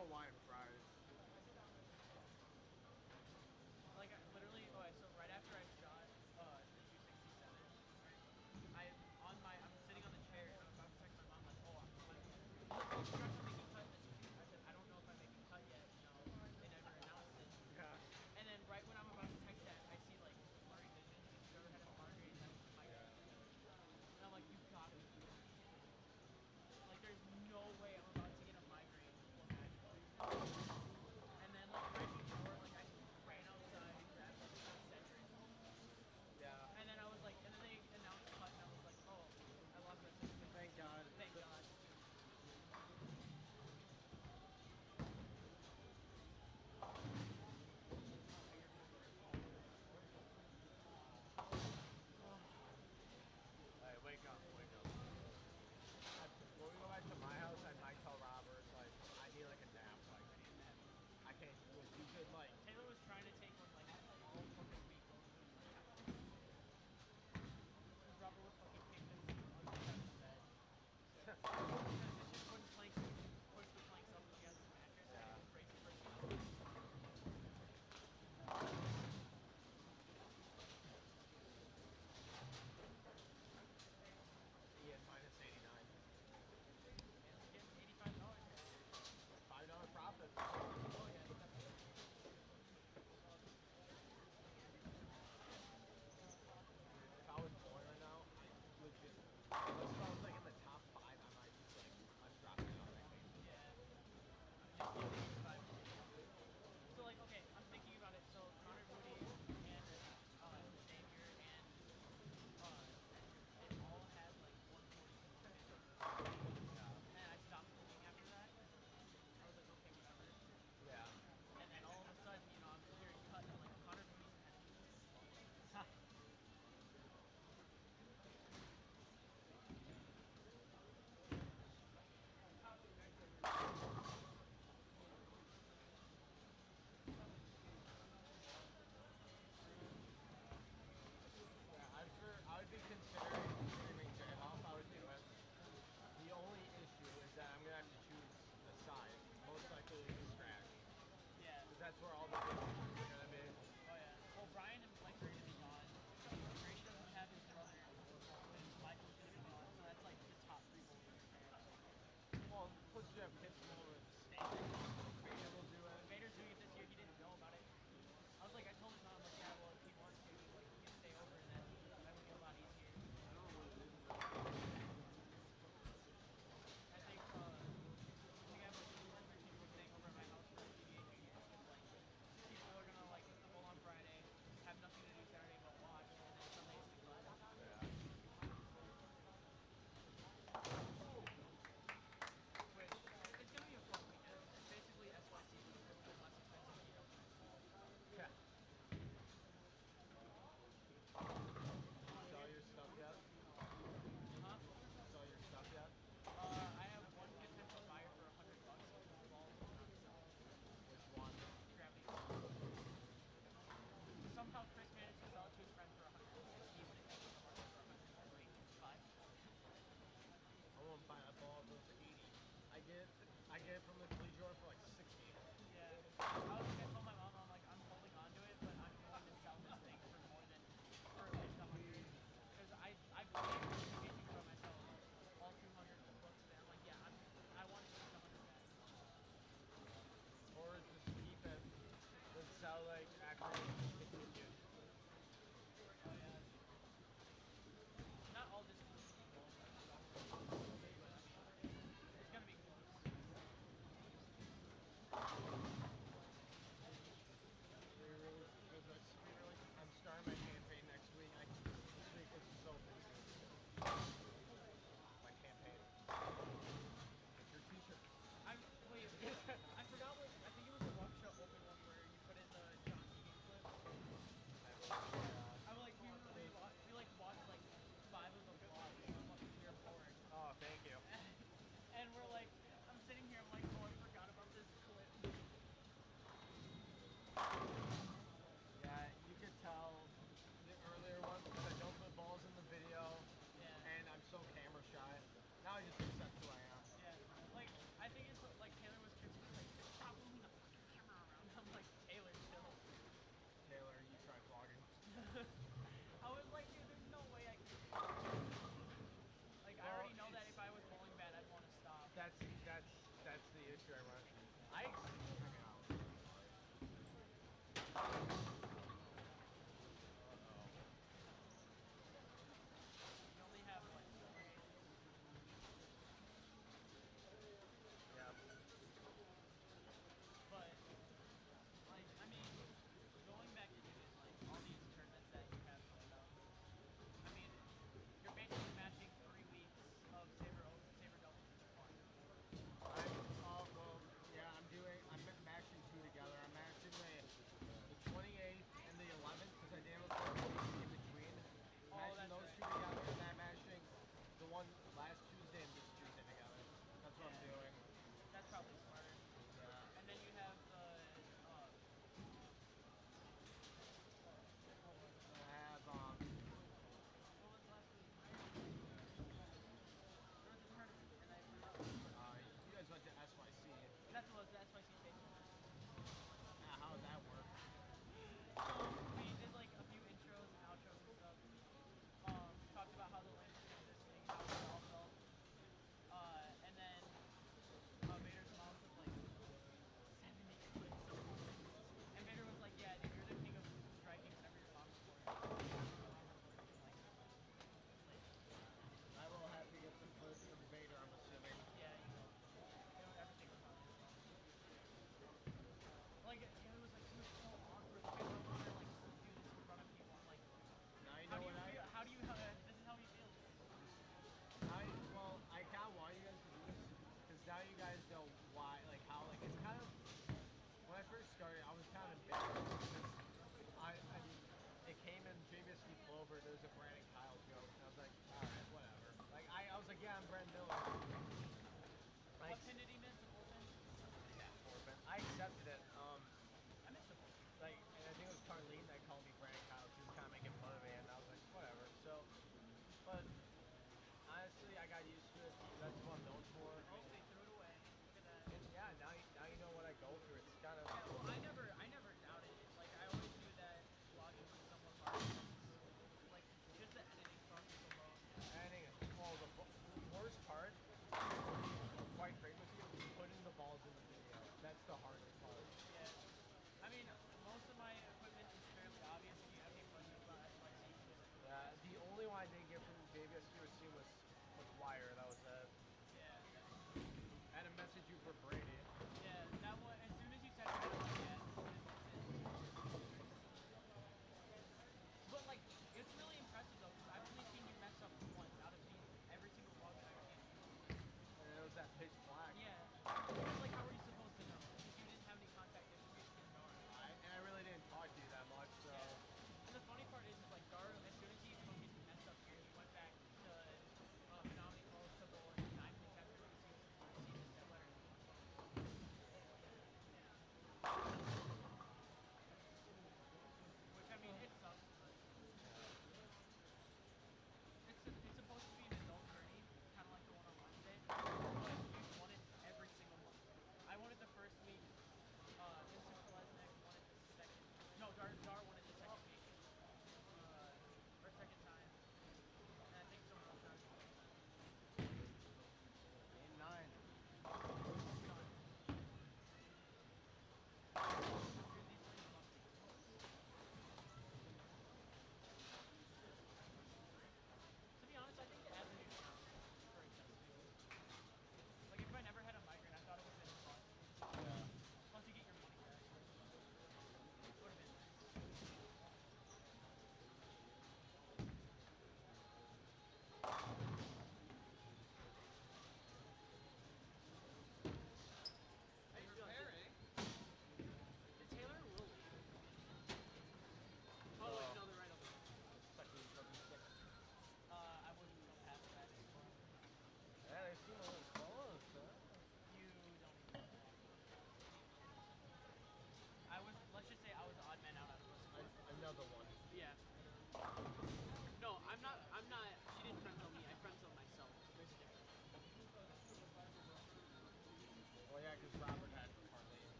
know why I'm fried. Like literally, so right after I shot the 267, I'm sitting on the chair and I'm about to text my mom like, oh, congrats on making cut this week. I said, I don't know if I'm making cut yet. They never announced it. Yeah. And then right when I'm about to text that, I see like blurry vision. I've never had a migraine that's migraine. And I'm like, you gotta be kidding me. Like, there's no way I'm about to get a migrane before match play.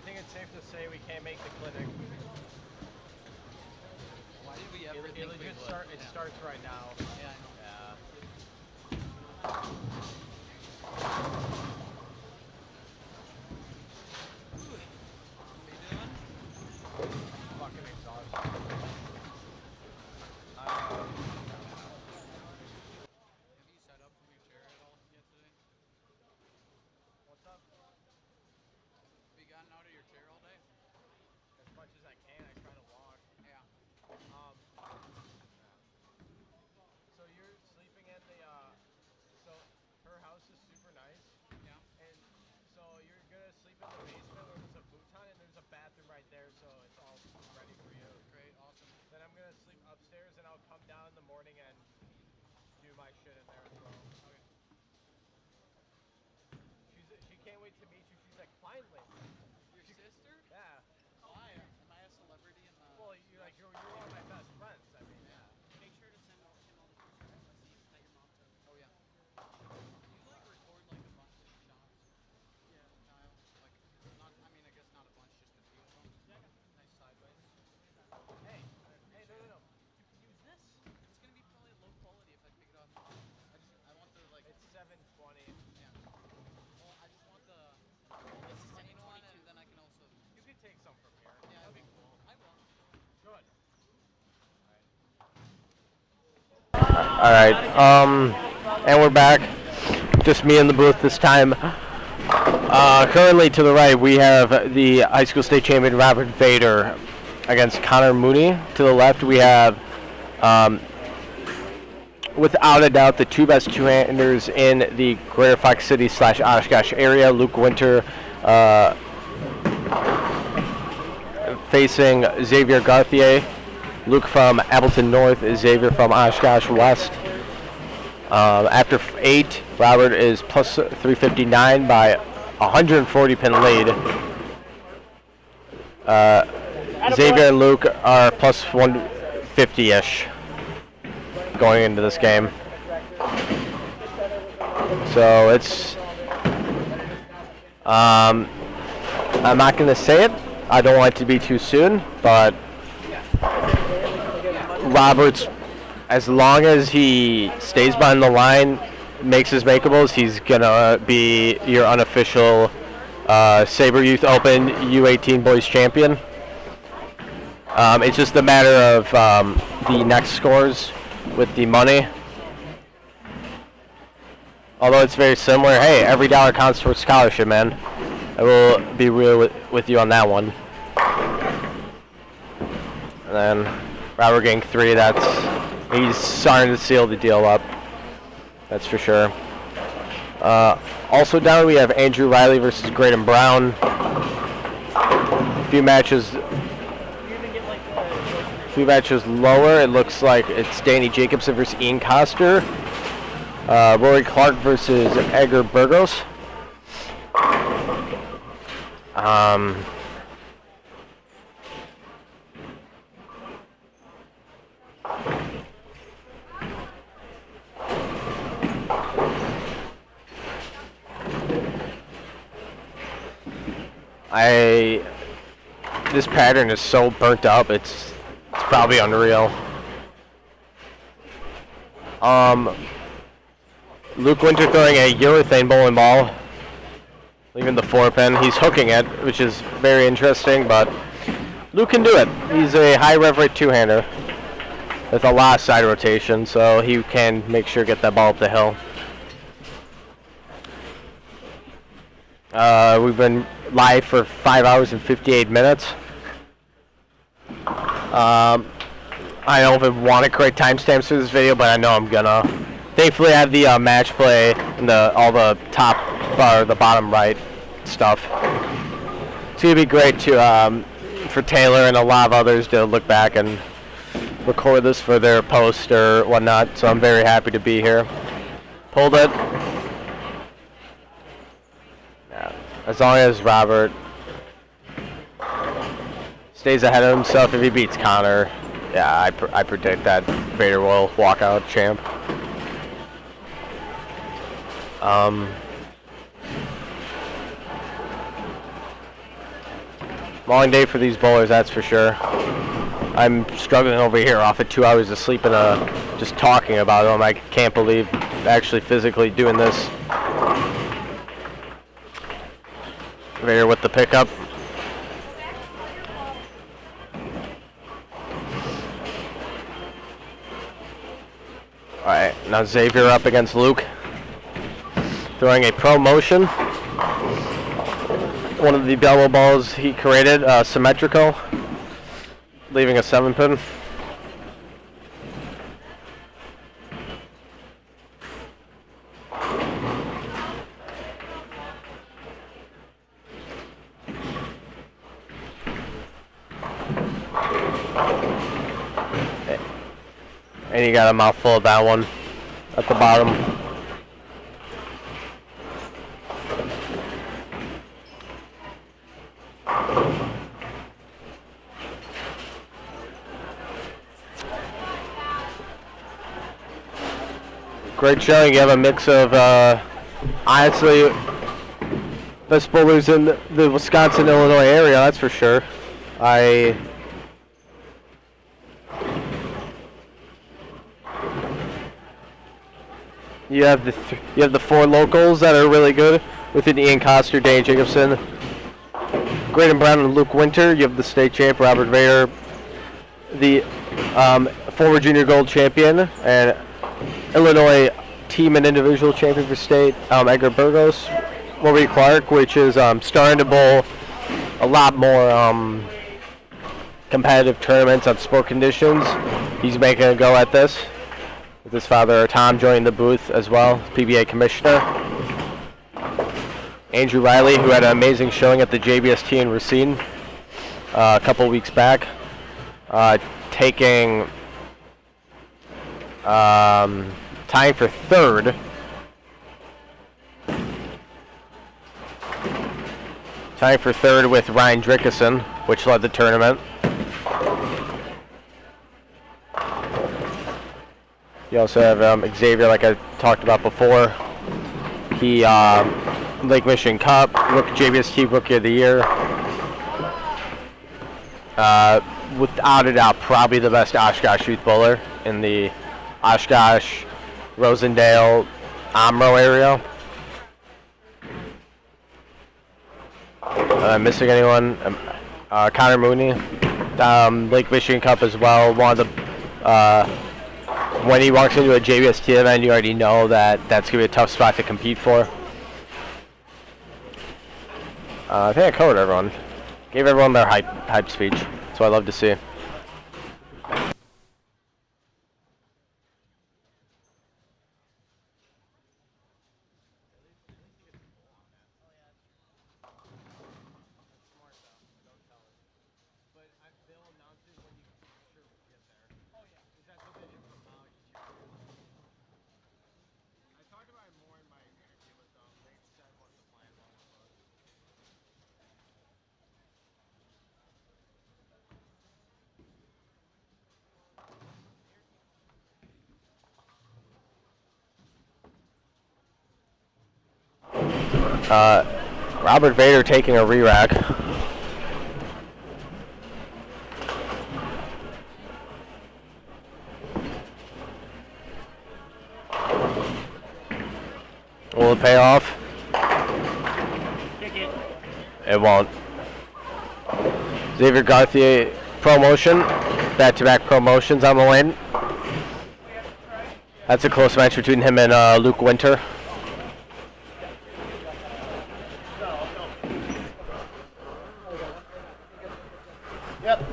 think it's safe to say we can't make the clinic. Why did we ever think we would? It starts right now. Yeah, I know. Fucking exhausted. Have you set up from your chair at all yet today? What's up? Have you gotten out of your chair all day? As much as I can, I try to walk. Yeah. So you're sleeping at the, so her house is super nice. Yeah. And so you're gonna sleep in the basement where there's a futon and there's a bathroom right there, so it's all ready for you. Great, awesome. Then I'm gonna sleep upstairs and I'll come down in the morning and do my shit in there as well. Okay. She can't wait to meet you. She's like, finally. Your sister? Yeah. Why? Am I a celebrity in the... Well, you're one of my best friends. I mean, yeah. Make sure to send him all the pictures that your mom took. Oh, yeah. You, like, record, like, a bunch of shots? Yeah. Kyle? Like, not, I mean, I guess not a bunch, just a few of them. Yeah, I got it. Nice sideways. Hey, no. You can use this. It's gonna be probably low quality if I pick it up. I want the, like... It's 720. Yeah. Well, I just want the clean one, and then I can also... You can take some from here. Yeah, That'd be cool. I will. Good. All right. And we're back. Just me in the booth this time. Currently to the right, we have the high school state champion Robert Vader against Connor Mooney. To the left, we have, without a doubt, the two best two-handers in the Greater Fox City / Oshkosh area. Luke Winter facing Xavier Garthier. Luke from Appleton North, Xavier from Oshkosh West. After 8, Robert is plus 359 by 140 pin lead. Xavier and Luke are plus 150-ish going into this game. So it's, I'm not going to say it. I don't want it to be too soon, but Robert's, as long as he stays behind the line, makes his makeables, he's going to be your unofficial Sabre Youth Open U18 Boys Champion. It's just a matter of the next scores with the money. Although it's very similar, hey, every dollar counts towards scholarship, man. I will be real with you on that one. And then Robert getting 3, he's starting to seal the deal up. That's for sure. Also down we have Andrew Riley versus Graydon Brown. A few matches lower, it looks like it's Danny Jacobson versus Ian Coster. Rory Clark versus Edgar Burgos. This pattern is so burnt up, it's probably unreal. Luke Winter throwing a urethane bowling ball, leaving the 4-pin. He's hooking it, which is very interesting, but Luke can do it. He's a high rev rate two-hander with a lot of side rotation, so he can make sure to get that ball up the hill. We've been live for 5 hours and 58 minutes. I don't even want to create timestamps for this video, but I know I'm gonna. Thankfully, I have the match play and all the top or the bottom right stuff. It's gonna be great to for Taylor and a lot of others to look back and record this for their post or whatnot. So I'm very happy to be here. Pulled it. Yeah. As long as Robert stays ahead of himself, if he beats Connor, yeah, I predict that Vader will walk out champ. Long day for these bowlers, that's for sure. I'm struggling over here off of 2 hours of sleep and just talking about them. I can't believe actually physically doing this. Vader with the pickup. Alright, now Xavier up against Luke. Throwing a pro motion. One of the double balls he created, symmetrical. Leaving a 7-pin. And you got a mouthful of that one at the bottom. Great showing. You have a mix of, honestly, best bowlers in the Wisconsin-Illinois area, that's for sure. You have the 4 locals that are really good within Ian Coster, Dane Jacobson, Graydon Brown, and Luke Winter. You have the state champ Robert Vader, the former junior gold champion and Illinois team and individual champion for state Edgar Burgos, Rory Clark, which is starting to bowl a lot more competitive tournaments on sport conditions. He's making a go at this. With his father Tom joining the booth as well, PBA commissioner. Andrew Riley, who had an amazing showing at the JBST in Racine a couple weeks back, taking tying for 3rd. Tying for 3rd with Ryan Dickerson, which led the tournament. You also have Xavier, like I talked about before. He Lake Michigan Cup, JBST Rookie of the Year. Without a doubt, probably the best Oshkosh youth bowler in the Oshkosh, Rosendale, Omro area. Missing anyone? Connor Mooney, Lake Michigan Cup as well. One of the when he walks into a JBST event, you already know that that's going to be a tough spot to compete for. I think I covered everyone. Gave everyone their hype speech. That's what I love to see. Robert Vader taking a re-rack. Will it pay off? It won't. Xavier Garthier promotion. Back-to-back promotions on the lane. That's a close match between him and Luke Winter. Yep.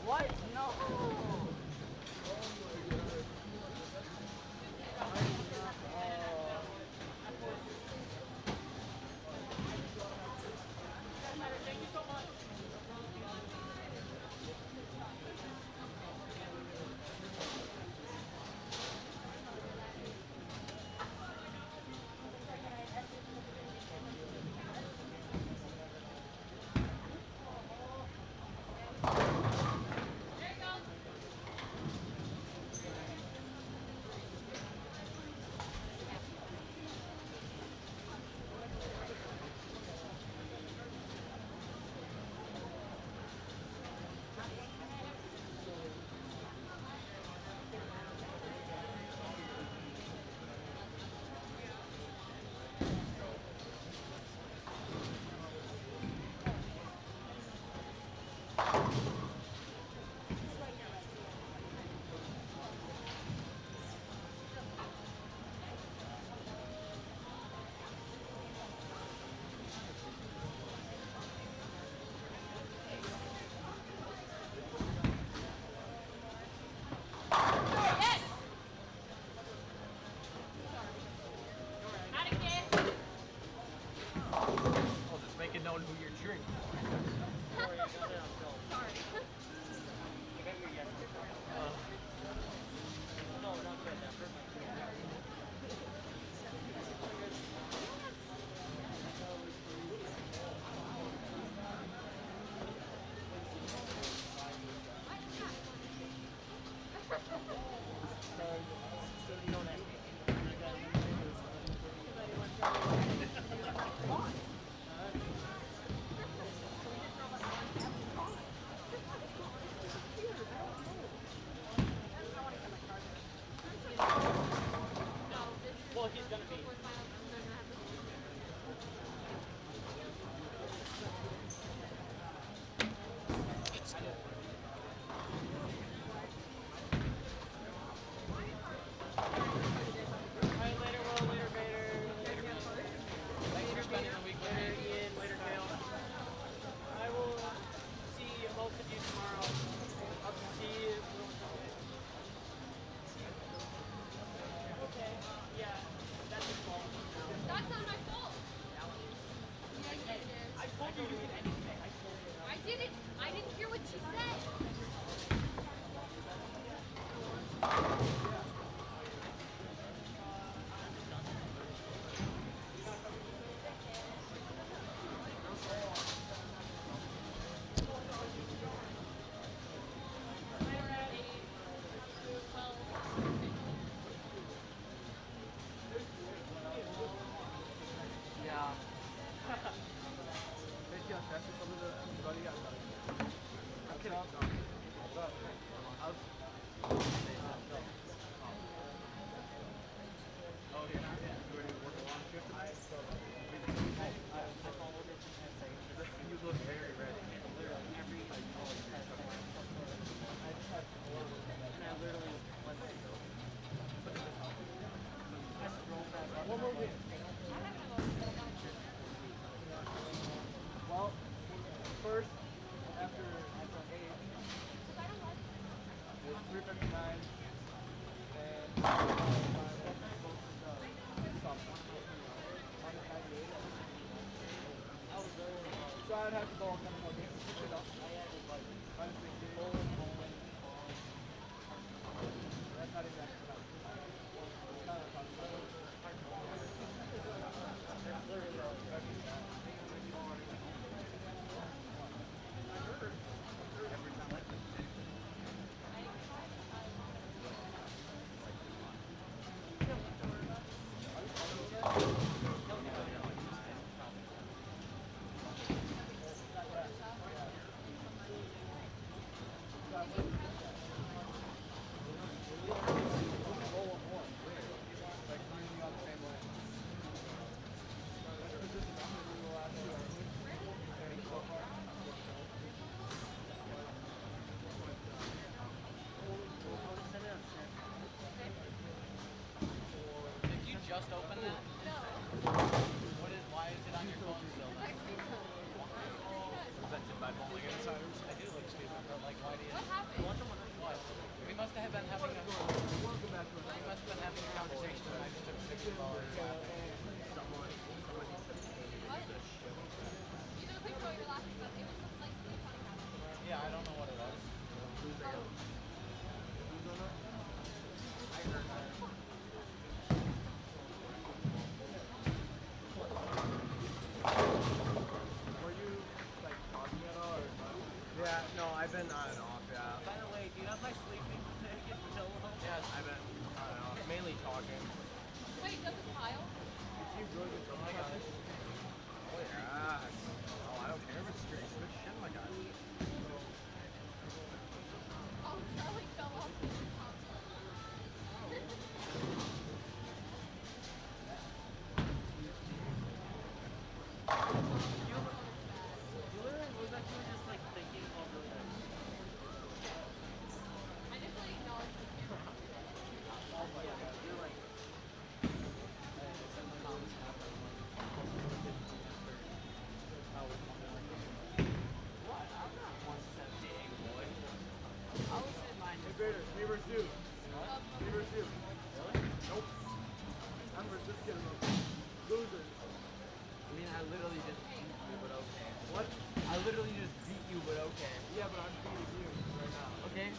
What? No. I'll just make it known who you're cheering for. Oh, You look very ready. Well, first, after 8, it's 3:59, and so I'd have to bowl kind of like it up. Minus 16. That's not even actually enough. It's not enough. Did you just open that? No. Why is it on your phone still then? Presented by Bowling Insiders. I do look stupid, but like, why do you? What happened? What? We must have been having a. We must have been having a conversation, and I just took a picture while I was laughing. Someone. You took a picture while you were laughing, but it was something like something funny happened. Yeah, I don't know what it was. I heard that. Were you like talking at all or not? Yeah, no, I've been on and off, yeah. By the way, do you have my sleeping pillow? Yes, I've been on and off, mainly talking. Wait, does it pile? If you good with oh my gosh. Oh yeah. Oh, I don't care if it's straight switch. Shit, my gosh. Oh, Charlie fell off the top. You literally was actually just like thinking while doing that. I didn't really acknowledge the camera. Oh my god, you're like. Hey, it's in the comments after What? I'm not 178, boy. I was in mine. Hey, Vader, me versus you. What? Me versus you. Really? Nope. I'm versus this kid. Losers. I mean, I literally just beat you, but okay. What? I literally just beat you, but okay. Yeah, but I'm beating you right now. Okay?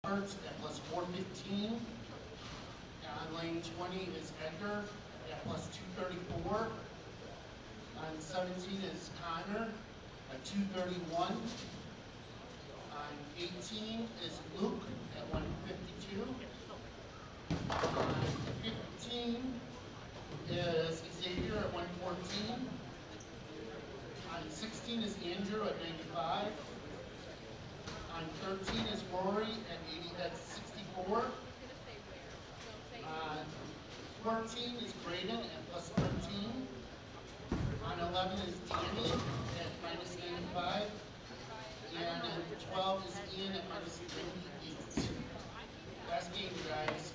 Hertz at plus 415. On lane 20 is Edgar at plus 234. On 17 is Connor at 231. On 18 is Luke at 152. On 15 is Xavier at 114. On 16 is Andrew at 95. On 13 is Rory at 64. On 14 is Graydon at plus 13. On 11 is Danny at minus 95. And on 12 is Ian at minus 98. Last game, guys.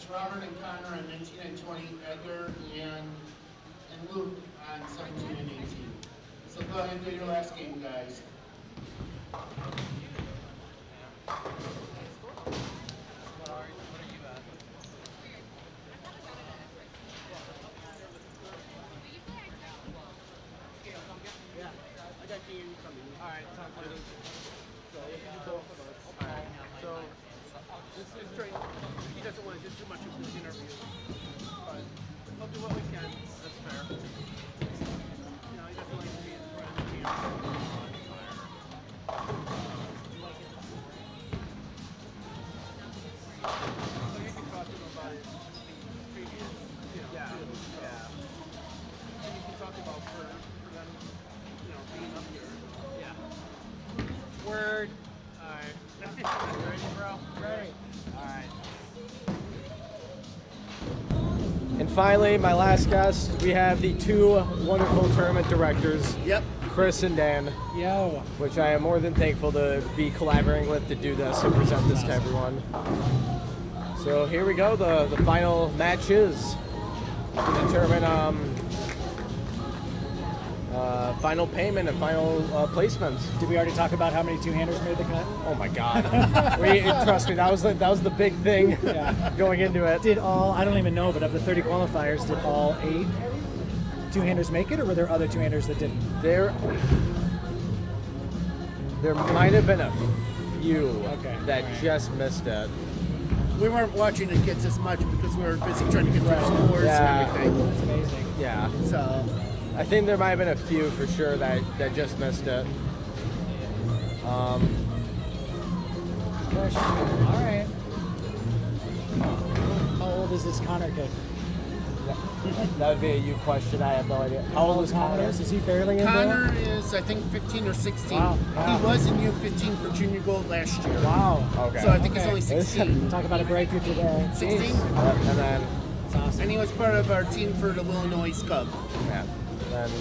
Robert and Connor on 19 and 20, Edgar and Luke on 17 and 18. So go ahead and do your last game, guys. Word. Alright. You ready, bro? Ready. Alright. And finally, my last guest, we have the two wonderful tournament directors. Yep. Chris and Dan. Yo. Which I am more than thankful to be collaborating with to do this and present this to everyone. So here we go. The final matches to determine final payment and final placements. Did we already talk about how many two-handers made the cut? Oh my God! Trust me, that was the big thing going into it. Did all? I don't even know, but of the 30 qualifiers, did all 8 two-handers make it, or were there other two-handers that didn't? There might have been a few that just missed it. We weren't watching the kids as much because we were busy trying to get through scores and everything. That's amazing. Yeah. So I think there might have been a few for sure that just missed it. All right. How old is this Connor kid? That would be a you question. I have no idea. How old is Connor? Is he barely in Connor is, I think, 15 or 16. Wow. He was in U15 for junior gold last year. Wow. Okay. So I think he's only 16. Talk about a bright future there. 16? And then. That's awesome. And he was part of our team for the Illinois Cub. Yeah. And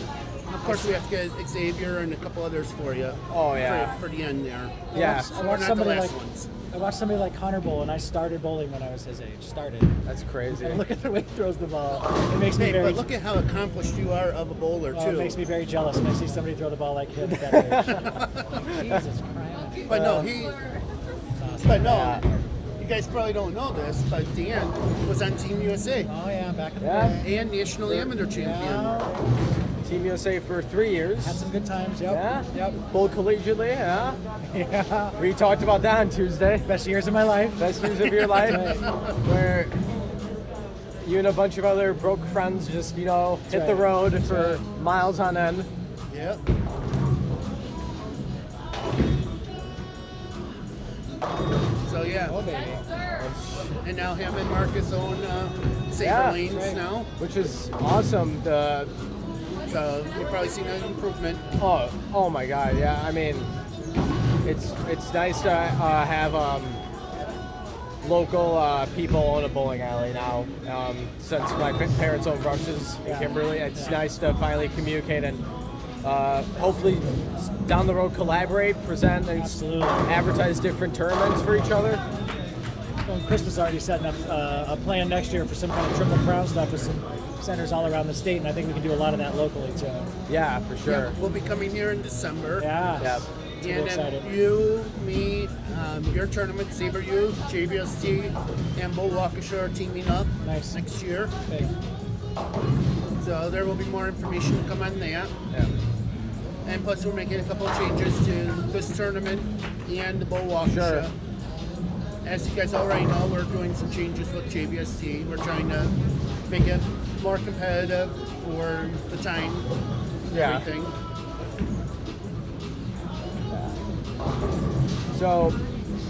of course, we have to get Xavier and a couple others for you. Oh yeah. For the end there. Yeah. So we're not the last ones. I watched somebody like Connor bowl, and I started bowling when I was his age. That's crazy. And look at the way he throws the ball. It makes me Hey, very. but look at how accomplished you are of a bowler too. It makes me very jealous when I see somebody throw the ball like him at that age. Jesus Christ. But no, he. Awesome. But no, you guys probably don't know this, but Dan was on Team USA. Oh yeah, back in the day. And national amateur champion. Yeah. Team USA for 3 years. Had some good times. Yep. Yeah. Yep. Bowled collegiately. Yeah. Yeah. We talked about that on Tuesday. Best years of my life. Best years of your life. That's right. Where you and a bunch of other broke friends just, hit the road for miles on end. Yep. So yeah. And now him and Marcus own Sabre Lanes now. Which is awesome. So you've probably seen an improvement. Oh my God, yeah. I mean, it's nice to have local people own a bowling alley now. Since my parents own Rushes in Kimberly, it's nice to finally communicate and hopefully down the road collaborate, present, and advertise different tournaments for each other. Well, Chris was already setting up a plan next year for some kind of Triple Crown stuff with some centers all around the state, and I think we can do a lot of that locally too. Yeah, for sure. Yeah, we'll be coming here in December. Yeah. And then you, me, your tournament, Sabre Youth, JBST, and Bowl Waukesha are teaming up next year. Okay. So there will be more information to come on that. Yeah. And plus we're making a couple of changes to this tournament and the Bowl Waukesha. Sure. As you guys already know, we're doing some changes with JBST. We're trying to make it more competitive for the time and everything. So,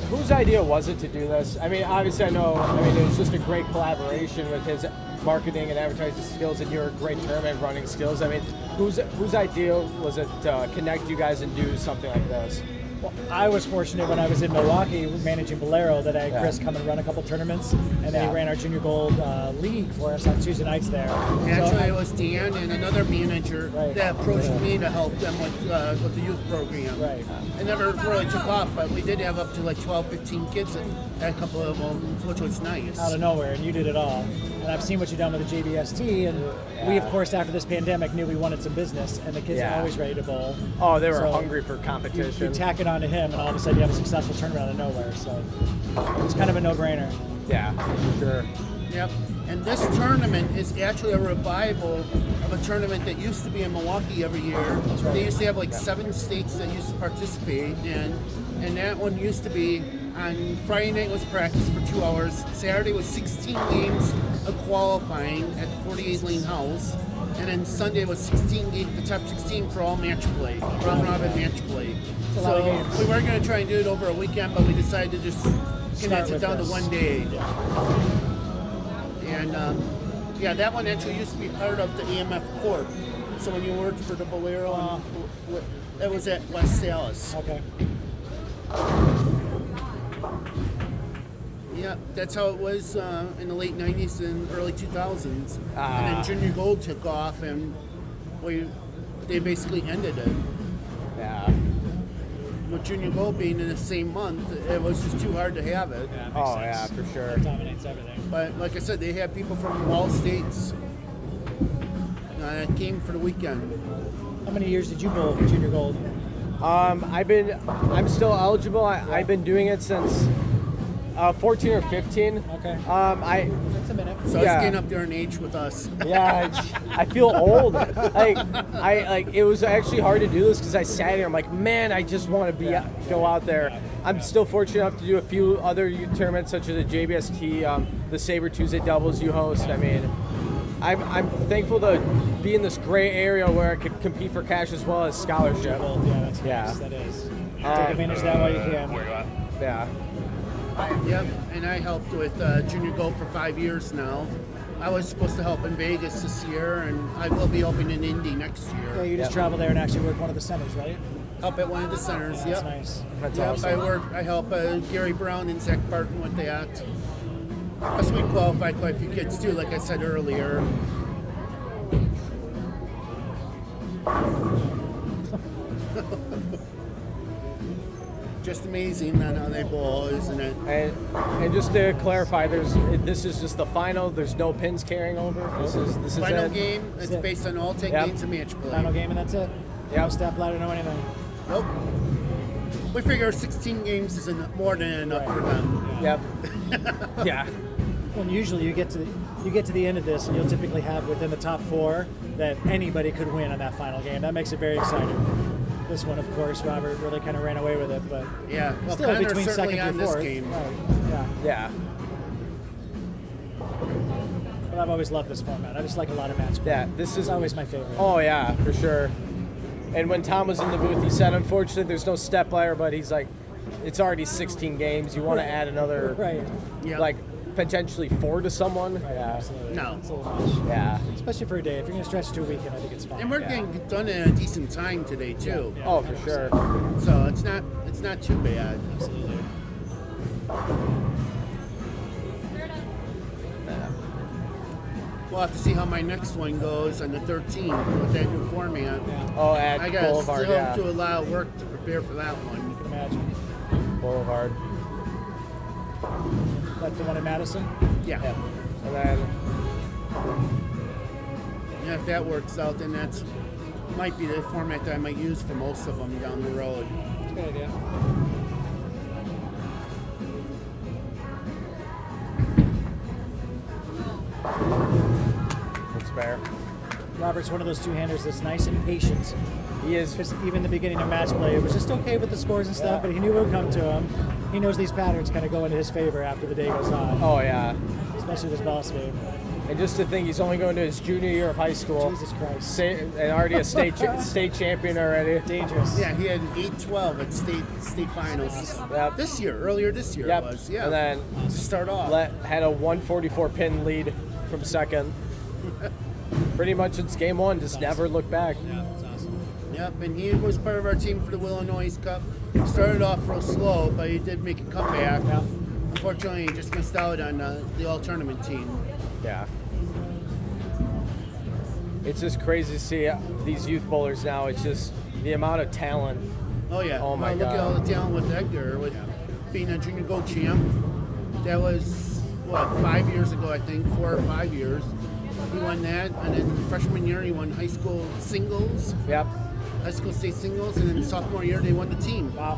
whose idea was it to do this? I mean, obviously it was just a great collaboration with his marketing and advertising skills and your great tournament running skills. I mean, whose idea was it to connect you guys and do something like this? Well, I was fortunate when I was in Milwaukee managing Bolero that I had Chris come and run a couple tournaments, and then he ran our Junior Gold League for us on Tuesday nights there. Actually, it was Dan and another manager that approached me to help them with the youth program. Right. It never really took off, but we did have up to like 12, 15 kids at a couple of them, which was nice. Out of nowhere, and you did it all. And I've seen what you've done with the JBST, and we, of course, after this pandemic, knew we wanted some business, and the kids are always ready to bowl. Oh, they were hungry for competition. You tack it on to him, and all of a sudden you have a successful tournament out of nowhere. So it's kind of a no-brainer. Yeah, for sure. Yep. And this tournament is actually a revival of a tournament that used to be in Milwaukee every year. That's right. They used to have like 7 states that used to participate, and that one used to be on Friday night was practice for 2 hours. Saturday was 16 games of qualifying at the 48 lane house, and then Sunday was 16 games, the top 16 for all match play, round robin match play. So we were going to try and do it over a weekend, but we decided to just condense it down to one day. And that one actually used to be part of the EMF Corp. So when you worked for the Bolero, it was at West Dallas. Okay. Yeah, that's how it was in the late 90s and early 2000s. And then Junior Gold took off, and they basically ended it. Yeah. With Junior Gold being in the same month, it was just too hard to have it. Yeah, yeah, for sure. It dominates everything. But like I said, they have people from all states that came for the weekend. How many years did you bowl Junior Gold? I'm still eligible. I've been doing it since 14 or 15. Okay. That's a minute. So it's getting up there in age with us. Yeah, I feel old. It was actually hard to do this because I sat here. I'm like, man, I just want to go out there. I'm still fortunate enough to do a few other youth tournaments, such as the JBST, the Sabre Tuesday doubles you host. I mean, I'm thankful to be in this gray area where I could compete for cash as well as scholarship. Yeah, that's nice. That is. Take advantage of that while you can. Yeah. Yep, and I helped with Junior Gold for 5 years now. I was supposed to help in Vegas this year, and I will be helping in Indy next year. Yeah, you just travel there and actually work one of the centers, right? Help at one of the centers, That's nice. That's awesome. I help Gary Brown and Zach Barton with that. Plus we qualified quite a few kids too, like I said earlier. Just amazing on how they bowl, isn't it? And just to clarify, this is just the final. There's no pins carrying over. This is final it. game. It's based on all 10 games of match play. Final game and that's it. Yeah. No step ladder, no anything. Nope. We figure 16 games is more than enough for them. Yep. Yeah. Well, usually you get to the end of this, and you'll typically have within the top 4 that anybody could win on that final game. That makes it very exciting. This one, of course, Robert really kind of ran away with it, but yeah, well, still Connor's between certainly second on through fourth. this game. Right. Yeah. Yeah. But I've always loved this format. I just like a lot of match play. Yeah, this is always my favorite. Oh yeah, for sure. And when Tom was in the booth, he said, unfortunately, there's no step player, but he's like, it's already 16 games. You want to add another, like, potentially 4 to someone? Yeah. Absolutely. No. It's a little much. Yeah. Especially for a day. If you're going to stretch to a weekend, I think it's fine. And we're getting done in a decent time today too. Yeah. Oh, for sure. So it's not too bad. Absolutely. We'll have to see how my next one goes on the 13th with that new format. Oh, at I got Boulevard, still yeah. do a lot of work to prepare for that one. You can imagine. Boulevard. That's the one in Madison? Yeah. And then, Yeah, if that works out, then that's might be the format that I might use for most of them down the road. That's a good idea. it's fair. Robert's one of those two-handers that's nice and patient. He is. Because even the beginning of match play, it was just okay with the scores and stuff, but he knew it would come to him. He knows these patterns kind of go into his favor after the day goes on. Oh, yeah. Especially this boss game. And just to think, he's only going to his junior year of high school. Jesus Christ. And already a state champion already. Dangerous. Yeah, he had an 8-12 at state finals. Yep. Earlier this year Yep. it was. Yeah. And then to start off. had a 144 pin lead from second. Pretty much it's game one, just never look back. Yeah, that's awesome. Yep, and he was part of our team for the Illinois Cup. Started off real slow, but he did make a comeback. Yeah. Unfortunately, he just missed out on the all-tournament team. Yeah. It's just crazy to see these youth bowlers now. It's just the amount of talent. Oh, yeah. Oh, my Look God. at all the talent with Edgar, with being a junior gold champ. That was, 5 years ago, I think, 4 or 5 years. He won that, and then freshman year he won high school singles. Yep. High school state singles, and then sophomore year they won the team. Wow.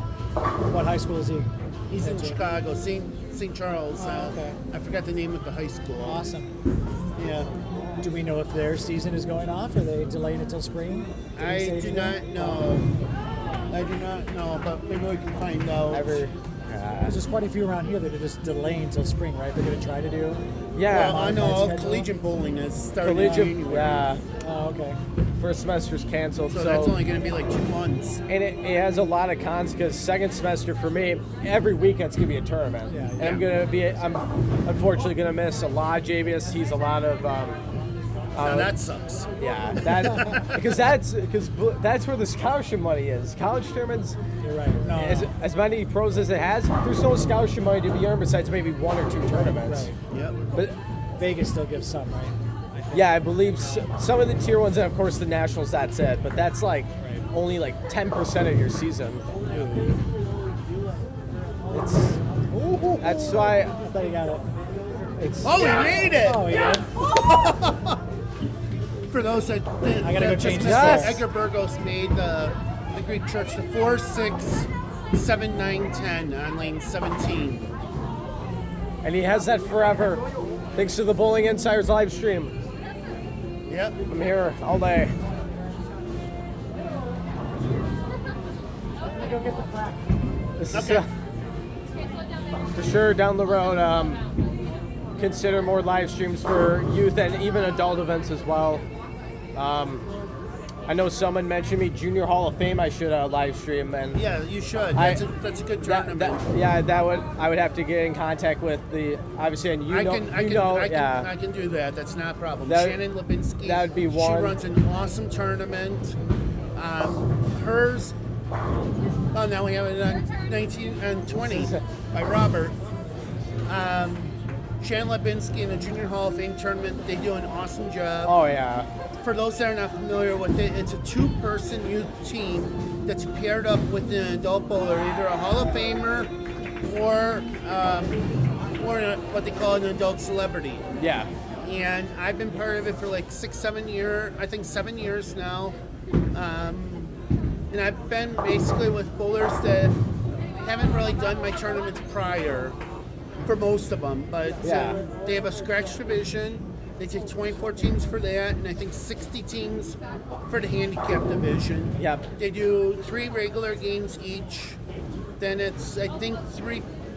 What high school is he? He's in Chicago, St. Charles. Okay. I forgot the name of the high school. Awesome. Yeah. Do we know if their season is going off? Are they delayed until spring? I do not know. But maybe we can find out. There's quite a few around here that are just delaying until spring, right? They're going to try to do. Yeah. Well, I know all collegiate bowling is starting. Yeah. Oh, okay. First semester's canceled, So that's only going to be like 2 months. And it has a lot of cons because second semester for me, every weekend's gonna be a tournament. Yeah, And I'm unfortunately gonna miss a lot of JBSTs, a lot of. Now that sucks. Yeah, because that's where the scholarship money is. College tournaments. You're right. No, as many pros as it has, there's no scholarship money to be earned besides maybe 1 or 2 tournaments. Right. Yep. But Vegas still gives some, right? yeah, I believe some of the tier ones, and of course the nationals. That's it. But that's like only like 10% of your season. That's why. I thought you got it. Oh, we made it! Oh, yeah. For those that didn't, I gotta go just change missed this. it, Edgar Burgos made the Greek Church the 4, 6, 7, 9, 10 on lane 17. And he has that forever. Thanks to the Bowling Insiders live stream. Yep. I'm here all day. This is for sure down the road. Consider more live streams for youth and even adult events as well. I know someone mentioned me Junior Hall of Fame. I should live stream, and Yeah, you should. That's a good tournament. I would have to get in contact with the obviously, and I can do that. That's not a problem. Shannon Lipinski. That would be one. She runs an awesome tournament. Hers. Oh, now we have it on 19 and 20 by Robert. Shannon Lipinski in the Junior Hall of Fame tournament. They do an awesome job. Oh yeah. For those that are not familiar with it, it's a 2-person youth team that's paired up with an adult bowler, either a Hall of Famer or what they call an adult celebrity. Yeah. And I've been part of it for like 7 years now. And I've been basically with bowlers that haven't really done my tournaments prior, for most of them. But they have a scratch division. They take 24 teams for that, and I think 60 teams for the handicap division. Yep. They do 3 regular games each. Then it's, I think,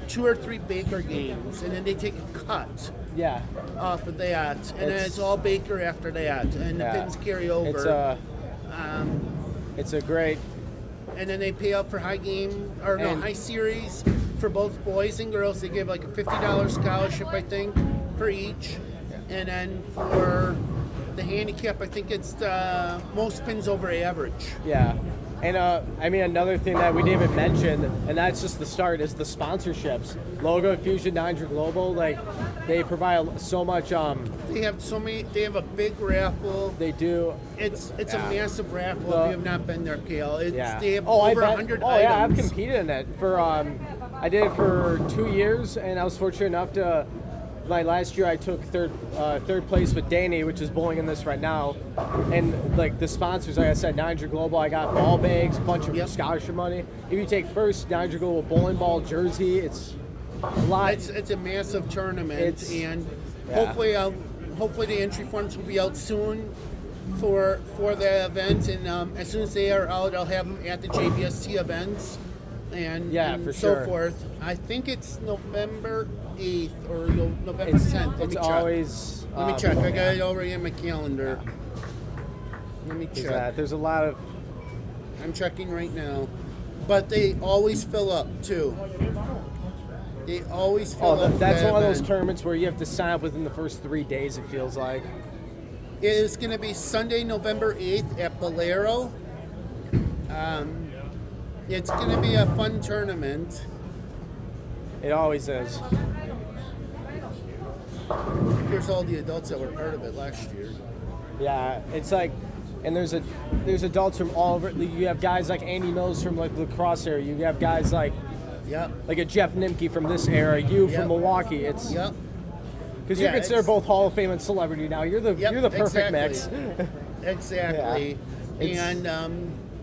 2 or 3 Baker games, and then they take a cut Yeah. Off of that, and then it's all Baker after that, and the pins carry over. It's a great. And then they pay out for high series for both boys and girls. They give like a $50 scholarship, I think, for each. And then for the handicap, I think it's the most pins over average. Yeah. And I mean, another thing that we didn't even mention, and that's just the start, is the sponsorships. Logo Fusion 900 Global, like they provide so much. They have so many. They have a big raffle. They do. It's a massive raffle. If you have not been there, Cale, they have I over bet. 100 Oh items. yeah, I've competed in it for. I did it for 2 years, and I was fortunate enough to. My last year, I took third place with Danny, which is bowling in this right now, and like the sponsors, like I said, 900 Global. I got ball bags, a bunch of scholarship money. If you take first 900 Global bowling ball jersey, it's a lot. It's a massive tournament, and hopefully the entry forms will be out soon for the event. And as soon as they are out, I'll have them at the JBST events and for so sure. forth. I think it's November 8th or November 10th. Let me check. Always. Let me check. I got it already in my calendar. Let me check. There's a lot of. I'm checking right now, but they always fill up too. They always fill up. That's one of those tournaments where you have to sign up within the first 3 days. It feels like. It is going to be Sunday, November 8th at Bolero. It's going to be a fun tournament. It always is. Here's all the adults that were part of it last year. Yeah, it's like, and there's adults from all over. You have guys like Andy Mills from like the lacrosse area. You have guys like, like a Jeff Nimke from this era. You from Milwaukee. It's because you're considered both Hall of Fame and celebrity now. You're the perfect mix. Exactly. And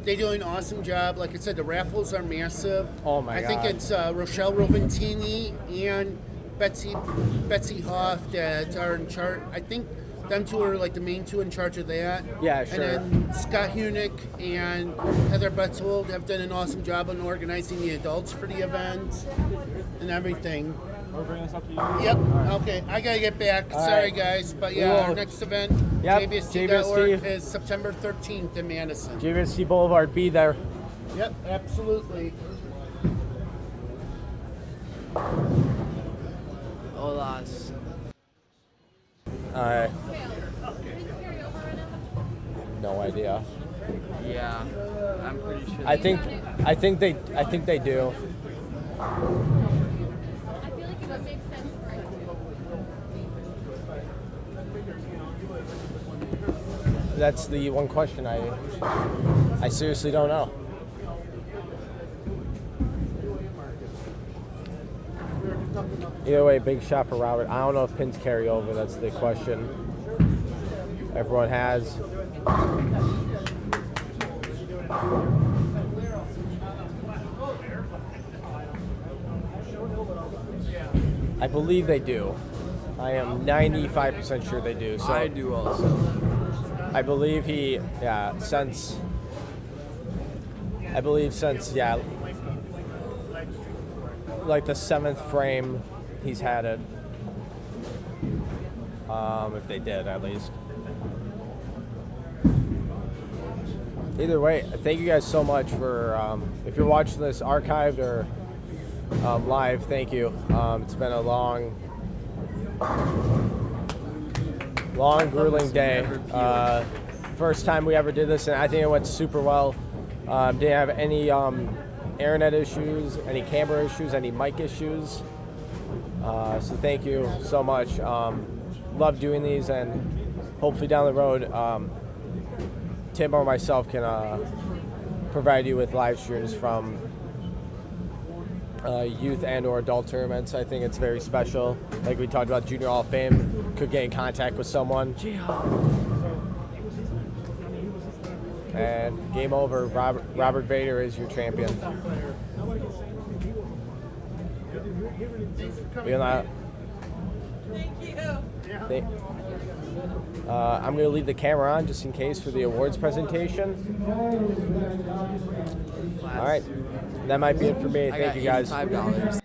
they do an awesome job. Like I said, the raffles are massive. Oh my God. I think it's Rochelle Roventini and Betsy Hoff that are in charge. I think them two are like the main two in charge of that. Yeah, sure. And then Scott Hunick and Heather Betzold have done an awesome job on organizing the adults for the event and everything. We're bringing this up to you. Yep. Okay. I gotta get back. All Sorry, right. guys, but yeah, our next event, JBST.org, is September 13th in Madison. JBST Boulevard. Be there. Yep. Absolutely. Holas. All right. No idea. Yeah, I'm pretty sure. I think they do. That's the one question I seriously don't know. Either way, big shot for Robert. I don't know if pins carry over. That's the question everyone has. I believe they do. I am 95% sure they do. So I do also. I believe since like the 7th frame, he's had it. If they did, at least. Either way, thank you guys so much for, if you're watching this archived or live, thank you. It's been a long, grueling day. First time we ever did this, and I think it went super well. Didn't have any internet issues, any camera issues, any mic issues. So thank you so much. Love doing these, and hopefully down the road, Tim or myself can provide you with live streams from youth and or adult tournaments. I think it's very special. Like we talked about Junior Hall of Fame, could get in contact with someone. And game over. Robert Vader is your champion. Thank you. I'm going to leave the camera on just in case for the awards presentation. All right. That might be it for me. Thank you guys. $85.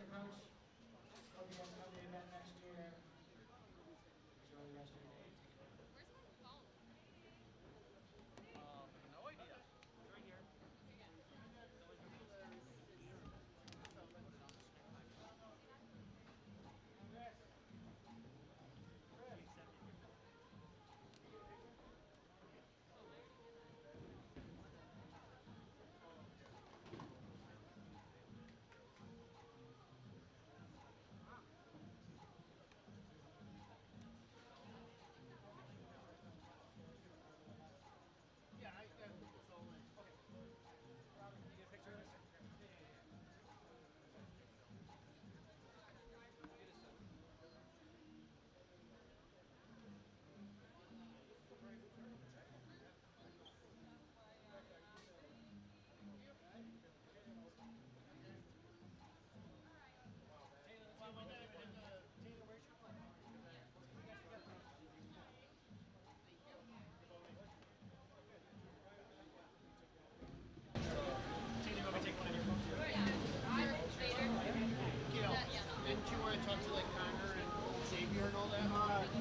didn't you want to talk to like Connor and Xavier and all that?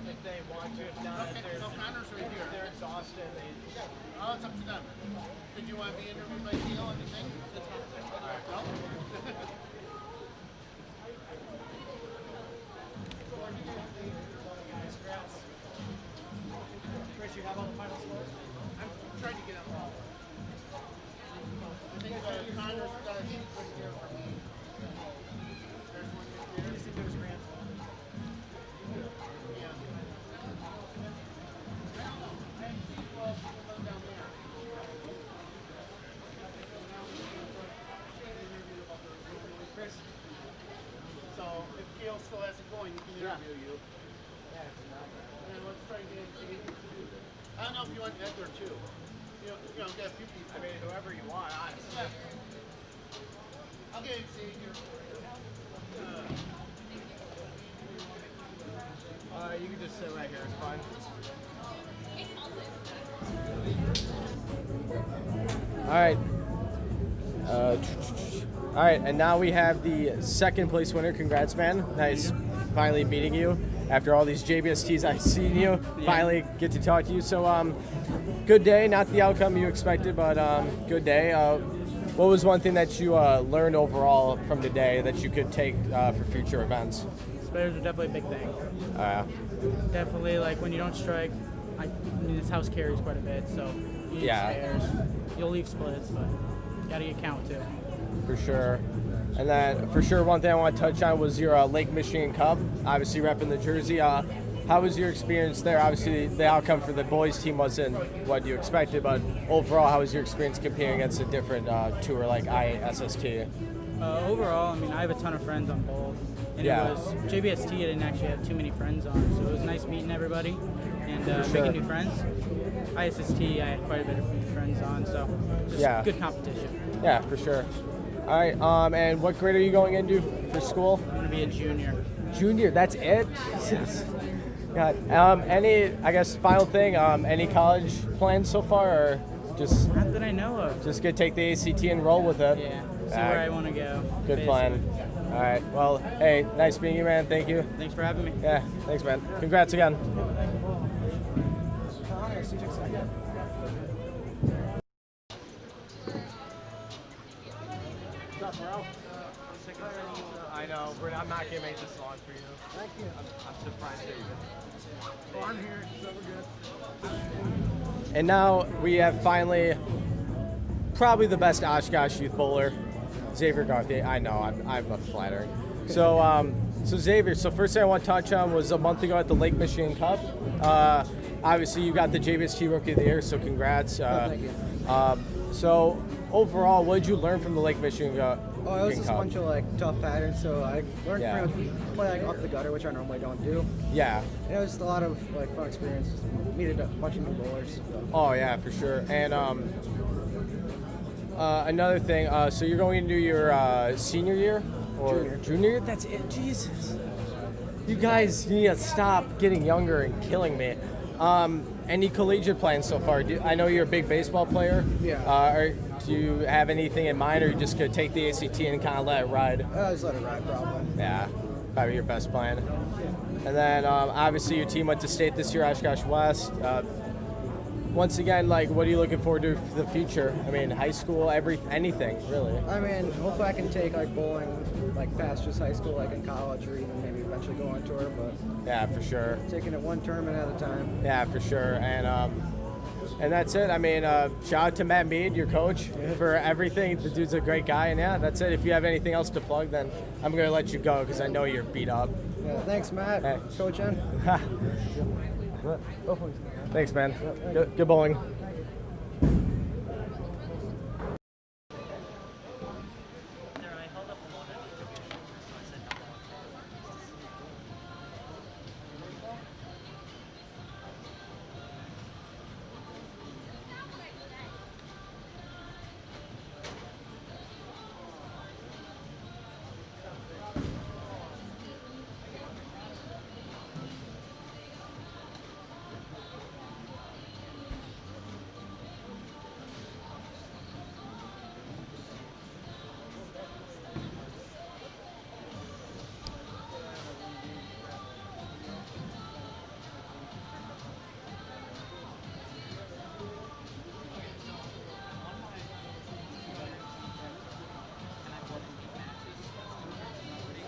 If they want to, if not, Okay, if they're, so Connor's right here. if they're exhausted, they. Oh, it's up to them. Did you want to be interviewed by Cale or anything? All right. No? Chris, you have all the final scores? I'm trying to get them all. I think Connor's got a sheet right here for me. There's one right there. Just into his grand. Yeah. I don't know. I haven't seen people down there. Chris. So if Cale still hasn't going, he can interview you. And let's try and get Xavier. I don't know if you want Edgar too. You know, get a few people. I mean, whoever you want, honestly. Yeah. I'll get Xavier. You can just sit right here. It's fine. All right. All right, and now we have the second place winner. Congrats, man. Nice finally meeting you. After all these JBSTs I've seen you, finally get to talk to you. So, good day. Not the outcome you expected, but good day. What was one thing that you learned overall from today that you could take for future events? Spares are definitely a big thing. Definitely, like when you don't strike, I mean, this house carries quite a bit, so you need spares. You'll leave splits, but you gotta get count too. For sure. And then, for sure, one thing I want to touch on was your Lake Michigan Cup. Obviously, repping the jersey. How was your experience there? Obviously, the outcome for the boys team wasn't what you expected, but overall, how was your experience competing against a different tour like ISST? Overall, I mean, I have a ton of friends on both. And it was JBST, I didn't actually have too many friends on, so it was nice meeting everybody and making new friends. ISST, I had quite a bit of friends on, so just good competition. Yeah, for sure. All right, and what grade are you going into for school? I'm going to be a junior. Junior, that's it? Jesus. God. Any, I guess, final thing, any college plans so far, or just... Not that I know of. Just gonna take the ACT and roll with it. Yeah, see where I want to go. Good basically. plan. All right, well, hey, nice meeting you, man. Thank you. Thanks for having me. Yeah, thanks, man. Congrats again. I know, but I'm not gonna make this long for you. Thank you. I'm surprised that you did. Oh, I'm here. So we're good. And now we have finally probably the best Oshkosh youth bowler, Xavier Gauthier. I know, I'm a flattering. So, so Xavier, so first thing I want to touch on was a month ago at the Lake Michigan Cup. Obviously, you got the JBST Rookie of the Year, so congrats. Thank you. So overall, what did you learn from the Lake Michigan Cup? Oh, it was just a bunch of like tough patterns, so I learned Yeah. pretty much play like off the gutter, which I normally don't do. Yeah. And it was just a lot of like fun experiences. Meeted a bunch of new bowlers. So. Oh yeah, for sure. And another thing, so you're going into your senior year or junior year? That's it. Jesus. You guys need to stop getting younger and killing me. Any collegiate plans so far? I know you're a big baseball player. Yeah. Do you have anything in mind, or are you just gonna take the ACT and kind of let it ride? Just let it ride, probably. Yeah, probably your best plan. And then obviously your team went to state this year, Oshkosh West. Once again, like, what are you looking forward to for the future? I mean, high school, anything really. I mean, hopefully I can take like bowling like past just high school, like in college, or even maybe eventually go on tour. But yeah, for sure. Taking it one tournament at a time. Yeah, for sure. And that's it. I mean, shout out to Matt Mead, your coach, for everything. The dude's a great guy, and yeah, that's it. If you have anything else to plug, then I'm gonna let you go because I know you're beat up. Yeah, thanks, Matt. Hey. Coach N. Thanks, man. Good bowling.